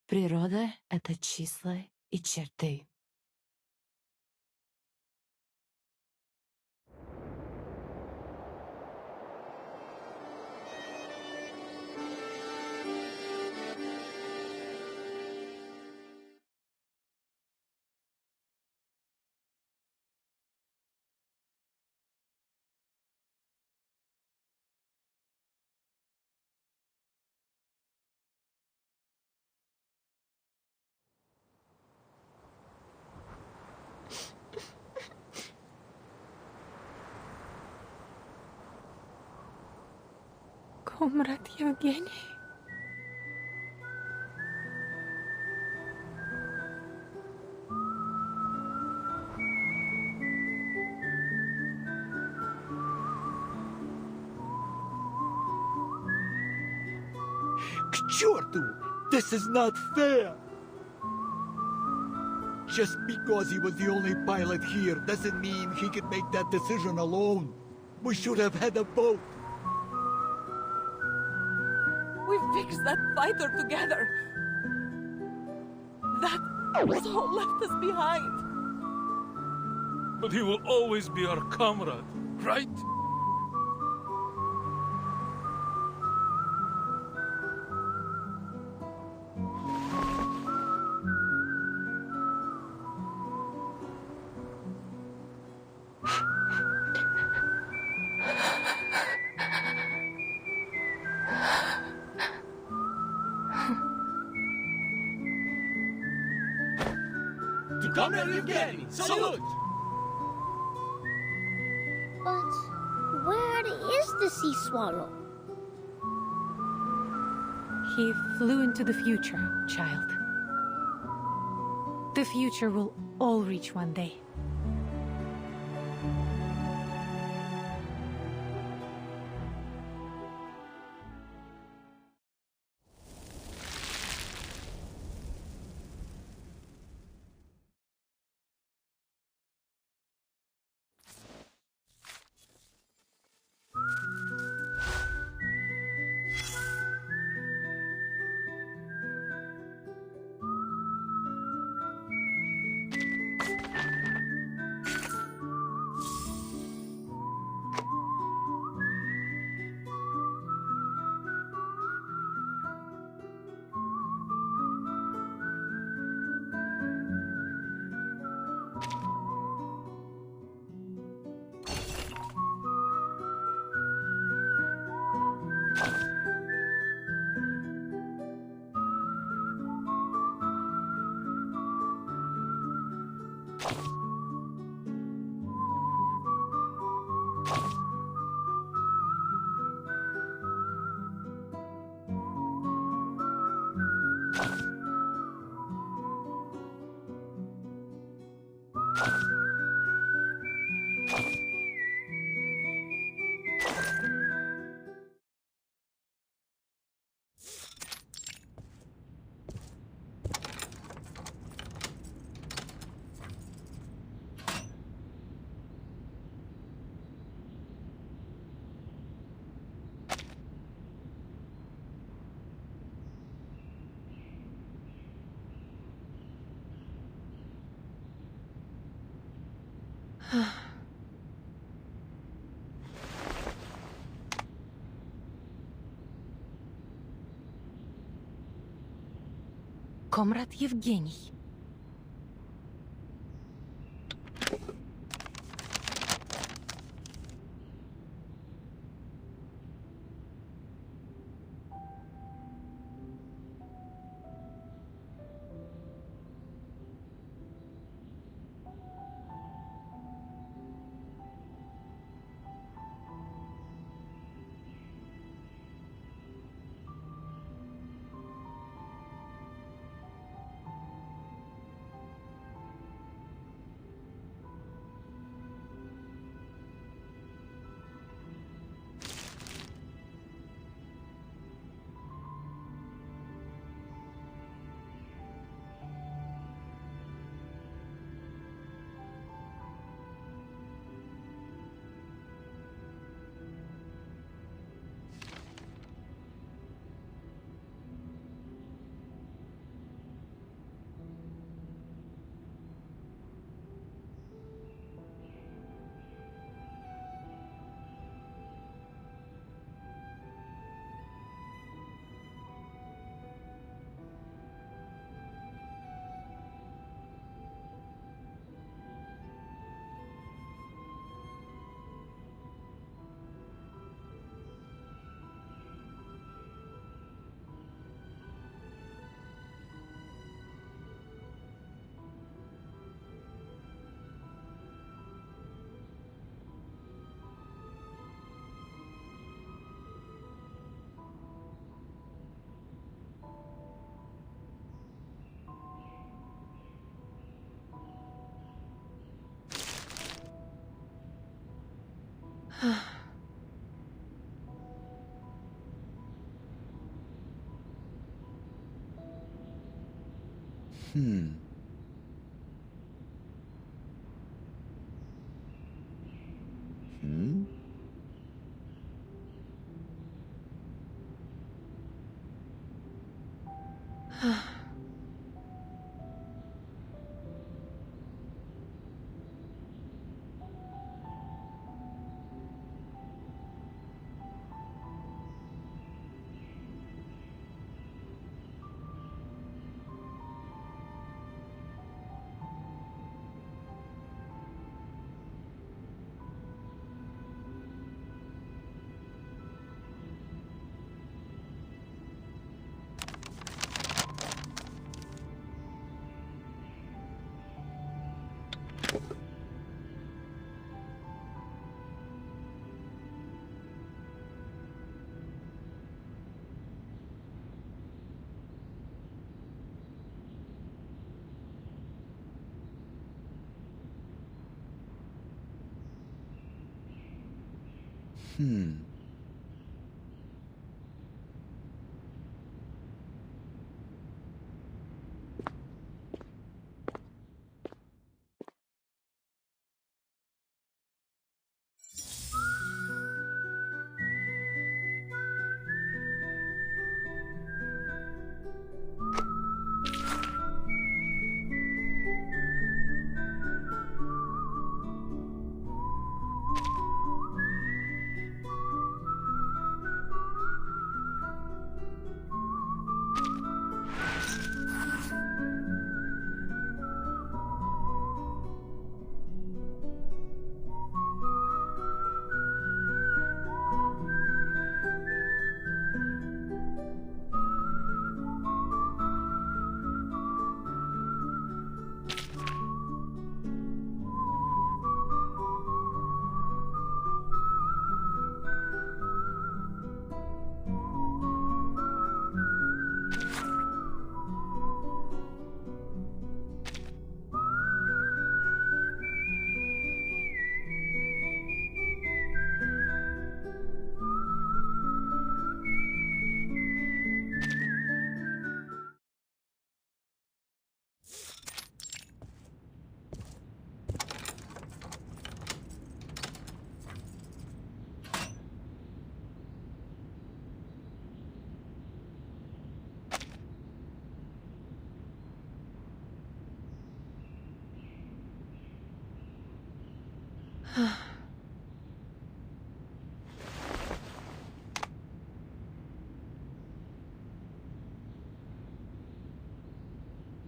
Природа — это числа и черты. Comrade Yevgeny. К черту! This is not fair! Just because he was the only pilot here doesn't mean he could make that decision alone. We should have had a boat. We fixed that fighter together. That asshole left us behind. But he will always be our comrade, right? To Comrade Yevgeny, salute! But where is the sea swallow? He flew into the future, child. The future will all reach one day. Comrade Yevgeny.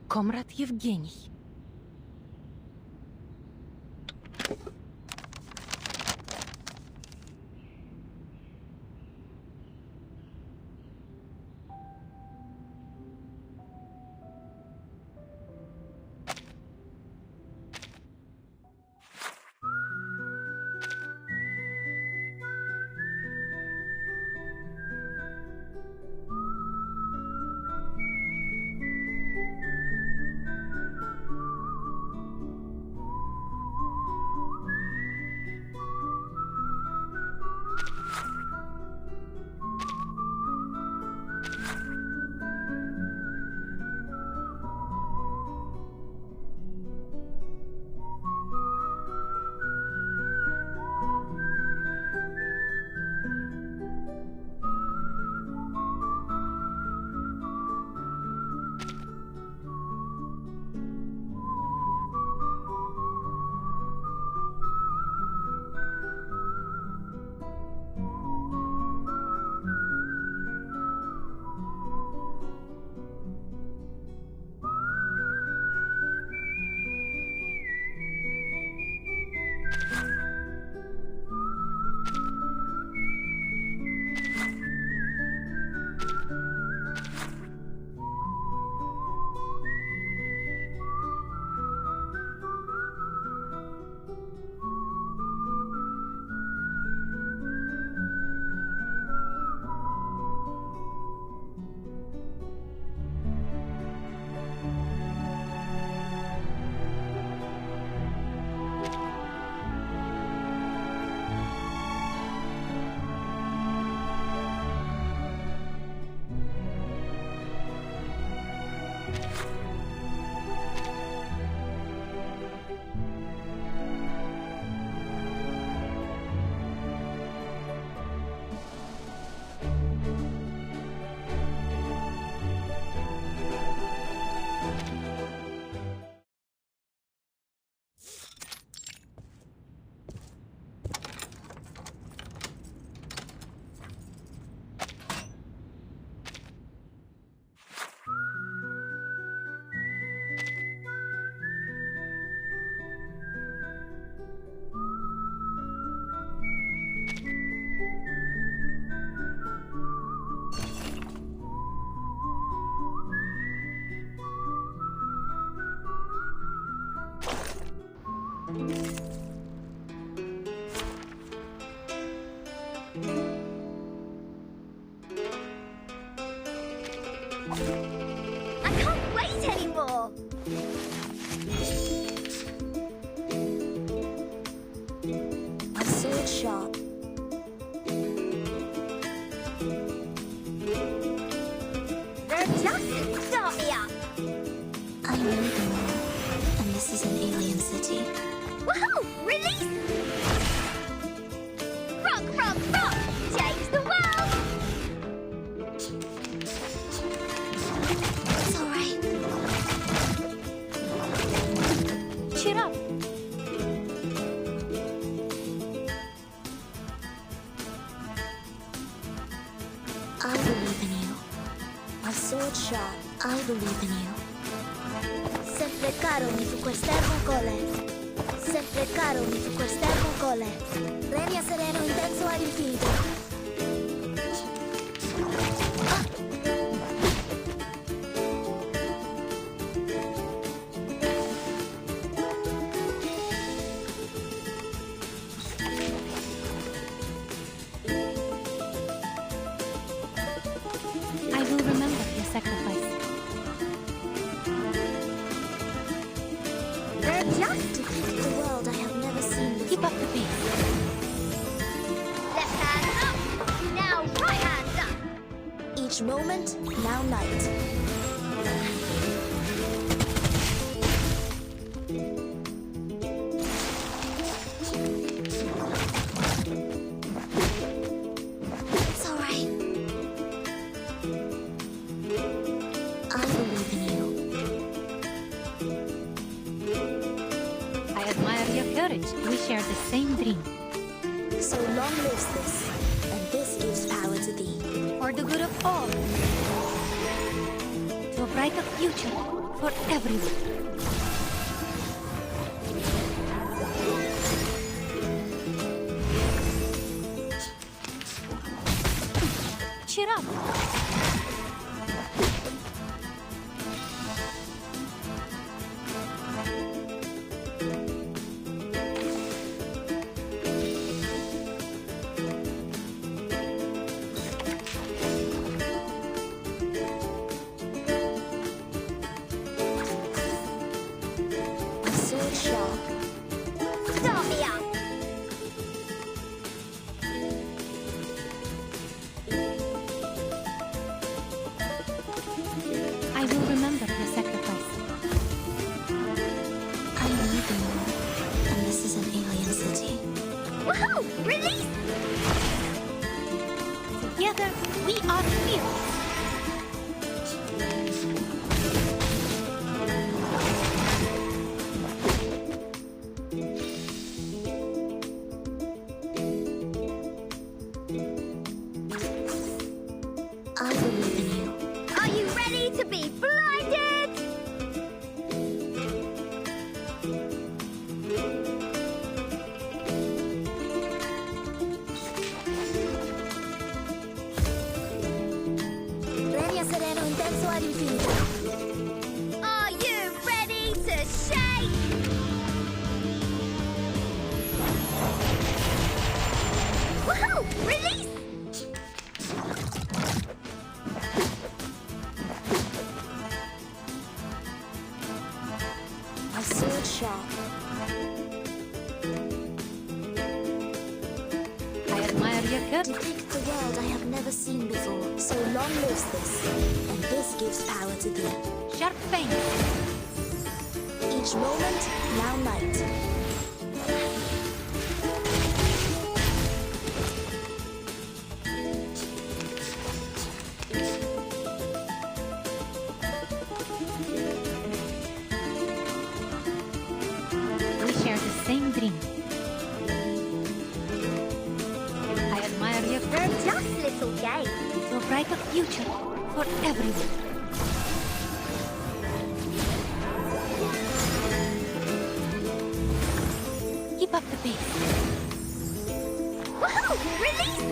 Comrade Yevgeny. I can't wait anymore! My sword sharp. They're just start me up! I know them all, and this is an alien city. Woohoo! Release! Rock, rock, rock! Change the world! It's alright. Cheer up! I believe in you. My sword sharp. I believe in you. Sempre caro mi fu quest'ermo cole. Sempre caro mi fu quest'ermo cole. Regna sereno intenso ad infinito. I will remember your sacrifice. They're just the world I have never seen before. Keep up the pace. Left hand up, now right hand up. Each moment, now night. It's alright. I believe in you. I admire your courage. We share the same dream. So long lives this, and this gives power to thee. For the good of all. To a brighter future for everyone. Cheer up. My sword sharp. Start me up! I will remember your sacrifice. I believe in you, and this is an alien city. Woohoo! Release! Together, we are fearless. I believe in you. Are you ready to be blinded? Regna sereno intenso ad infinito. Are you ready to shake? Woohoo! Release! My sword sharp. I admire your courage. Depict the world I have never seen before. So long lives this, and this gives power to thee. Sharp pain. Each moment, now night. We share the same dream. I admire your They're just little games. to a brighter future for everyone. Keep up the pace. Woohoo! Release!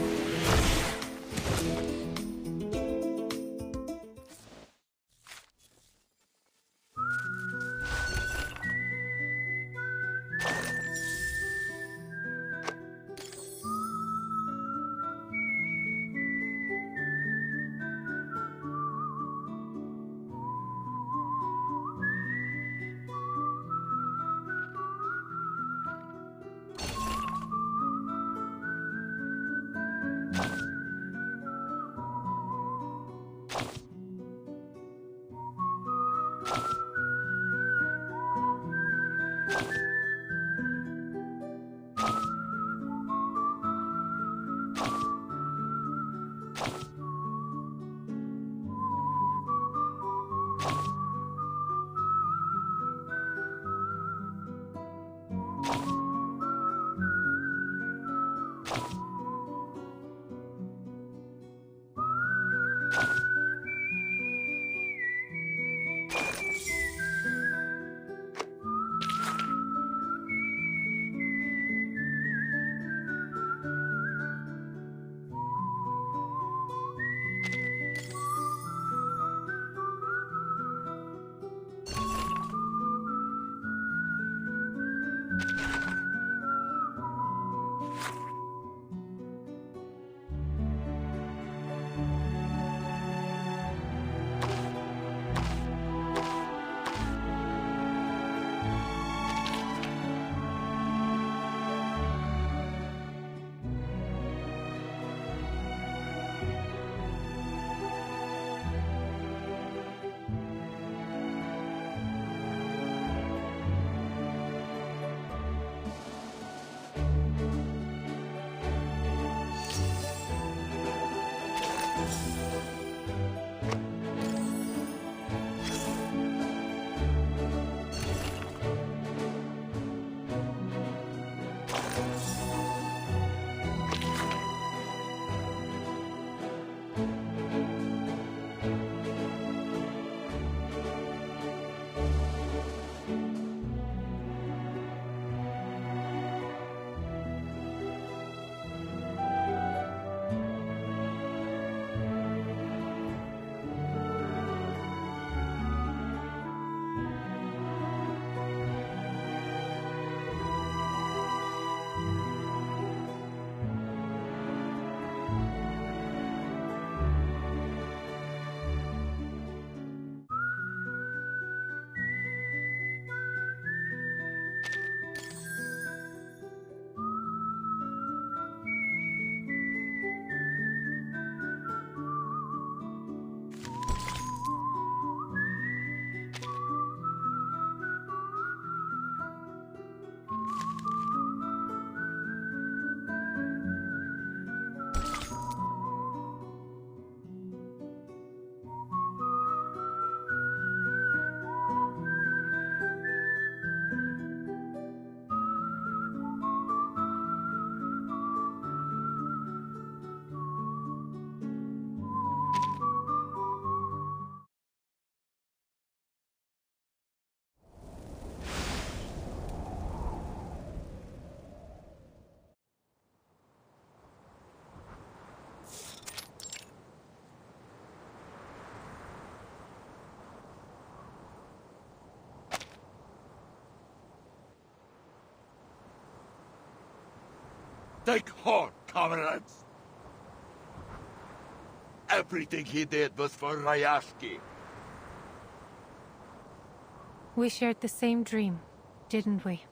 Take heart, comrades! Everything he did was for Rayashki. We shared the same dream, didn't we?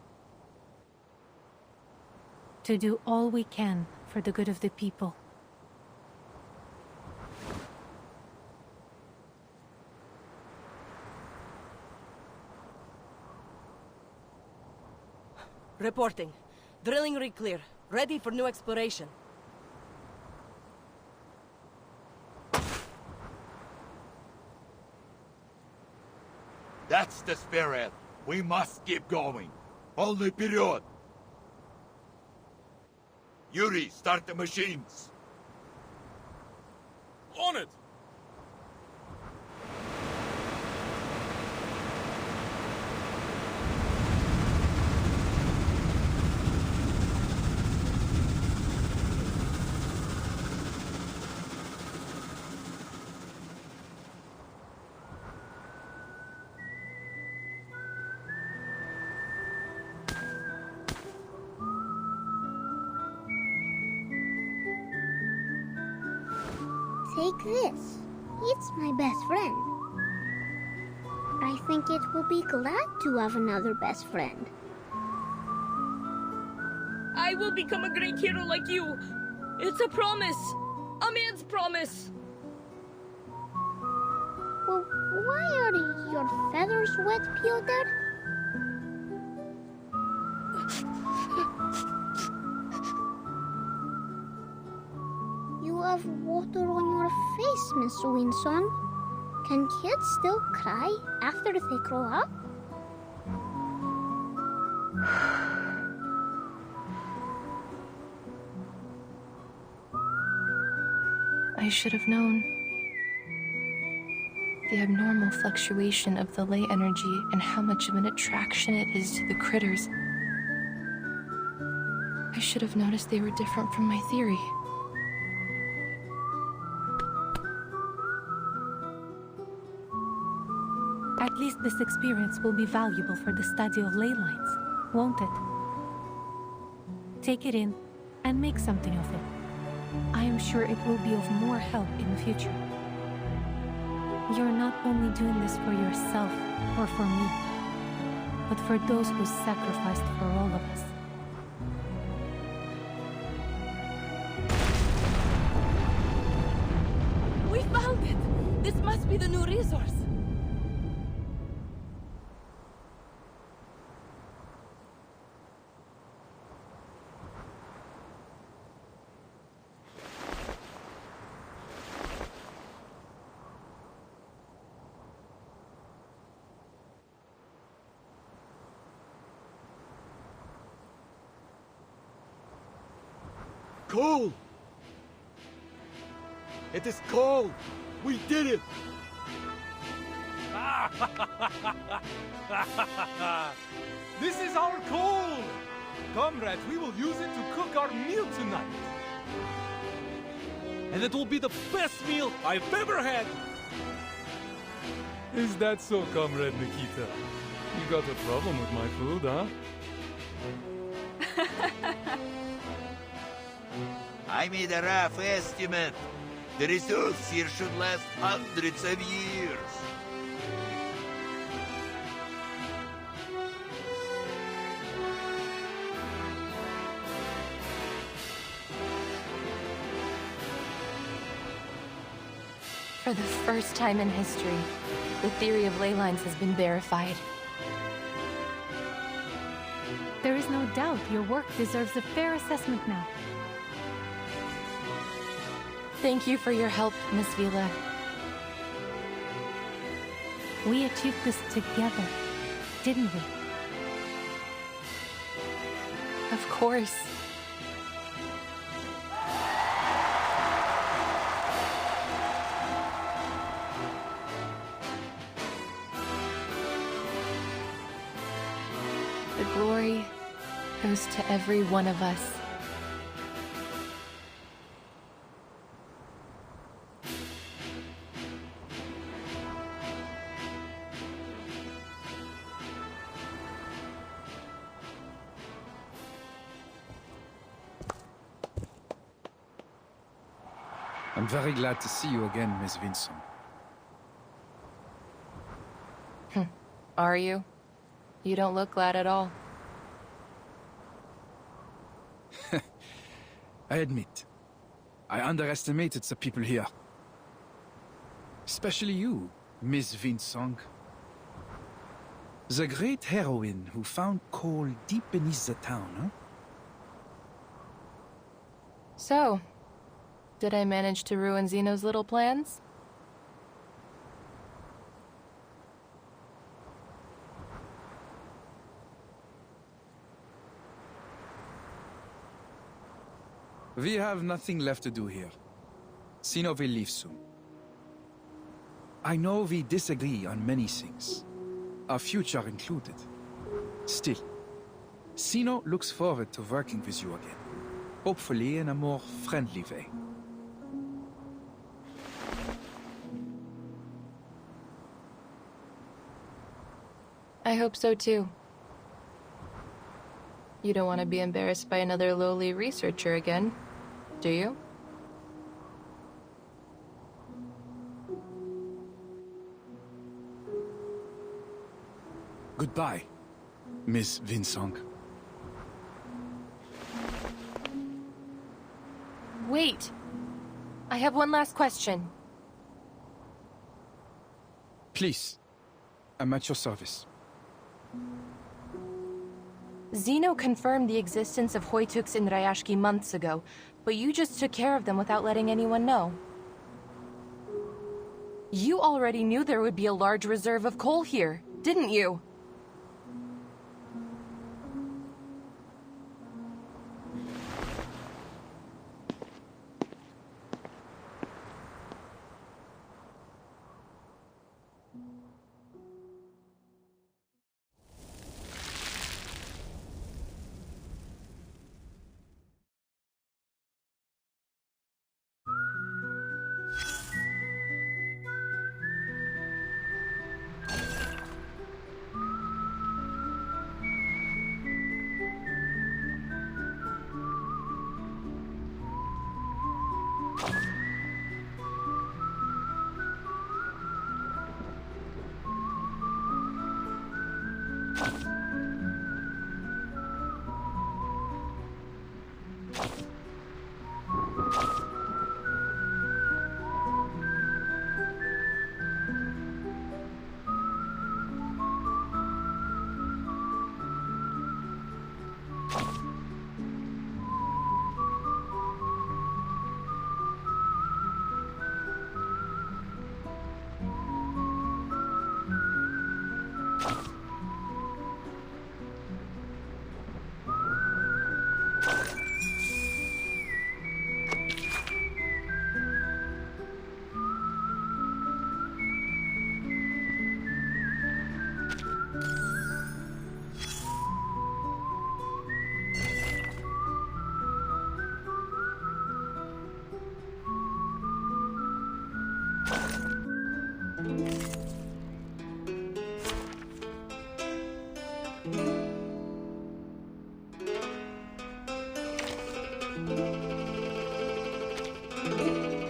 To do all we can for the good of the people. Reporting. Drilling rig clear. Ready for new exploration. That's the spirit. We must keep going. Only period. Yuri, start the machines. On it! Take this. It's my best friend. I think it will be glad to have another best friend. I will become a great hero like you. It's a promise. A man's promise. Well, why are your feathers wet, Pyotr? You have water on your face, Miss Winsong. Can kids still cry after they grow up? I should have known. The abnormal fluctuation of the ley energy and how much of an attraction it is to the critters. I should have noticed they were different from my theory. At least this experience will be valuable for the study of ley lines, won't it? Take it in and make something of it. I am sure it will be of more help in the future. You're not only doing this for yourself or for me, but for those who sacrificed for all of us. We found it! This must be the new resource. Coal! It is coal! We did it! This is our coal! Comrades, we will use it to cook our meal tonight. And it will be the best meal I've ever had! Is that so, Comrade Nikita? You got a problem with my food, huh? I made a rough estimate. The results here should last hundreds of years. For the first time in history, the theory of ley lines has been verified. There is no doubt your work deserves a fair assessment now. Thank you for your help, Miss Vila. We achieved this together, didn't we? Of course. The glory goes to every one of us. I'm very glad to see you again, Miss Vincent. Are you? You don't look glad at all. I admit, I underestimated the people here. Especially you, Miss Vinsong. The great heroine who found coal deep beneath the town, huh? So, did I manage to ruin Zeno's little plans? We have nothing left to do here. Zeno will leave soon. I know we disagree on many things, our future included. Still, Zeno looks forward to working with you again, hopefully in a more friendly way. I hope so too. You don't want to be embarrassed by another lowly researcher again, do you? Goodbye, Miss Vinsong. Wait! I have one last question. Please, I'm at your service. Zeno confirmed the existence of Hoytuks in Rayashki months ago, but you just took care of them without letting anyone know. You already knew there would be a large reserve of coal here, didn't you?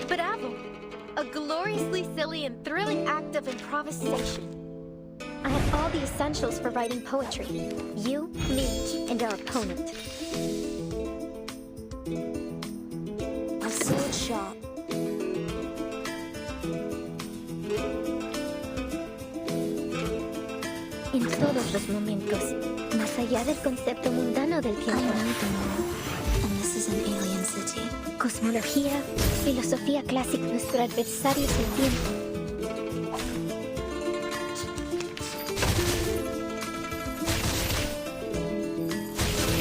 Bravo! A gloriously silly and thrilling act of improvisation. I have all the essentials for writing poetry. You, me, and our opponent. A sword shop. En todos los momentos, más allá del concepto mundano del tiempo. And this is an alien city. Cosmología, filosofía clásica, nuestro adversario es el tiempo.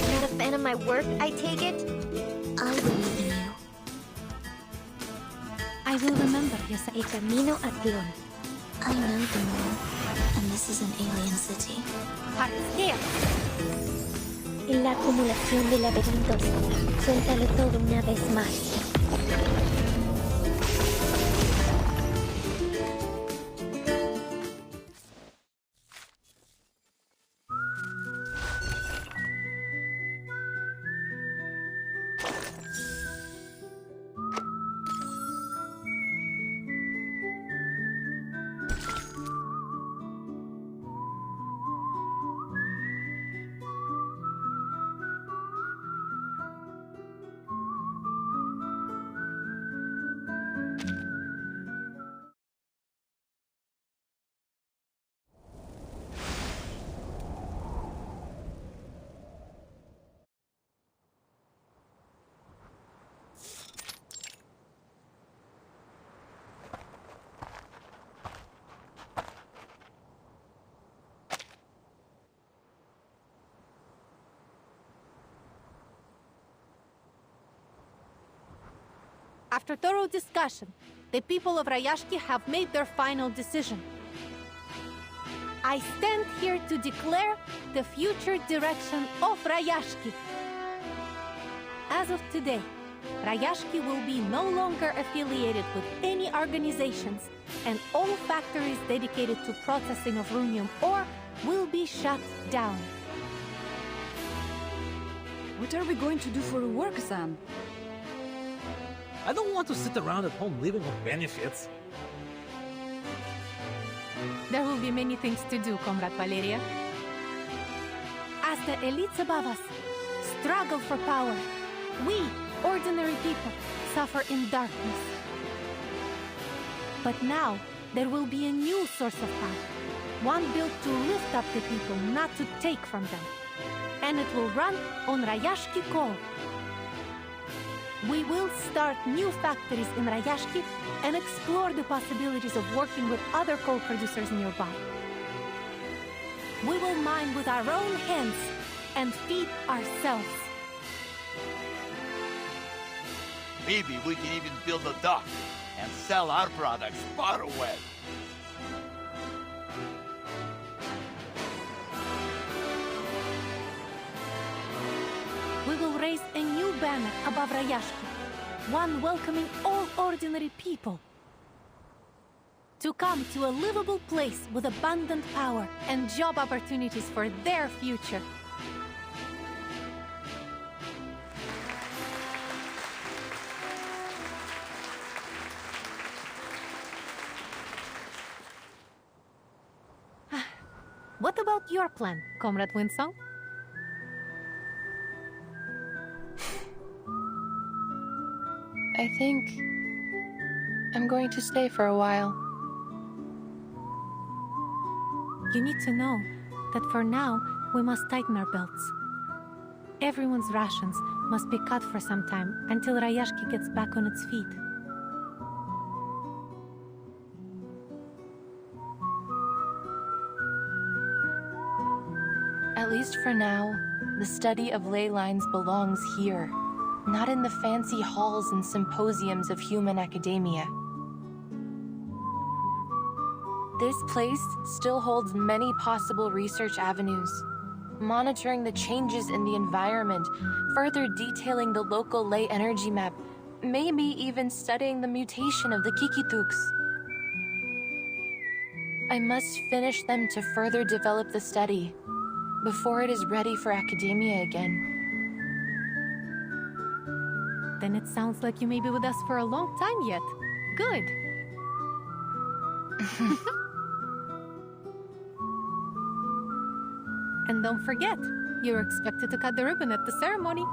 Not a fan of my work, I take it? I believe in you. I will remember, yes, El camino a Tlón. I know the moon, and this is an alien city. Hearths here. En la acumulación de laberintos, suéltalo todo una vez más. After thorough discussion, the people of Rayashki have made their final decision. I stand here to declare the future direction of Rayashki. As of today, Rayashki will be no longer affiliated with any organizations, and all factories dedicated to processing of runium ore will be shut down. What are we going to do for work, Sam? I don't want to sit around at home living on benefits. There will be many things to do, Comrade Valeria. As the elites above us struggle for power, we, ordinary people, suffer in darkness. But now, there will be a new source of power. One built to lift up the people, not to take from them. and it will run on Rayashki coal. We will start new factories in Rayashki and explore the possibilities of working with other coal producers nearby. We will mine with our own hands and feed ourselves. Maybe we can even build a dock and sell our products far away. We will raise a new banner above Rayashki, one welcoming all ordinary people to come to a livable place with abundant power and job opportunities for their future. What about your plan, Comrade Windsong? I think I'm going to stay for a while. You need to know that for now, we must tighten our belts. Everyone's rations must be cut for some time until Rayashki gets back on its feet. At least for now, the study of ley lines belongs here, not in the fancy halls and symposiums of human academia. This place still holds many possible research avenues, monitoring the changes in the environment, further detailing the local ley energy map, maybe even studying the mutation of the Kikituks. I must finish them to further develop the study before it is ready for academia again. Then it sounds like you may be with us for a long time yet. Good. And don't forget, you're expected to cut the ribbon at the ceremony.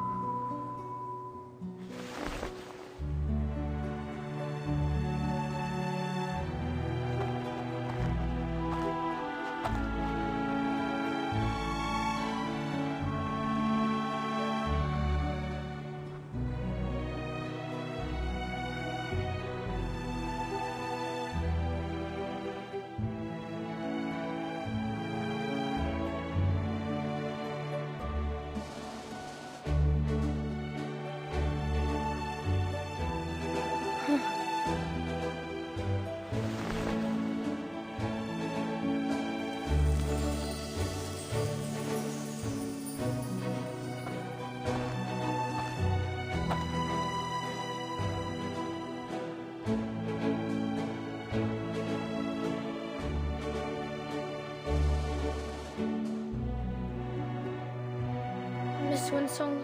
Miss Winsong,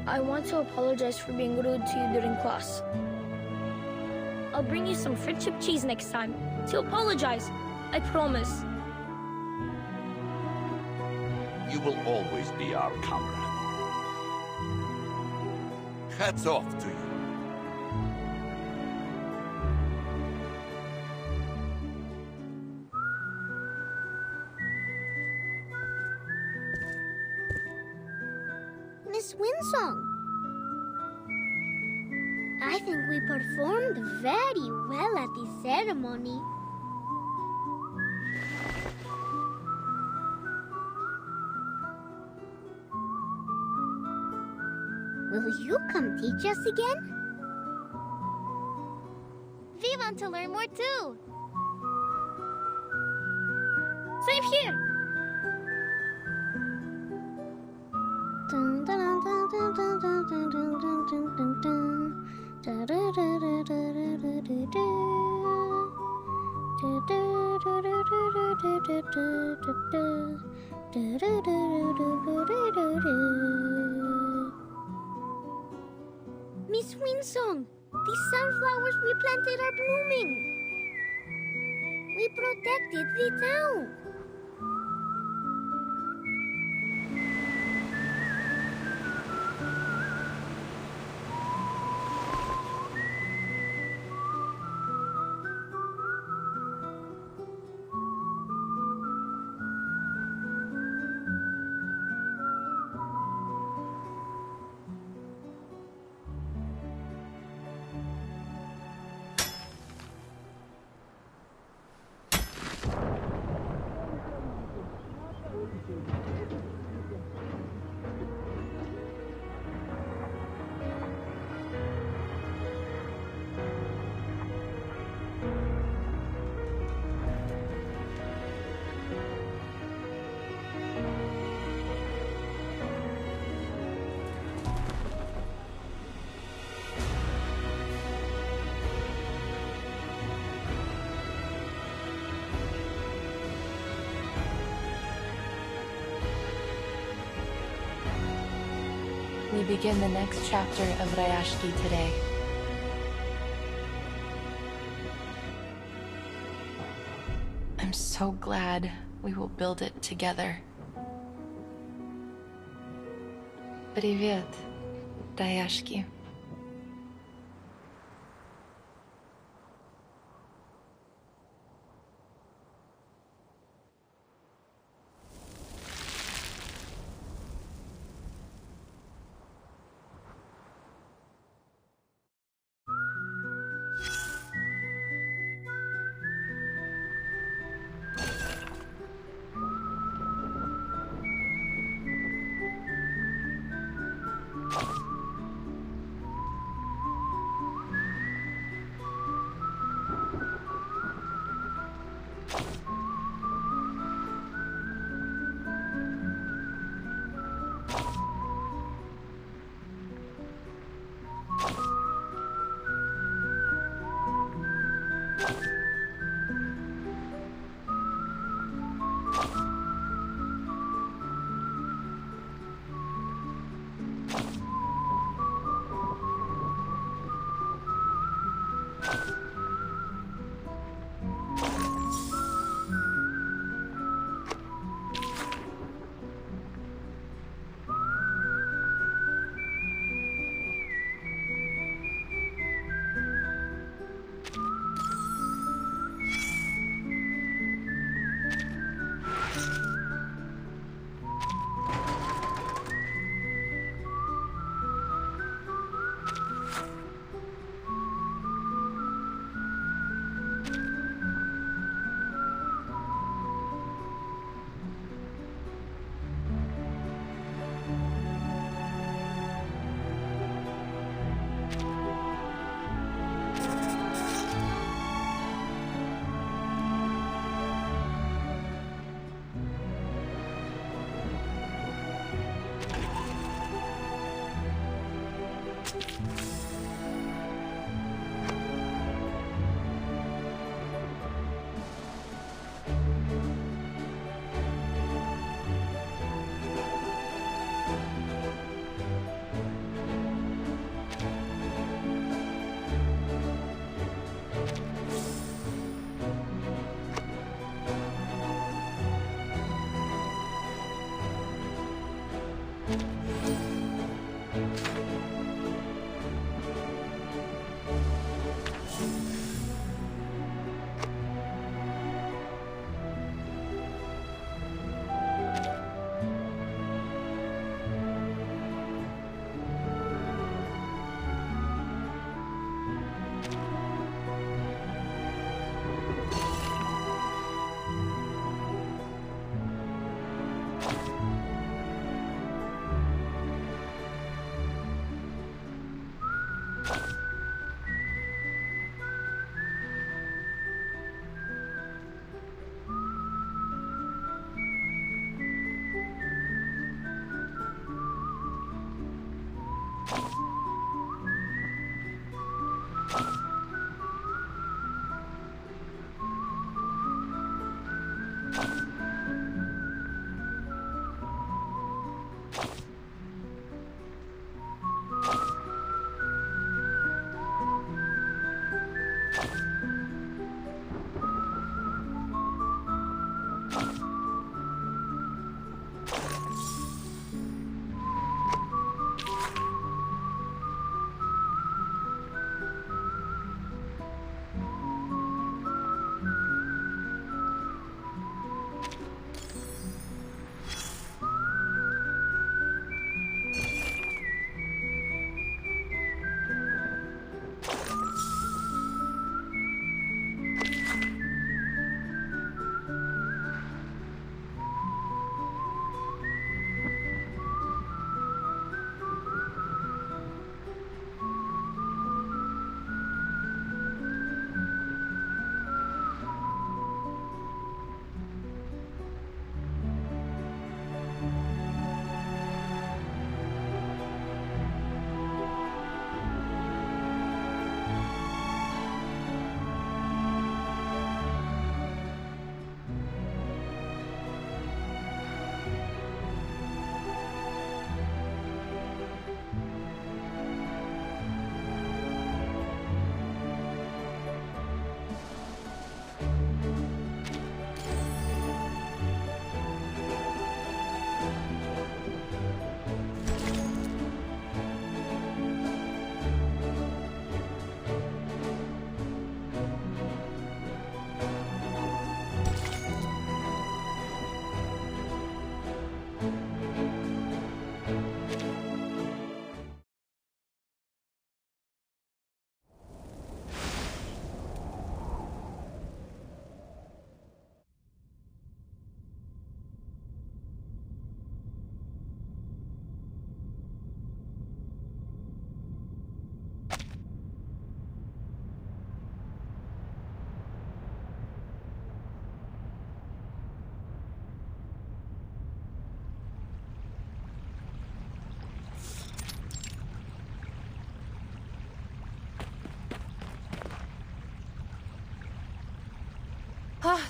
I want to apologize for being rude to you during class. I'll bring you some friendship cheese next time to apologize. I promise. You will always be our comrade. Hats off to you. Miss Winsong, I think we performed very well at the ceremony. Will you come teach us again? We want to learn more too. Same here. Dun, dun, dun, dun, dun, dun, dun, dun, dun, dun, dun. Da, da, da, da, da, da, da, da, da. Da, da, da, da, da, da, da, da, da, da. Da, da, da, da, da, da, da. Miss Winsong, the sunflowers we planted are blooming. We protected the town. we begin the next chapter of Rayashki today. I'm so glad we will build it together. Привет, Rayashki.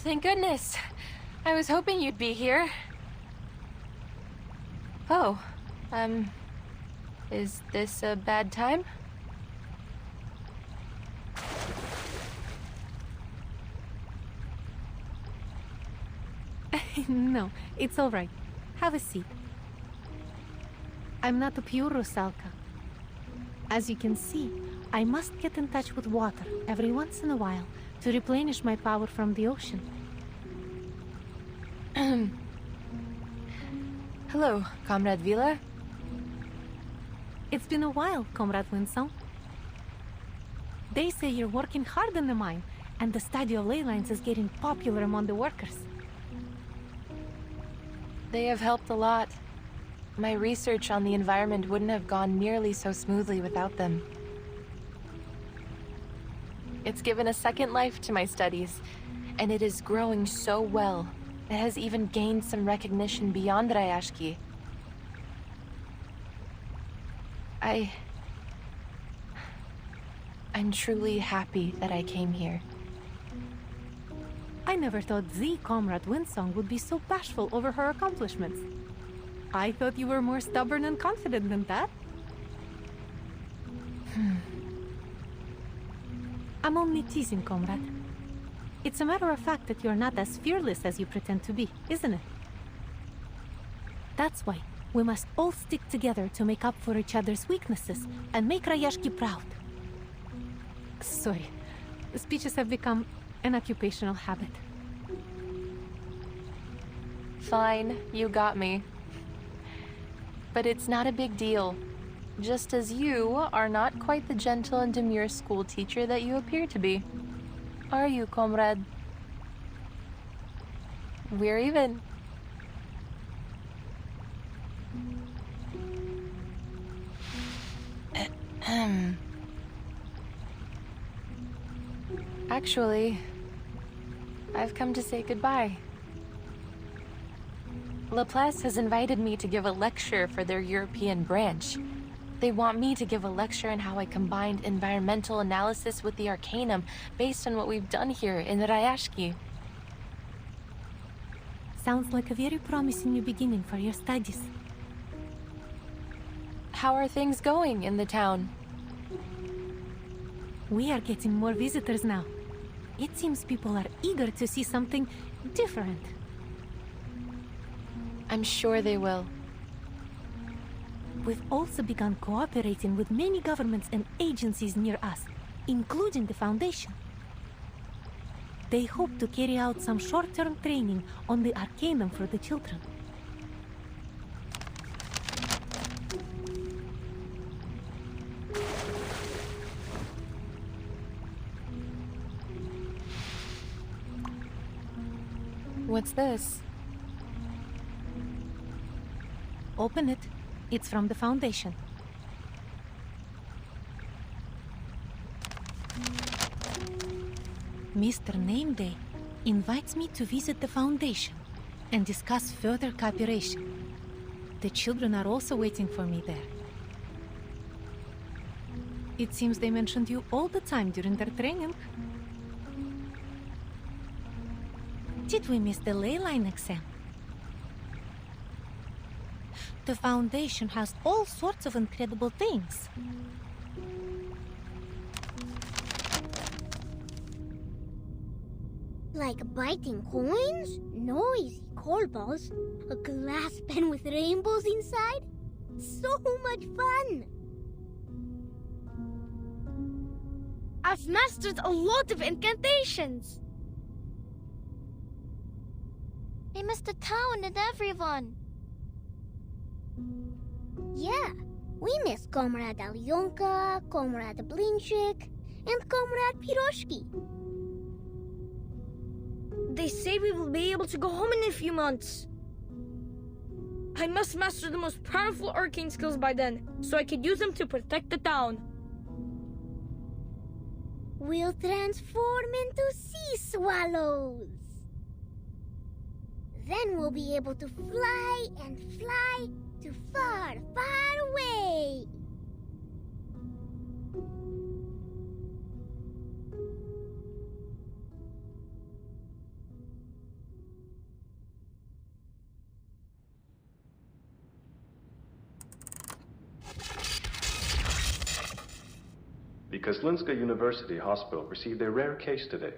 thank goodness. I was hoping you'd be here. Oh, is this a bad time? No, it's all right. Have a seat. I'm not a pure Rusalka. As you can see, I must get in touch with water every once in a while to replenish my power from the ocean. Hello, Comrade Vila. It's been a while, Comrade Winsong. They say you're working hard in the mine, and the study of ley lines is getting popular among the workers. They have helped a lot. My research on the environment wouldn't have gone nearly so smoothly without them. It's given a second life to my studies, and it is growing so well. It has even gained some recognition beyond Rayashki. I'm truly happy that I came here. I never thought the Comrade Winsong would be so bashful over her accomplishments. I thought you were more stubborn and confident than that. I'm only teasing, Comrade. It's a matter of fact that you're not as fearless as you pretend to be, isn't it? That's why we must all stick together to make up for each other's weaknesses and make Rayashki proud. Sorry, speeches have become an occupational habit. Fine, you got me. But it's not a big deal. Just as you are not quite the gentle and demure school teacher that you appear to be. Are you, comrade? We're even. Actually, I've come to say goodbye. Laplace has invited me to give a lecture for their European branch. They want me to give a lecture on how I combined environmental analysis with the Arcanum based on what we've done here in Rayashki. Sounds like a very promising new beginning for your studies. How are things going in the town? We are getting more visitors now. It seems people are eager to see something different. I'm sure they will. We've also begun cooperating with many governments and agencies near us, including the Foundation. They hope to carry out some short-term training on the Arcanum for the children. What's this? Open it. It's from the Foundation. Mr. Nameday invites me to visit the Foundation and discuss further cooperation. The children are also waiting for me there. It seems they mentioned you all the time during their training. Did we miss the ley line exam? The Foundation has all sorts of incredible things. Like biting coins, noisy coal balls, a glass pen with rainbows inside. So much fun! I've mastered a lot of incantations. I missed the town and everyone. Yeah, we miss Comrade Alyonka, Comrade Blinchik, and Comrade Piroshki. They say we will be able to go home in a few months. I must master the most powerful arcane skills by then, so I can use them to protect the town. We'll transform into sea swallows. Then we'll be able to fly and fly to far, far away. Kozlinska University Hospital received a rare case today.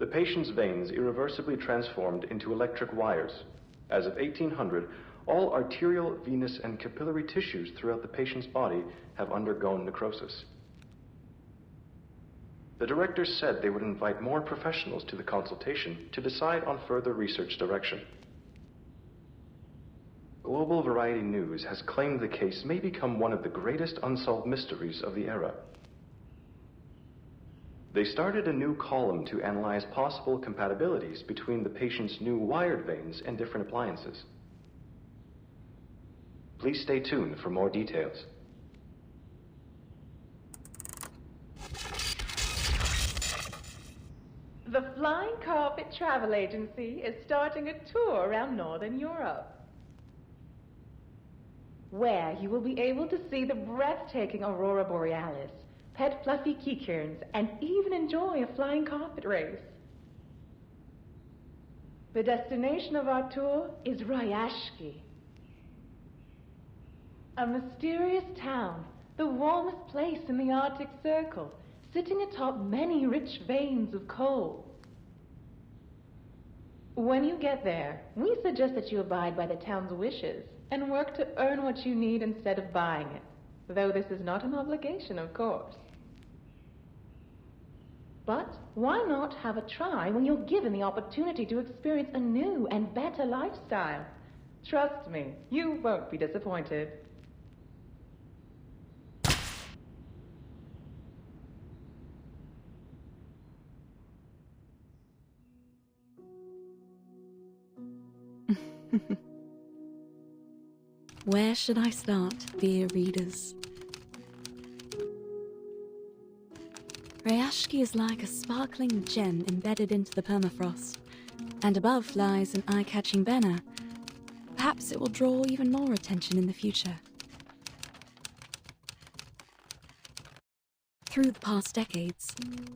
The patient's veins irreversibly transformed into electric wires. As of 1800, all arterial, venous, and capillary tissues throughout the patient's body have undergone necrosis. The directors said they would invite more professionals to the consultation to decide on further research direction. Global Variety News has claimed the case may become one of the greatest unsolved mysteries of the era. They started a new column to analyze possible compatibilities between the patient's new wired veins and different appliances. Please stay tuned for more details. The Flying Carpet Travel Agency is starting a tour around Northern Europe, where you will be able to see the breathtaking Aurora Borealis, pet fluffy keycairns, and even enjoy a flying carpet race. The destination of our tour is Rayashki, a mysterious town, the warmest place in the Arctic Circle, sitting atop many rich veins of coal. When you get there, we suggest that you abide by the town's wishes and work to earn what you need instead of buying it, though this is not an obligation, of course. But why not have a try when you're given the opportunity to experience a new and better lifestyle? Trust me, you won't be disappointed. Where should I start, dear readers? Rayashki is like a sparkling gem embedded into the permafrost, and above lies an eye-catching banner. Perhaps it will draw even more attention in the future. Through the past decades,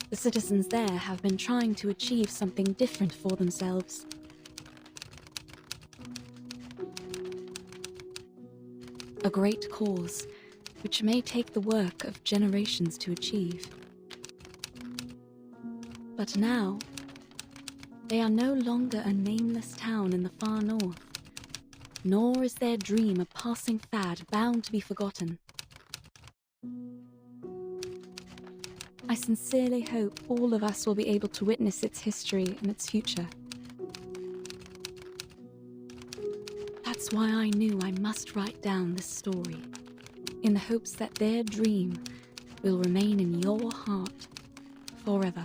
the citizens there have been trying to achieve something different for themselves. A great cause, which may take the work of generations to achieve. But now, they are no longer a nameless town in the far north, nor is their dream a passing fad bound to be forgotten. I sincerely hope all of us will be able to witness its history and its future. That's why I knew I must write down this story, in the hopes that their dream will remain in your heart forever.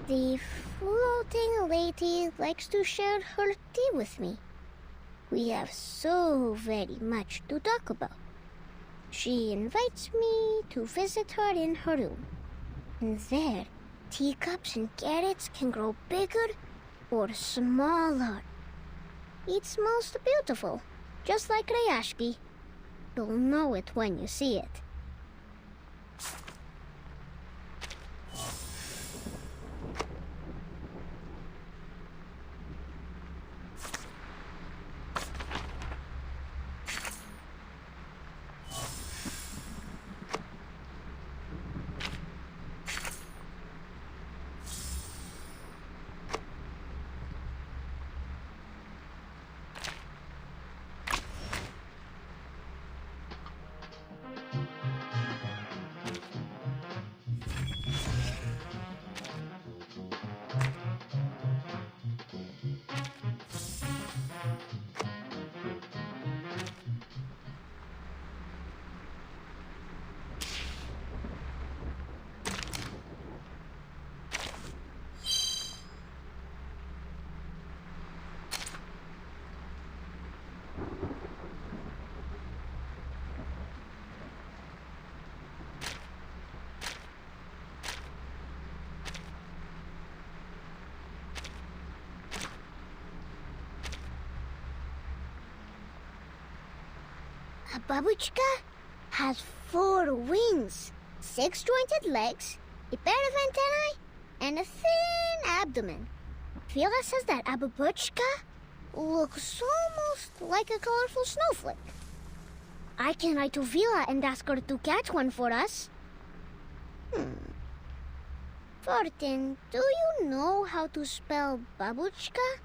The floating lady likes to share her tea with me. We have so very much to talk about. She invites me to visit her in her room. And there, teacups and carrots can grow bigger or smaller. It's most beautiful, just like Rayashki. You'll know it when you see it. A babushka has 4 wings, 6 jointed legs, a pair of antennae, and a thin abdomen. Vila says that a babushka looks almost like a colorful snowflake. I can write to Vila and ask her to catch one for us. Fortin, do you know how to spell babushka?